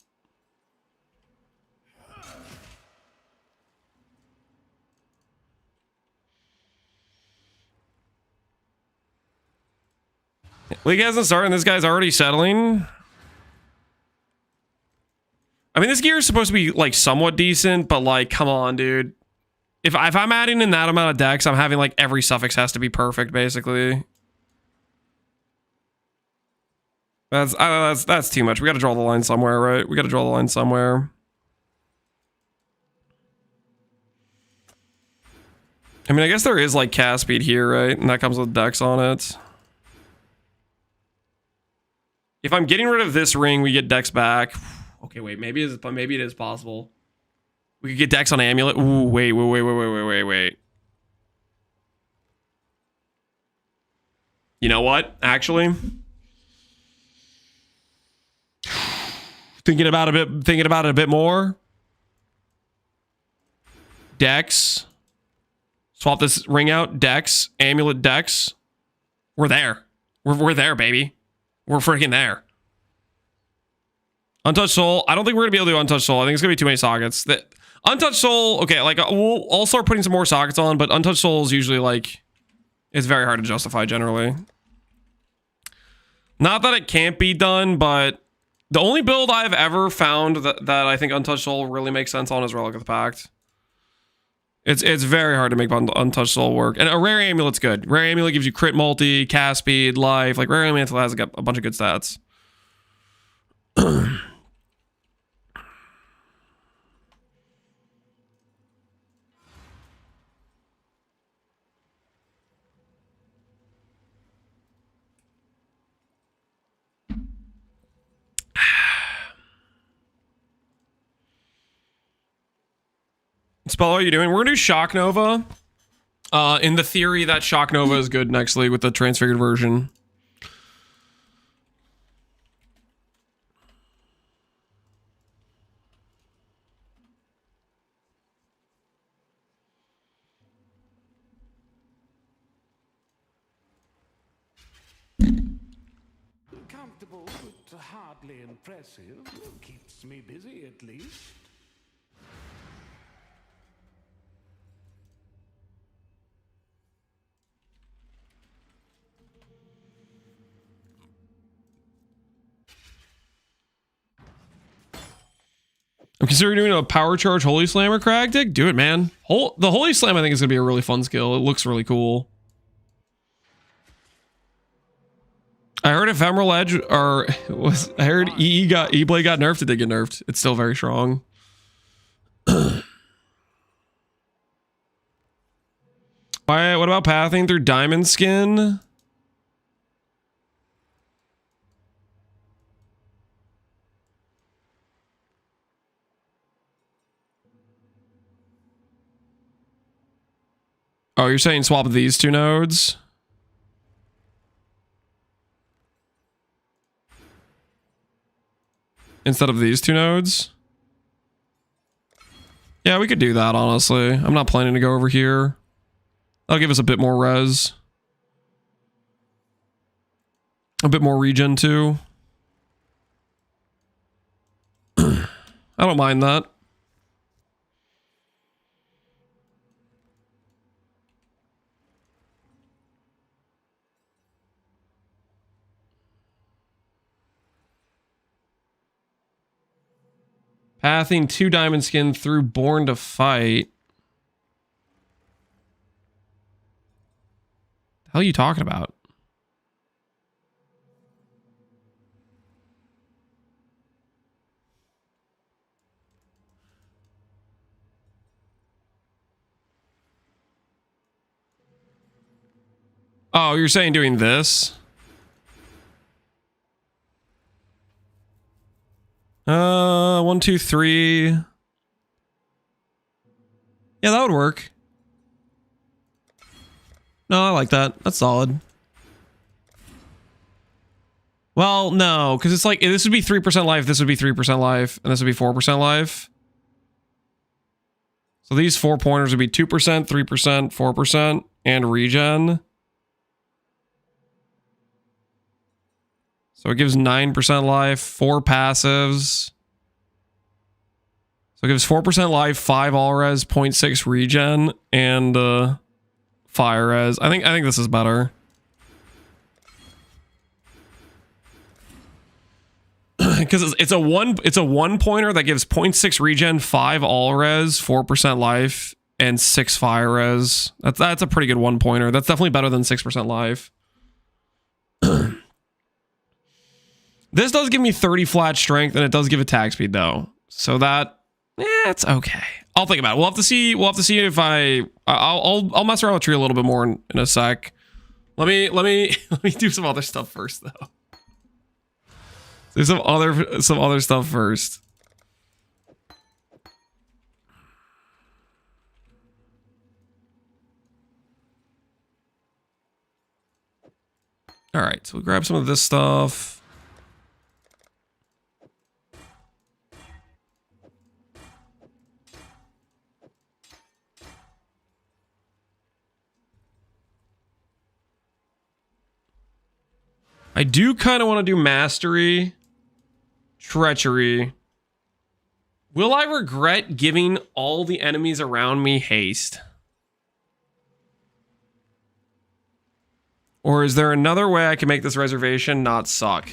League hasn't started and this guy's already settling. I mean, this gear is supposed to be like somewhat decent, but like, come on, dude. If I'm adding in that amount of decks, I'm having like every suffix has to be perfect, basically. That's too much. We got to draw the line somewhere, right? We got to draw the line somewhere. I mean, I guess there is like cast speed here, right? And that comes with decks on it. If I'm getting rid of this ring, we get decks back. Okay, wait. Maybe it is possible. We could get decks on amulet. Ooh, wait. You know what? Actually, thinking about it a bit more. Decks. Swap this ring out. Decks. Amulet decks. We're there. We're there, baby. We're freaking there. Untouched Soul. I don't think we're going to be able to do Untouched Soul. I think it's going to be too many sockets. Untouched Soul, okay, like, I'll start putting some more sockets on, but Untouched Soul is usually, like, it's very hard to justify, generally. Not that it can't be done, but the only build I've ever found that I think Untouched Soul really makes sense on is Relic of the Pact. It's very hard to make Untouched Soul work. And a Rare Amulet's good. Rare Amulet gives you crit multi, cast speed, life. Like, Rare Amulet has a bunch of good stats. Spell, what are you doing? We're gonna do Shock Nova. In the theory that Shock Nova is good next league with the transfigured version. Comfortable, but hardly impressive. Keeps me busy, at least. I'm considering doing a power charge Holy Slammer Cragtic. Do it, man. The Holy Slam, I think, is going to be a really fun skill. It looks really cool. I heard Ephemeral Edge, I heard Eblade got nerfed. It did get nerfed. It's still very strong. What about pathing through Diamond Skin? Oh, you're saying swap these two nodes? Instead of these two nodes? Yeah, we could do that, honestly. I'm not planning to go over here. That'll give us a bit more res. A bit more regen, too. I don't mind that. Pathing 2 Diamond Skin through Born to Fight. The hell are you talking about? Oh, you're saying doing this? 1, 2, 3. Yeah, that would work. No, I like that. That's solid. Well, no, because it's like, this would be 3% life, this would be 3% life, and this would be 4% life. So these 4 pointers would be 2%, 3%, 4%, and regen. So it gives 9% life, 4 passives. So it gives 4% life, 5 all res, 0.6 regen, and fire res. I think this is better. Because it's a one pointer that gives 0.6 regen, 5 all res, 4% life, and 6 fire res. That's a pretty good one pointer. That's definitely better than 6% life. This does give me 30 flat strength, and it does give attack speed though. So that, it's okay. I'll think about it. We'll have to see. We'll have to see if I'll mess around with tree a little bit more in a sec. Let me do some other stuff first though. Do some other stuff first. All right, so we'll grab some of this stuff. I do kind of want to do Mastery, Treachery. Will I regret giving all the enemies around me haste? Or is there another way I can make this reservation not suck?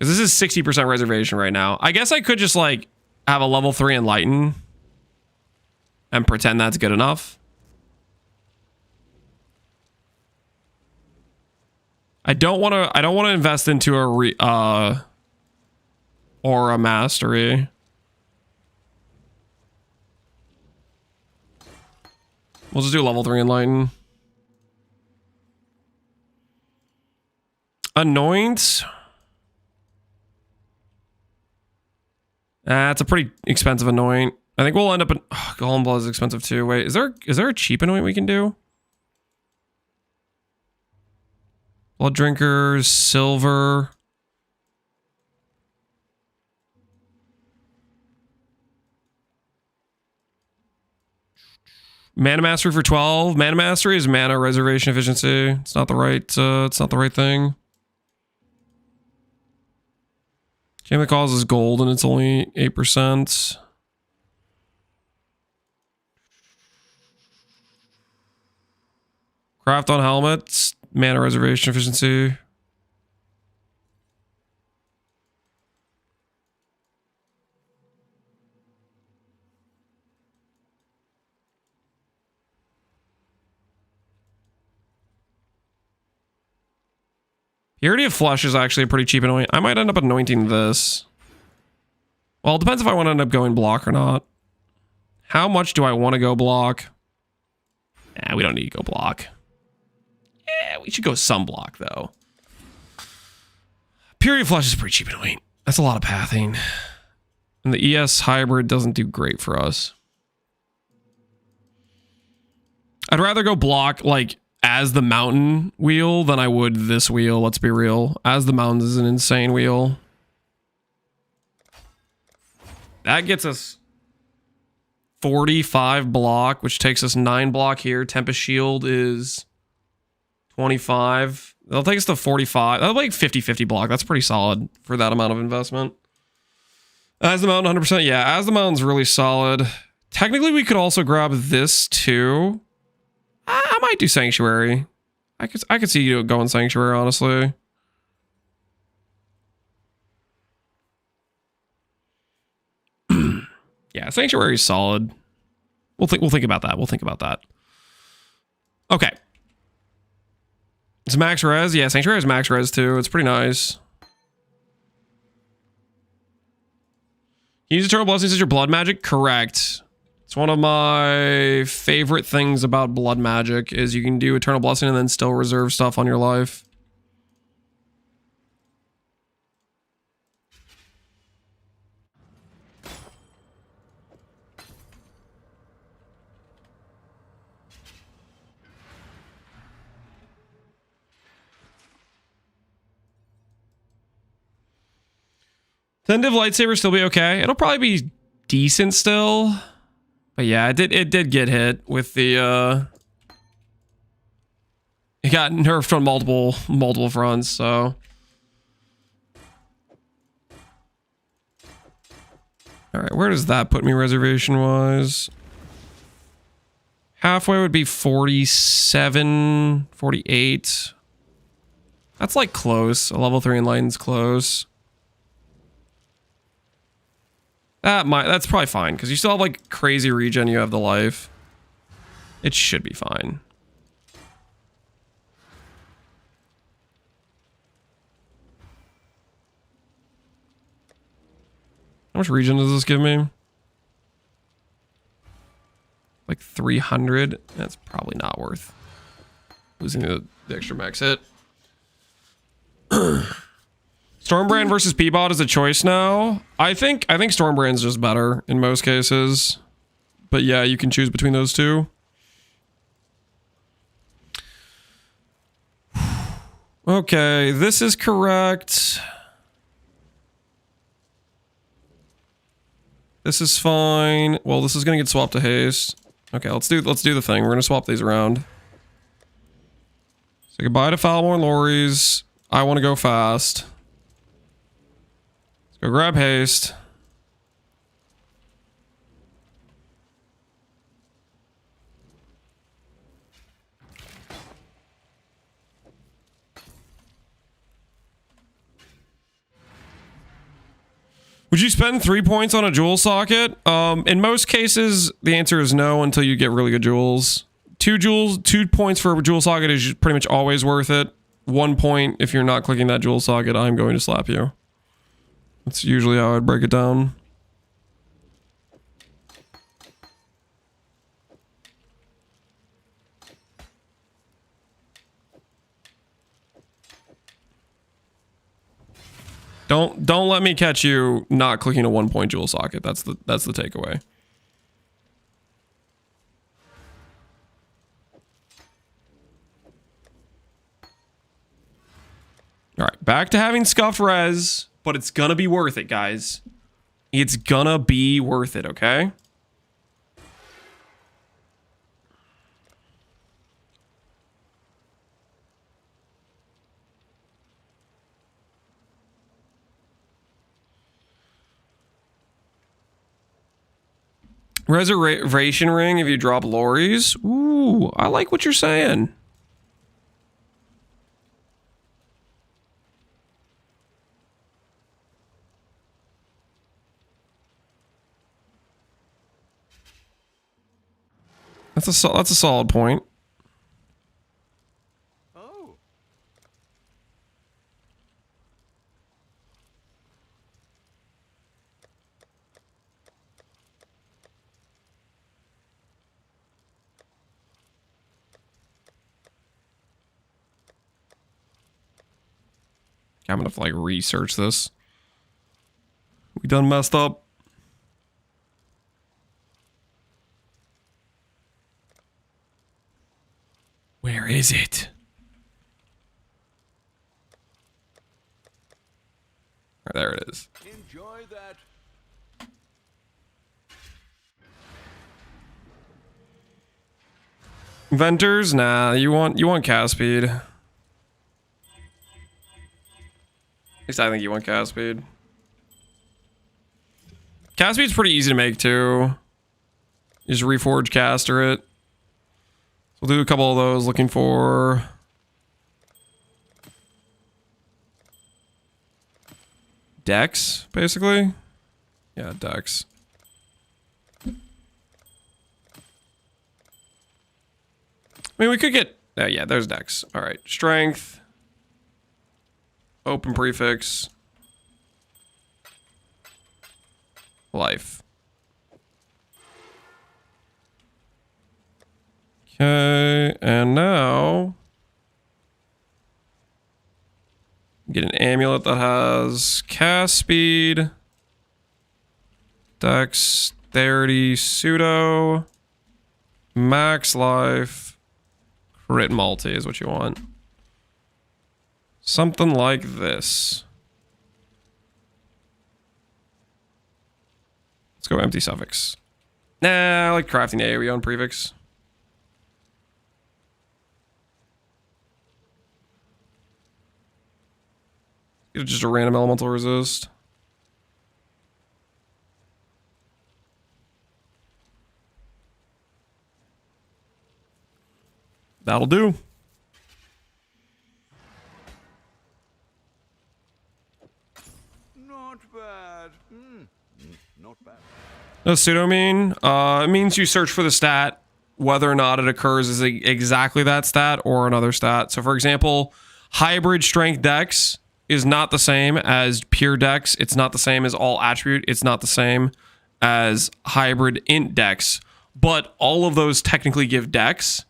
Because this is 60% reservation right now. I guess I could just like have a level 3 Enlighten and pretend that's good enough. I don't want to invest into a or a Mastery. We'll just do level 3 Enlighten. Anoint. It's a pretty expensive anoint. I think we'll end up in... Oh, Golem Blood is expensive too. Wait, is there a cheap anoint we can do? Blood Drinkers, Silver... Mana Mastery for 12. Mana Mastery is mana reservation efficiency. It's not the right thing. Game that causes gold and it's only 8%. Craft on helmets, mana reservation efficiency. Purity of Flesh is actually a pretty cheap anoint. I might end up anointing this. Well, it depends if I want to end up going block or not. How much do I want to go block? Nah, we don't need to go block. Yeah, we should go some block, though. Purity of Flesh is a pretty cheap anoint. That's a lot of pathing. And the ES hybrid doesn't do great for us. I'd rather go block, like, as the mountain wheel than I would this wheel, let's be real. As the mountains is an insane wheel. That gets us 45 block, which takes us 9 block here. Tempest Shield is 25. That'll take us to 45. That'll be like 50-50 block. That's pretty solid for that amount of investment. As the mountain, 100%. Yeah, as the mountain's really solid. Technically, we could also grab this too. I might do Sanctuary. I could see you going Sanctuary, honestly. Yeah, Sanctuary is solid. We'll think about that. We'll think about that. Okay. It's max res. Yeah, Sanctuary is max res too. It's pretty nice. Use Eternal Blessings as your blood magic? Correct. It's one of my favorite things about blood magic is you can do Eternal Blessing and then still reserve stuff on your life. Tentative lightsaber still be okay. It'll probably be decent still. But yeah, it did get hit with the it got nerfed on multiple fronts, so. Alright, where does that put me reservation wise? Halfway would be 47, 48. That's like close. A level 3 Enlightened's close. That's probably fine, because you still have like crazy regen, you have the life. It should be fine. How much regen does this give me? Like 300? That's probably not worth losing the extra max hit. Stormbrand versus Peabot is a choice now. I think Stormbrand's just better in most cases. But yeah, you can choose between those two. Okay, this is correct. This is fine. Well, this is gonna get swapped to haste. Okay, let's do the thing. We're gonna swap these around. Say goodbye to Falmore and Lori's. I want to go fast. Go grab haste. Would you spend 3 points on a jewel socket? In most cases, the answer is no until you get really good jewels. 2 points for a jewel socket is pretty much always worth it. 1 point if you're not clicking that jewel socket, I'm going to slap you. That's usually how I'd break it down. Don't let me catch you not clicking a 1-point jewel socket. That's the takeaway. All right, back to having scuff res, but it's gonna be worth it, guys. It's gonna be worth it, okay? Reservation ring if you drop lorries. Ooh, I like what you're saying. That's a solid point. Oh. I'm gonna have to like research this. We done messed up. Where is it? Oh, there it is. Enjoy that. Venters? Nah, you want cast speed. At least I think you want cast speed. Cast speed's pretty easy to make too. You just reforge caster it. We'll do a couple of those looking for decks, basically. Yeah, decks. I mean, we could get... yeah, there's decks. All right. Strength. Open prefix. Life. Okay, and now get an amulet that has cast speed, dexterity, pseudo, max life, crit multi is what you want. Something like this. Let's go empty suffix. Nah, I like crafting AoE on prefix. It's just a random elemental resist. That'll do. Not bad. Not bad. What does pseudo mean? It means you search for the stat, whether or not it occurs as exactly that stat or another stat. So for example, hybrid strength dex is not the same as pure dex. It's not the same as all attribute. It's not the same as hybrid int dex. But all of those technically give dex.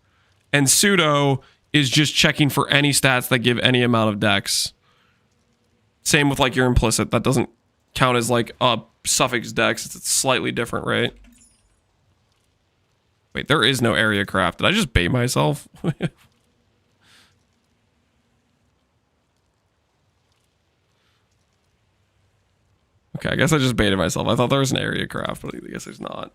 And pseudo is just checking for any stats that give any amount of dex. Same with like your implicit. That doesn't count as like a suffix dex. It's slightly different, right? Wait, there is no area craft. Did I just bait myself? Okay, I guess I just baited myself. I thought there was an area craft, but I guess there's not.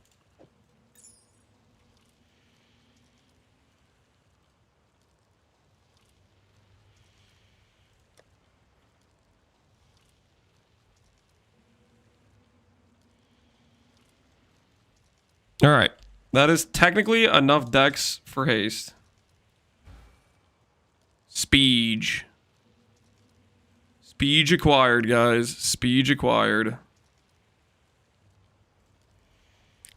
All right. That is technically enough dex for haste. Speed. Speed acquired, guys. Speed acquired.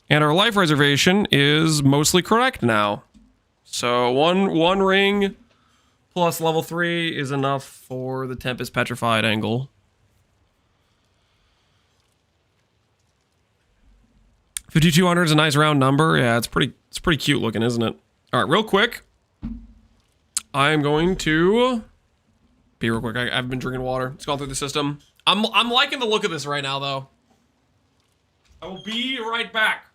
And our life reservation is mostly correct now. So one ring plus level 3 is enough for the Tempest Petrified angle. 5,200 is a nice round number. Yeah, it's pretty cute looking, isn't it? All right, real quick. I am going to be real quick. I've been drinking water. It's gone through the system. I'm liking the look of this right now, though. I will be right back.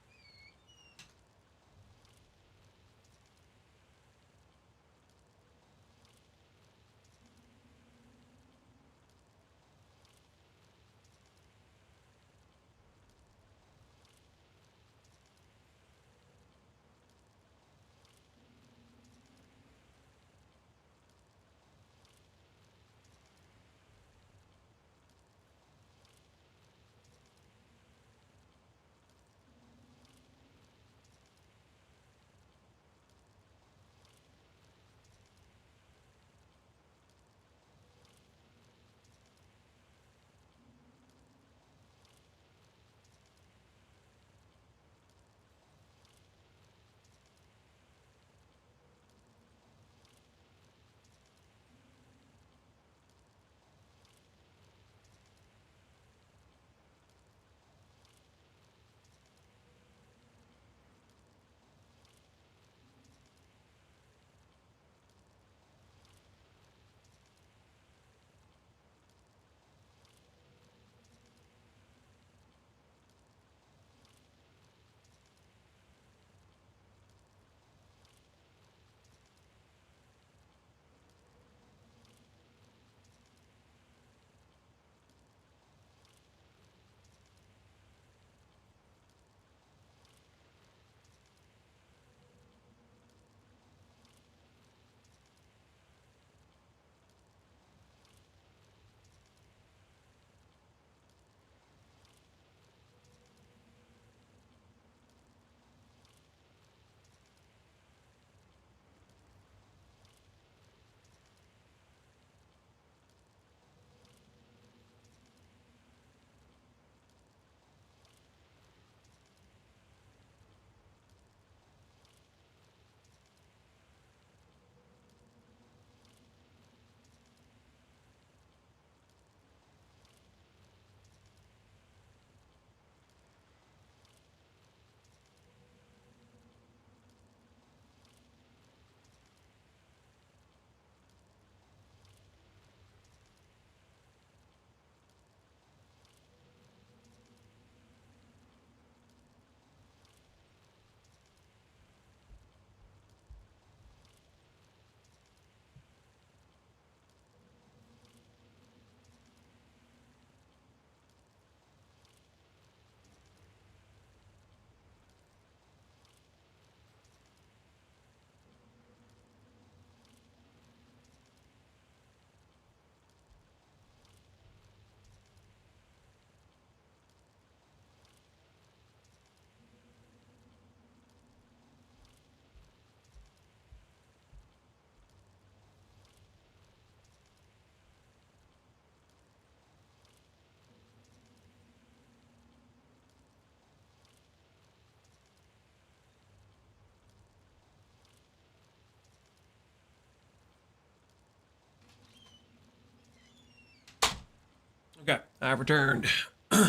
Okay, I've returned. What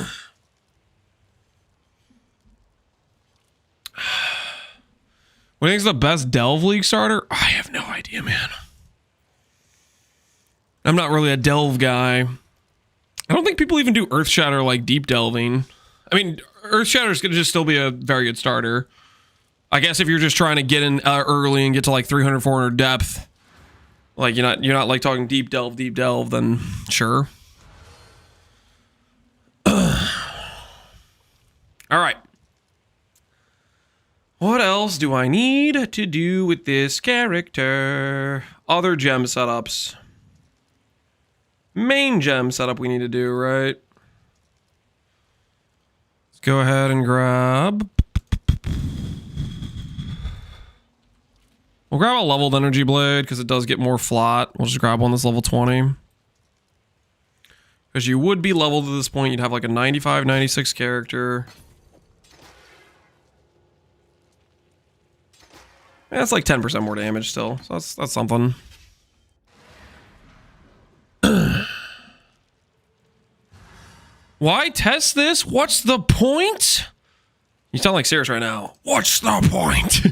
do you think is the best Delve League starter? I have no idea, man. I'm not really a Delve guy. I don't think people even do Earthshatter like deep delving. I mean, Earthshatter is going to just still be a very good starter. I guess if you're just trying to get in early and get to like 300, 400 depth, like you're not like talking deep delve, then sure. All right. What else do I need to do with this character? Other gem setups. Main gem setup we need to do, right? Let's go ahead and grab... We'll grab a leveled energy blade because it does get more flat. We'll just grab one that's level 20. Because you would be leveled at this point. You'd have like a 95, 96 character. That's like 10% more damage still. So that's something. Why test this? What's the point? You sound like serious right now. What's the point?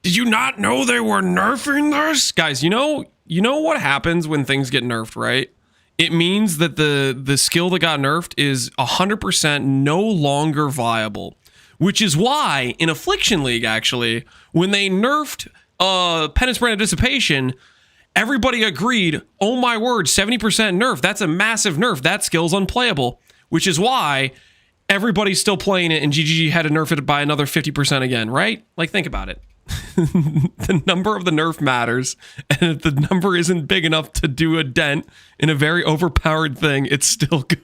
Did you not know they were nerfing this? Guys, you know what happens when things get nerfed, right? it means that the skill that got nerfed is 100% no longer viable. Which is why in Affliction League, actually, when they nerfed Penance Brand of Dissipation, everybody agreed, oh my word, 70% nerf. That's a massive nerf. That skill's unplayable. Which is why everybody's still playing it and GGG had to nerf it by another 50% again, right? Like, think about it. The number of the nerf matters, and if the number isn't big enough to do a dent in a very overpowered thing, it's still good.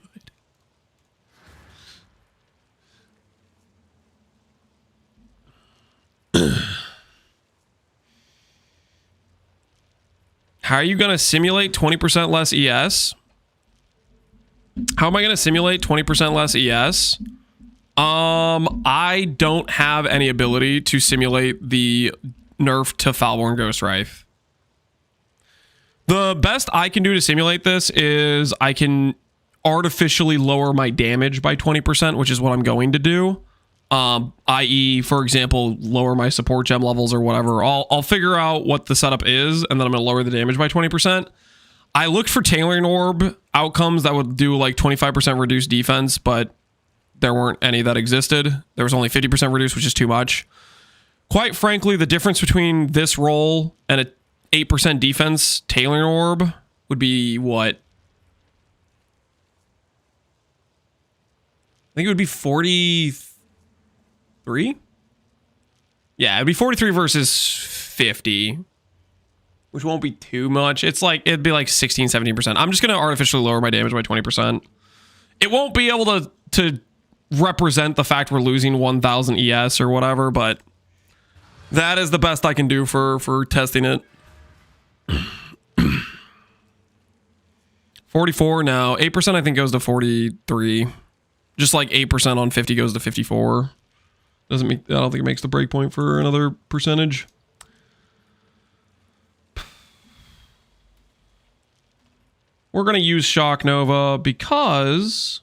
How are you going to simulate 20% less ES? How am I going to simulate 20% less ES? I don't have any ability to simulate the nerf to Foulborn Ghost Wraith. The best I can do to simulate this is I can artificially lower my damage by 20%, which is what I'm going to do. I.e., for example, lower my support gem levels or whatever. I'll figure out what the setup is, and then I'm going to lower the damage by 20%. I looked for Tailoring Orb outcomes that would do like 25% reduced defense, but there weren't any that existed. There was only 50% reduced, which is too much. Quite frankly, the difference between this roll and a 8% defense Tailoring Orb would be what? I think it would be 43? Yeah, it'd be 43 versus 50, which won't be too much. It's like, it'd be like 16, 17%. I'm just going to artificially lower my damage by 20%. It won't be able to represent the fact we're losing 1000 ES or whatever, but that is the best I can do for testing it. 44 now. 8% I think goes to 43. Just like 8% on 50 goes to 54. Doesn't make, I don't think it makes the breakpoint for another percentage. We're going to use Shock Nova because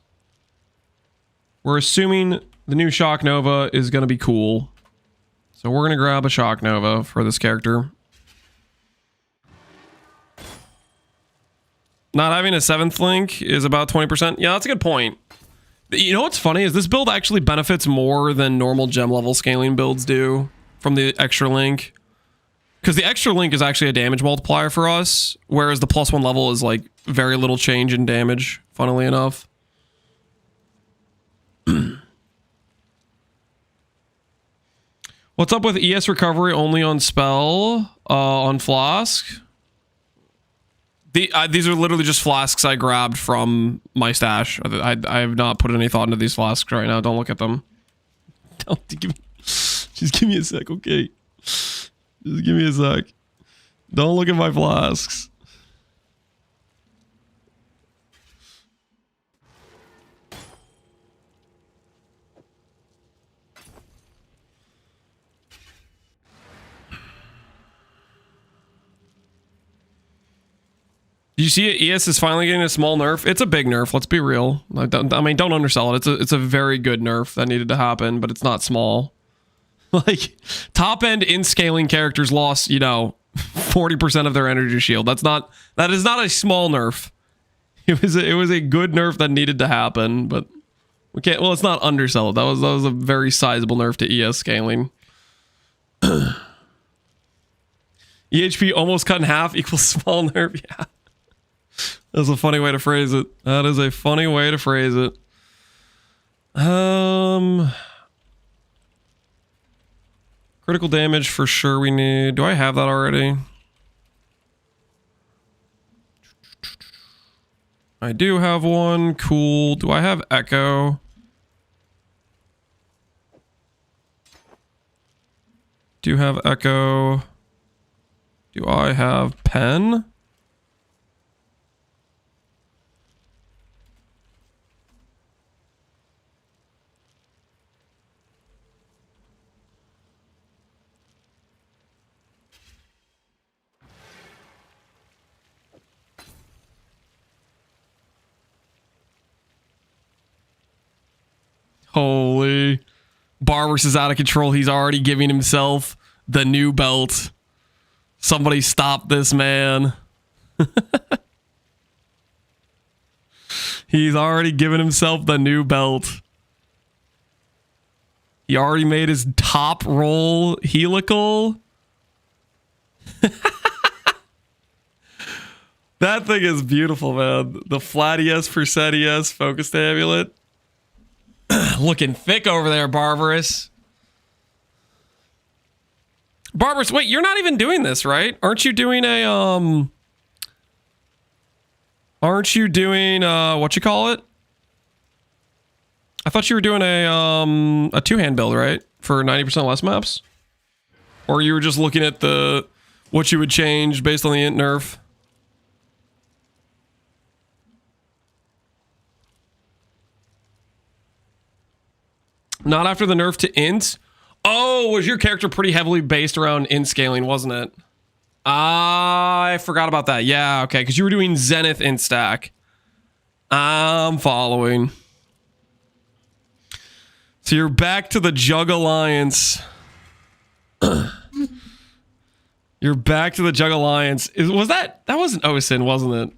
we're assuming the new Shock Nova is going to be cool. So we're going to grab a Shock Nova for this character. Not having a 7th link is about 20%. Yeah, that's a good point. You know what's funny is this build actually benefits more than normal gem level scaling builds do from the extra link. Because the extra link is actually a damage multiplier for us, whereas the +1 level is like very little change in damage, funnily enough. What's up with ES recovery only on spell, on flask? These are literally just flasks I grabbed from my stash. I have not put any thought into these flasks right now. Don't look at them. Just give me a sec, okay? Just give me a sec. Don't look at my flasks. Do you see it? ES is finally getting a small nerf. It's a big nerf. Let's be real. I mean, don't undersell it. It's a very good nerf that needed to happen, but it's not small. Like, top end in scaling characters lost, you know, 40% of their energy shield. That is not a small nerf. It was a good nerf that needed to happen, but we can't. Well, let's not undersell it. That was a very sizable nerf to ES scaling. EHP almost cut in half equals small nerf. Yeah. That's a funny way to phrase it. That is a funny way to phrase it. Critical damage for sure we need. Do I have that already? I do have one. Cool. Do I have Echo? Do have Echo? Do I have Pen? Holy. Barbarous is out of control. He's already giving himself the new belt. Somebody stop this man. He's already given himself the new belt. He already made his top roll helical. That thing is beautiful, man. The Flatius Persetius Focused Amulet. Looking thick over there, Barbarous. Barbarous, wait, you're not even doing this, right? Aren't you doing a, what you call it? I thought you were doing a two-hand build, right? For 90% less maps? Or you were just looking at what you would change based on the int nerf? Not after the nerf to int? Oh, was your character pretty heavily based around int scaling, wasn't it? I forgot about that. Yeah, okay, because you were doing Zenith int stack. I'm following. So you're back to the Jug Alliance. You're back to the Jug Alliance. Was that wasn't Osin, wasn't it?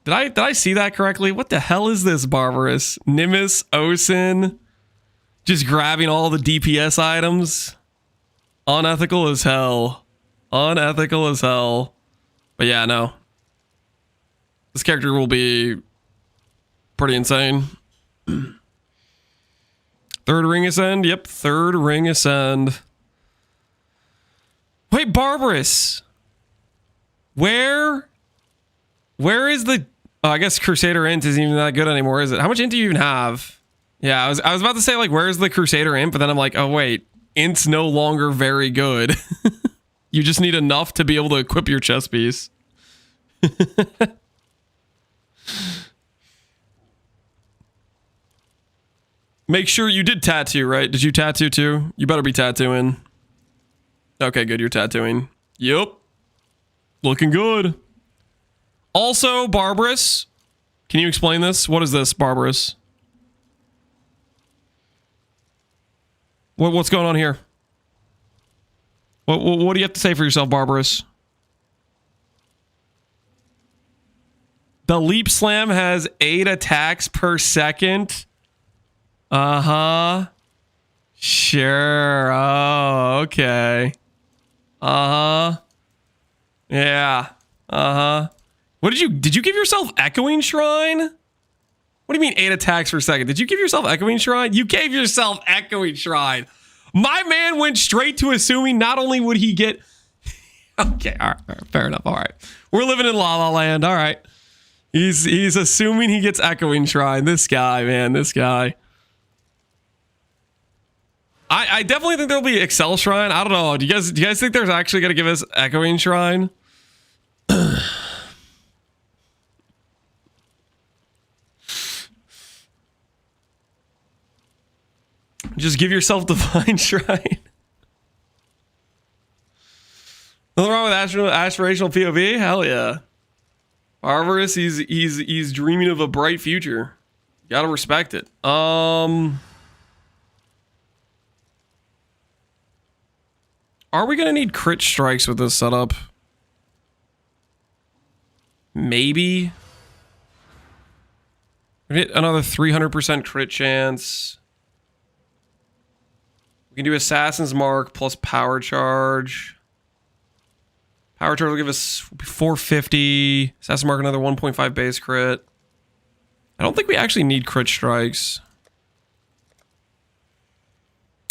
Did I see that correctly? What the hell is this, Barbarous? Nimbus, Osin, just grabbing all the DPS items. Unethical as hell. Unethical as hell. But yeah, no. This character will be pretty insane. Third ring ascend? Yep, third ring ascend. Wait, Barbarous. Where is the... Oh, I guess Crusader int isn't even that good anymore, is it? How much int do you even have? Yeah, I was about to say, like, where's the Crusader int? But then I'm like, oh, wait. Int's no longer very good. You just need enough to be able to equip your chest piece. Make sure you did tattoo, right? Did you tattoo too? You better be tattooing. Okay, good. You're tattooing. Yep. Looking good. Also, Barbarous. Can you explain this? What is this, Barbarous? What's going on here? What do you have to say for yourself, Barbarous? The Leap Slam has 8 attacks per second. Uh-huh. Sure. Oh, okay. Uh-huh. Yeah. Uh-huh. What did you give yourself Echoing Shrine? What do you mean 8 attacks per second? Did you give yourself Echoing Shrine? You gave yourself Echoing Shrine. My man went straight to assuming not only would he get... Okay, all right, fair enough. All right. We're living in La La Land. All right. He's assuming he gets Echoing Shrine. This guy, man, this guy. I definitely think there'll be Excel Shrine. I don't know. Do you guys think there's actually going to give us Echoing Shrine? Just give yourself Divine Shrine. Nothing wrong with aspirational POV? Hell yeah. Barbarous, he's dreaming of a bright future. Gotta respect it. Are we gonna need crit strikes with this setup? Maybe. We get another 300% crit chance. We can do Assassin's Mark plus Power Charge. Power Charge will give us 450. Assassin's Mark another 1.5 base crit. I don't think we actually need crit strikes.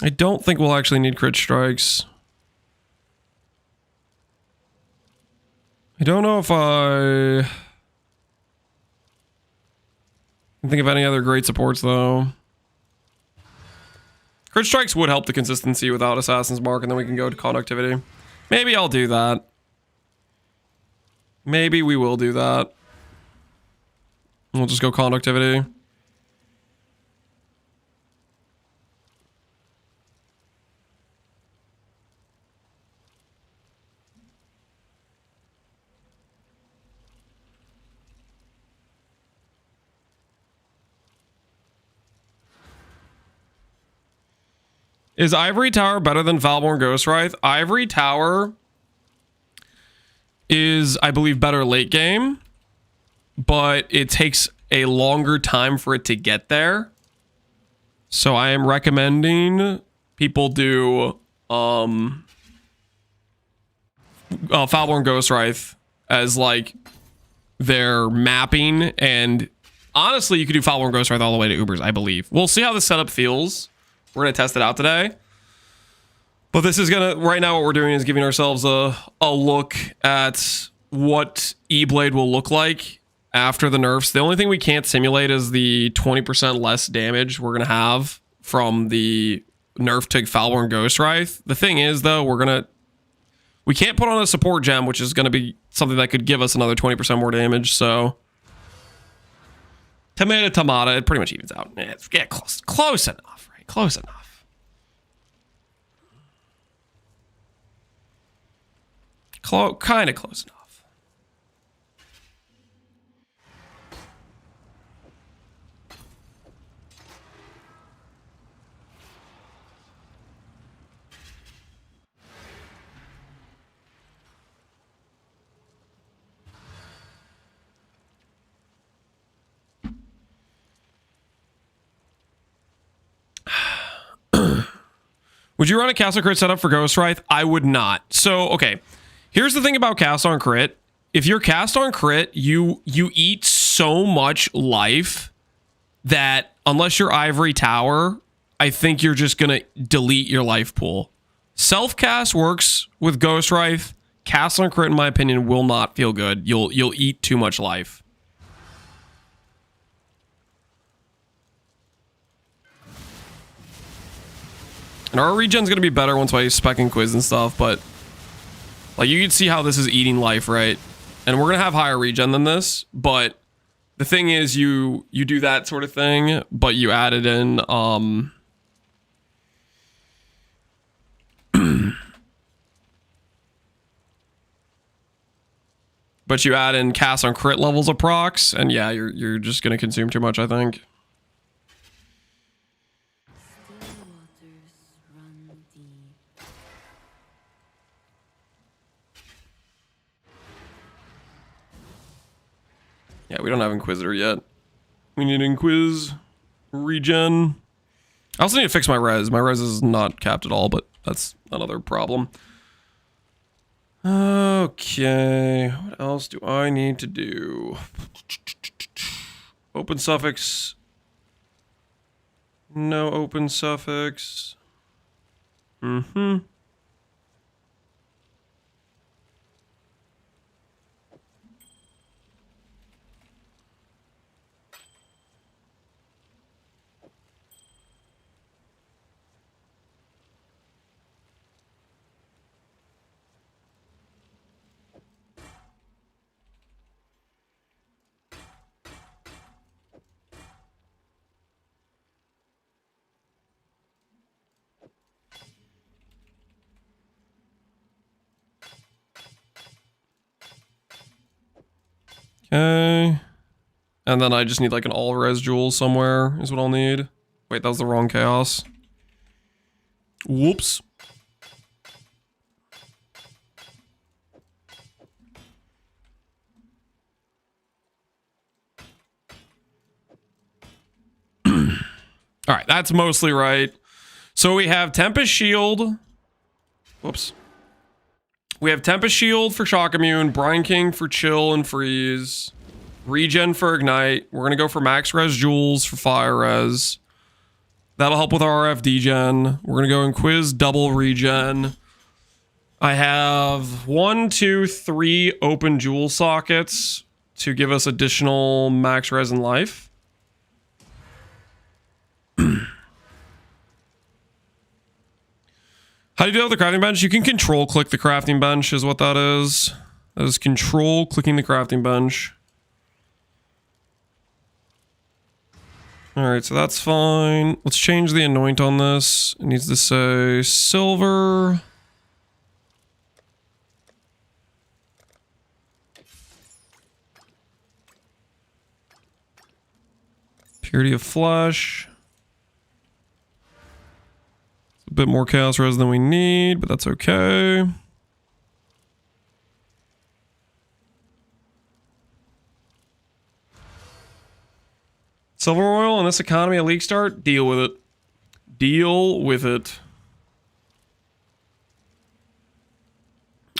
I don't think we'll actually need crit strikes. I don't know if I can think of any other great supports though. Crit strikes would help the consistency without Assassin's Mark, and then we can go to conductivity. Maybe I'll do that. Maybe we will do that. We'll just go conductivity. Is Ivory Tower better than Valborn Ghostwraith? Ivory Tower is, I believe, better late game, but it takes a longer time for it to get there. So I am recommending people do Foulborn Ghostwraith as like their mapping, and honestly you could do Foulborn Ghostwraith all the way to Ubers, I believe. We'll see how the setup feels. We're gonna test it out today. But this is gonna, right now what we're doing is giving ourselves a look at what Eblade will look like after the nerfs. The only thing we can't simulate is the 20% less damage we're gonna have from the nerf to Foulborn Ghostwraith. The thing is though, we can't put on a support gem, which is gonna be something that could give us another 20% more damage, so tomato, it pretty much evens out. Yeah, close enough, right? Close enough. Kind of close enough. Would you run a Castle Crit setup for Ghostwraith? I would not. So, okay. Here's the thing about cast on crit. If you're cast on crit, you eat so much life that unless you're Ivory Tower, I think you're just gonna delete your life pool. Self-cast works with Ghostwraith. Cast on crit, in my opinion, will not feel good. You'll eat too much life. And our regen's gonna be better once I spec and quiz and stuff, but like you can see how this is eating life, right? And we're gonna have higher regen than this, but the thing is you do that sort of thing, but you added in but you add in cast on crit levels of procs, and yeah, you're just gonna consume too much, I think. Yeah, we don't have Inquisitor yet. We need Inquis regen. I also need to fix my res. My res is not capped at all, but that's another problem. Okay, what else do I need to do? Open suffix. No open suffix. Okay. And then I just need like an all res jewel somewhere is what I'll need. Wait, that was the wrong chaos. Whoops. All right, that's mostly right. So we have Tempest Shield. Whoops. We have Tempest Shield for Shock Immune, Brine King for Chill and Freeze, Regen for Ignite. We're going to go for Max Res Jewels for Fire Res. That'll help with our RF degen. We're going to go and Quiz double regen. I have 1, 2, 3 open jewel sockets to give us additional max res and life. How do you do with the crafting bench? You can control click the crafting bench is what that is. That is control clicking the crafting bench. Alright, so that's fine. Let's change the anoint on this. It needs to say silver. Purity of flesh. A bit more chaos res than we need, but that's okay. Silver oil in this economy at League Start? Deal with it. Deal with it.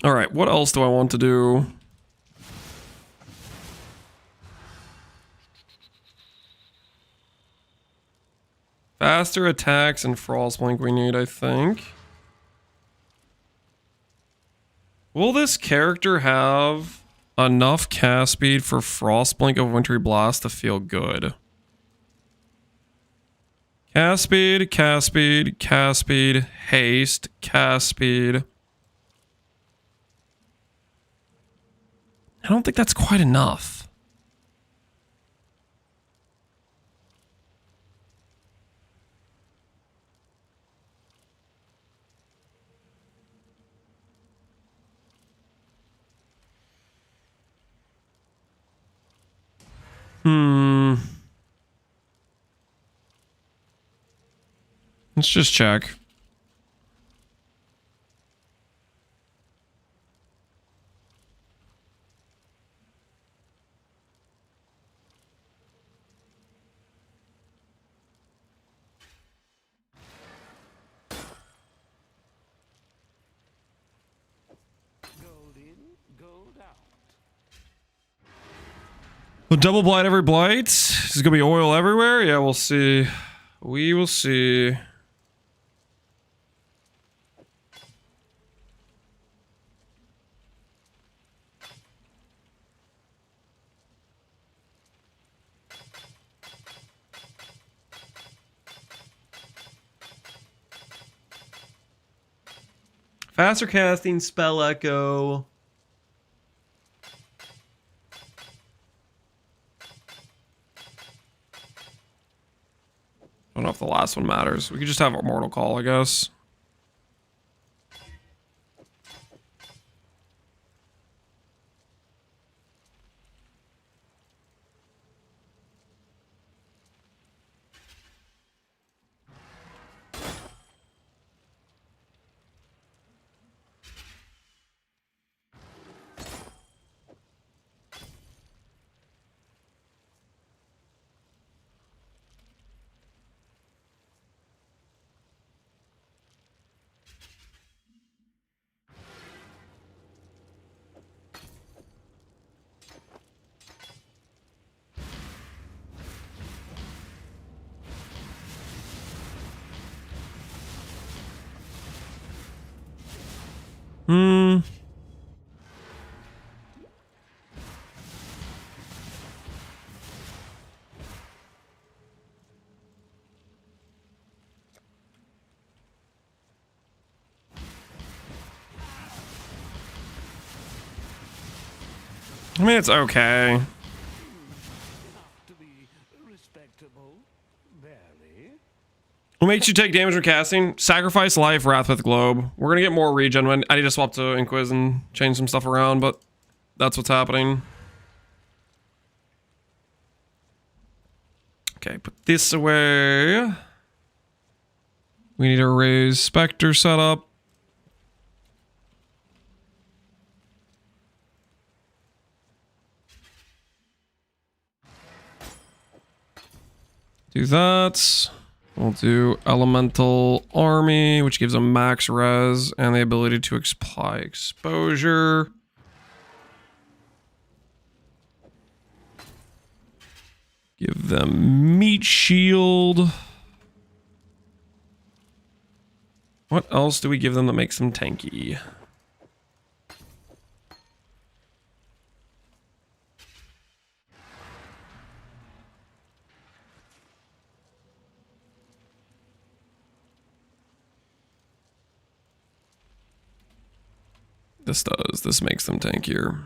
Alright, what else do I want to do? Faster attacks and Frostblink we need, I think. Will this character have enough cast speed for Frostblink of Wintry Blast to feel good? Cast speed, cast speed, cast speed, haste, cast speed. I don't think that's quite enough. Let's just check. Gold in, gold out. Well, double blight every blight. Is it gonna be oil everywhere? Yeah, we'll see. We will see. Faster casting, spell echo. I don't know if the last one matters. We could just have a mortal call, I guess. I mean, it's okay. To be respectable, barely. What makes you take damage from casting? Sacrifice life, Wrath with Globe. We're gonna get more regen when I need to swap to Inquis and change some stuff around, but that's what's happening. Okay, put this away. We need to raise Spectre setup. Do that. We'll do Elemental Army, which gives them max res and the ability to apply exposure. Give them Meat Shield. What else do we give them that makes them tanky? This does. This makes them tankier.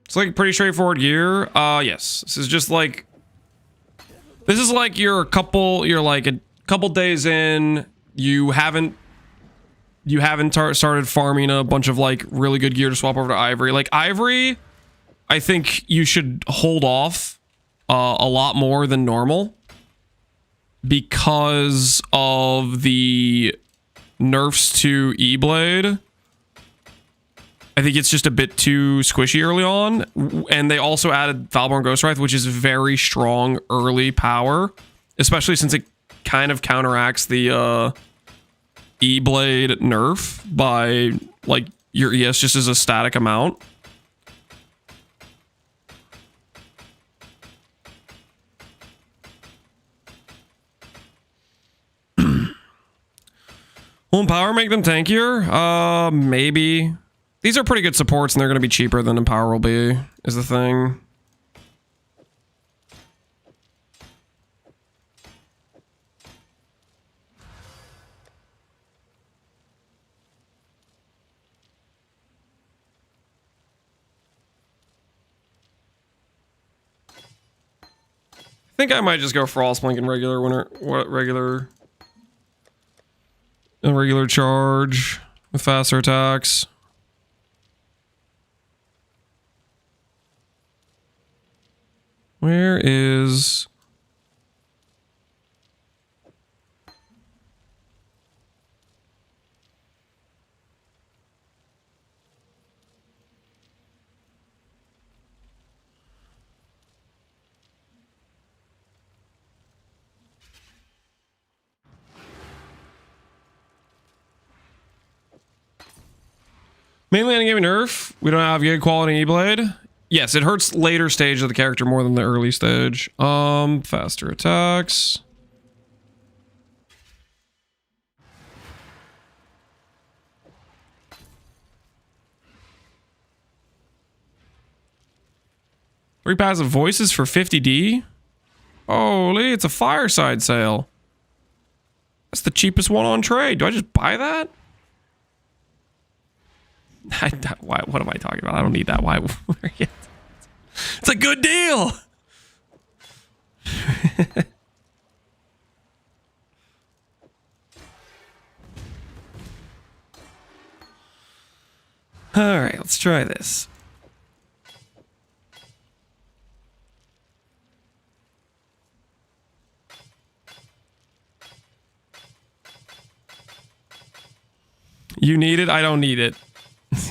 It's like pretty straightforward gear. Yes. This is just like... This is like you're like a couple days in. You haven't started farming a bunch of like really good gear to swap over to Ivory. Like Ivory, I think you should hold off a lot more than normal. Because of the nerfs to Eblade I think it's just a bit too squishy early on. And they also added Valborn Ghostwraith, which is very strong early power, especially since it kind of counteracts the Eblade nerf by like your ES just as a static amount. Will Empower make them tankier? Maybe. These are pretty good supports and they're going to be cheaper than Empower will be, is the thing. I think I might just go Frostblink and regular regular charge with faster attacks. Where is... Mainly Endgame nerf. We don't have good quality E-Blade. Yes, it hurts later stage of the character more than the early stage. Faster attacks. Three passive voices for 50D? Holy, it's a fireside sale. That's the cheapest one on trade. Do I just buy that? Why, what am I talking about? I don't need that. Why? It's a good deal. All right, let's try this. You need it? I don't need it.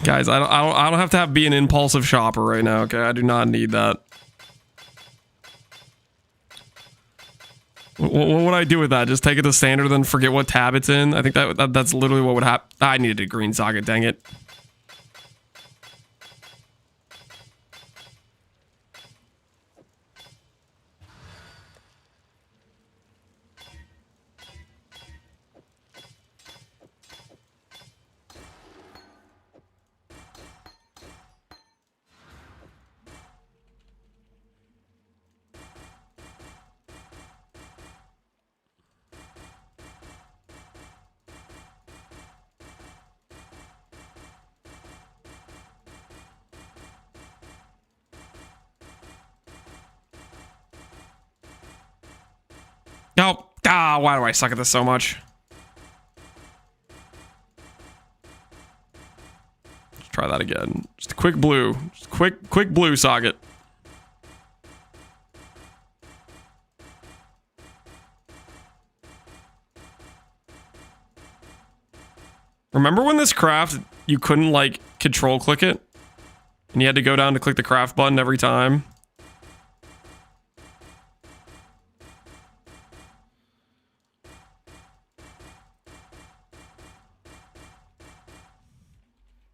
Guys, I don't have to be an impulsive shopper right now, okay? I do not need that. What would I do with that? Just take it to standard and forget what tab it's in? I think that's literally what would happen. I needed a green socket, dang it. Nope. Why do I suck at this so much? Let's try that again. Just a quick blue. Just quick blue socket. Remember when this craft, you couldn't like control click it? And you had to go down to click the craft button every time?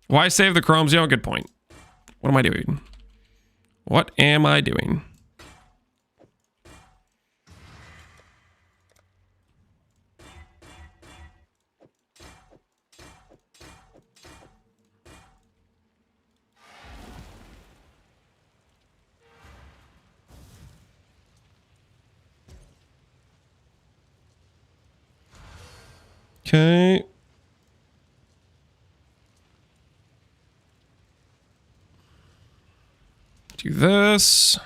Why save the chromes? Yeah, good point. What am I doing? What am I doing? Okay. Do this.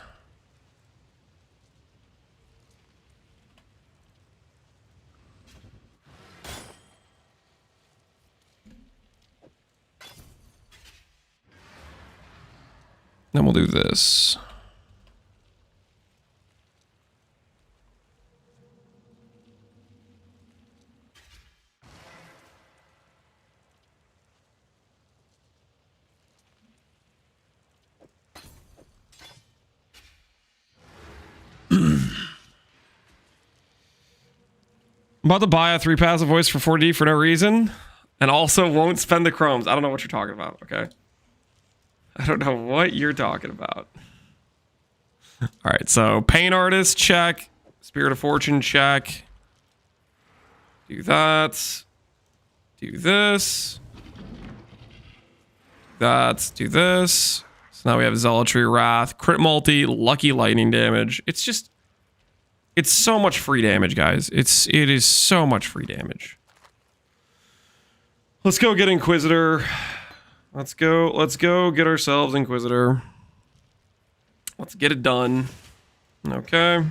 Then we'll do this. I'm about to buy a 3 passive voice for 4D for no reason, and also won't spend the chromes. I don't know what you're talking about, okay? I don't know what you're talking about. All right, so Paint Artist, check. Spirit of Fortune, check. Do that. Do this. That. Do this. So now we have Zealotry, Wrath, Crit Multi, Lucky Lightning damage. It's just... It's so much free damage, guys. It is so much free damage. Let's go get Inquisitor. Let's go get ourselves Inquisitor. Let's get it done. Okay.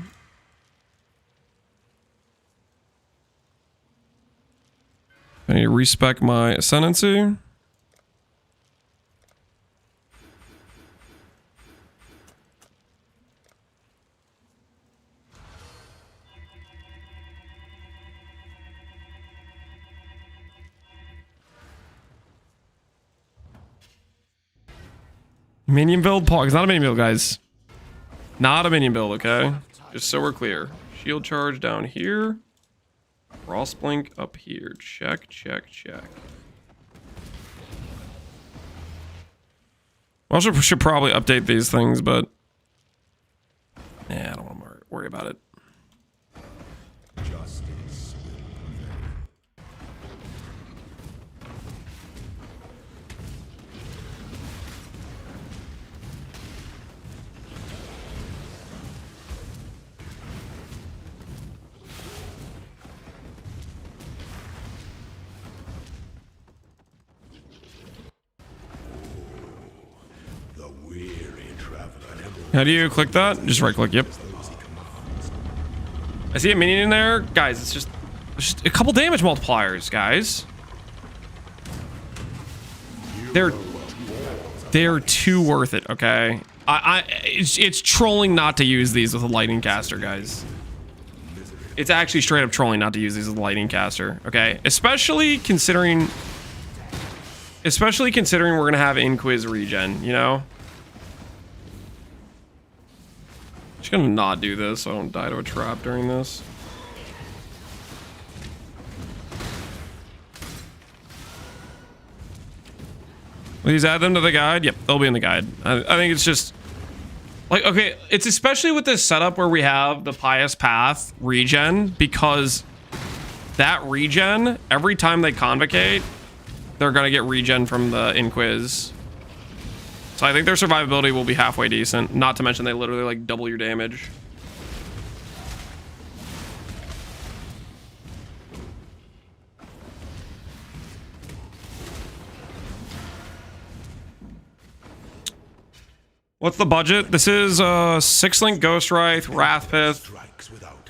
I need to respec my Ascendancy. Minion build? Paul, it's not a minion build, guys. Not a minion build, okay? Just so we're clear. Shield charge down here. Frost blink up here. Check, check, check. I also should probably update these things, but... Yeah, I don't want to worry about it. Justice will prevail. The weary traveler. How do you click that? Just right click, yep. I see a minion in there. Guys, it's just a couple damage multipliers, guys. They're too worth it, okay? It's trolling not to use these with a lightning caster, guys. It's actually straight up trolling not to use these with a lightning caster, okay? Especially considering we're gonna have Inquis regen, you know? Just gonna not do this so I don't die to a trap during this. Please add them to the guide. Yep, they'll be in the guide. I think it's just like, okay, it's especially with this setup where we have the Pious Path regen, because that regen, every time they convocate, they're gonna get regen from the Inquis. So I think their survivability will be halfway decent. Not to mention they literally like double your damage. What's the budget? This is 6-link Ghost Wraith, Wrathpith,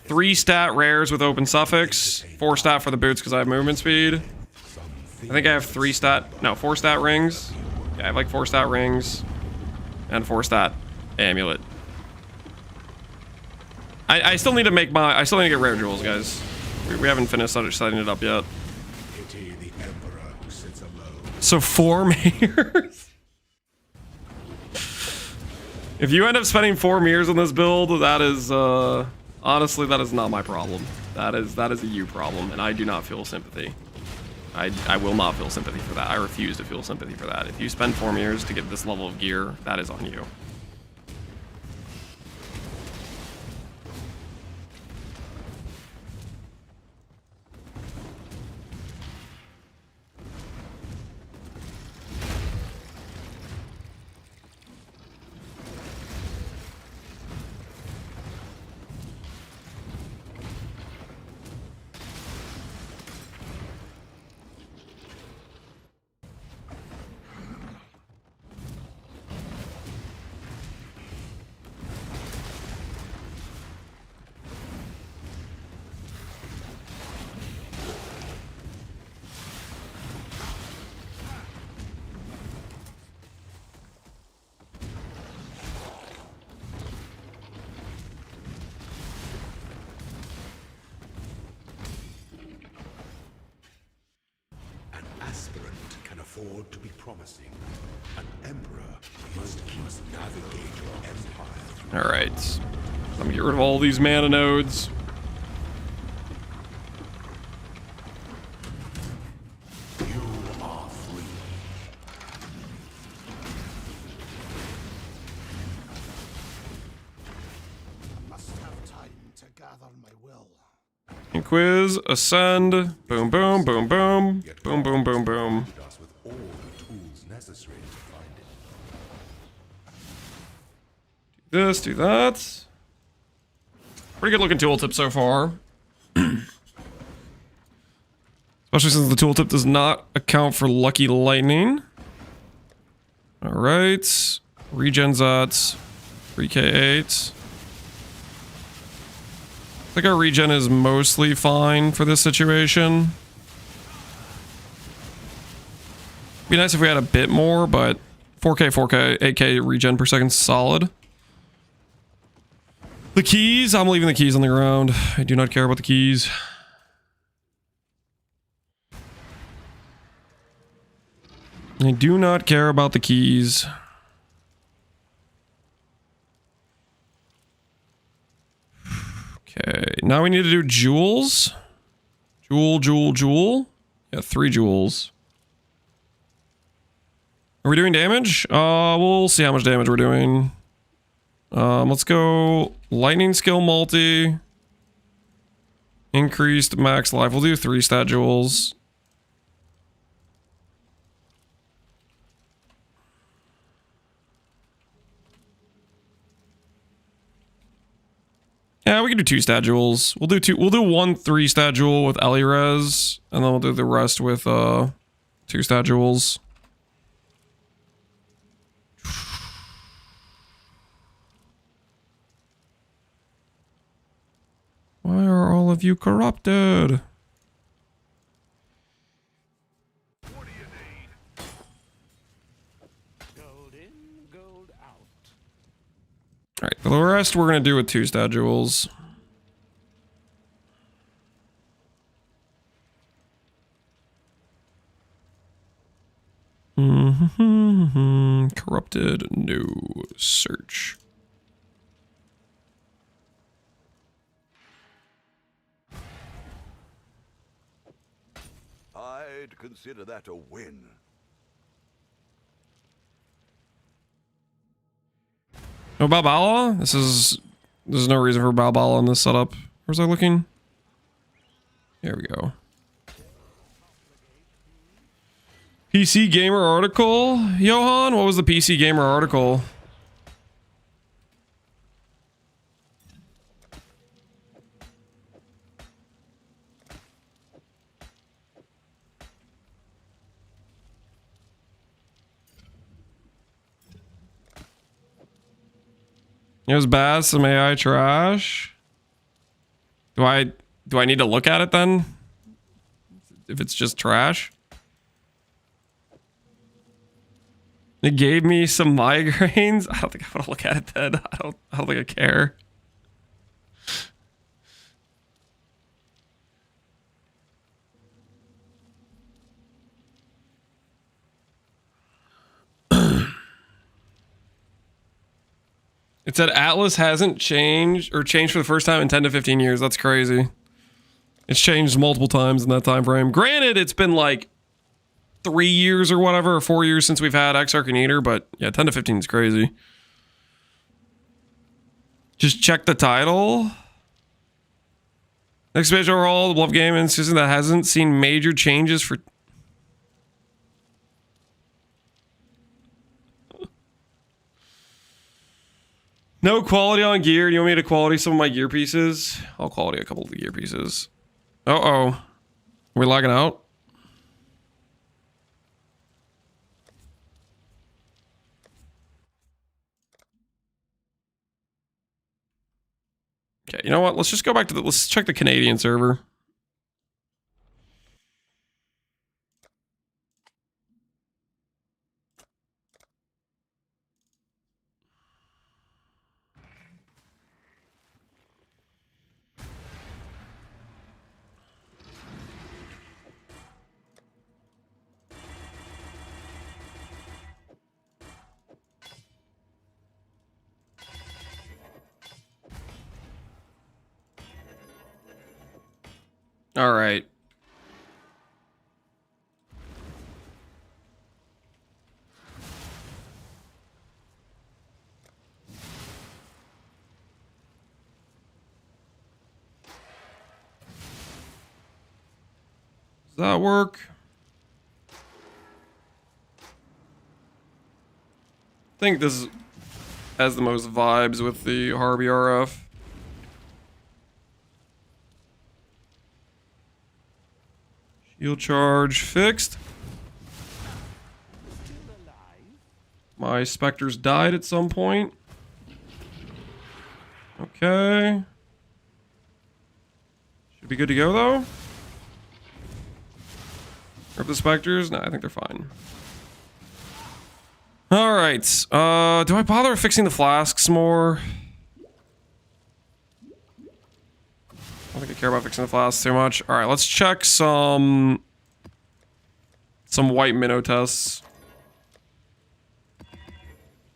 3-stat rares with open suffix, 4-stat for the boots because I have movement speed. I think I have 4-stat rings. Yeah, I have like 4-stat rings and 4-stat amulet. I still need to make I still need to get rare jewels, guys. We haven't finished setting it up yet. So 4 mirrors. If you end up spending 4 mirrors on this build, that is honestly, that is not my problem. That is a you problem, and I do not feel sympathy. I will not feel sympathy for that. I refuse to feel sympathy for that. If you spend 4 mirrors to get this level of gear, that is on you. Afford to be promising. An emperor must navigate your empire. All right, I'm gonna get rid of all these mana nodes. Inquis, ascend, boom, boom, boom, boom, boom, boom, boom, boom. Us with all the tools necessary to find it. Do this, do that. Pretty good looking tooltip so far. Especially since the tooltip does not account for lucky lightning. Alright. Regen's at 3k8. I think our regen is mostly fine for this situation. Be nice if we had a bit more, but 4k, 8k regen per second solid. The keys, I'm leaving the keys on the ground. I do not care about the keys. I do not care about the keys. Okay, now we need to do jewels. Jewel. Yeah, 3 jewels. Are we doing damage? We'll see how much damage we're doing. Let's go lightning skill multi. Increased max life. We'll do 3 stat jewels. Yeah, we can do 2 stat jewels. We'll do 1 3 stat jewel with Ellie res, and then we'll do the rest with 2 stat jewels. Why are all of you corrupted? Alright, the rest we're gonna do with 2 stat jewels. Corrupted, no search. I'd consider that a win. No Balbala? There's no reason for Balbala in this setup. Where's I looking? There we go. PC Gamer article? Johan, what was the PC Gamer article? It was bad, some AI trash. Do I need to look at it then? If it's just trash? It gave me some migraines. I don't think I want to look at it then. I don't think I care. It said Atlas hasn't changed or changed for the first time in 10 to 15 years. That's crazy. It's changed multiple times in that time frame. Granted, it's been like 3 years or whatever, or 4 years since we've had Exarch and Eater, but yeah, 10 to 15 is crazy. Just check the title. Next page overall, the Bluff game and season that hasn't seen major changes for... No quality on gear. You want me to quality some of my gear pieces? I'll quality a couple of the gear pieces. Uh-oh. Are we lagging out? Okay, you know what? Let's just go back to the... Let's check the Canadian server. All right. Does that work? I think this has the most vibes with the Harvey RF. Shield charge fixed. My specters died at some point. Okay. Should be good to go though. Rip the specters? No, I think they're fine. Alright. Do I bother fixing the flasks more? I don't think I care about fixing the flasks too much. Alright, let's check some white minnow tests.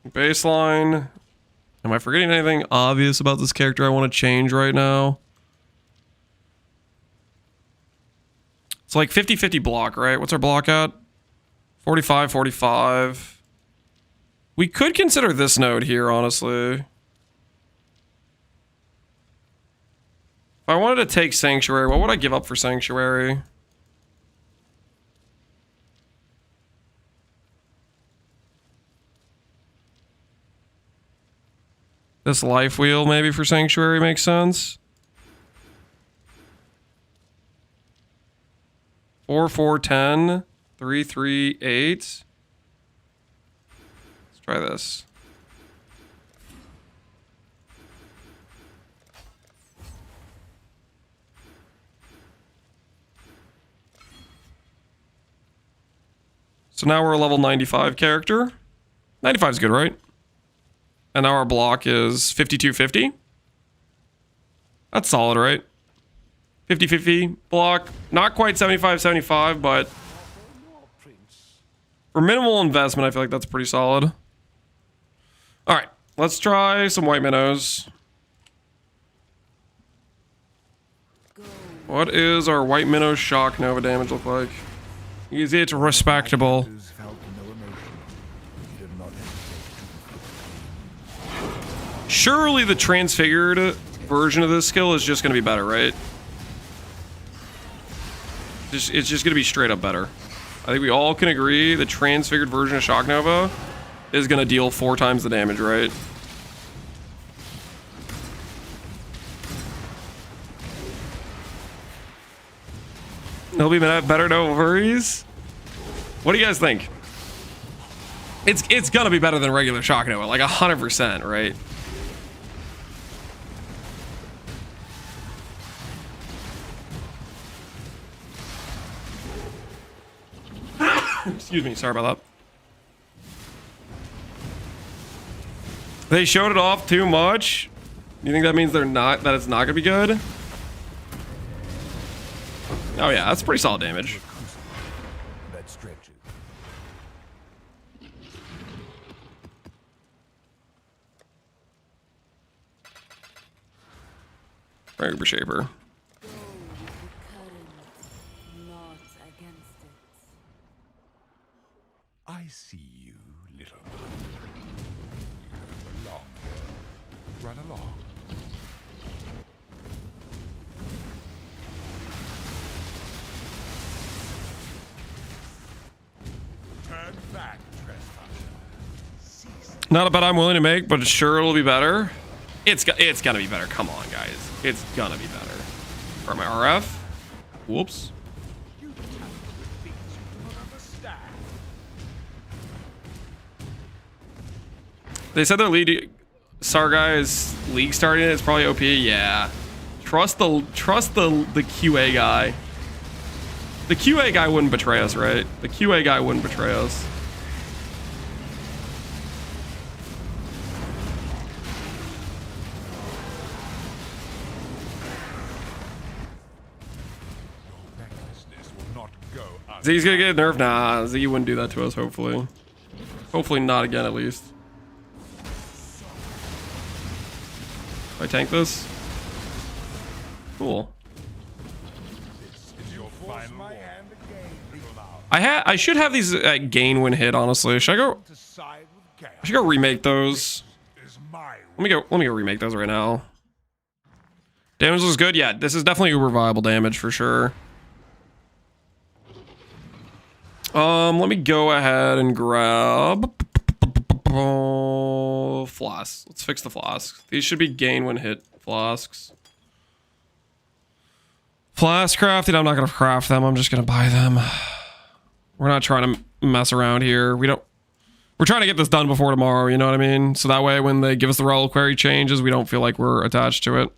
Baseline. Am I forgetting anything obvious about this character I want to change right now? It's like 50-50 block, right? What's our block at? 45, 45. We could consider this node here, honestly. If I wanted to take Sanctuary, what would I give up for Sanctuary? This life wheel maybe for Sanctuary makes sense. 4, 4, 10, 3, 3, 8. Let's try this. So now we're a level 95 character. 95 is good, right? And now our block is 5250. That's solid, right? 50-50 block. Not quite 75-75, but for minimal investment, I feel like that's pretty solid. Alright, let's try some white minnows. What is our white minnow shock nova damage look like? Is it respectable? Surely the transfigured version of this skill is just going to be better, right? It's just going to be straight up better. I think we all can agree the transfigured version of Shock Nova is going to deal 4 times the damage, right? It'll be better, no worries. What do you guys think? It's going to be better than regular Shock Nova, like 100%, right? Excuse me, sorry about that. They showed it off too much. You think that means that it's not gonna be good? Oh yeah, that's pretty solid damage. Regular shaper. I see you, little one. You don't belong here. Run along. Turn back, trespasser. Not a bet I'm willing to make, but sure it'll be better. It's gonna be better. Come on, guys. It's gonna be better. For my RF. Whoops. They said their lead Sargai's league starting. It's probably OP. Yeah. Trust the QA guy. The QA guy wouldn't betray us, right? The QA guy wouldn't betray us. Z's gonna get nerfed? Nah, Z wouldn't do that to us, hopefully. Hopefully not again, at least. I tank this? Cool. I should have these gain when hit, honestly. Should I go remake those? Let me go remake those right now. Damage was good. Yeah, this is definitely uber viable damage for sure. Let me go ahead and grab flasks. Let's fix the flasks. These should be gain when hit flasks. Flask crafted. I'm not gonna craft them. I'm just gonna buy them. We're not trying to mess around here. We're trying to get this done before tomorrow. You know what I mean? So that way, when they give us the reliquary changes, we don't feel like we're attached to it.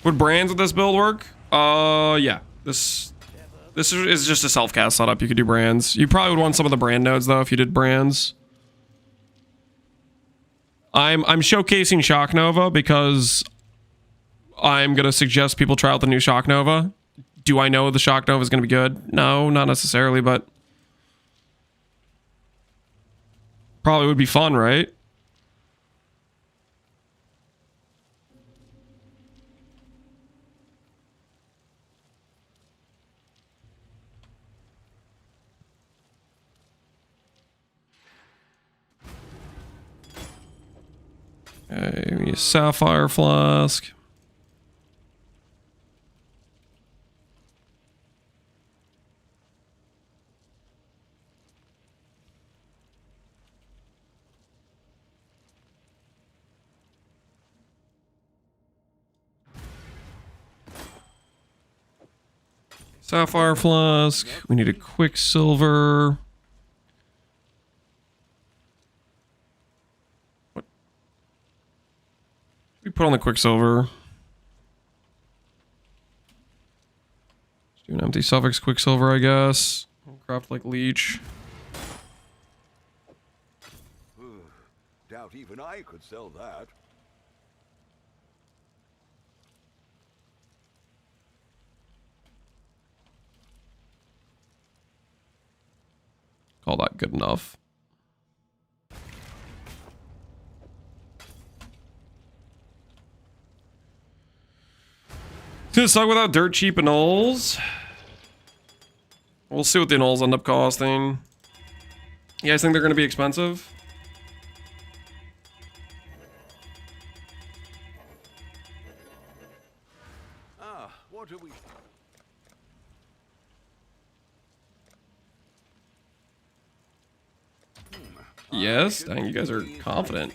Would brands with this build work? Yeah. This is just a self-cast setup. You could do brands. You probably would want some of the brand nodes though if you did brands. I'm showcasing Shock Nova because I'm gonna suggest people try out the new Shock Nova. Do I know the Shock Nova is gonna be good? No, not necessarily, but probably would be fun, right? Okay, we need a sapphire flask. Sapphire flask. We need a quicksilver. What? We put on the quicksilver. Let's do an empty suffix quicksilver, I guess. We'll craft like leech. Doubt even I could sell that. Call that good enough. Gonna suck without dirt cheap annuls. We'll see what the annuls end up costing. You guys think they're gonna be expensive? What do we... Yes, dang, you guys are confident.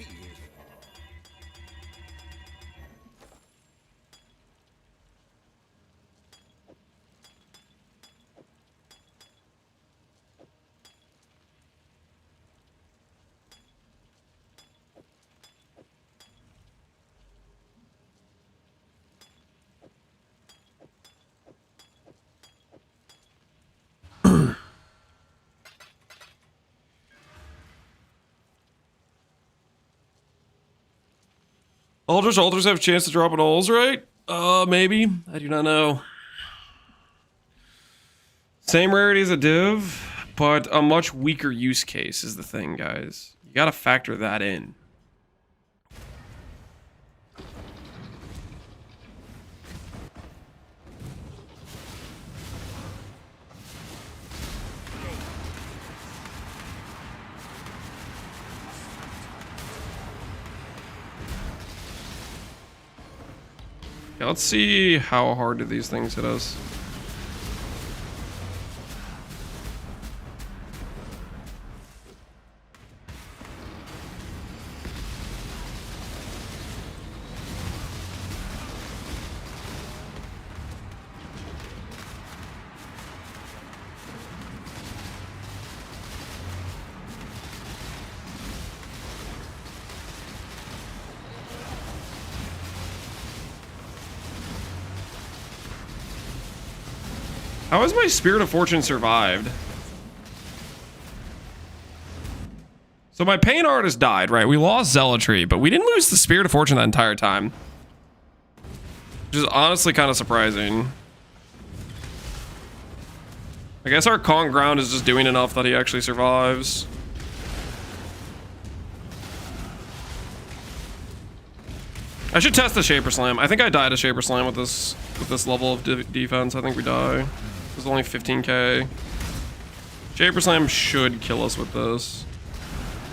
Altars have a chance to drop an alls, right? Maybe. I do not know. Same rarity as a div, but a much weaker use case is the thing, guys. You gotta factor that in. Yeah, let's see how hard do these things hit us. How has my Spirit of Fortune survived? So my Pain Artist died, right? We lost Zealotry, but we didn't lose the Spirit of Fortune that entire time. Which is honestly kind of surprising. I guess our Kong Ground is just doing enough that he actually survives. I should test the Shaper Slam. I think I died a Shaper Slam with this level of defense. I think we die. It was only 15k. Shaper Slam should kill us with this.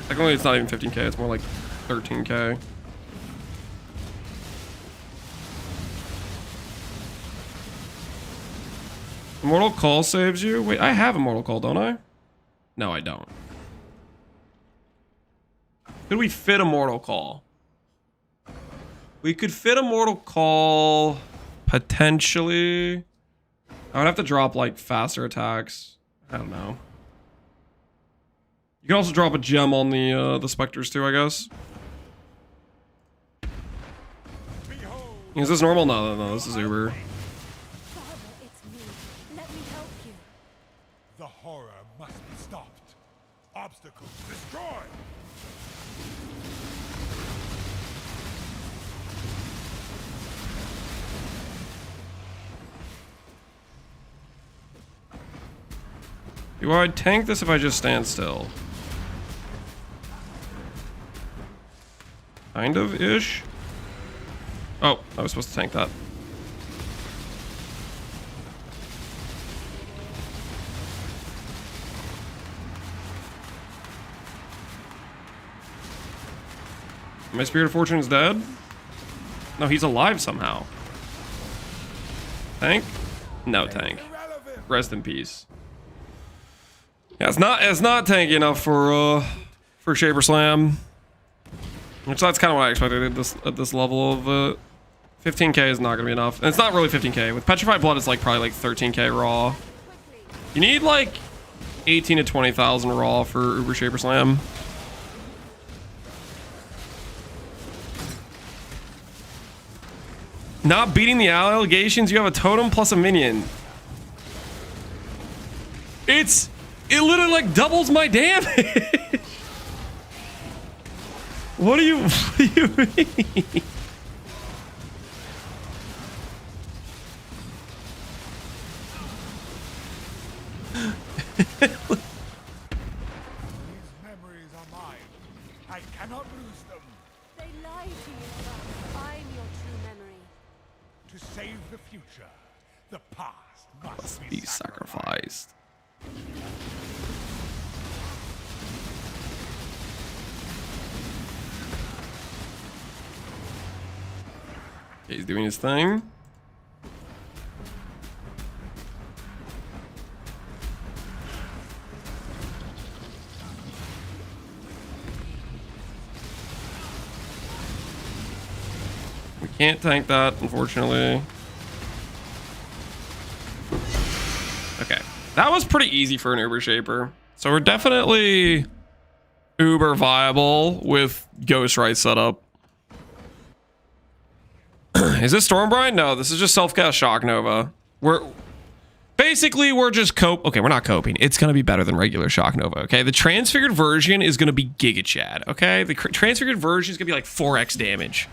Technically, it's not even 15k. It's more like 13k. Immortal Call saves you? Wait, I have Immortal Call, don't I? No, I don't. Could we fit Immortal Call? We could fit Immortal Call potentially. I would have to drop like faster attacks. I don't know. You can also drop a gem on the specters too, I guess. Is this normal? No, this is Uber. Father, it's me. Let me help you. The horror must be stopped. Obstacles destroyed. Do I tank this if I just stand still? Kind of ish. Oh, I was supposed to tank that. My Spirit of Fortune is dead? No, he's alive somehow. Tank? No tank. Rest in peace. Yeah, it's not tanky enough for Shaper Slam. Which that's kind of what I expected at this level of 15k is not gonna be enough. And it's not really 15k. With Petrified Blood, it's like probably like 13k raw. You need like 18 to 20,000 raw for Uber Shaper Slam. Not beating the allegations, you have a totem plus a minion. It literally like doubles my damage. What do you mean? These memories are mine. I cannot lose them. They lie to you. I'm your true memory. To save the future, the past must Be sacrificed. Okay, he's doing his thing. We can't tank that, unfortunately. Okay. That was pretty easy for an Uber Shaper. So we're definitely Uber viable with Ghost Right setup. Is this Stormbride? No, this is just self-cast Shock Nova. We're just okay, we're not coping. It's gonna be better than regular Shock Nova, okay? The transfigured version is gonna be Giga Chad, okay? The transfigured version is gonna be like 4x damage.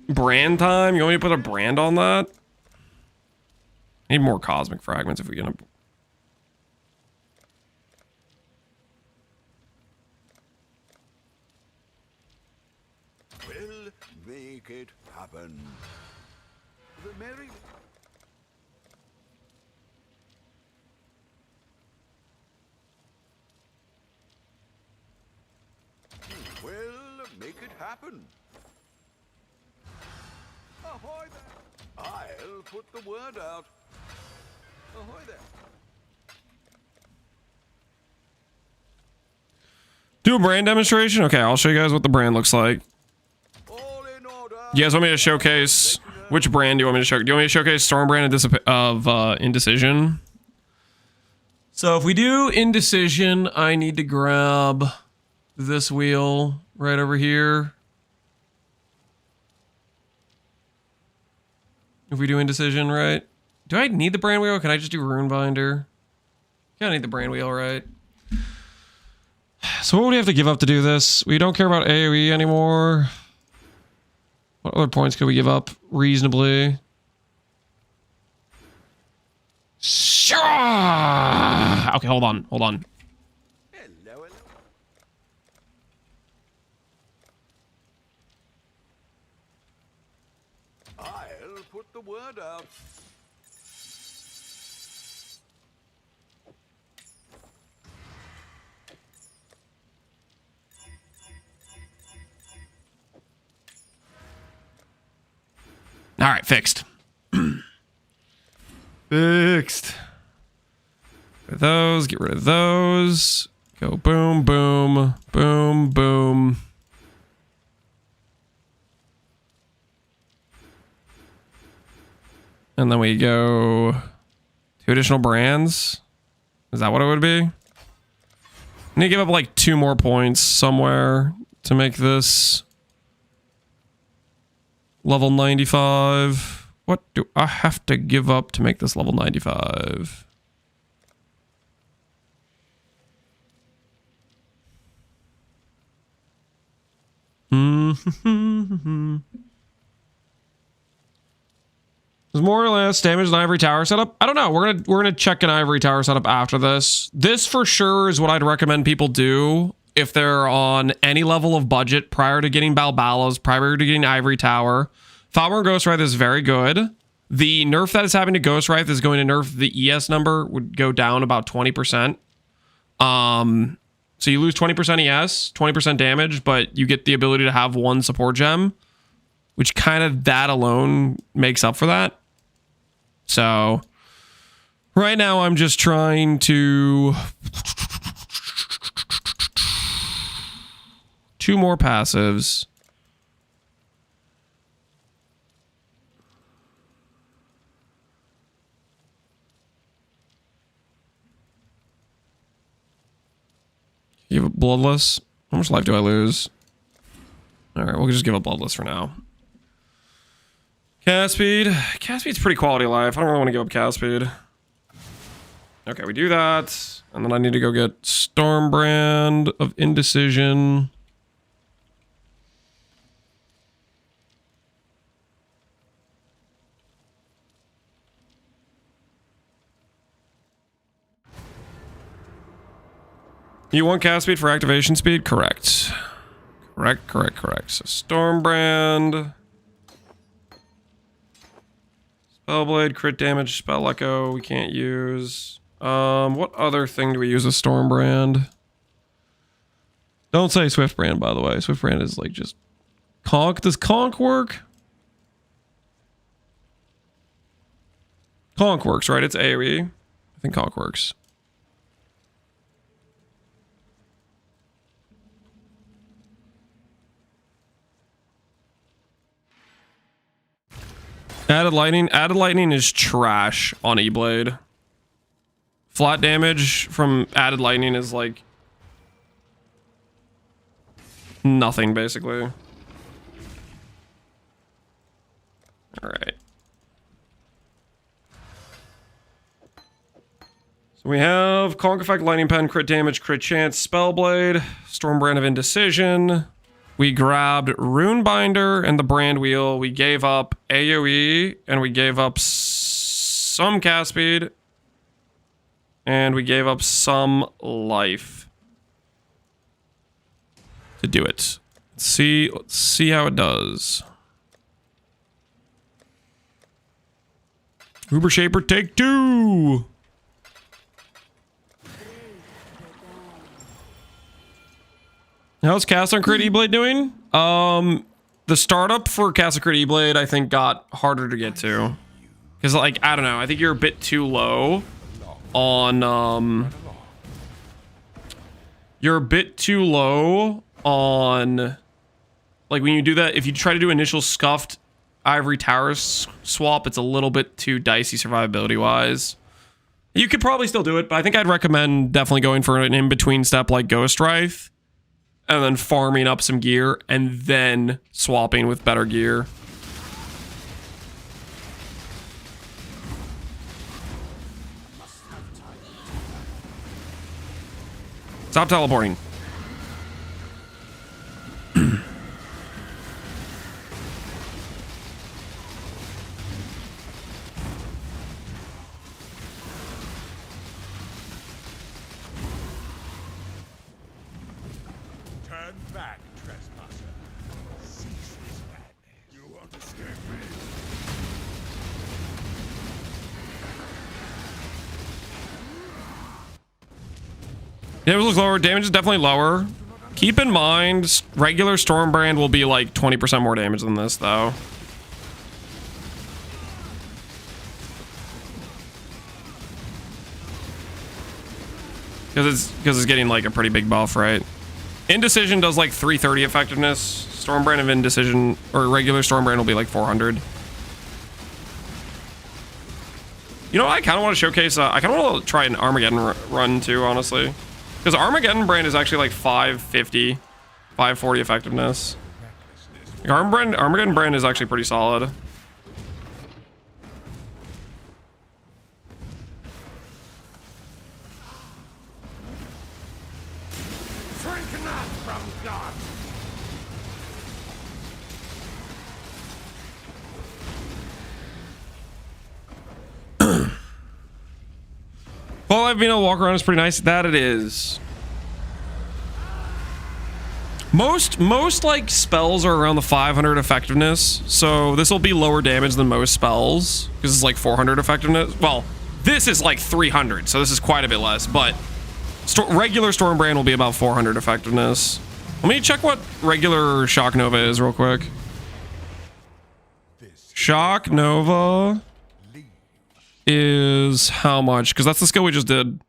Brand time? You want me to put a brand on that? Need more cosmic fragments if we're gonna. We'll make it happen. The merry. We'll make it happen. Ahoy there! I'll put the word out. Ahoy there! Do a brand demonstration? Okay, I'll show you guys what the brand looks like. You guys want me to showcase which brand do you want me to show? Do you want me to showcase Stormbrand of Indecision? So if we do Indecision, I need to grab this wheel right over here. If we do Indecision, right? Do I need the brand wheel? Or can I just do Rune Binder? Yeah, I need the brand wheel, right? So what would we have to give up to do this? We don't care about AoE anymore. What other points could we give up reasonably? Sure. Okay, hold on. Hello. I'll put the word out. All right, fixed. Fixed. Get rid of those. Get rid of those. Go boom, boom, boom, boom. And then we go 2 additional brands. Is that what it would be? I need to give up like 2 more points somewhere to make this level 95. What do I have to give up to make this level 95? There's more or less damage than Ivory Tower setup. I don't know. We're gonna check an Ivory Tower setup after this. This for sure is what I'd recommend people do if they're on any level of budget prior to getting Balbalas, prior to getting Ivory Tower. Falmer Ghost Wraith is very good. The nerf that is happening to Ghost Wraith is going to nerf the ES number, would go down about 20%. So you lose 20% ES, 20% damage, but you get the ability to have 1 support gem, which kind of that alone makes up for that. So right now I'm just trying to 2 more passives. Give it Bloodless. How much life do I lose? Alright, we'll just give up Bloodless for now. Cast speed. Cast speed's pretty quality life. I don't really want to give up cast speed. Okay, we do that. And then I need to go get Stormbrand of Indecision. You want cast speed for activation speed? Correct. Correct. So Stormbrand. Spellblade, crit damage, Spell Echo, we can't use. What other thing do we use with Stormbrand? Don't say Swiftbrand, by the way. Swiftbrand is like just... Conk? Does Conk work? Conk works, right? It's AoE. I think Conk works. Added lightning is trash on Eblade. Flat damage from added lightning is like nothing basically. All right. So we have Conk Effect, Lightning Pen, crit damage, crit chance, Spellblade, Stormbrand of Indecision. We grabbed Runebinder and the Brand Wheel. We gave up AoE and we gave up some cast speed. And we gave up some life to do it. Let's see how it does. Uber Shaper take 2. How's Cast on Crit Eblade doing? The startup for Cast on Crit Eblade I think got harder to get to. Because like, I don't know, I think you're a bit too low on you're a bit too low on like when you do that, if you try to do initial scuffed Ivory Tower swap, it's a little bit too dicey survivability wise. You could probably still do it, but I think I'd recommend definitely going for an in-between step like Ghost Wraith. And then farming up some gear, and then swapping with better gear. Stop teleporting. Damage looks lower. Damage is definitely lower. Keep in mind, regular Stormbrand will be like 20% more damage than this, though. Because it's getting like a pretty big buff, right? Indecision does like 330 effectiveness. Stormbrand of Indecision, or regular Stormbrand, will be like 400. You know what I kind of want to showcase? I kind of want to try an Armageddon run too, honestly. Because Armageddon brand is actually like 550, 540 effectiveness. Like Armageddon brand is actually pretty solid. Well, I've been able to walk around is pretty nice. That it is. Most like spells are around the 500 effectiveness, so this will be lower damage than most spells because it's like 400 effectiveness. Well, this is like 300, so this is quite a bit less. But regular Stormbrand will be about 400 effectiveness. Let me check what regular Shock Nova is real quick. Shock Nova is how much? Because that's the skill we just did.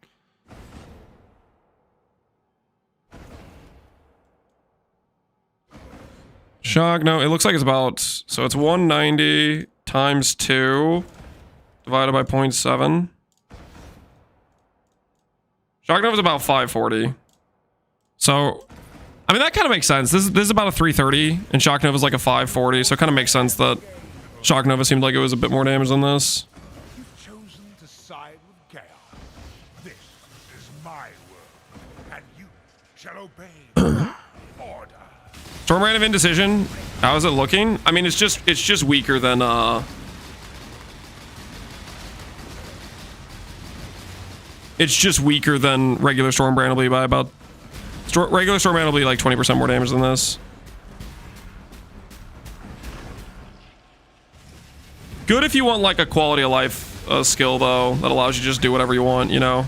Shock, no, it looks like it's about, so it's 190 times 2 divided by 0.7. Shock Nova is about 540. So, I mean, that kind of makes sense. This is about a 330, and Shock Nova is like a 540, so it kind of makes sense that Shock Nova seemed like it was a bit more damage than this. Stormbrand of Indecision, how is it looking? I mean, it's just weaker than it's just weaker than regular Stormbrand will be by about regular Stormbrand will be like 20% more damage than this. Good if you want like a quality of life skill though that allows you to just do whatever you want, you know.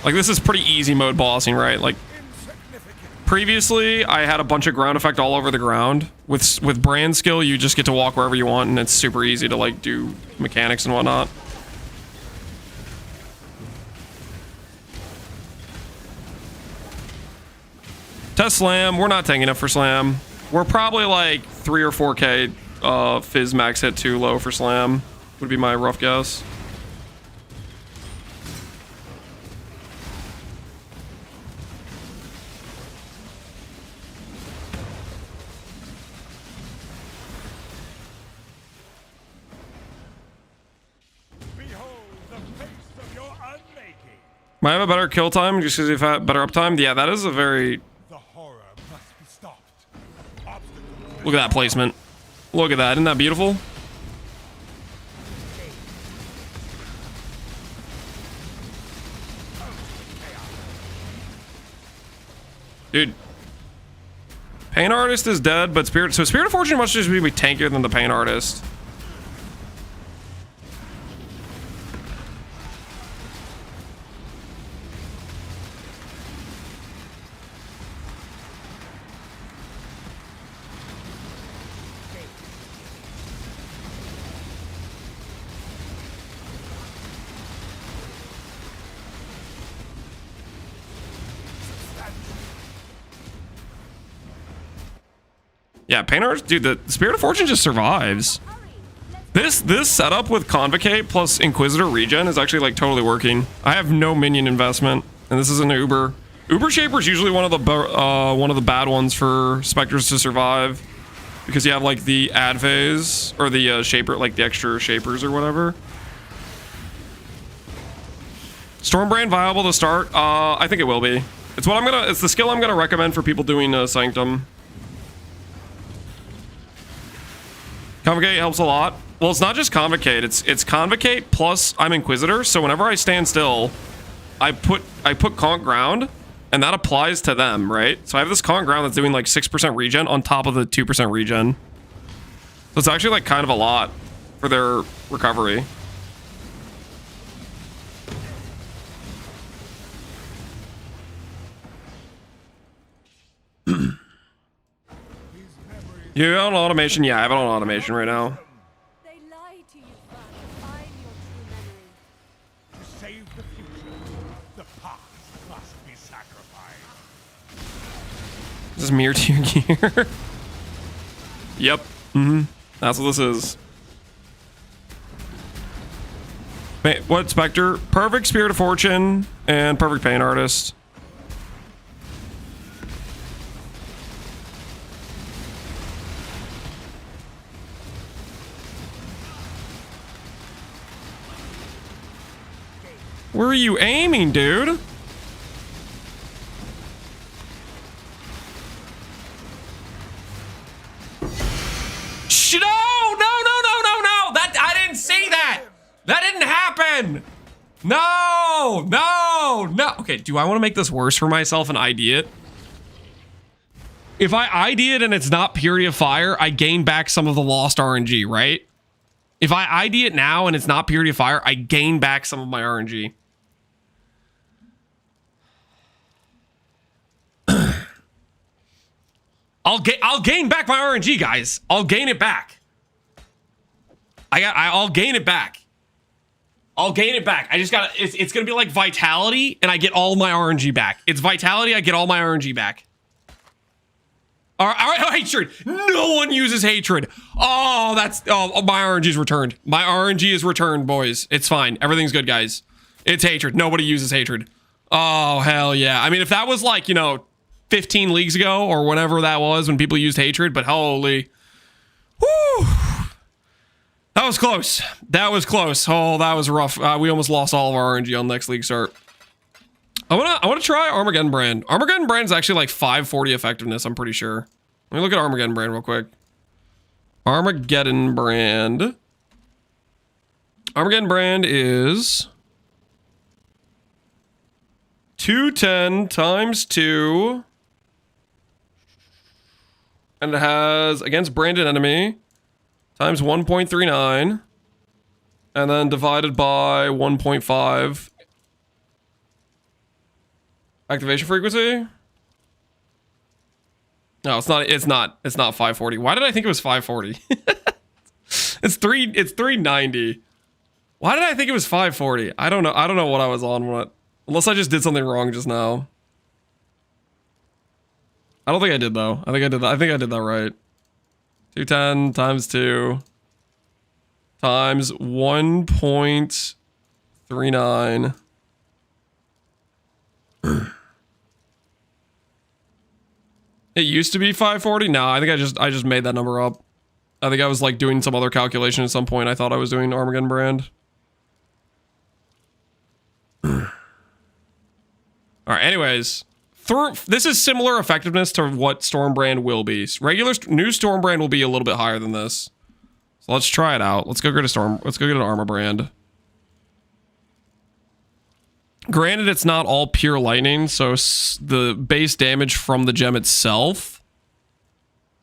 Like, this is pretty easy mode bossing, right? Like, previously, I had a bunch of ground effect all over the ground. With brand skill, you just get to walk wherever you want, and it's super easy to, like, do mechanics and whatnot. Test Slam. We're not tanking enough for Slam. We're probably, like, 3 or 4k Fizz max hit too low for Slam. Would be my rough guess. Might have a better kill time just because you've had better uptime. Yeah, that is a very... Look at that placement. Look at that. Isn't that beautiful? Dude. Pain Artist is dead, but Spirit of Fortune must just be tankier than the Pain Artist. Yeah, Pain Artist, dude, the Spirit of Fortune just survives. This setup with Convocate plus Inquisitor regen is actually like totally working. I have no minion investment, and this is an Uber. Uber Shaper is usually one of the bad ones for Spectres to survive, because you have like the ad phase or the Shaper, like the extra Shapers or whatever. Stormbrand viable to start? I think it will be. It's the skill I'm gonna recommend for people doing Sanctum. Convocate helps a lot. Well, it's not just Convocate. It's Convocate plus I'm Inquisitor. So whenever I stand still, I put Conk Ground, and that applies to them, right? So I have this Conk Ground that's doing like 6% regen on top of the 2% regen. So it's actually like kind of a lot for their recovery. You have it on automation? Yeah, I have it on automation right now. They lie to you, father. I'm your true memory. To save the future, the past must be sacrificed. Is this mirror to your gear? Yep. That's what this is. What Spectre? Perfect Spirit of Fortune and Perfect Pain Artist. Where are you aiming, dude? No! I didn't see that! That didn't happen! No! Okay, do I want to make this worse for myself and ID it? If I ID it and it's not Purity of Fire, I gain back some of the lost RNG, right? If I ID it now and it's not Purity of Fire, I gain back some of my RNG. I'll gain back my RNG, guys. I'll gain it back. I'll gain it back. I'll gain it back. I just gotta, it's gonna be like Vitality and I get all my RNG back. It's Vitality, I get all my RNG back. All right, Hatred. No one uses Hatred. Oh, my RNG is returned. My RNG is returned, boys. It's fine. Everything's good, guys. It's Hatred. Nobody uses Hatred. Oh, hell yeah. I mean, if that was like, 15 leagues ago or whenever that was when people used Hatred, but holy. Whew. That was close. That was close. Oh, that was rough. We almost lost all of our RNG on next league start. I wanna try Armageddon Brand. Armageddon Brand is actually like 540 effectiveness, I'm pretty sure. Let me look at Armageddon Brand real quick. Armageddon Brand. Armageddon Brand is 210 times 2. And it has against branded enemy times 1.39. And then divided by 1.5. Activation frequency? No, it's not 540. Why did I think it was 540? It's 390. Why did I think it was 540? I don't know what I was on. Unless I just did something wrong just now. I don't think I did though. I think I did that right. 210 times 2 times 1.39. It used to be 540. No, I think I just made that number up. I think I was like doing some other calculation at some point. I thought I was doing Armageddon Brand. All right. Anyways, this is similar effectiveness to what Storm Brand will be. New Storm Brand will be a little bit higher than this. So let's try it out. Let's go get an Armor Brand. Granted, it's not all pure lightning, so the base damage from the gem itself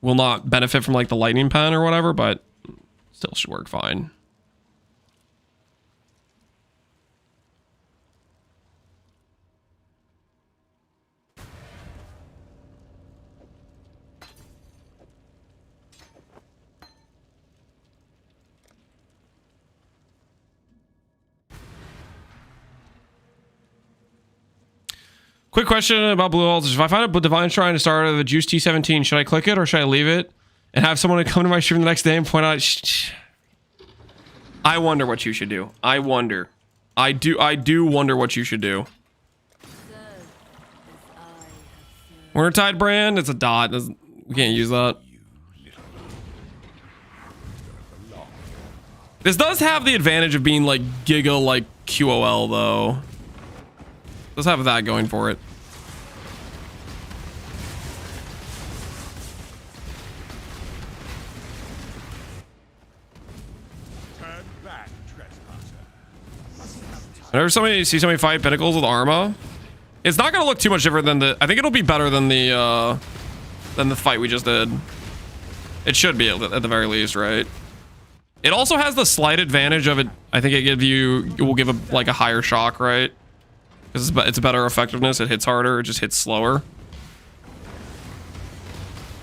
will not benefit from like the lightning pen or whatever, but still should work fine. Quick question about blue altars. If I find a divine shrine to start of a juice T17, should I click it or should I leave it and have someone come to my stream the next day and point out? I wonder what you should do. I do wonder what you should do. Wintertide Brand. It's a dot. We can't use that. This does have the advantage of being like Giga like QOL though. Let's have that going for it. Turn back, trespasser. Whenever see somebody fight pinnacles with Arma, it's not gonna look too much different than the. I think it'll be better than the fight we just did. It should be at the very least, right? It also has the slight advantage of it. I think it will give a higher shock, right? Because it's better effectiveness. It hits harder. It just hits slower.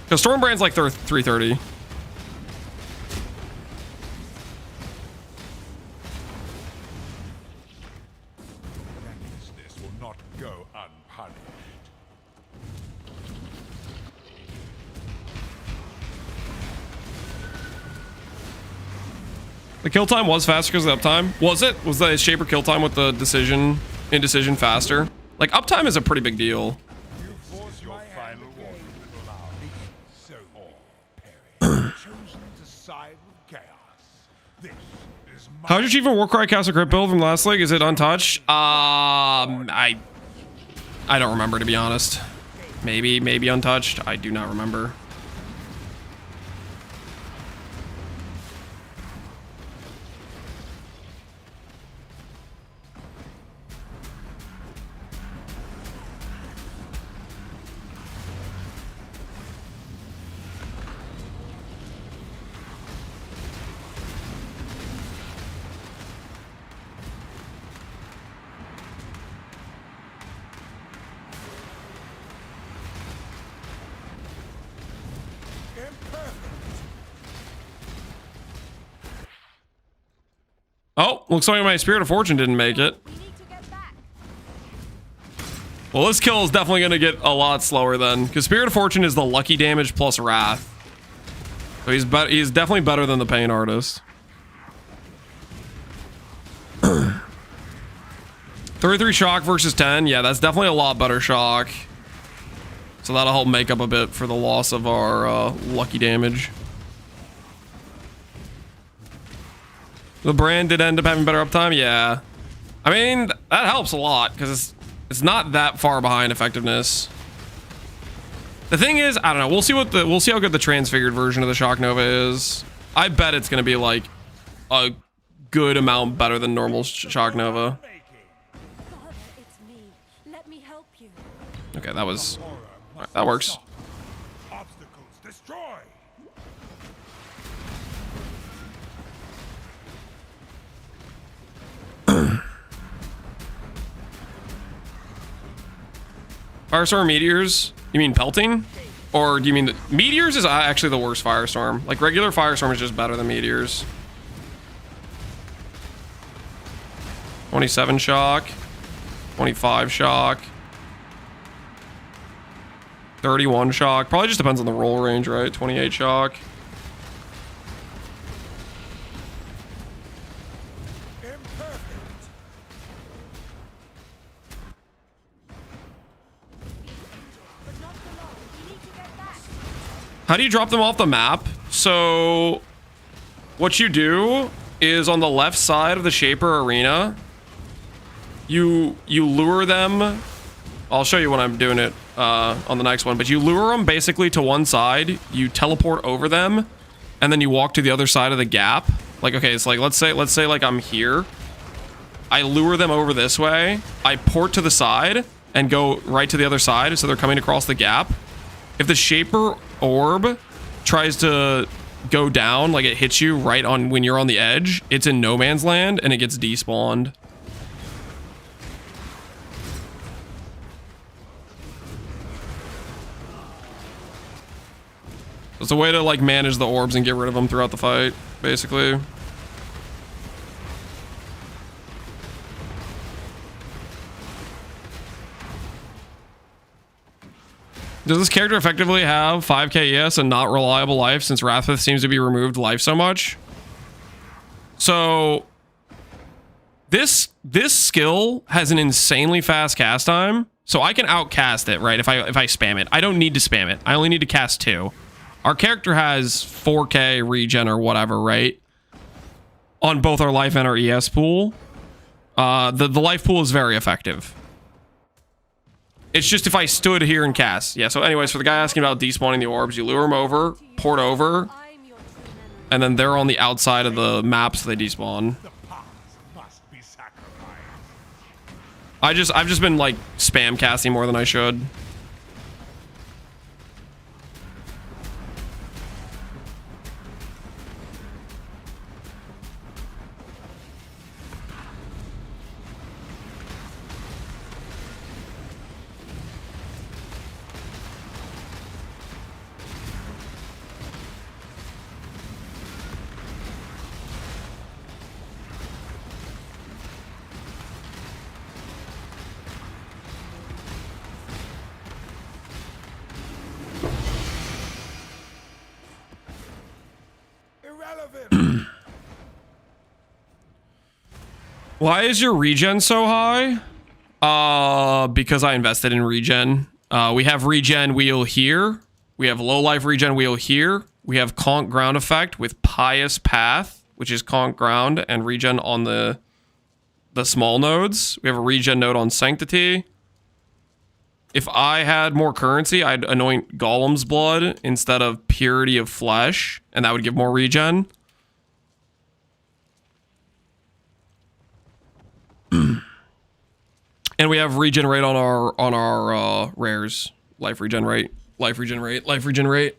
Because Stormbrand's like 330. This will not go unpunished. The kill time was faster because of the uptime. Was it? Was the Shaper kill time with the indecision faster? Like, uptime is a pretty big deal. You force your final warning, so all perish. Chosen to side with chaos. This is my How did you even Warcry cast a crit build from last league? Is it untouched? I don't remember, to be honest. Maybe untouched. I do not remember. Oh, looks like my Spirit of Fortune didn't make it. Well, this kill is definitely going to get a lot slower then, because Spirit of Fortune is the lucky damage plus Wrath. So he's definitely better than the Pain Artist. 33 shock versus 10. Yeah, that's definitely a lot better shock. So that'll help make up a bit for the loss of our lucky damage. The brand did end up having better uptime. Yeah, I mean that helps a lot because it's not that far behind effectiveness. The thing is, I don't know. We'll see how good the transfigured version of the Shock Nova is. I bet it's gonna be like a good amount better than normal Shock Nova. Father, it's me. Let me help you. Okay, that works. obstacles destroy. Firestorm meteors? You mean pelting? Or do you mean meteors is actually the worst firestorm? Like regular firestorm is just better than meteors. 27 shock, 25 shock, 31 shock. Probably just depends on the roll range, right? 28 shock. How do you drop them off the map? So what you do is on the left side of the Shaper arena, you lure them. I'll show you when I'm doing it on the next one, but you lure them basically to one side, you teleport over them, and then you walk to the other side of the gap. Like, okay, it's like, let's say like I'm here. I lure them over this way. I port to the side and go right to the other side, so they're coming across the gap. If the Shaper orb tries to go down, like it hits you right on when you're on the edge, it's in no man's land and it gets despawned. It's a way to like manage the orbs and get rid of them throughout the fight, basically. Does this character effectively have 5k ES and not reliable life since Wrathwith seems to be removed life so much? So this skill has an insanely fast cast time, so I can outcast it, right? If I spam it, I don't need to spam it. I only need to cast 2. Our character has 4k regen or whatever, right? On both our life and our ES pool. The life pool is very effective. It's just if I stood here and cast. Yeah, so anyways, for the guy asking about despawning the orbs, you lure them over, port over, and then they're on the outside of the map, so they despawn. I've just been like spam casting more than I should. Why is your regen so high? Because I invested in regen. We have regen wheel here. We have low life regen wheel here. We have conk ground effect with pious path, which is conk ground and regen on the small nodes. We have a regen node on sanctity. If I had more currency, I'd anoint Golem's blood instead of purity of flesh, and that would give more regen. And we have regen rate on our rares. Life regen rate. Life regen rate. Life regen rate.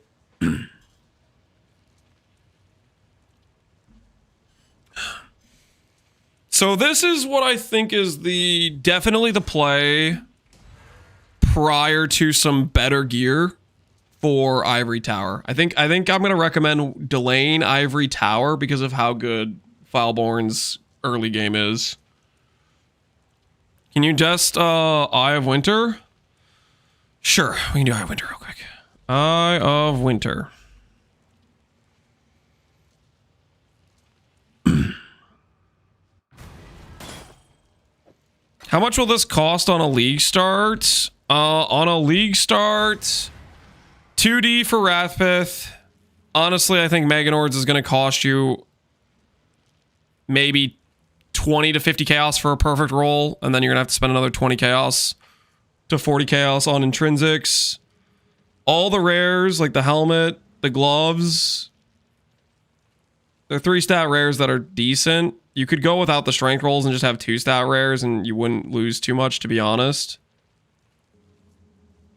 So this is what I think is definitely the play prior to some better gear for Ivory Tower. I think I'm gonna recommend delaying Ivory Tower because of how good Fileborn's early game is. Can you just Eye of Winter? Sure, we can do Eye of Winter real quick. Eye of Winter. How much will this cost on a league start? On a league start, 2D for Wrathpith. Honestly, I think Meganords is going to cost you maybe 20 to 50 chaos for a perfect roll, and then you're going to have to spend another 20 chaos to 40 chaos on intrinsics. All the rares, like the helmet, the gloves, they're 3-stat rares that are decent. You could go without the strength rolls and just have 2-stat rares and you wouldn't lose too much, to be honest.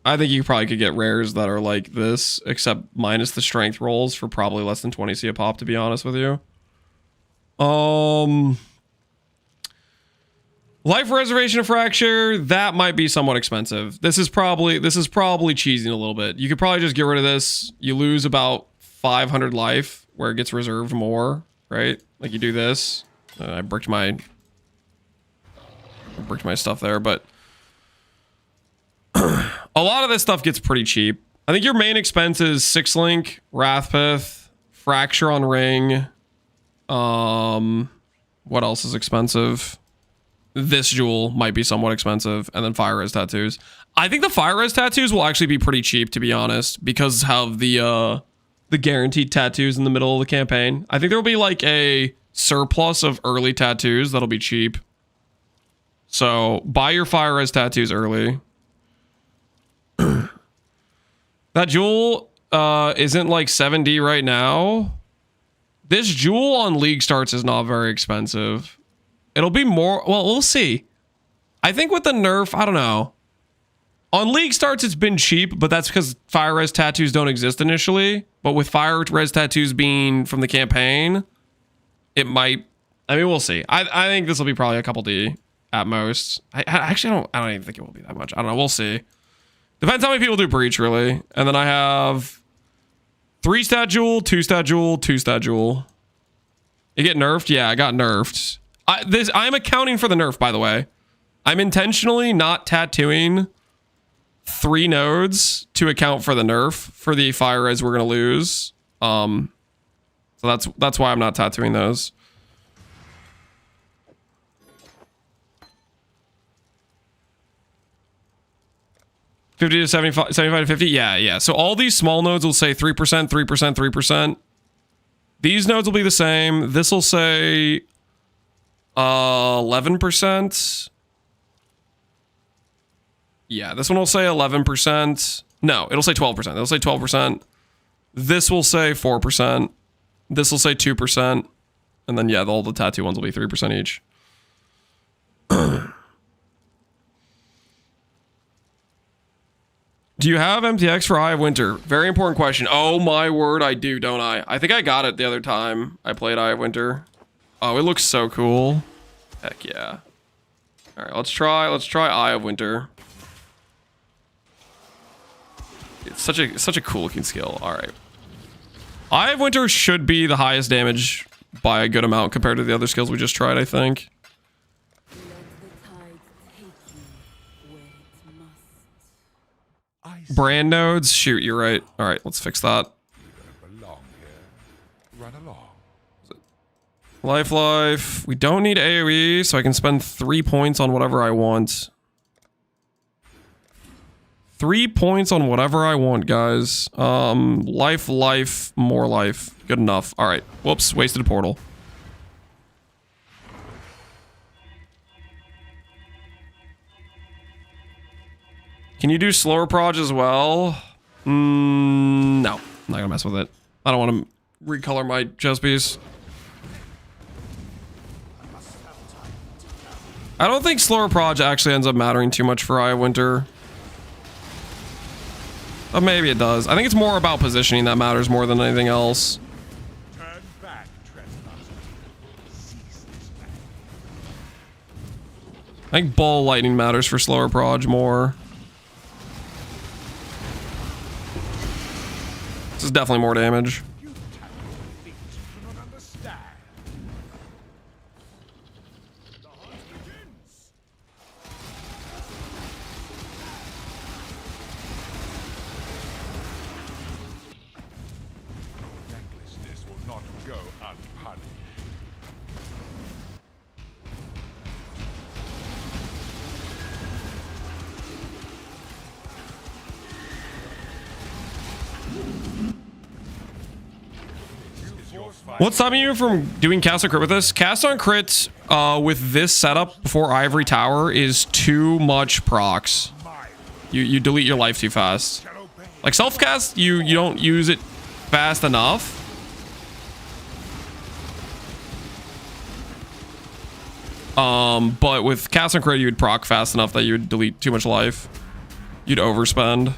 I think you probably could get rares that are like this, except minus the strength rolls for probably less than 20 C a pop, to be honest with you. Life Reservation of Fracture, that might be somewhat expensive. This is probably cheesing a little bit. You could probably just get rid of this. You lose about 500 life where it gets reserved more, right? Like you do this. I bricked my stuff there, but a lot of this stuff gets pretty cheap. I think your main expense is 6-link, Wrathpith, Fracture on Ring. What else is expensive? This jewel might be somewhat expensive, and then Fire Res tattoos. I think the Fire Res tattoos will actually be pretty cheap, to be honest, because of the guaranteed tattoos in the middle of the campaign. I think there will be like a surplus of early tattoos that'll be cheap. So buy your Fire Res tattoos early. That jewel isn't like 7D right now. This jewel on League starts is not very expensive. It'll be more, well, we'll see. I think with the nerf, I don't know. On League starts, it's been cheap, but that's because Fire Res tattoos don't exist initially. But with Fire Res tattoos being from the campaign, it might, I mean, we'll see. I think this will be probably a couple D at most. I actually don't even think it will be that much. I don't know, we'll see. Depends how many people do Breach, really. And then I have 3-stat jewel, 2-stat jewel, 2-stat jewel. You get nerfed? Yeah, I got nerfed. I'm accounting for the nerf, by the way. I'm intentionally not tattooing 3 nodes to account for the nerf for the Fire Res we're gonna lose. So that's why I'm not tattooing those. $50 to 75 to 50. Yeah. So all these small nodes will say 3%, 3%, 3%. These nodes will be the same. This will say 11%. Yeah, this one will say 11%. No, it'll say 12%. It'll say 12%. This will say 4%. This will say 2%. And then, yeah, all the tattoo ones will be 3% each. Do you have MTX for Eye of Winter? Very important question. Oh my word, I do, don't I? I think I got it the other time I played Eye of Winter. Oh, it looks so cool. Heck yeah. All right, let's try Eye of Winter. It's such a cool looking skill. All right. Eye of Winter should be the highest damage by a good amount compared to the other skills we just tried, I think. Brand nodes? Shoot, you're right. All right, let's fix that. You don't belong here. Run along. Life. We don't need AoE, so I can spend 3 points on whatever I want. 3 points on whatever I want, guys. Life, more life. Good enough. All right. Whoops, wasted a portal. Can you do slower proj as well? No, I'm not gonna mess with it. I don't want to recolor my chess piece. I don't think slower proj actually ends up mattering too much for Eye of Winter. But maybe it does. I think it's more about positioning that matters more than anything else. Turn back, trespasser. Cease this act. I think ball lightning matters for slower proj more. This is definitely more damage. You tackle things you do not understand. The hunt begins. Recklessness will not go unpunished. What's stopping you from doing cast on crit with this? Cast on crit with this setup before Ivory Tower is too much procs. You delete your life too fast. Like self cast, you don't use it fast enough. But with cast on crit, you would proc fast enough that you would delete too much life. You'd overspend.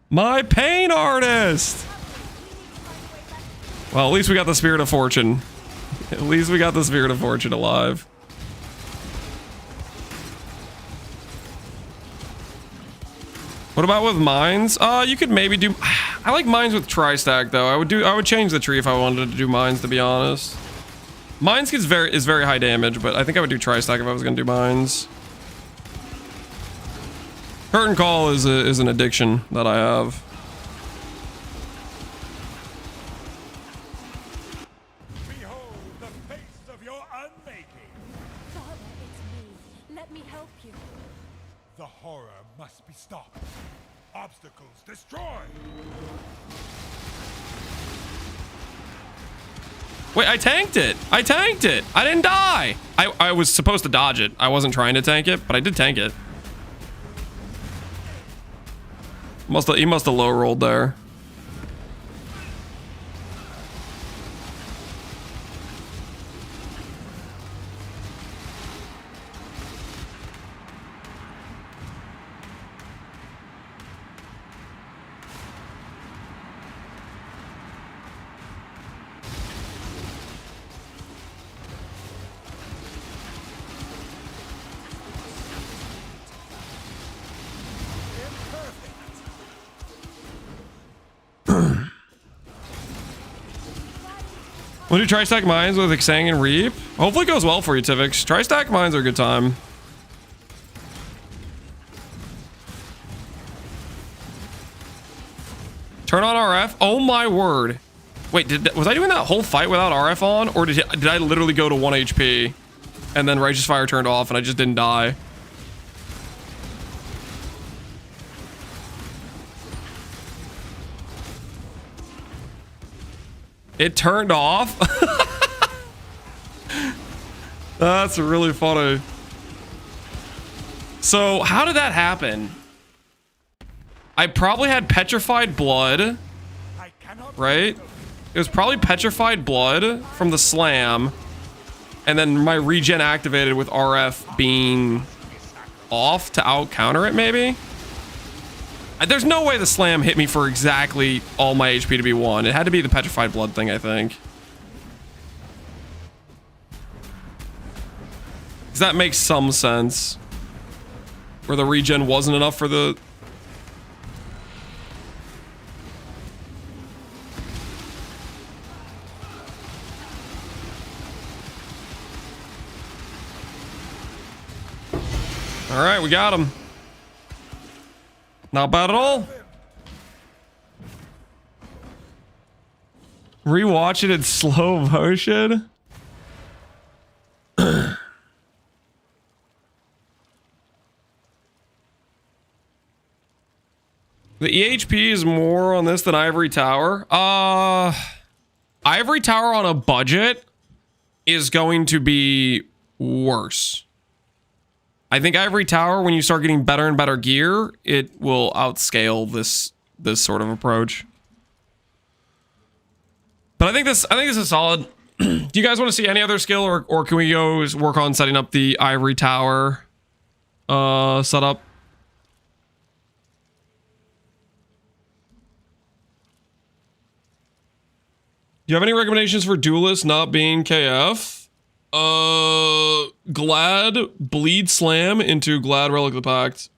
My pain artist! Well, at least we got the Spirit of Fortune. At least we got the Spirit of Fortune alive. What about with mines? You could maybe do... I like mines with tri-stack though. I would change the tree if I wanted to do mines, to be honest. Mines is very high damage, but I think I would do tri-stack if I was gonna do mines. Curtain Call is an addiction that I have. Behold the face of your unmaking. Father, it's me. Let me help you. The horror must be stopped. Obstacles destroyed. Wait, I tanked it. I tanked it. I didn't die. I was supposed to dodge it. I wasn't trying to tank it, but I did tank it. He must have low rolled there. Want to do tri-stack mines with Xang and Reap? Hopefully it goes well for you, Tivix. Tri-stack mines are a good time. Turn on RF? Oh my word. Wait, was I doing that whole fight without RF on? Or did I literally go to 1 HP? And then Righteous Fire turned off and I just didn't die? It turned off? That's really funny. So, how did that happen? I probably had Petrified Blood, right? It was probably Petrified Blood from the slam, and then my regen activated with RF being off to out-counter it, maybe? There's no way the slam hit me for exactly all my HP to be 1. It had to be the Petrified Blood thing, I think. Does that make some sense? Where the regen wasn't enough for the... All right, we got him. Not bad at all. Rewatch it in slow motion. The EHP is more on this than Ivory Tower. Ivory Tower on a budget is going to be worse. I think Ivory Tower, when you start getting better and better gear, it will outscale this sort of approach. But I think this is solid. Do you guys want to see any other skill, or can we go work on setting up the Ivory Tower setup? Do you have any recommendations for duelists not being KF? Glad Bleed Slam into Glad Relic of the Pact.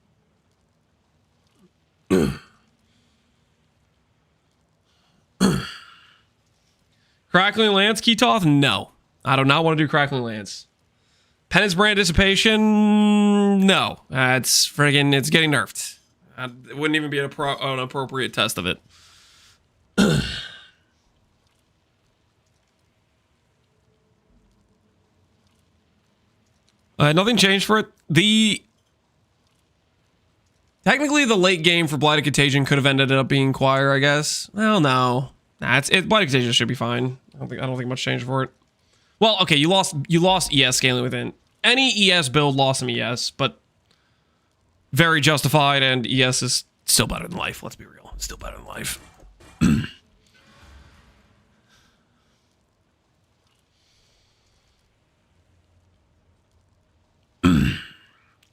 Crackling Lance, Ketoth? No. I do not want to do Crackling Lance. Penance Brand Dissipation? No. It's friggin', it's getting nerfed. It wouldn't even be an appropriate test of it. Nothing changed for it. Technically, the late game for Blighted Contagion could have ended up being Choir, I guess. Well, no. Nah, Blighted Contagion should be fine. I don't think much changed for it. Well, okay, you lost ES scaling within. Any ES build lost some ES, but very justified, and ES is still better than life. Let's be real. It's still better than life.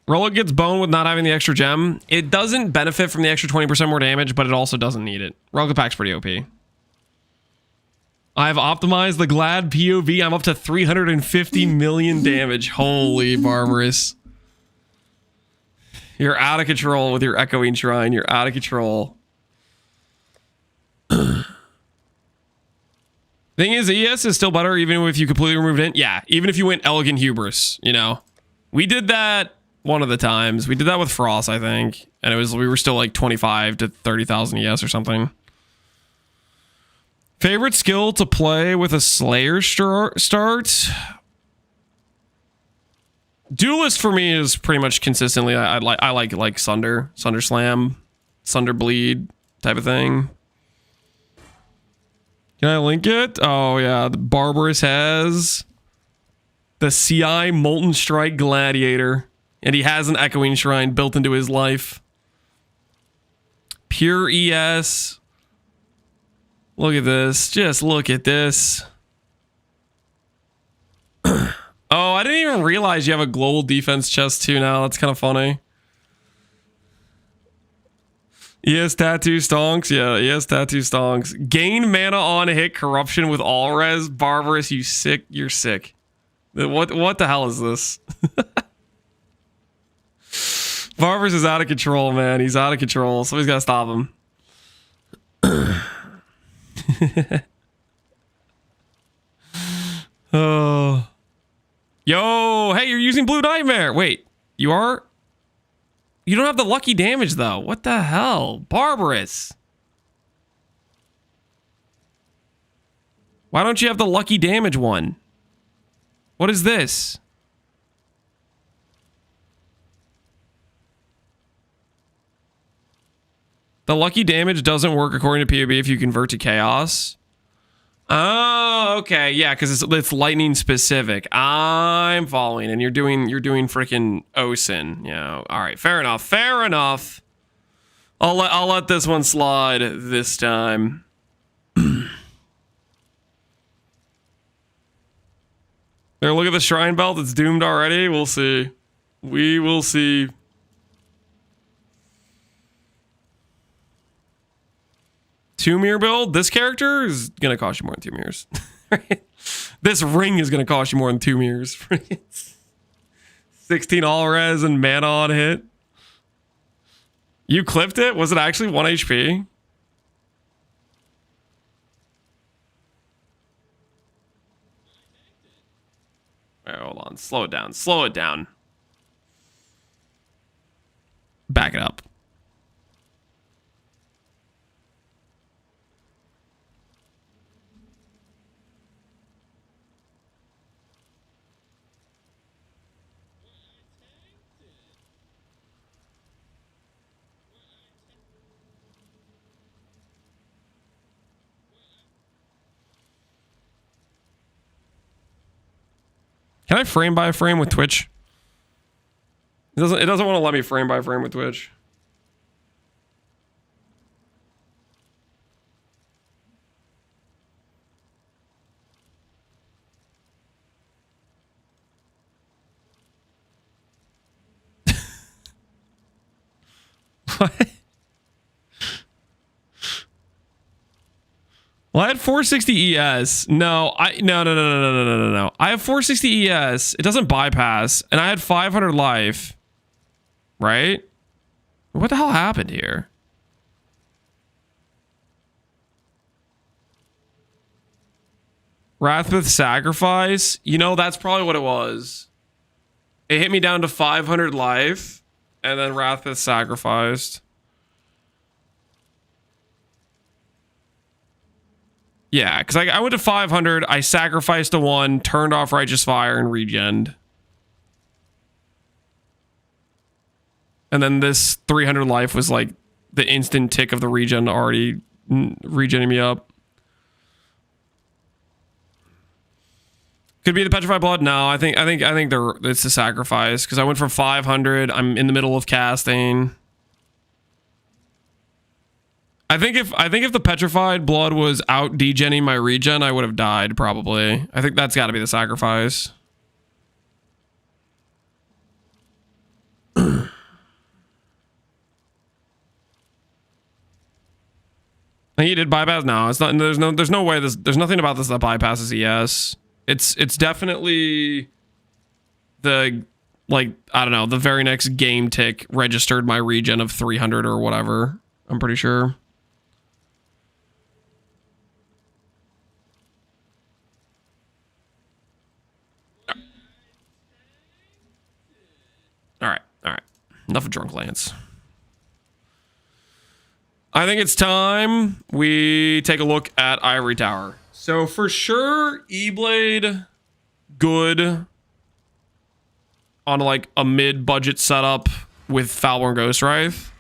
Relic gets boned with not having the extra gem. It doesn't benefit from the extra 20% more damage, but it also doesn't need it. Relic Pack's pretty OP. I've optimized the Glad POV. I'm up to 350 million damage. Holy barbarous. You're out of control with your Echoing Shrine. You're out of control. Thing is, ES is still better even if you completely removed it. Yeah, even if you went Elegant Hubris, you know. We did that one of the times. We did that with Frost, I think. And we were still like 25 to 30,000 ES or something. Favorite skill to play with a Slayer start? Duelist for me is pretty much consistently. I like Sunder Slam, Sunder Bleed type of thing. Can I link it? Oh yeah, the Barbarous has the CI Molten Strike Gladiator, and he has an Echoing Shrine built into his life. Pure ES. Look at this. Just look at this. Oh, I didn't even realize you have a global defense chest too now. That's kind of funny. ES Tattoo Stonks. Yeah, ES Tattoo Stonks. Gain mana on hit, corruption with all res. Barbarous, you're sick. What the hell is this? Barbarous is out of control, man. He's out of control. Somebody's got to stop him. Oh. Yo, hey, you're using Blue Nightmare. Wait, you are? You don't have the lucky damage, though. What the hell? Barbarous. Why don't you have the lucky damage one? What is this? The lucky damage doesn't work according to POB if you convert to chaos. Oh, okay. Yeah, because it's lightning specific. I'm following, and you're doing freaking Osin. Yeah. All right. Fair enough. Fair enough. I'll let this one slide this time. There, look at the shrine belt. It's doomed already. We'll see. We will see. Two mirror build. This character is gonna cost you more than 2 mirrors. This ring is gonna cost you more than 2 mirrors. 16 all res and mana on hit. You clipped it? Was it actually 1 HP? All right, hold on. Slow it down. Slow it down. back it up. Can I frame by frame with Twitch? It doesn't want to let me frame by frame with Twitch. What? Well, I had 460 ES. No. I have 460 ES. It doesn't bypass, and I had 500 life. Right? What the hell happened here? Wrathbith Sacrifice? You know, that's probably what it was. It hit me down to 500 life, and then Wrathbith sacrificed. Yeah, because I went to 500, I sacrificed a 1, turned off Righteous Fire, and regened. And then this 300 life was like the instant tick of the regen already regenning me up. Could be the Petrified Blood. No, I think it's the sacrifice because I went from 500. I'm in the middle of casting. I think if the Petrified Blood was out degenning my regen, I would have died probably. I think that's got to be the sacrifice. I think he did bypass. No, it's not. There's no way. There's nothing about this that bypasses ES. It's definitely the, like, I don't know, the very next game tick registered my regen of 300 or whatever. I'm pretty sure. All right. Enough of Drunk Lance. I think it's time we take a look at Ivory Tower. So for sure, Eblade, good on like a mid-budget setup with Foulborn Ghostwraith.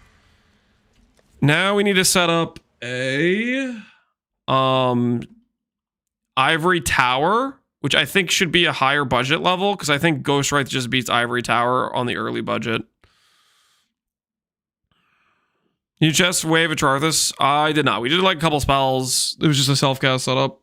Now we need to set up a Ivory Tower, which I think should be a higher budget level because I think Ghostwraith just beats Ivory Tower on the early budget. You just wave a Charthus? I did not. We did like a couple spells. It was just a self-cast setup.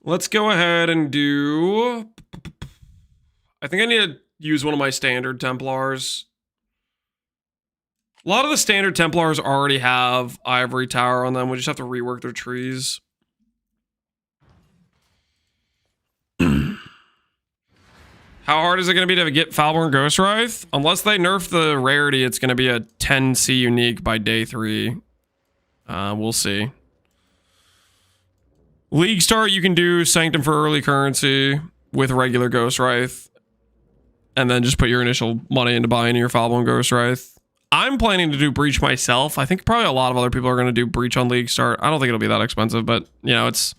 Let's go ahead and do... I think I need to use one of my standard Templars. A lot of the standard Templars already have Ivory Tower on them. We just have to rework their trees. How hard is it going to be to get Foulborn Ghostwraith? Unless they nerf the rarity, it's going to be a 10C unique by day 3. We'll see. League start, you can do Sanctum for early currency with regular Ghostwraith. And then just put your initial money into buying your Foulborn Ghostwraith. I'm planning to do Breach myself. I think probably a lot of other people are going to do Breach on League start. I don't think it'll be that expensive, but, you know, it's...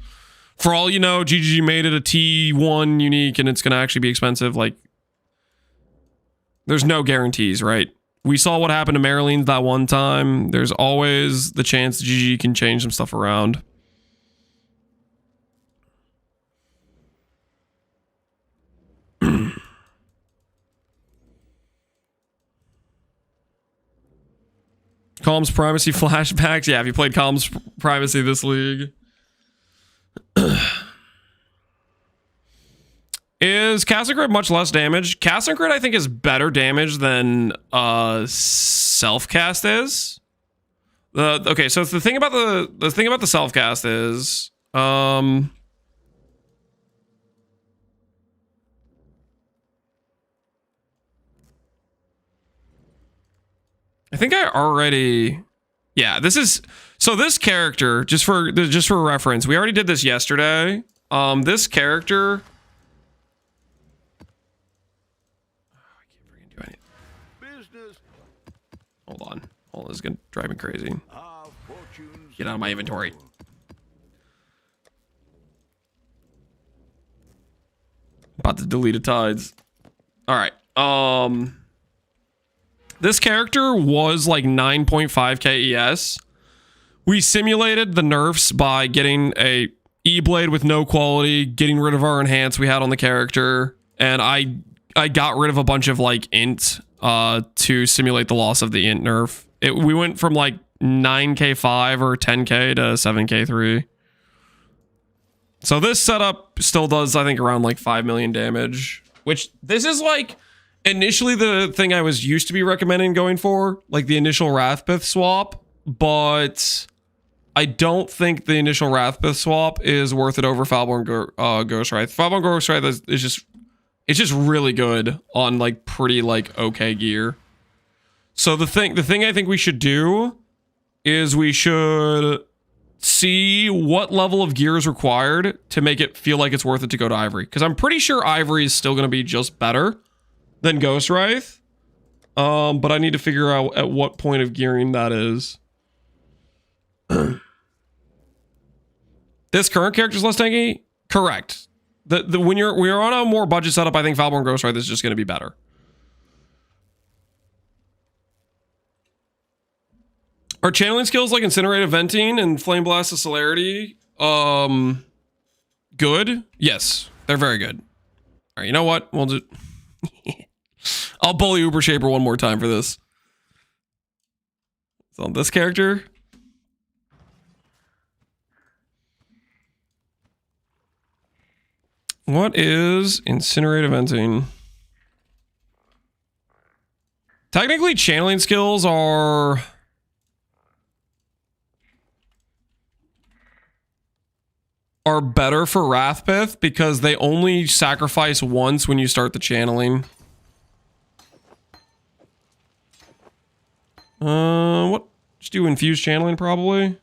For all you know, GGG made it a T1 unique and it's going to actually be expensive. Like, there's no guarantees, right? We saw what happened to Marilene's that one time. There's always the chance GGG can change some stuff around. Calm's Primacy flashbacks. Yeah, if you played Calm's Primacy this league. Is Casting much less damage? Casting I think is better damage than self-cast is. Okay, so the thing about the self-cast is I think I already Yeah, this is so this character, just for reference, we already did this yesterday. This character, I can't freaking do anything. Hold on, this is gonna drive me crazy. Get out of my inventory. About to delete tides. All right. This character was like 9.5k ES. We simulated the nerfs by getting a Eblade with no quality, getting rid of our enhance we had on the character, and I got rid of a bunch of like int to simulate the loss of the int nerf. We went from like 9k5 or 10k to 7k3. So this setup still does, I think, around like 5 million damage, which this is like initially the thing I was used to be recommending going for, like the initial Wrathpith swap, but I don't think the initial Wrathpith swap is worth it over Foulborn Ghostwraith. Foulborn Ghostwraith is just really good on like pretty like okay gear. So the thing I think we should do is we should see what level of gear is required to make it feel like it's worth it to go to Ivory. Because I'm pretty sure Ivory is still going to be just better than Ghostwraith. But I need to figure out at what point of gearing that is. This current character's less tanky? Correct. When you're on a more budget setup, I think Foulborn Ghostwraith is just going to be better. Are channeling skills like Incinerative Venting and Flame Blast of Celerity good? Yes, they're very good. All right, you know what? We'll do. I'll bully Uber Shaper one more time for this. So this character. What is Incinerative Venting? Technically, channeling skills are better for Wrathpith because they only sacrifice once when you start the channeling. What? Just do infused channeling probably.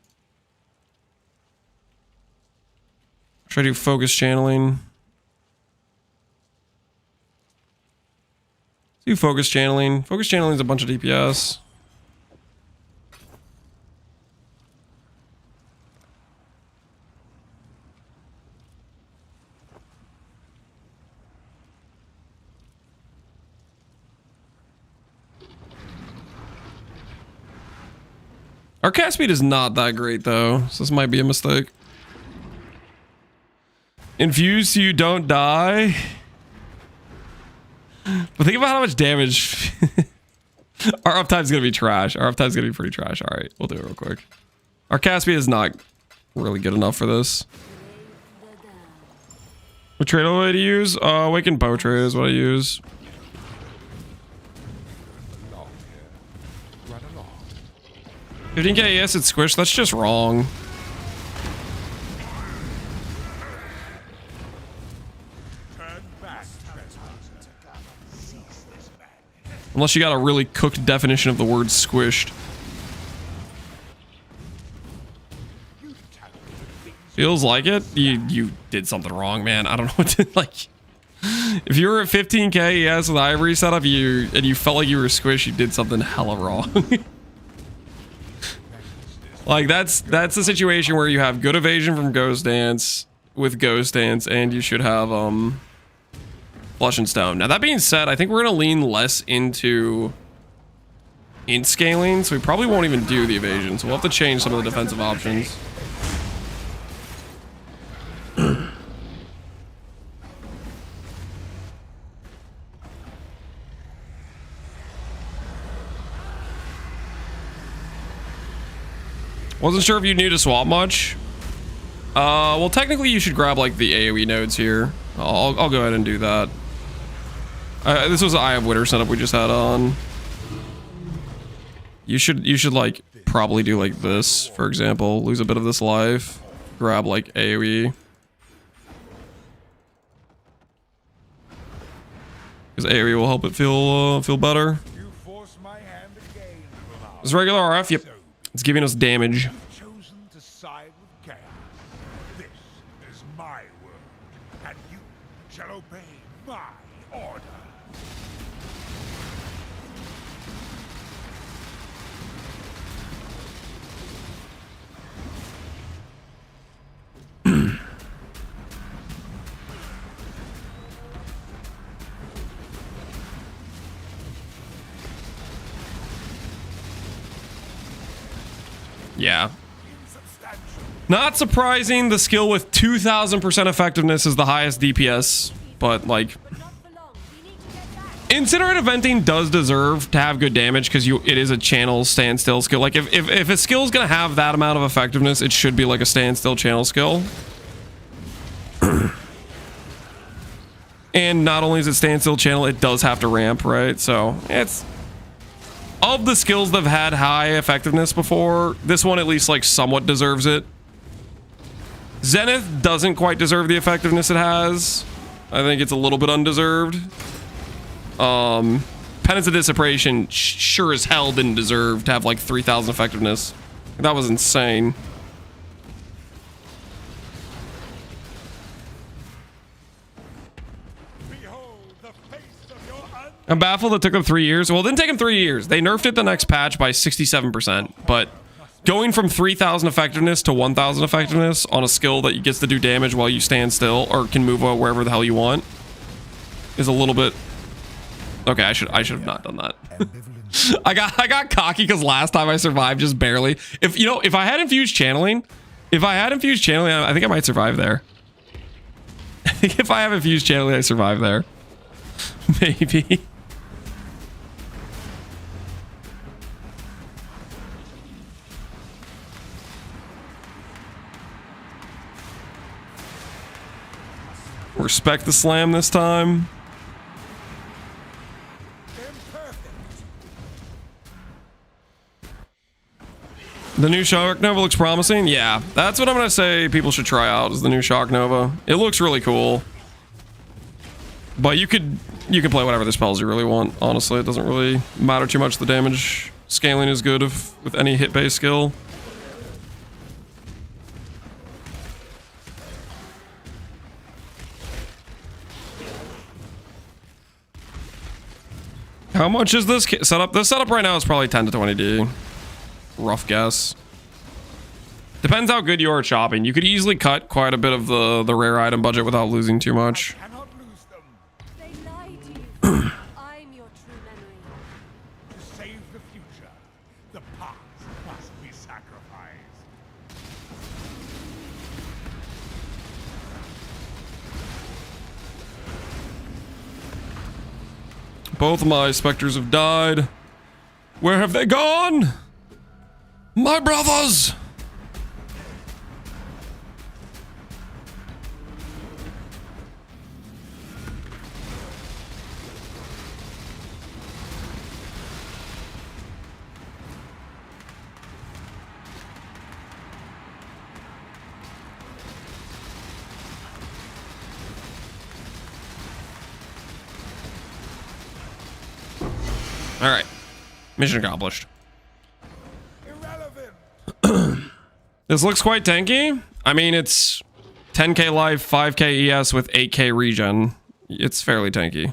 Try to do focus channeling. Do focus channeling. Focus channeling is a bunch of DPS. Our cast speed is not that great though, so this might be a mistake. Infuse so you don't die. But think about how much damage. Our uptime's gonna be trash. Our uptime's gonna be pretty trash. All right, we'll do it real quick. Our cast speed is not really good enough for this. What trade way to use? Awakened Bow Trade is what I use. 15k ES it's squished. That's just wrong. Unless you got a really cooked definition of the word squished. Feels like it. You did something wrong, man. I don't know what to like. If you were at 15k ES with Ivory setup, and you felt like you were squished, you did something hella wrong. Like that's the situation where you have good evasion from Ghost Dance with Ghost Dance, and you should have Flesh and Stone. Now that being said, I think we're gonna lean less into int scaling, so we probably won't even do the evasion. So we'll have to change some of the defensive options. Wasn't sure if you need to swap much. Well, technically you should grab like the AoE nodes here. I'll go ahead and do that. This was the Eye of Winter setup we just had on. You should like probably do like this, for example. Lose a bit of this life. Grab like AoE. Because AoE will help it feel better. Is regular RF? Yep. It's giving us damage. You've chosen to side with chaos. This is my word, and you shall obey my order. Yeah. Not surprising, the skill with 2000% effectiveness is the highest DPS, but like Incinerate Eventing does deserve to have good damage because it is a channel standstill skill. Like if a skill is gonna have that amount of effectiveness, it should be like a standstill channel skill. And not only is it standstill channel, it does have to ramp, right? So it's of the skills that have had high effectiveness before, this one at least like somewhat deserves it. Zenith doesn't quite deserve the effectiveness it has. I think it's a little bit undeserved. Penance of Dissipation sure as hell didn't deserve to have like 3000 effectiveness. That was insane. I'm baffled it took them 3 years. Well, it didn't take them 3 years. They nerfed it the next patch by 67%. But going from 3000 effectiveness to 1000 effectiveness on a skill that gets to do damage while you stand still or can move wherever the hell you want is a little bit... Okay, I should have not done that. I got cocky because last time I survived just barely. If I had infused channeling, I think I might survive there. I think if I have infused channeling, I survive there. Maybe. Respect the slam this time. The new Shock Nova looks promising. Yeah, that's what I'm gonna say people should try out, is the new Shock Nova. It looks really cool. But you can play whatever the spells you really want, honestly. It doesn't really matter too much. The damage scaling is good with any hit-based skill. How much is this setup? This setup right now is probably 10 to 20D. Rough guess. Depends how good you are at shopping. You could easily cut quite a bit of the rare item budget without losing too much. They lie to you. I'm your true memory. To save the future, the past must be sacrificed. Both of my specters have died. Where have they gone? My brothers! All right, mission accomplished. This looks quite tanky. I mean, it's 10k life, 5k ES with 8k regen. It's fairly tanky.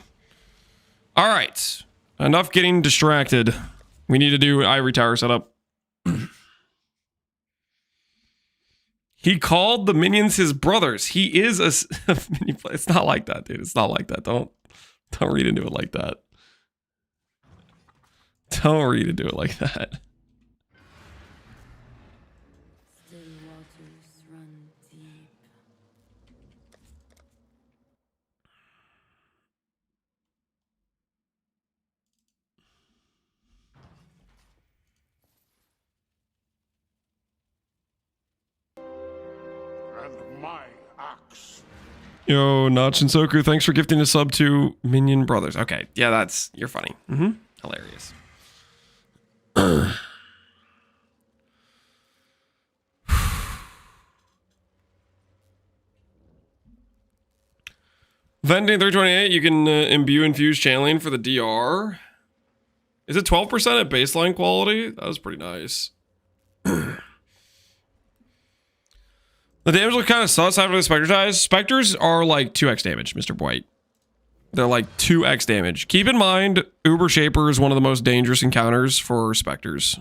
All right, enough getting distracted. We need to do Ivory Tower setup. He called the minions his brothers. He is a minion. It's not like that, dude. It's not like that. Don't read into it like that. Don't read into it like that. Yo, Notch and Soku, thanks for gifting a sub to Minion Brothers. Okay, yeah, you're funny. Hilarious. Vending 328, you can imbue infused channeling for the DR. Is it 12% at baseline quality? That was pretty nice. The damage looks kind of sus after the Spectre dies. Spectres are like 2x damage, Mr. White. They're like 2x damage. Keep in mind, Uber Shaper is one of the most dangerous encounters for Spectres.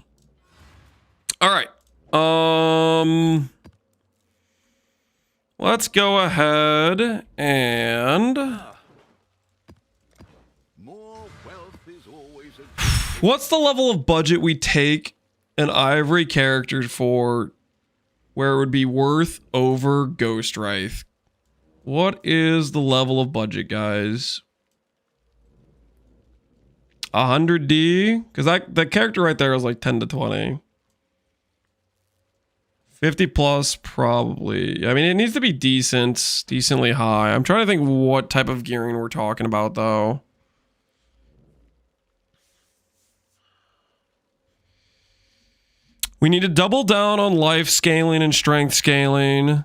All right. Let's go ahead and... What's the level of budget we take an Ivory character for where it would be worth over Ghost Wraith? What is the level of budget, guys? 100D? Because that character right there is like 10 to 20. 50 plus, probably. I mean, it needs to be decently high. I'm trying to think what type of gearing we're talking about, though. We need to double down on life scaling and strength scaling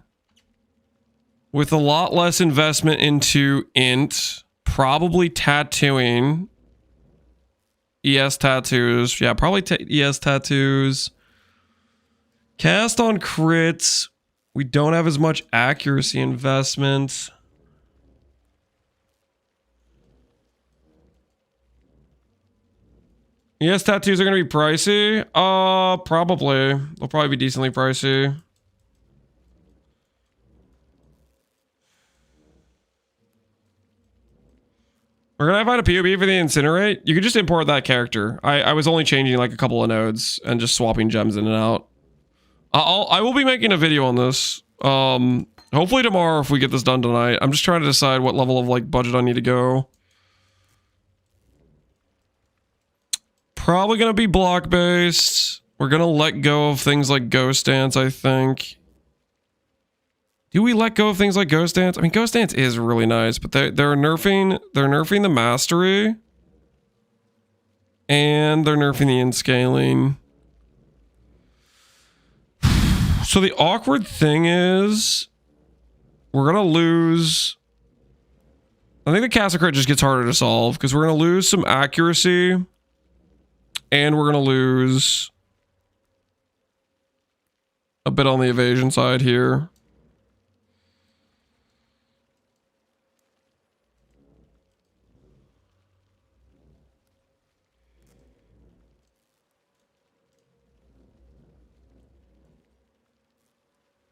with a lot less investment into int, probably tattooing. ES tattoos. Yeah, probably ES tattoos. Cast on crits. We don't have as much accuracy investment. Yes, tattoos are going to be pricey. Probably. They'll probably be decently pricey. We're going to find a POB for the Incinerate. You could just import that character. I was only changing like a couple of nodes and just swapping gems in and out. I will be making a video on this. Hopefully tomorrow if we get this done tonight. I'm just trying to decide what level of like budget I need to go. Probably going to be block based. We're going to let go of things like Ghost Dance, I think. Do we let go of things like Ghost Dance? I mean, Ghost Dance is really nice, but they're nerfing the mastery. And they're nerfing the in-scaling. So the awkward thing is we're going to lose. I think the Castle Crit just gets harder to solve because we're going to lose some accuracy. And we're going to lose a bit on the evasion side here.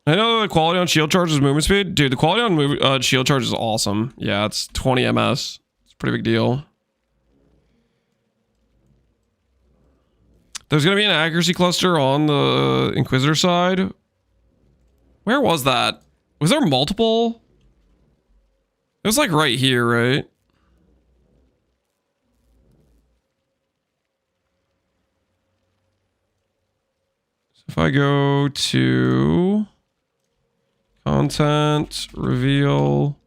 I know the quality on shield charge is movement speed. Dude, the quality on shield charge is awesome. Yeah, it's 20 ms. It's a pretty big deal. There's going to be an accuracy cluster on the Inquisitor side. Where was that? Was there multiple? It was like right here, right? So if I go to content, reveal.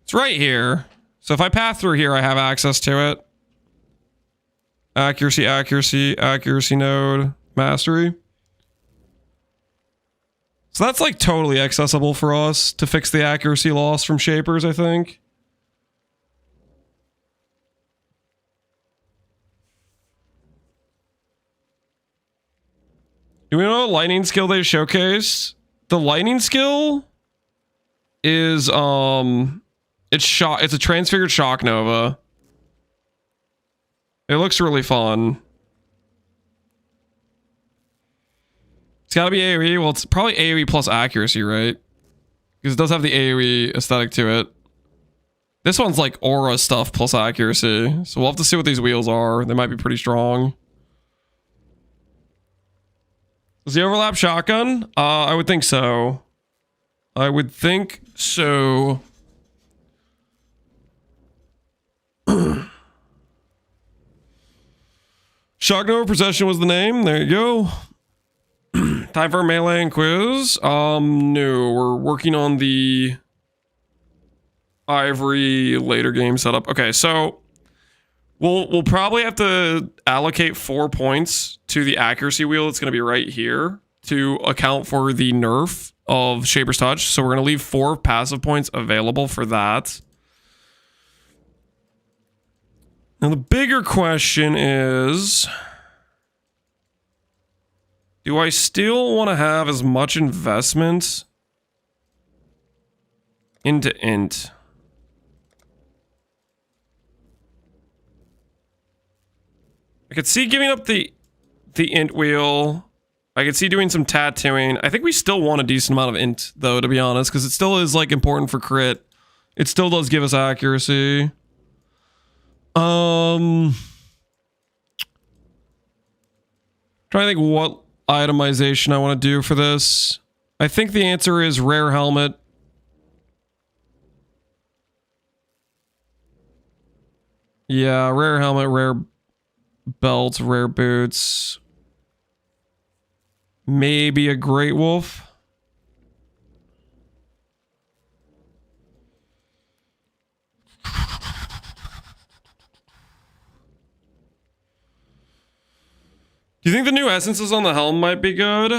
It's right here. So if I path through here, I have access to it. Accuracy, accuracy, accuracy node, mastery. So that's like totally accessible for us to fix the accuracy loss from Shapers, I think. Do we know what lightning skill they showcased? The lightning skill is it's a transfigured shock nova. It looks really fun. It's got to be AoE. Well, it's probably AoE plus accuracy, right? Because it does have the AoE aesthetic to it. This one's like aura stuff plus accuracy. So we'll have to see what these wheels are. They might be pretty strong. Is the overlap shotgun? I would think so. I would think so. Shock Nova Procession was the name. There you go. Time for melee and quiz. No, we're working on the Ivory later game setup. Okay, so We'll probably have to allocate 4 points to the accuracy wheel. It's going to be right here to account for the nerf of Shaper's Touch. So we're going to leave 4 passive points available for that. Now the bigger question is, do I still want to have as much investment into int? I could see giving up the int wheel. I could see doing some tattooing. I think we still want a decent amount of int, though, to be honest, because it still is like important for crit. It still does give us accuracy. Trying to think what itemization I want to do for this. I think the answer is rare helmet. Yeah, rare helmet, rare belts, rare boots. Maybe a Great Wolf. Do you think the new essences on the helm might be good?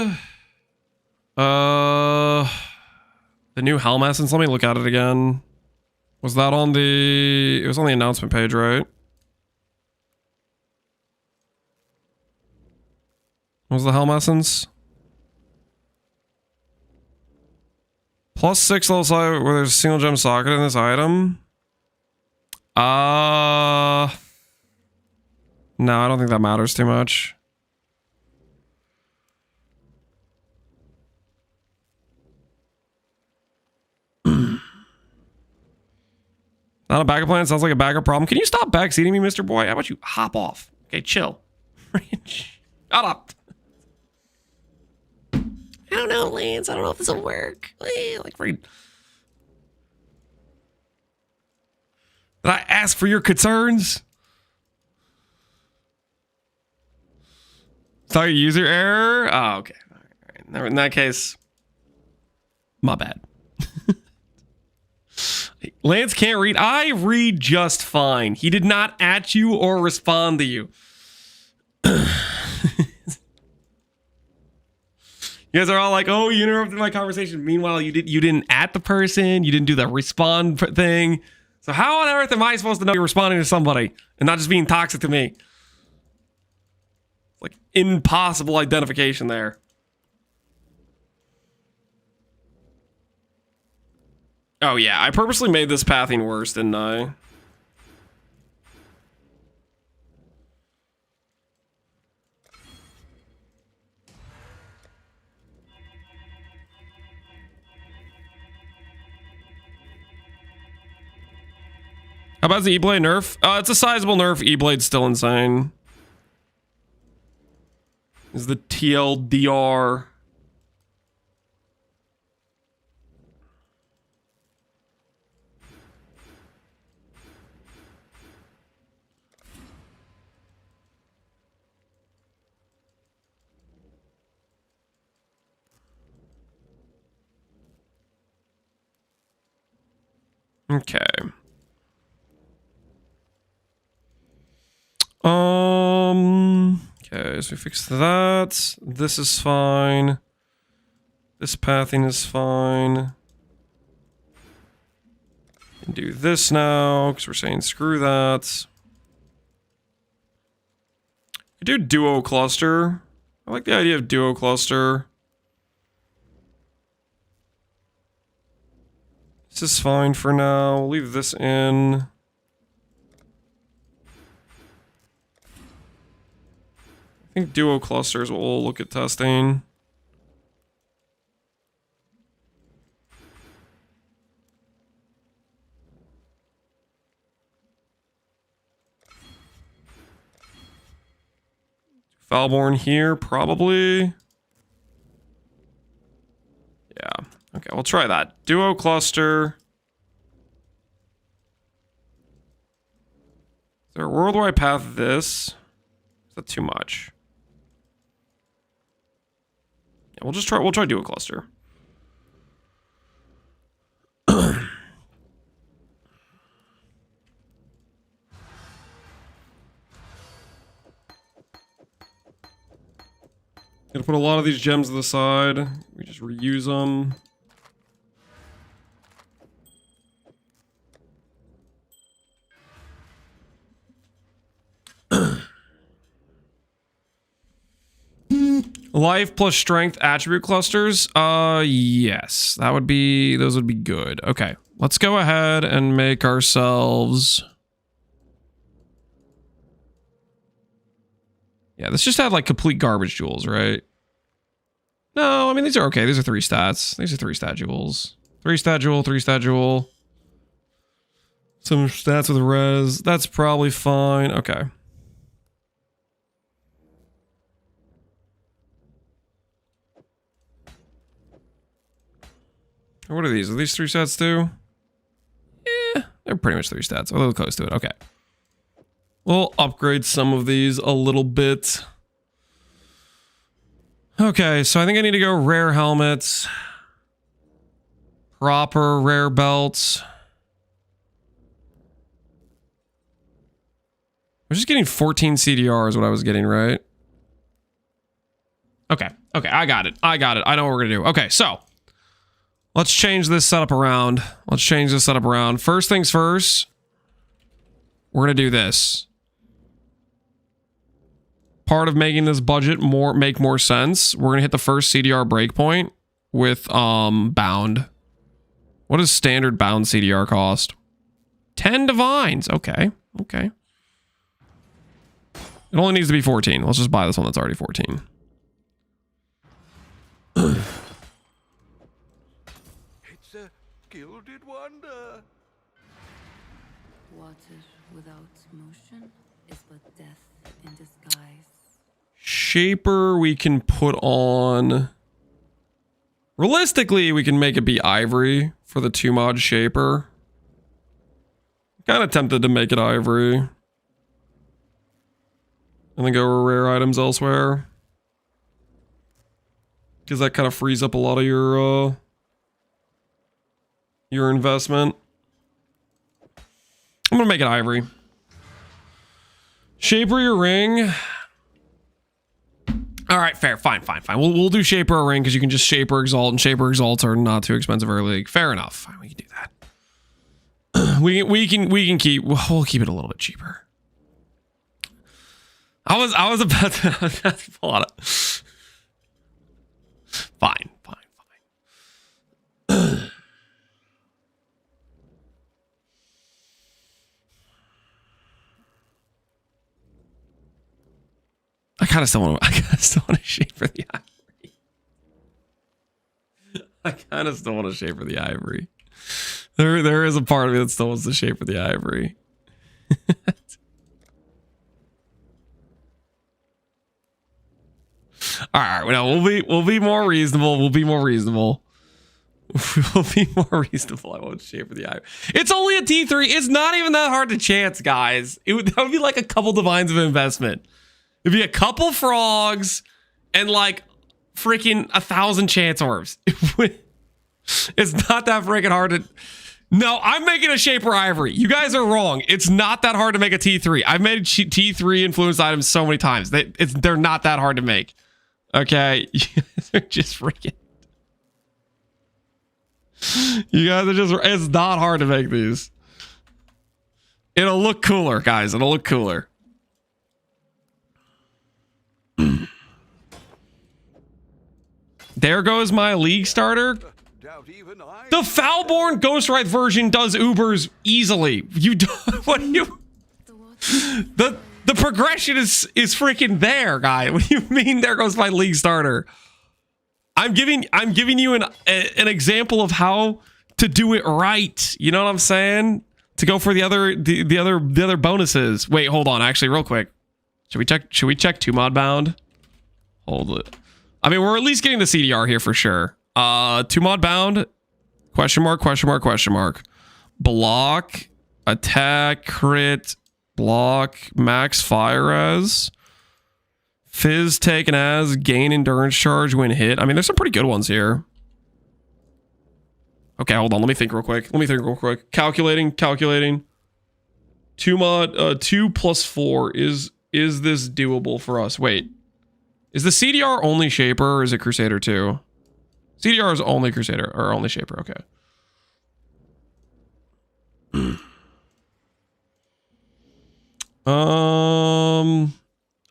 The new helm essence, let me look at it again. Was that on the... It was on the announcement page, right? What was the helm essence? +6 level slide where there's a single gem socket in this item. No, I don't think that matters too much. Not a backup plan. Sounds like a backup problem. Can you stop backseating me, Mr. Boy? How about you hop off? Okay, chill. Shut up. I don't know, Lance. I don't know if this will work. Like, read. Did I ask for your concerns? Sorry, user error? Oh, okay. All right. In that case, my bad. Lance can't read. I read just fine. He did not at you or respond to you. You guys are all like, "Oh, you interrupted my conversation." Meanwhile, you didn't at the person. You didn't do the respond thing. So how on earth am I supposed to know you're responding to somebody and not just being toxic to me? Like impossible identification there. Oh yeah, I purposely made this pathing worse, didn't I? How about the Eblade nerf? It's a sizable nerf. Eblade's still insane. Is the TLDR. Okay. Okay, so we fixed that. This is fine. This pathing is fine. And do this now, because we're saying screw that. We do duo cluster. I like the idea of duo cluster. This is fine for now. We'll leave this in. I think duo clusters we'll look at testing. Falborn here, probably. Yeah. Okay, we'll try that. Duo cluster. Is there a world where I path this? Is that too much? Yeah, we'll try duo cluster. Gonna put a lot of these gems to the side. We just reuse them. Life plus strength attribute clusters. Yes, that would be, those would be good. Okay, let's go ahead and make ourselves. Yeah, this just had like complete garbage jewels, right? No, I mean, these are okay. These are 3 stats. These are 3 stat jewels. 3 stat jewel, 3 stat jewel. Some stats with res. That's probably fine. Okay. What are these? Are these 3 stats too? Yeah, they're pretty much 3 stats. A little close to it. Okay. We'll upgrade some of these a little bit. Okay, so I think I need to go rare helmets. Proper rare belts. I'm just getting 14 CDR is what I was getting, right? Okay, okay, I got it. I got it. I know what we're gonna do. Okay, so let's change this setup around. Let's change this setup around. First things first, we're gonna do this. Part of making this budget make more sense, we're gonna hit the first CDR breakpoint with bound. What does standard bound CDR cost? 10 divines. Okay, okay. It only needs to be 14. Let's just buy this one that's already 14. It's a gilded wonder. Water without motion is but death in disguise. Shaper we can put on. Realistically, we can make it be ivory for the 2 mod shaper. Kind of tempted to make it ivory. And then go rare items elsewhere. Because that kind of frees up a lot of your investment. I'm gonna make it ivory. Shaper your ring. All right, fair, fine. We'll do shaper a ring because you can just shaper exalt, and shaper exalts are not too expensive early league. Fair enough. Fine, we can do that. we can keep. We'll keep it a little bit cheaper. I was about to pull out it. Fine. I kind of still want to shaper the ivory. I kind of still want to shaper the ivory. There is a part of me that still wants to shaper the ivory. All right, we'll be more reasonable. We'll be more reasonable. I won't shaper the ivory. It's only a T3. It's not even that hard to chance, guys. That would be like a couple divines of investment. It'd be a couple frogs and like freaking 1,000 chance orbs. It's not that freaking hard to. No, I'm making a shaper ivory. You guys are wrong. It's not that hard to make a T3. I've made T3 influenced items so many times. They're not that hard to make. Okay, they're just freaking. You guys are just. It's not hard to make these. It'll look cooler, guys. It'll look cooler. There goes my league starter. The Foulborn Ghostwraith version does Ubers easily. You do what do you? The progression is freaking there, guy. What do you mean? There goes my league starter. I'm giving you an example of how to do it right. You know what I'm saying? To go for the other bonuses. Wait, hold on. Actually, real quick. Should we check 2 mod bound? Hold it. I mean, we're at least getting the CDR here for sure. 2 mod bound. Question mark. Block. Attack. Crit. Block. Max fire res. Fizz taken as. Gain endurance charge when hit. I mean, there's some pretty good ones here. Okay, hold on. Let me think real quick. Calculating. 2 mod. 2 plus 4 is this doable for us? Wait. Is the CDR only Shaper or is it Crusader too? CDR is only Crusader or only Shaper. Okay.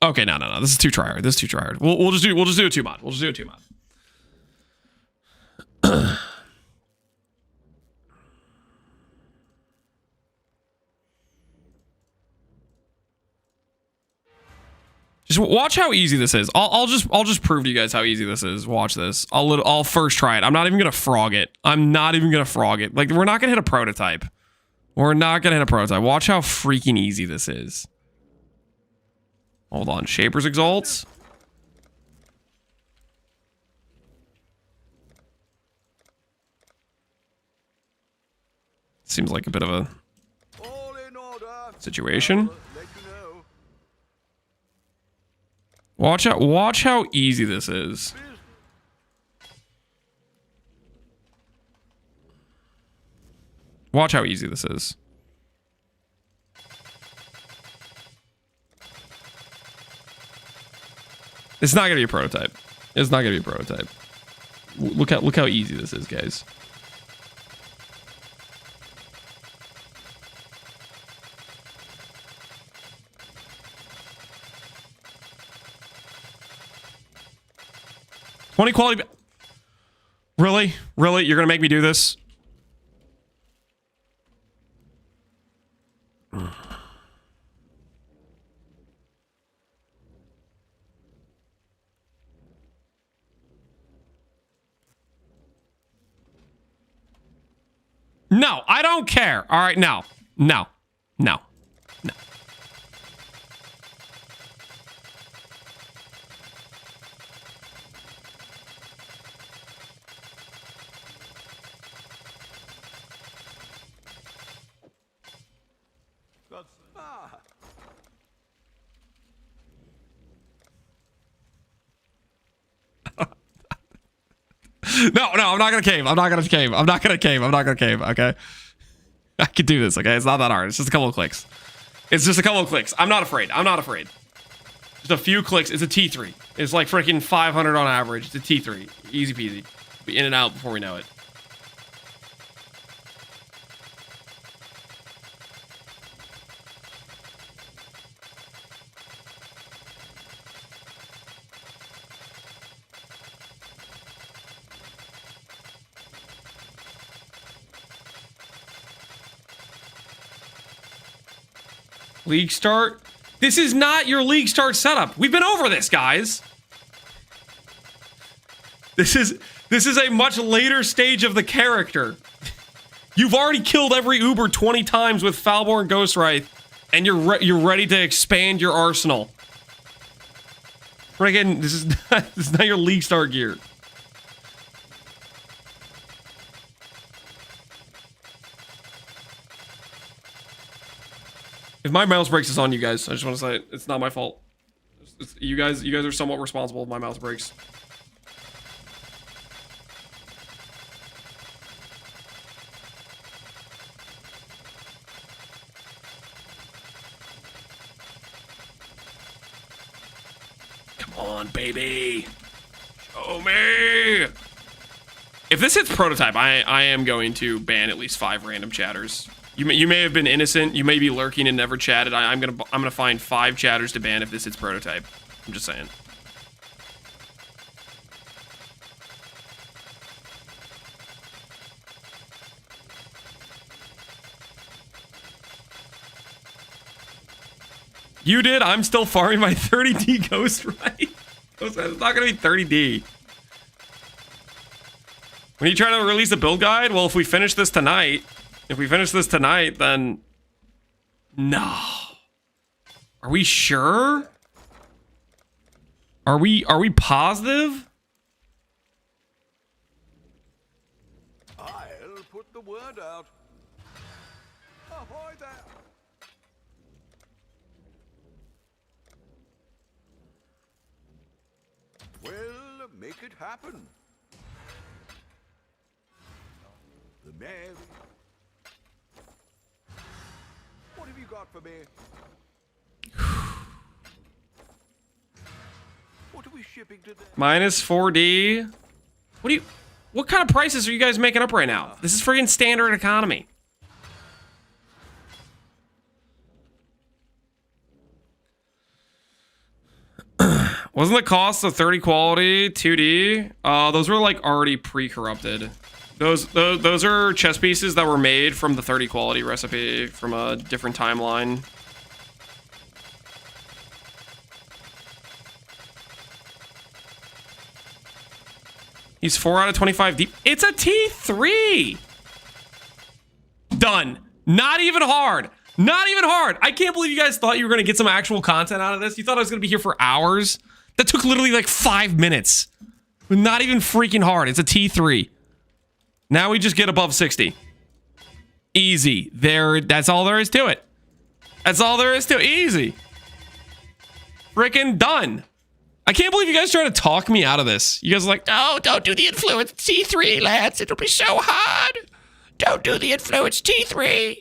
Okay, no. This is too tryhard. This is too tryhard. We'll just do a 2 mod. We'll just do a 2 mod. Just watch how easy this is. I'll just prove to you guys how easy this is. Watch this. I'll first try it. I'm not even gonna frog it. Like, we're not gonna hit a prototype. We're not gonna hit a prototype. Watch how freaking easy this is. Hold on. Shaper's Exalts. Seems like a bit of a situation. Watch how easy this is. Watch how easy this is. It's not gonna be a prototype. It's not gonna be a prototype. Look how easy this is, guys. Quality. Really? You're gonna make me do this? No, I don't care. All right, no. No, I'm not gonna cave. Okay, I can do this. Okay, it's not that hard. It's just a couple of clicks. I'm not afraid. Just a few clicks. It's a T3. It's like freaking 500 on average. It's a T3. Easy peasy. Be in and out before we know it. League start. This is not your league start setup. We've been over this, guys. This is a much later stage of the character. You've already killed every Uber 20 times with Falborn Ghostwraith, and you're ready to expand your arsenal. Friggin', this is not your league start gear. If my mouse breaks, it's on you guys. I just want to say it's not my fault. You guys are somewhat responsible if my mouse breaks. Come on, baby. Show me. If this hits prototype, I am going to ban at least 5 random chatters. You may have been innocent. You may be lurking and never chatted. I'm gonna find 5 chatters to ban if this hits prototype. I'm just saying. You did. I'm still farming my 30D Ghostwraith. It's not gonna be 30D. When you trying to release a build guide? Well, if we finish this tonight. Then no. Are we sure? Are we positive? I'll put the word out. Ahoy there. Well, make it happen. The Mary. What have you got for me? What Minus 4D. What kind of prices are you guys making up right now? This is freaking standard economy. Wasn't the cost of 30 quality 2D? Those were like already pre-corrupted. Those are chess pieces that were made from the 30 quality recipe from a different timeline. He's 4 out of 25 deep. It's a T3. Done. Not even hard. Not even hard. I can't believe you guys thought you were going to get some actual content out of this. You thought I was going to be here for hours. That took literally like 5 minutes. Not even freaking hard. It's a T3. Now we just get above 60. Easy. That's all there is to it. That's all there is to it. Easy. Freaking done. I can't believe you guys trying to talk me out of this. You guys are like, no, don't do the influence T3, lads. It'll be so hard. Don't do the influence T3.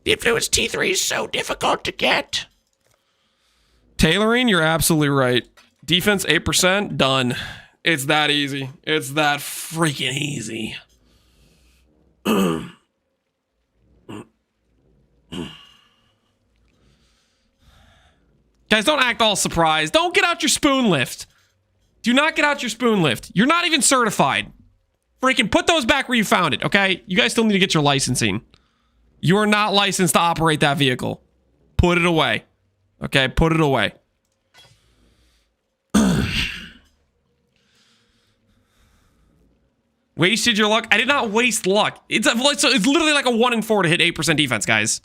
The influence T3 is so difficult to get. Tailoring, you're absolutely right. Defense 8%, done. It's that easy. It's that freaking easy. Guys, don't act all surprised. Don't get out your spoon lift. Do not get out your spoon lift. You're not even certified. Freaking put those back where you found it, okay? You guys still need to get your licensing. You are not licensed to operate that vehicle. Put it away. Okay, put it away. Wasted your luck? I did not waste luck. It's literally like a 1 in 4 to hit 8% defense, guys.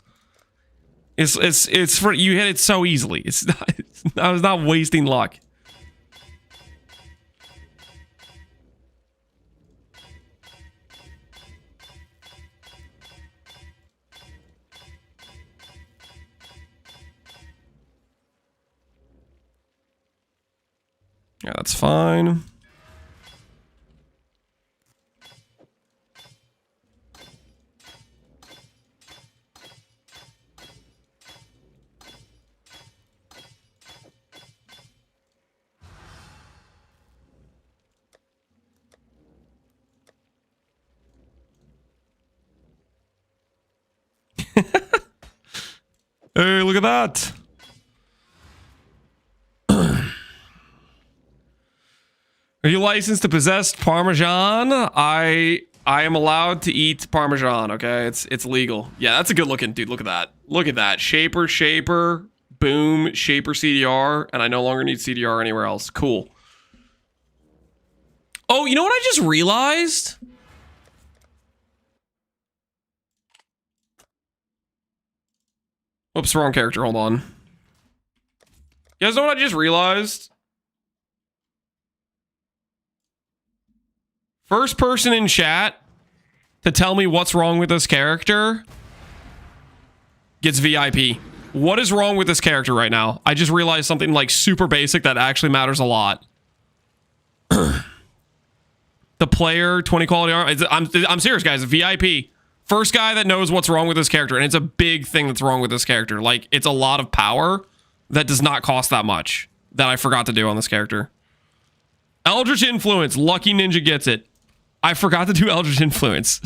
It's for you hit it so easily. I was not wasting luck. Yeah, that's fine. Hey, look at that. Are you licensed to possess Parmesan? I am allowed to eat Parmesan, okay? It's legal. Yeah, that's a good looking, dude. Look at that. Look at that. Shaper, boom, Shaper CDR, and I no longer need CDR anywhere else. Cool. Oh, you know what I just realized? Oops, wrong character. Hold on. You guys know what I just realized? First person in chat to tell me what's wrong with this character gets VIP. What is wrong with this character right now? I just realized something like super basic that actually matters a lot. The player 20 quality armor. I'm serious, guys. VIP. First guy that knows what's wrong with this character, and it's a big thing that's wrong with this character. Like, it's a lot of power that does not cost that much that I forgot to do on this character. Eldritch Influence. Lucky Ninja gets it. I forgot to do Eldritch Influence.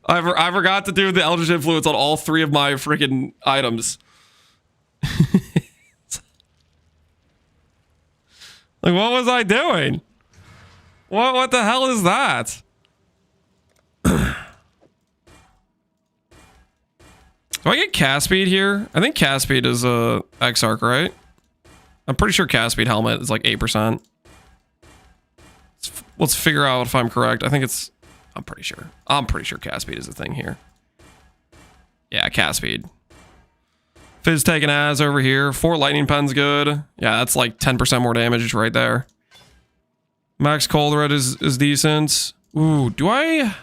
I forgot to do the Eldritch Influence on all 3 of my freaking items. Like, what was I doing? What the hell is that? Do I get cast speed here? I think cast speed is a Exarch, right? I'm pretty sure cast speed helmet is like 8%. Let's figure out if I'm correct. I think it's... I'm pretty sure. I'm pretty sure cast speed is a thing here. Yeah, cast speed. Fizz taking as over here. 4 lightning pen's good. Yeah, that's like 10% more damage right there. Max Cold Red is decent. Ooh, do I...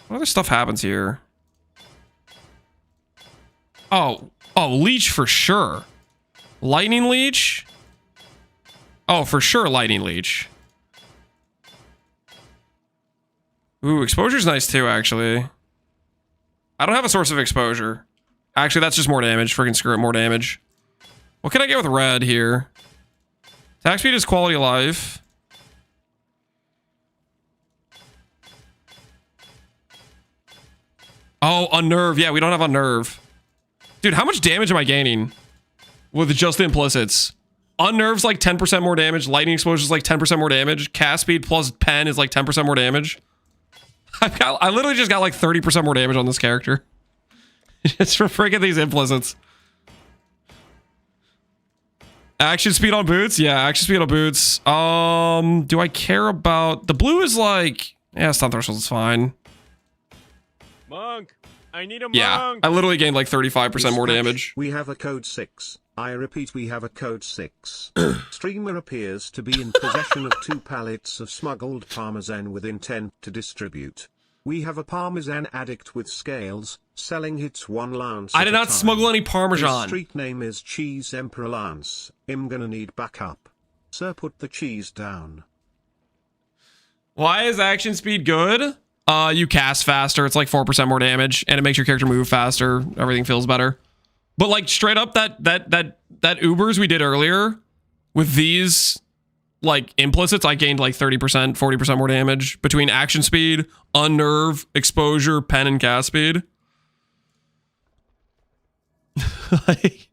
What other stuff happens here? Oh, Leech for sure. Lightning Leech? Oh, for sure, Lightning Leech. Ooh, Exposure's nice too, actually. I don't have a source of exposure. Actually, that's just more damage. Freaking screw it, more damage. What can I get with red here? Attack speed is quality of life. Oh, unnerve. Yeah, we don't have unnerve. Dude, how much damage am I gaining with just the implicits? Unnerve's like 10% more damage. Lightning exposure is like 10% more damage. Cast speed plus pen is like 10% more damage. I literally just got like 30% more damage on this character. Just for freaking these implicits. Action speed on boots? Yeah, action speed on boots. Do I care about... The blue is like... Yeah, stun threshold is fine. Monk, I need a monk. Yeah, I literally gained like 35% more damage. We have a code 6. I repeat, we have a code 6. Streamer appears to be in possession of 2 pallets of smuggled parmesan with intent to distribute. We have a parmesan addict with scales, selling hits 1 lance. I did not smuggle any His parmesan. street name is Cheese Emperor Lance. I'm gonna need backup. Sir, put the cheese down. Why is action speed good? You cast faster. It's like 4% more damage, and it makes your character move faster. Everything feels better. But like straight up, that Ubers we did earlier with these like implicits, I gained like 30%, 40% more damage between action speed, unnerve, exposure, pen, and cast speed. Like,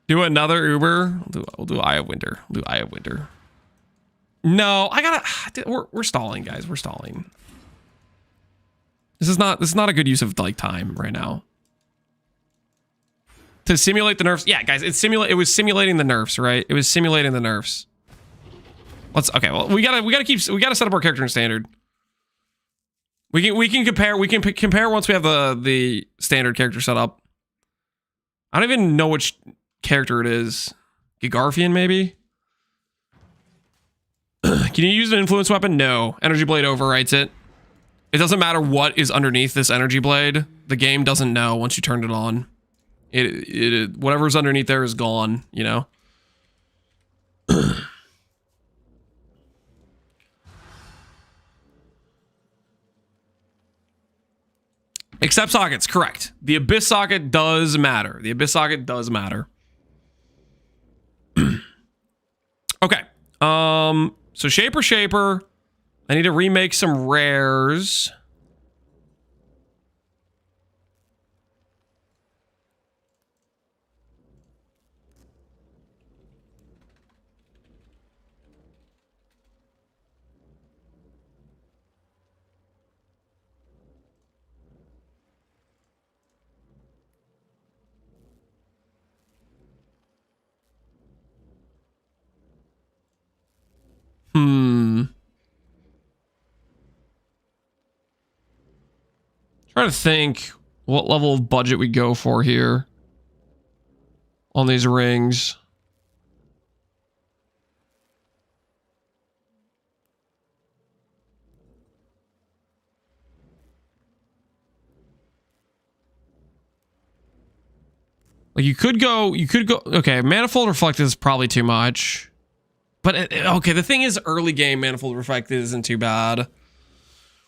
do another Uber. We'll do Eye of Winter. We'll do Eye of Winter. No, I gotta. We're stalling, guys. We're stalling. This is not a good use of like time right now. To simulate the nerfs. Yeah, guys, it was simulating the nerfs, right? It was simulating the nerfs. Okay, well, we gotta set up our character in standard. We can compare once we have the standard character set up. I don't even know which character it is. Gigarfian, maybe? Can you use an influence weapon? No. Energy Blade overwrites it. It doesn't matter what is underneath this Energy Blade. The game doesn't know once you turn it on. Whatever's underneath there is gone, you know? Except sockets, correct. The Abyss socket does matter. The Abyss socket does matter. Okay. So Shaper. I need to remake some rares. Trying to think what level of budget we go for here on these rings. Like you could go, okay, Manifold Reflected is probably too much. But, okay, the thing is early game Manifold Reflected isn't too bad.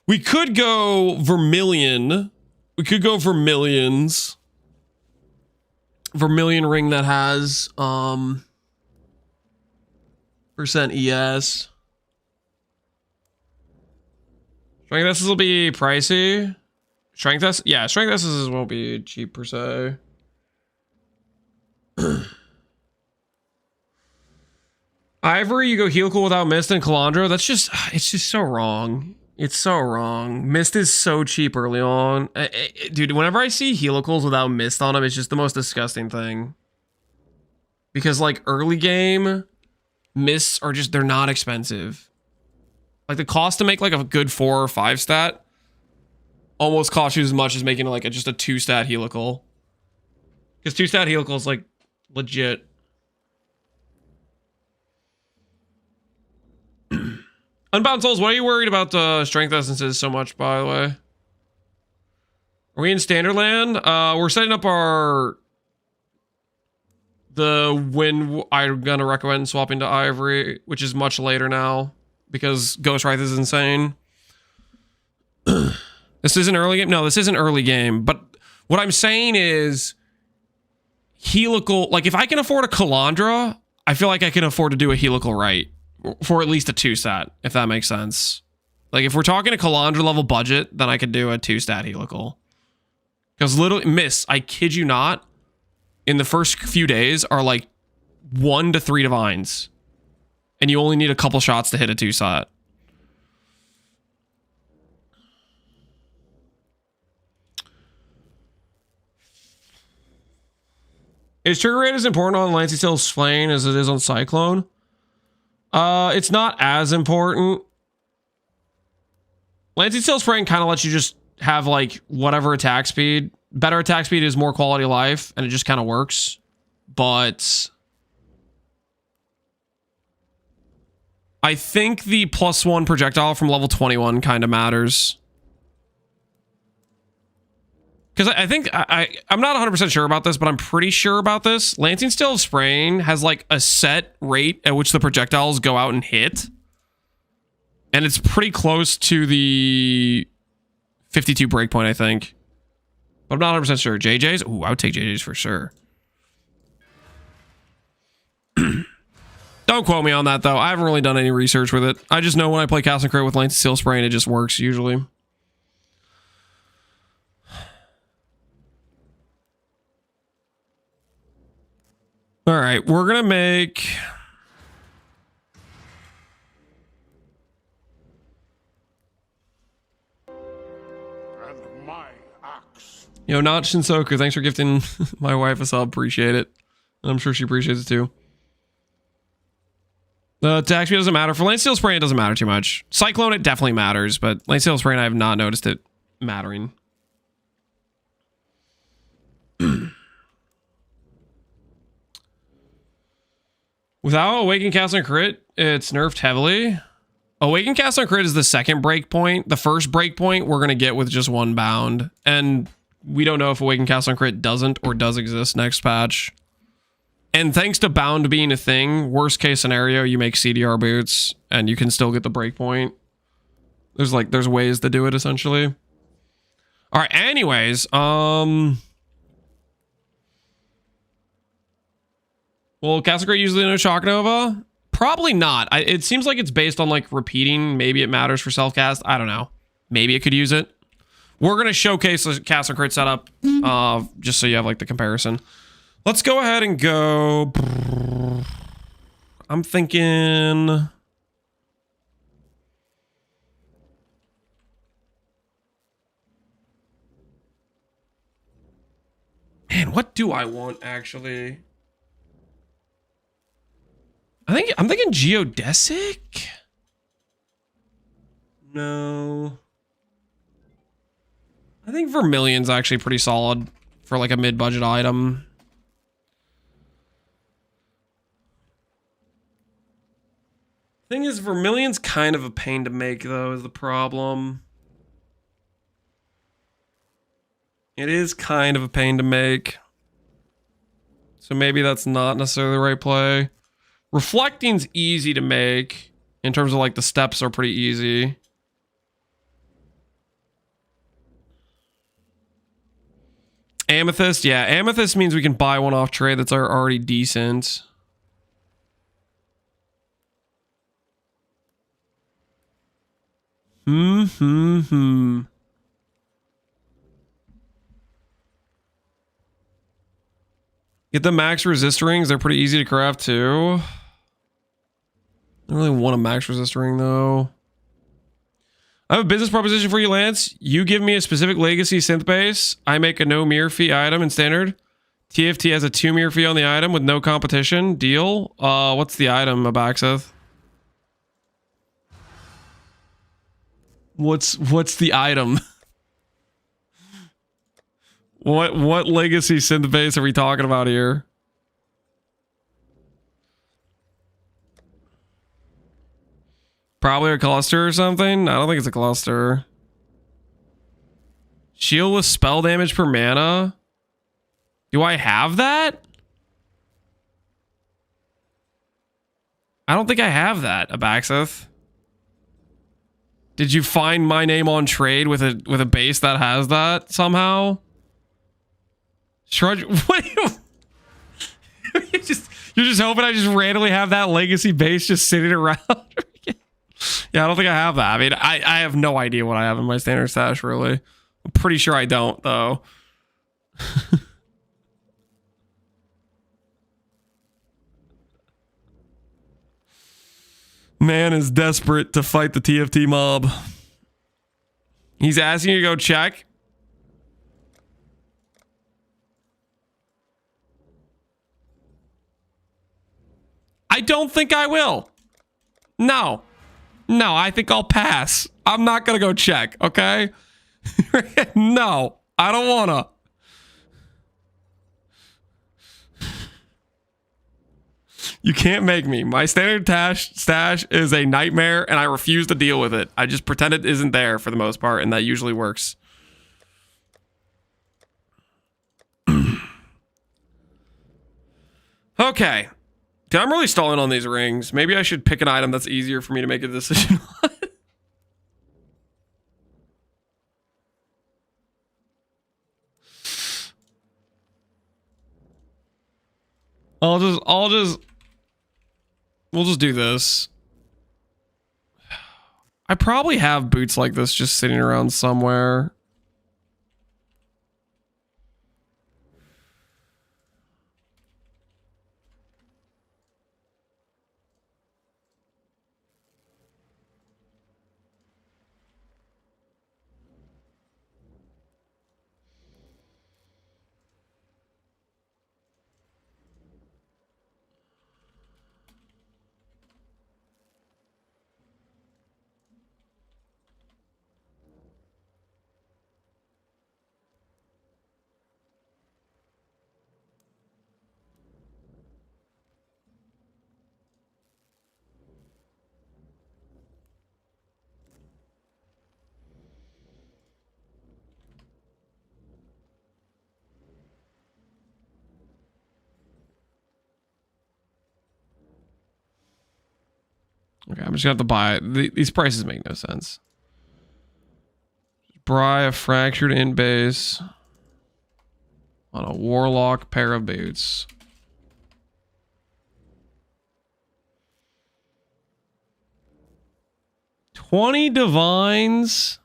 We could go Vermilion. We could go Vermilions. Vermilion ring that has, percent ES. Strength S's will be pricey. Strength S? Yeah, Strength S's won't be cheap per se. Ivory, you go Helical without Mist and Calandra. That's just, it's just so wrong. It's so wrong. Mist is so cheap early on. Dude, whenever I see Helicals without Mist on them, it's just the most disgusting thing. Because, like, early game, Mists are just, they're not expensive. Like, the cost to make, like, a good 4 or 5 stat almost costs you as much as making, like, just a 2 stat Helical. Because 2 stat Helical is, like, legit. Unbound Souls, why are you worried about the strength essences so much, by the way? Are we in Standard Land? We're setting up when I'm gonna recommend swapping to Ivory, which is much later now. because Ghost Wraith is insane. This isn't early game. No, this isn't early game. But what I'm saying is helical. Like if I can afford a Calandra, I feel like I can afford to do a helical right for at least a 2-stat, if that makes sense. Like if we're talking a Calandra level budget, then I could do a 2-stat helical. Because literally, miss, I kid you not, in the first few days are like 1 to 3 divines. And you only need a couple shots to hit a 2-stat. Is trigger rate as important on Lancey Steel's Flame as it is on Cyclone? It's not as important. Lancey Steel's Flame kind of lets you just have like whatever attack speed. Better attack speed is more quality of life, and it just kind of works. But I think the +1 projectile from level 21 kind of matters. Because I think, I'm not 100% sure about this, but I'm pretty sure about this. Lancing Steel of Spraying has like a set rate at which the projectiles go out and hit. And it's pretty close to the 52 breakpoint, I think. But I'm not 100% sure. JJ's? Ooh, I would take JJ's for sure. Don't quote me on that, though. I haven't really done any research with it. I just know when I play Cast and Crit with Lancing Steel Spraying, it just works usually. All right, we're going to make... And my axe. Yo, not Shinsoku, thanks for gifting my wife a sub. Appreciate it. I'm sure she appreciates it too. The attack speed doesn't matter. For Lance Steel Spray, it doesn't matter too much. Cyclone, it definitely matters, but Lance Steel Spray, I have not noticed it mattering. Without Awaken Cast and Crit, it's nerfed heavily. Awaken Cast and Crit is the second breakpoint. The first breakpoint we're going to get with just 1 bound. And we don't know if Awaken Cast and Crit doesn't or does exist next patch. And thanks to bound being a thing, worst case scenario, you make CDR boots and you can still get the breakpoint. There's ways to do it essentially. All right, anyways, will Cast and Crit usually know Shock Nova? Probably not. It seems like it's based on like repeating. Maybe it matters for self-cast. I don't know. Maybe it could use it. We're going to showcase the Cast and Crit setup just so you have like the comparison. Let's go ahead and go. I'm thinking. Man, what do I want actually? I'm thinking Geodesic? No. I think Vermilion's actually pretty solid for like a mid-budget item. Thing is, Vermilion's kind of a pain to make though, is the problem. It is kind of a pain to make. So maybe that's not necessarily the right play. Reflecting's easy to make in terms of like the steps are pretty easy. Amethyst, yeah, Amethyst means we can buy one off trade that's already decent. Get the max resist rings, they're pretty easy to craft too. I don't really want a max resist ring though. I have a business proposition for you, Lance. You give me a specific legacy synth base. I make a no mirror fee item in standard. TFT has a 2 mirror fee on the item with no competition. Deal. What's the item, Abaxeth? What's the item? What legacy synth base are we talking about here? Probably a cluster or something? I don't think it's a cluster. Shield with spell damage per mana? Do I have that? I don't think I have that, Abaxeth. Did you find my name on trade with a base that has that somehow? Shrug. What? You're just hoping I just randomly have that legacy base just sitting around. Yeah, I don't think I have that. I mean, I have no idea what I have in my standard stash, really. I'm pretty sure I don't, though. Man is desperate to fight the TFT mob. He's asking you to go check. I don't think I will. No. No, I think I'll pass. I'm not going to go check, okay? No, I don't want to. You can't make me. My standard stash is a nightmare, and I refuse to deal with it. I just pretend it isn't there for the most part, and that usually works. Okay. Dude, I'm really stalling on these rings. Maybe I should pick an item that's easier for me to make a decision on. We'll just do this. I probably have boots like this just sitting around somewhere. Okay, I'm just gonna have to buy it. These prices make no sense. Buy a fractured in base on a warlock pair of boots. $20 divines,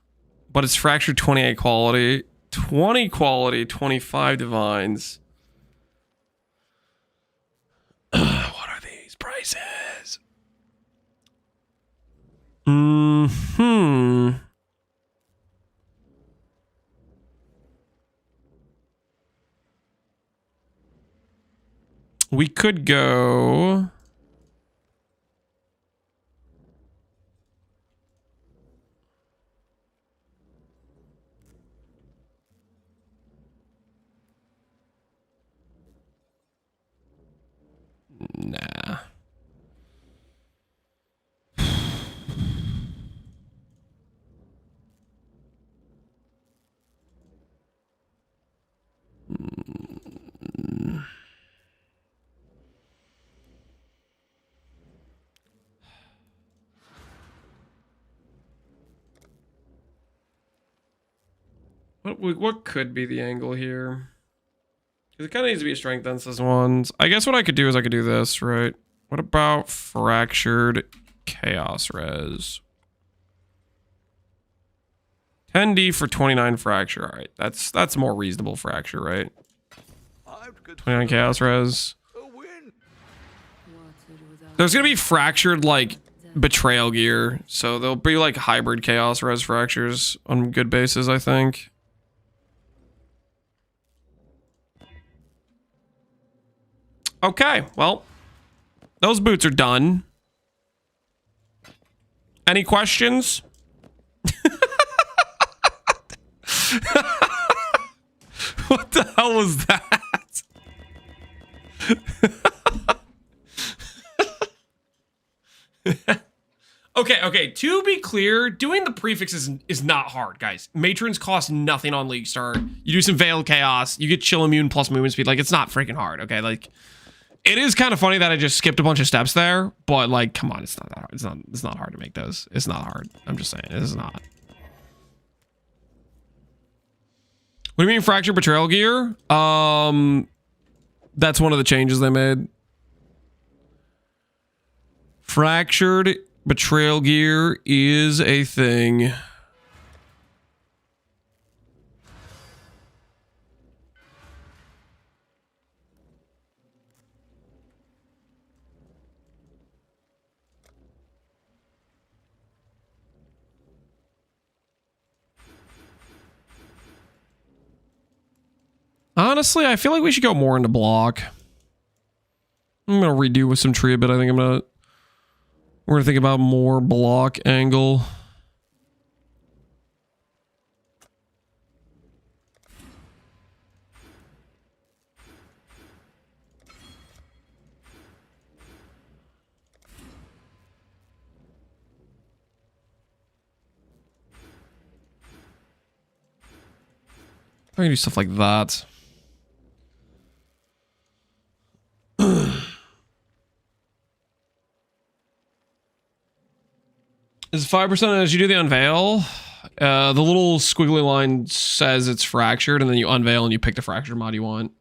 but it's fractured 28 quality. 20 quality, 25 divines. What are these prices? We could go. Nah. What could be the angle here? Because it kind of needs to be a strength densest ones. I guess what I could do is I could do this, right? What about fractured chaos res? 10D for 29 fracture. All right, that's more reasonable fracture, right? 29 chaos res. There's gonna be fractured like betrayal gear, so there'll be like hybrid chaos res fractures on good bases, I think. Okay, well, those boots are done. Any questions? What the hell was that? Okay, to be clear, doing the prefixes is not hard, guys. Matrons cost nothing on League Start. You do some Veiled Chaos, you get Chill Immune plus movement speed. Like, it's not freaking hard, okay? Like, It is kind of funny that I just skipped a bunch of steps there, but like, come on, it's not that hard. It's not hard to make those. It's not hard. I'm just saying, it is not. What do you mean fractured betrayal gear? That's one of the changes they made. Fractured betrayal gear is a thing. Honestly, I feel like we should go more into block. I'm gonna redo with some tree a bit. I think we're gonna think about more block angle. I can do stuff like that. Is 5% as you do the unveil? The little squiggly line says it's fractured, and then you unveil and you pick the fractured mod you want.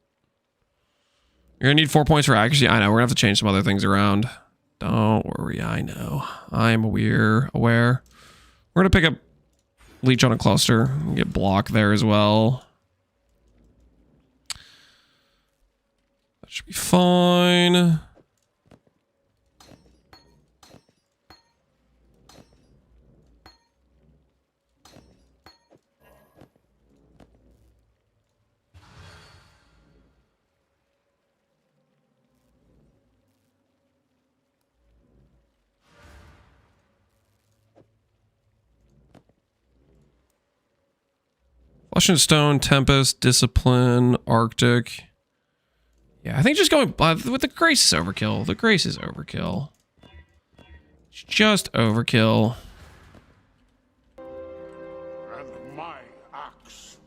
You're gonna need 4 points for accuracy. I know, we're gonna have to change some other things around. Don't worry, I know. I'm aware. We're gonna pick up Leech on a cluster and get block there as well. That should be fine. Flesh and Stone, Tempest, Discipline, Arctic. Yeah, I think just going with the Grace is overkill. The Grace is overkill. It's just overkill. And my axe.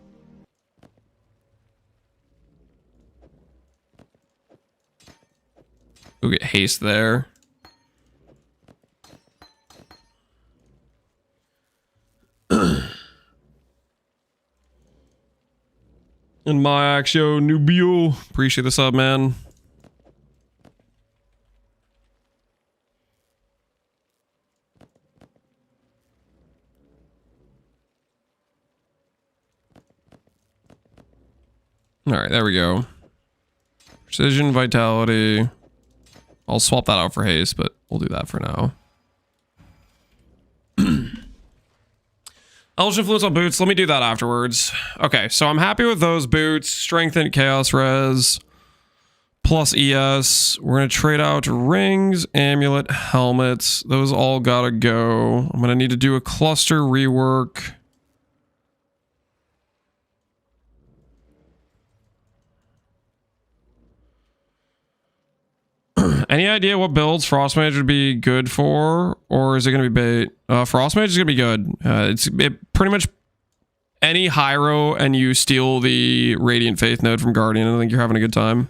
We'll get haste there. And my Axio Nubio. Appreciate the sub, man. Alright, there we go. Precision, Vitality. I'll swap that out for haste, but we'll do that for now. Elvish Influence on boots. Let me do that afterwards. Okay, so I'm happy with those boots. Strength and Chaos Res. Plus ES. We're going to trade out rings, amulet, helmets. Those all gotta go. I'm going to need to do a cluster rework. Any idea what builds Frost Mage would be good for? Or is it going to be bait? Frost Mage is going to be good. It's pretty much any Hyro and you steal the Radiant Faith node from Guardian. I think you're having a good time.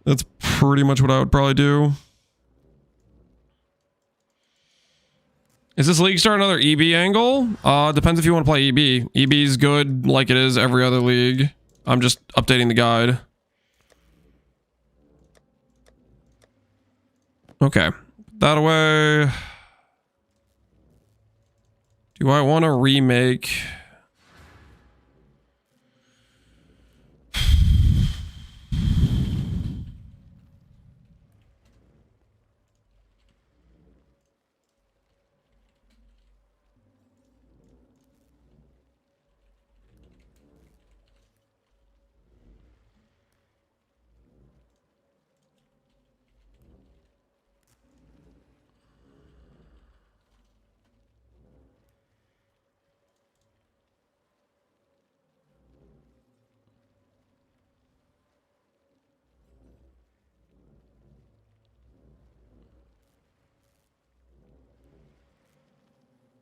That's pretty much what I would probably do. Is this league start another EB angle? Depends if you want to play EB. EB is good like it is every other league. I'm just updating the guide. Okay, that away. Do I want to remake?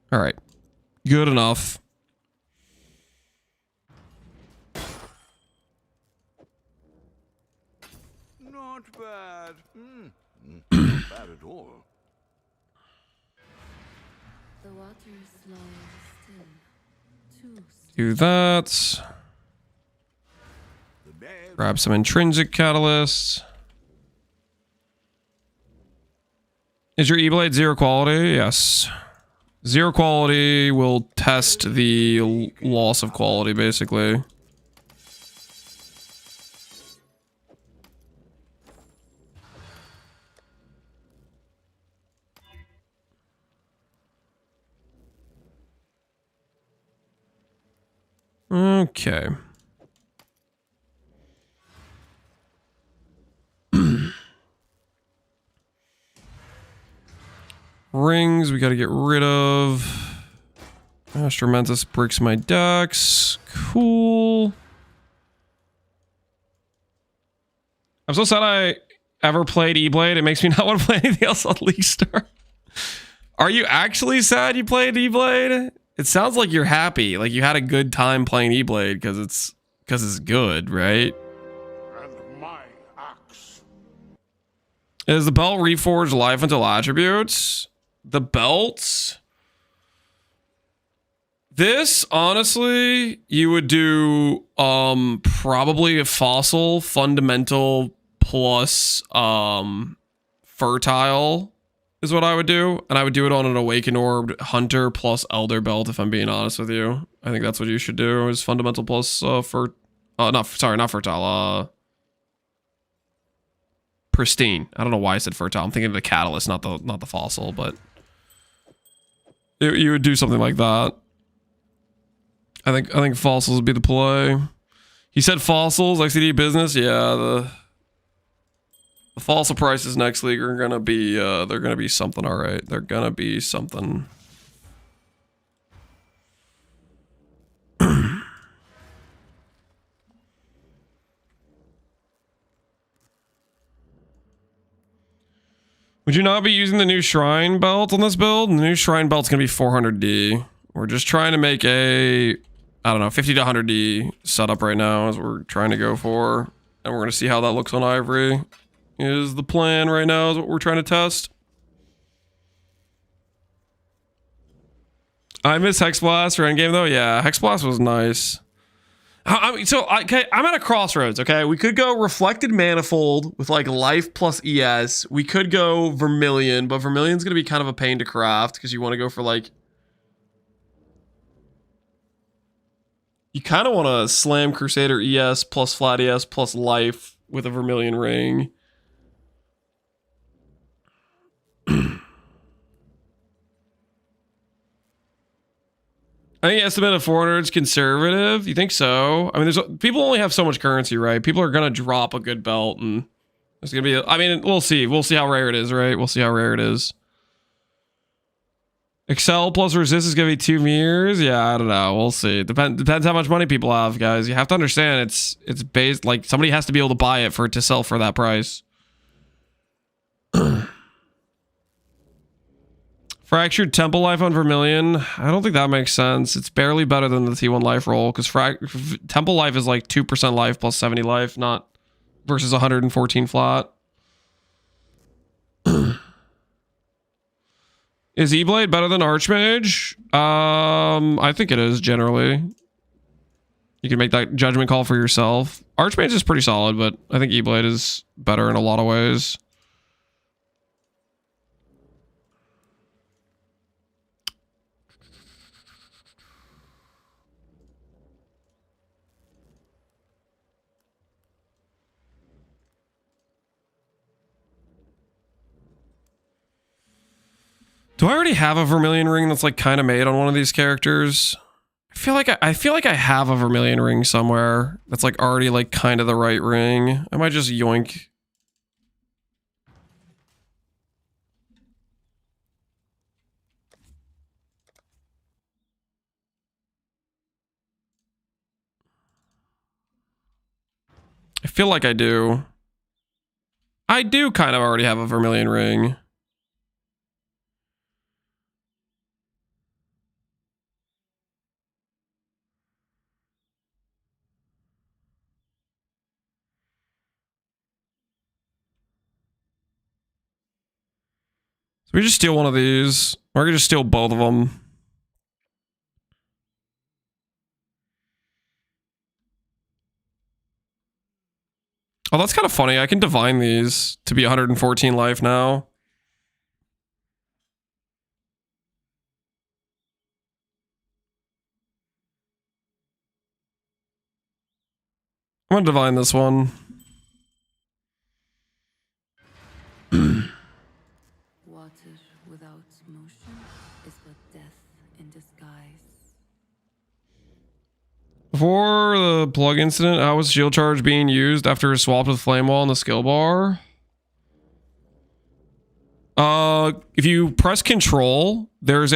All right, good enough. No. Not bad. Not bad at all. The waters lie still. Too still. Do that. Grab some intrinsic catalysts. Is your Eblade 0 quality? Yes. 0 quality will test the loss of quality, basically. Okay. Rings we gotta get rid of. Astramentus breaks my decks. Cool. I'm so sad I ever played Eblade. It makes me not want to play anything else on League Star. Are you actually sad you played Eblade? It sounds like you're happy. Like you had a good time playing Eblade because it's good, right? And my axe. Is the belt reforged life until attributes? The belts? This, honestly, you would do probably a fossil, fundamental, plus fertile is what I would do. And I would do it on an awakened orb, hunter plus elder belt, if I'm being honest with you. I think that's what you should do, is fundamental plus not fertile, pristine. I don't know why I said fertile. I'm thinking of the catalyst, not the fossil, but you would do something like that. I think fossils would be the play. He said fossils, XCD business. Yeah, the fossil prices next league are gonna be they're gonna be something, all right. They're gonna be something. Would you not be using the new shrine belt on this build? The new shrine belt's gonna be 400D. We're just trying to make a, I don't know, 50 to 100D setup right now is what we're trying to go for. And we're gonna see how that looks on Ivory. Is the plan right now, is what we're trying to test. I miss Hexblast for Endgame though. Yeah, Hexblast was nice. I'm at a crossroads, okay? We could go Reflected Manifold with like life plus ES. We could go Vermilion, but Vermilion's gonna be kind of a pain to craft because you want to go for like... You kind of want to slam Crusader ES plus flat ES plus life with a Vermilion ring. I think estimate of 400 is conservative. You think so? I mean, people only have so much currency, right? People are gonna drop a good belt, and there's gonna be. I mean, we'll see. We'll see how rare it is, right? We'll see how rare it is. Excel plus resist is gonna be 2 mirrors. Yeah, I don't know. We'll see. Depends how much money people have, guys. You have to understand it's based, like, somebody has to be able to buy it for it to sell for that price. Fractured Temple Life on Vermilion. I don't think that makes sense. It's barely better than the T1 life roll because Temple Life is like 2% life plus 70 life, not versus 114 flat. Is Eblade better than Archmage? I think it is generally. You can make that judgment call for yourself. Archmage is pretty solid, but I think Eblade is better in a lot of ways. Do I already have a Vermilion ring that's like kind of made on one of these characters? I feel like I have a Vermilion ring somewhere that's like already like kind of the right ring. I might just yoink. I feel like I do. I do kind of already have a Vermilion ring. So we just steal one of these. Or we can just steal both of them. Oh, that's kind of funny. I can divine these to be 114 life now. I'm gonna divine this one. Water without motion is but death in disguise. Before the plug incident, how was shield charge being used after it swapped with flame wall in the skill bar? If you press control, there's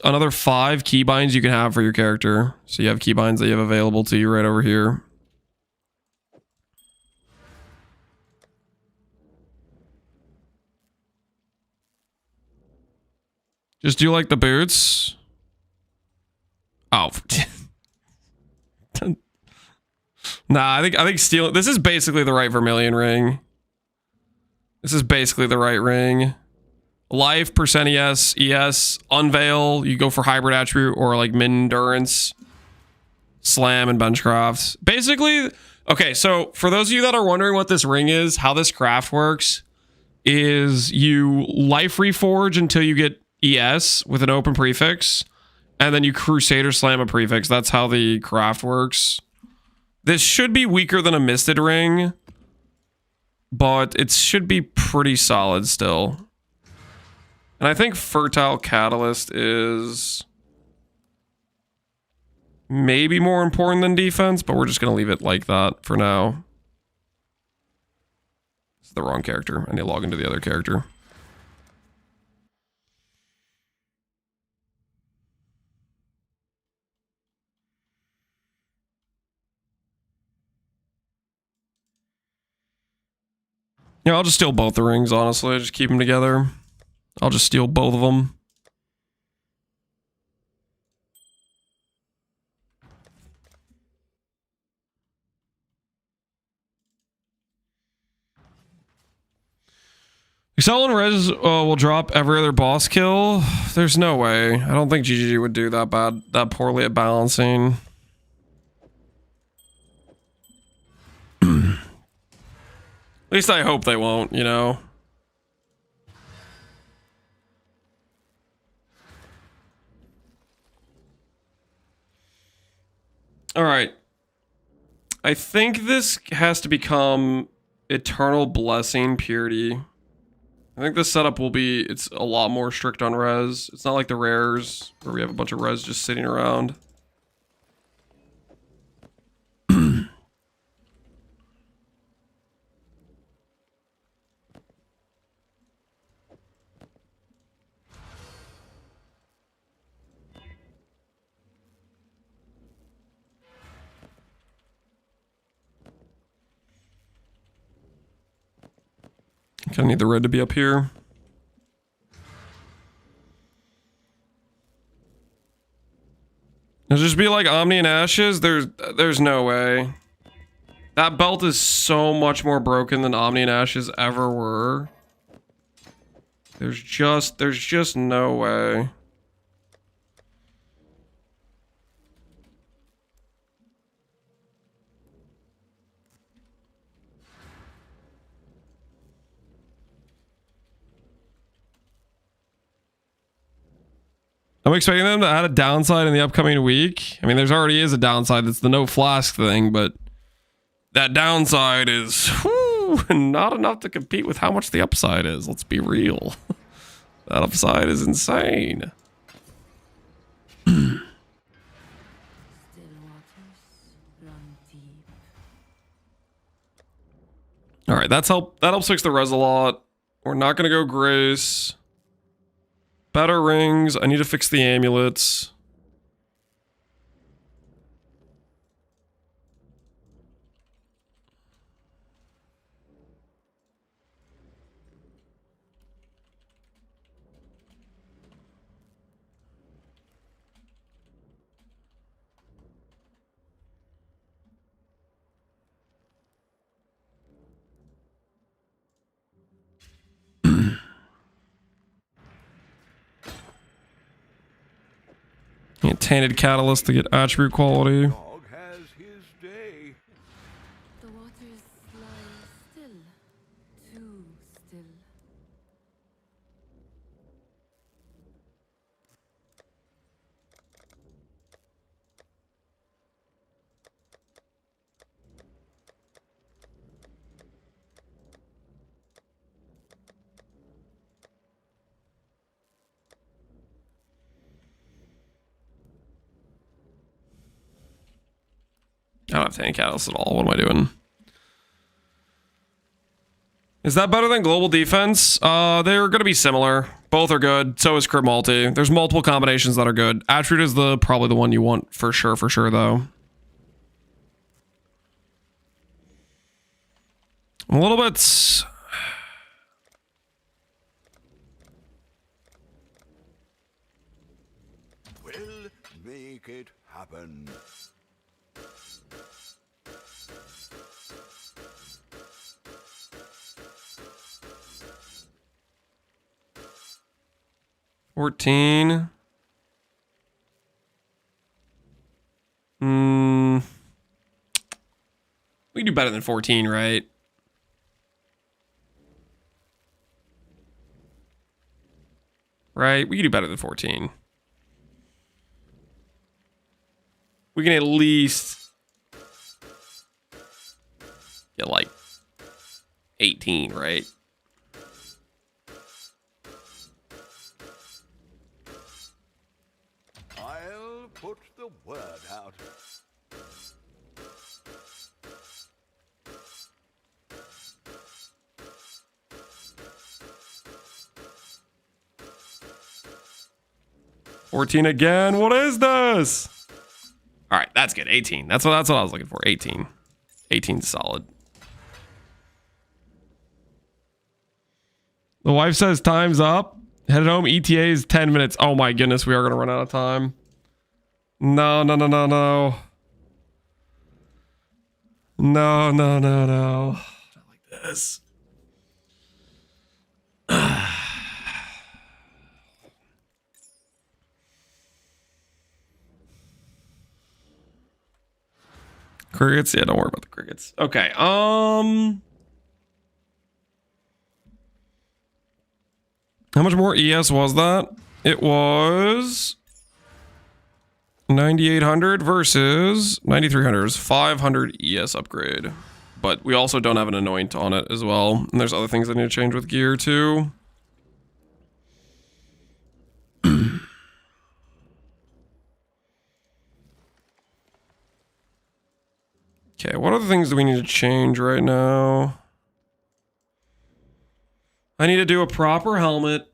another 5 keybinds you can have for your character. So you have keybinds that you have available to you right over here. Just do like the boots. Oh. Nah, I think steal. This is basically the right Vermilion ring. This is basically the right ring. Life, percent ES, unveil. You go for hybrid attribute or like min endurance, slam, and benchcraft. Basically, okay. So for those of you that are wondering what this ring is, how this craft works is you life reforge until you get ES with an open prefix, and then you Crusader slam a prefix. That's how the craft works. This should be weaker than a Misted ring, but it should be pretty solid still. And I think Fertile Catalyst is maybe more important than defense, but we're just going to leave it like that for now. It's the wrong character. I need to log into the other character. Yeah, I'll just steal both the rings, honestly. Just keep them together. I'll just steal both of them. Exile and Res will drop every other boss kill. There's no way. I don't think GGG would do that bad, that poorly at balancing. At least I hope they won't, you know? Alright. I think this has to become Eternal Blessing Purity. I think this setup will be, it's a lot more strict on res. It's not like the rares, where we have a bunch of res just sitting around. Kind of need the red to be up here. It'll just be like Omni and Ashes. There's no way. That belt is so much more broken than Omni and Ashes ever were. There's just no way. I'm expecting them to add a downside in the upcoming week. I mean, there's already is a downside. That's the no flask thing, but that downside is not enough to compete with how much the upside is. Let's be real. That upside is insane. Still waters run deep. All right, that helps fix the res a lot. We're not gonna go Grace. Better rings. I need to fix the amulets. tainted catalyst to get attribute quality. Dog has his day. The waters lie still, too still. I don't have tainted catalyst at all. What am I doing? Is that better than global defense? They're going to be similar. Both are good. So is crit multi. There's multiple combinations that are good. Attribute is probably the one you want for sure though. A little bit. We'll make it happen. $14. We can do better than 14, right? Right? We can do better than 14. We can at least get like 18, right? I'll put the word out. $14 again. What is this? All right, that's good. 18. That's what I was looking for. 18. 18 solid. The wife says time's up. Headed home. ETA is 10 minutes. Oh my goodness, we are going to run out of time. No. No. Not like this. Crickets? Yeah, don't worry about the crickets. Okay. How much more ES was that? It was 9,800 versus 9,300. It was 500 ES upgrade. But we also don't have an anoint on it as well. And there's other things that need to change with gear too. Okay, what other things do we need to change right now? I need to do a proper helmet.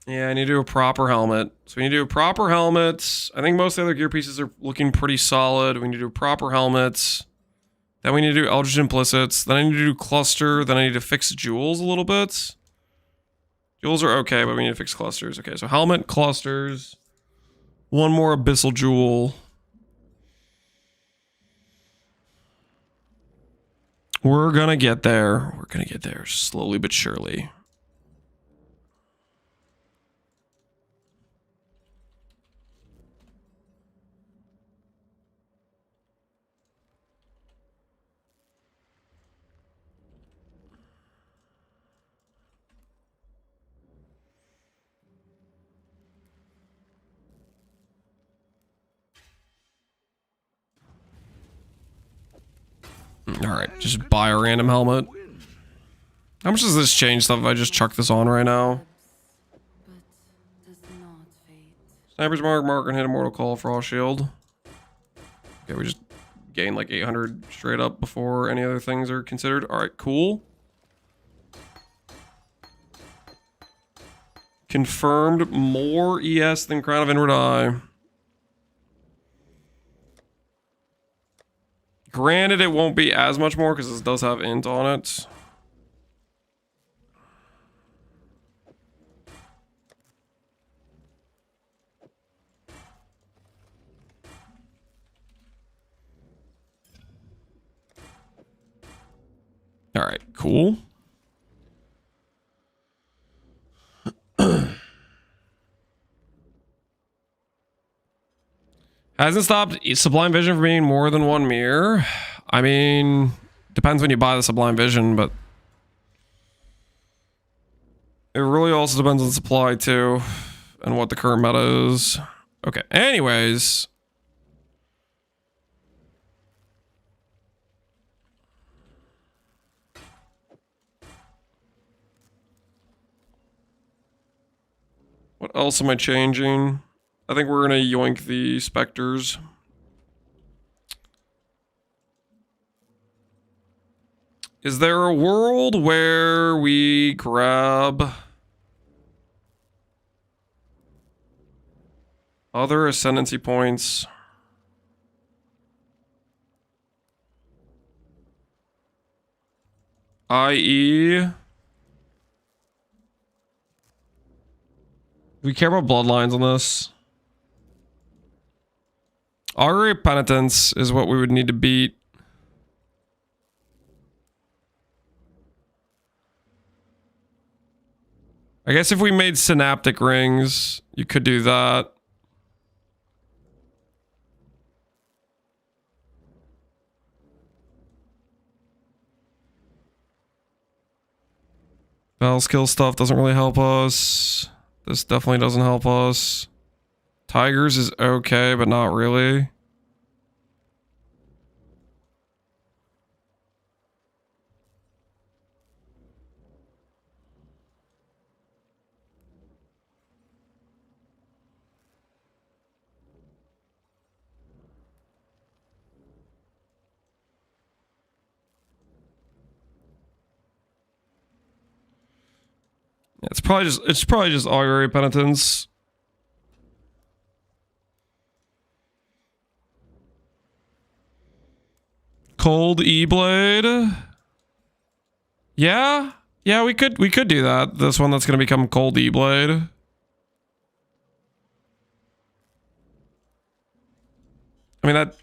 Yeah, I need to do a proper helmet. So we need to do a proper helmet. I think most of the other gear pieces are looking pretty solid. We need to do proper helmets. Then we need to do Eldritch Implicits. Then I need to do cluster. Then I need to fix jewels a little bit. Jewels are okay, but we need to fix clusters. Okay, so helmet, clusters. One more abyssal jewel. We're gonna get there. We're gonna get there slowly but surely. All right, just buy a random helmet. How much does this change stuff if I just chuck this on right now? Sniper's mark and hit a mortal call frost shield. Okay, we just gain like 800 straight up before any other things are considered. All right, cool. Confirmed more ES than Crown of Inward Eye. Granted, it won't be as much more because this does have int on it. All right, cool. Hasn't stopped Sublime Vision from being more than one mirror. I mean, depends when you buy the Sublime Vision, but it really also depends on supply too, and what the current meta is. Okay, anyways. What else am I changing? I think we're gonna yoink the specters. Is there a world where we grab other ascendancy points? I.e., we care about bloodlines on this. Augury of Penitence is what we would need to beat. I guess if we made synaptic rings, you could do that. Battle skill stuff doesn't really help us. This definitely doesn't help us. Tigers is okay, but not really. It's probably just Augury Penitence. Cold Eblade. Yeah, we could do that. This one that's gonna become Cold Eblade. I mean that.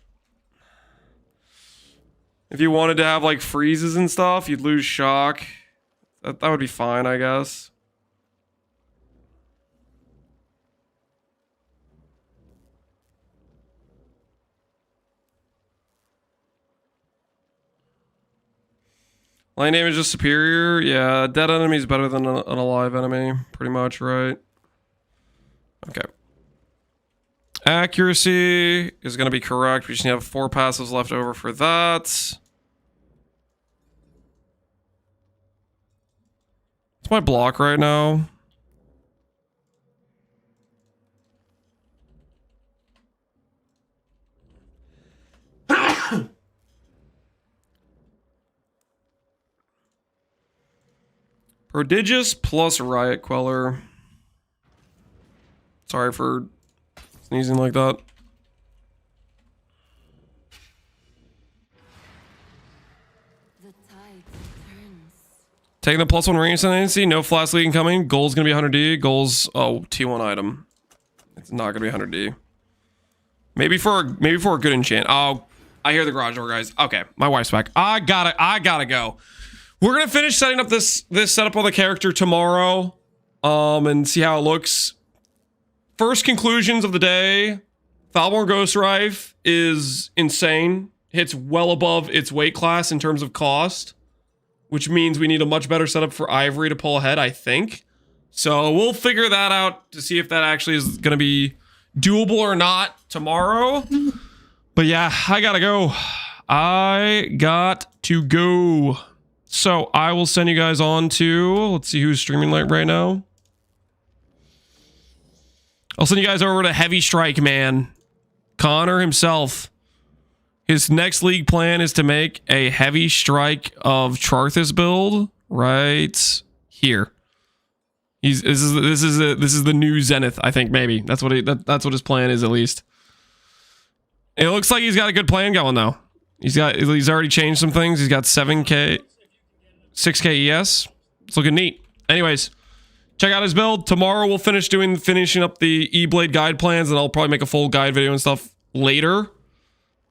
If you wanted to have like freezes and stuff, you'd lose shock. That would be fine, I guess. Line damage is superior. Yeah, a dead enemy is better than an alive enemy. Pretty much, right? Okay. Accuracy is going to be correct. We just have 4 passives left over for that. What's my block right now? Prodigious plus Riot Queller. Sorry for sneezing like that. The tide turns. Taking the +1 range ascendancy, no flash lead incoming. Goal's gonna be 100D. Goal's T1 item. It's not gonna be 100D. Maybe for a good enchant. Oh, I hear the garage door, guys. Okay, my wife's back. I gotta go. We're gonna finish setting up this setup on the character tomorrow, and see how it looks. First conclusions of the day: Falborn Ghost Rife is insane. Hits well above its weight class in terms of cost, which means we need a much better setup for Ivory to pull ahead, I think. So we'll figure that out to see if that actually is gonna be doable or not tomorrow. But yeah, I gotta go. I got to go. So I will send you guys on to, let's see who's streaming right now. I'll send you guys over to Heavy Strike Man. Connor himself. His next league plan is to make a Heavy Strike of Charthus build right here. This is the new Zenith, I think, maybe. That's what his plan is, at least. It looks like he's got a good plan going though. He's already changed some things. He's got 7K 6K ES. It's looking neat. Anyways, check out his build. Tomorrow we'll finishing up the Eblade guide plans, and I'll probably make a full guide video and stuff later.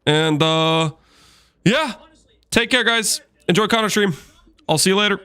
And yeah, take care, guys. Enjoy Counter stream. I'll see you later.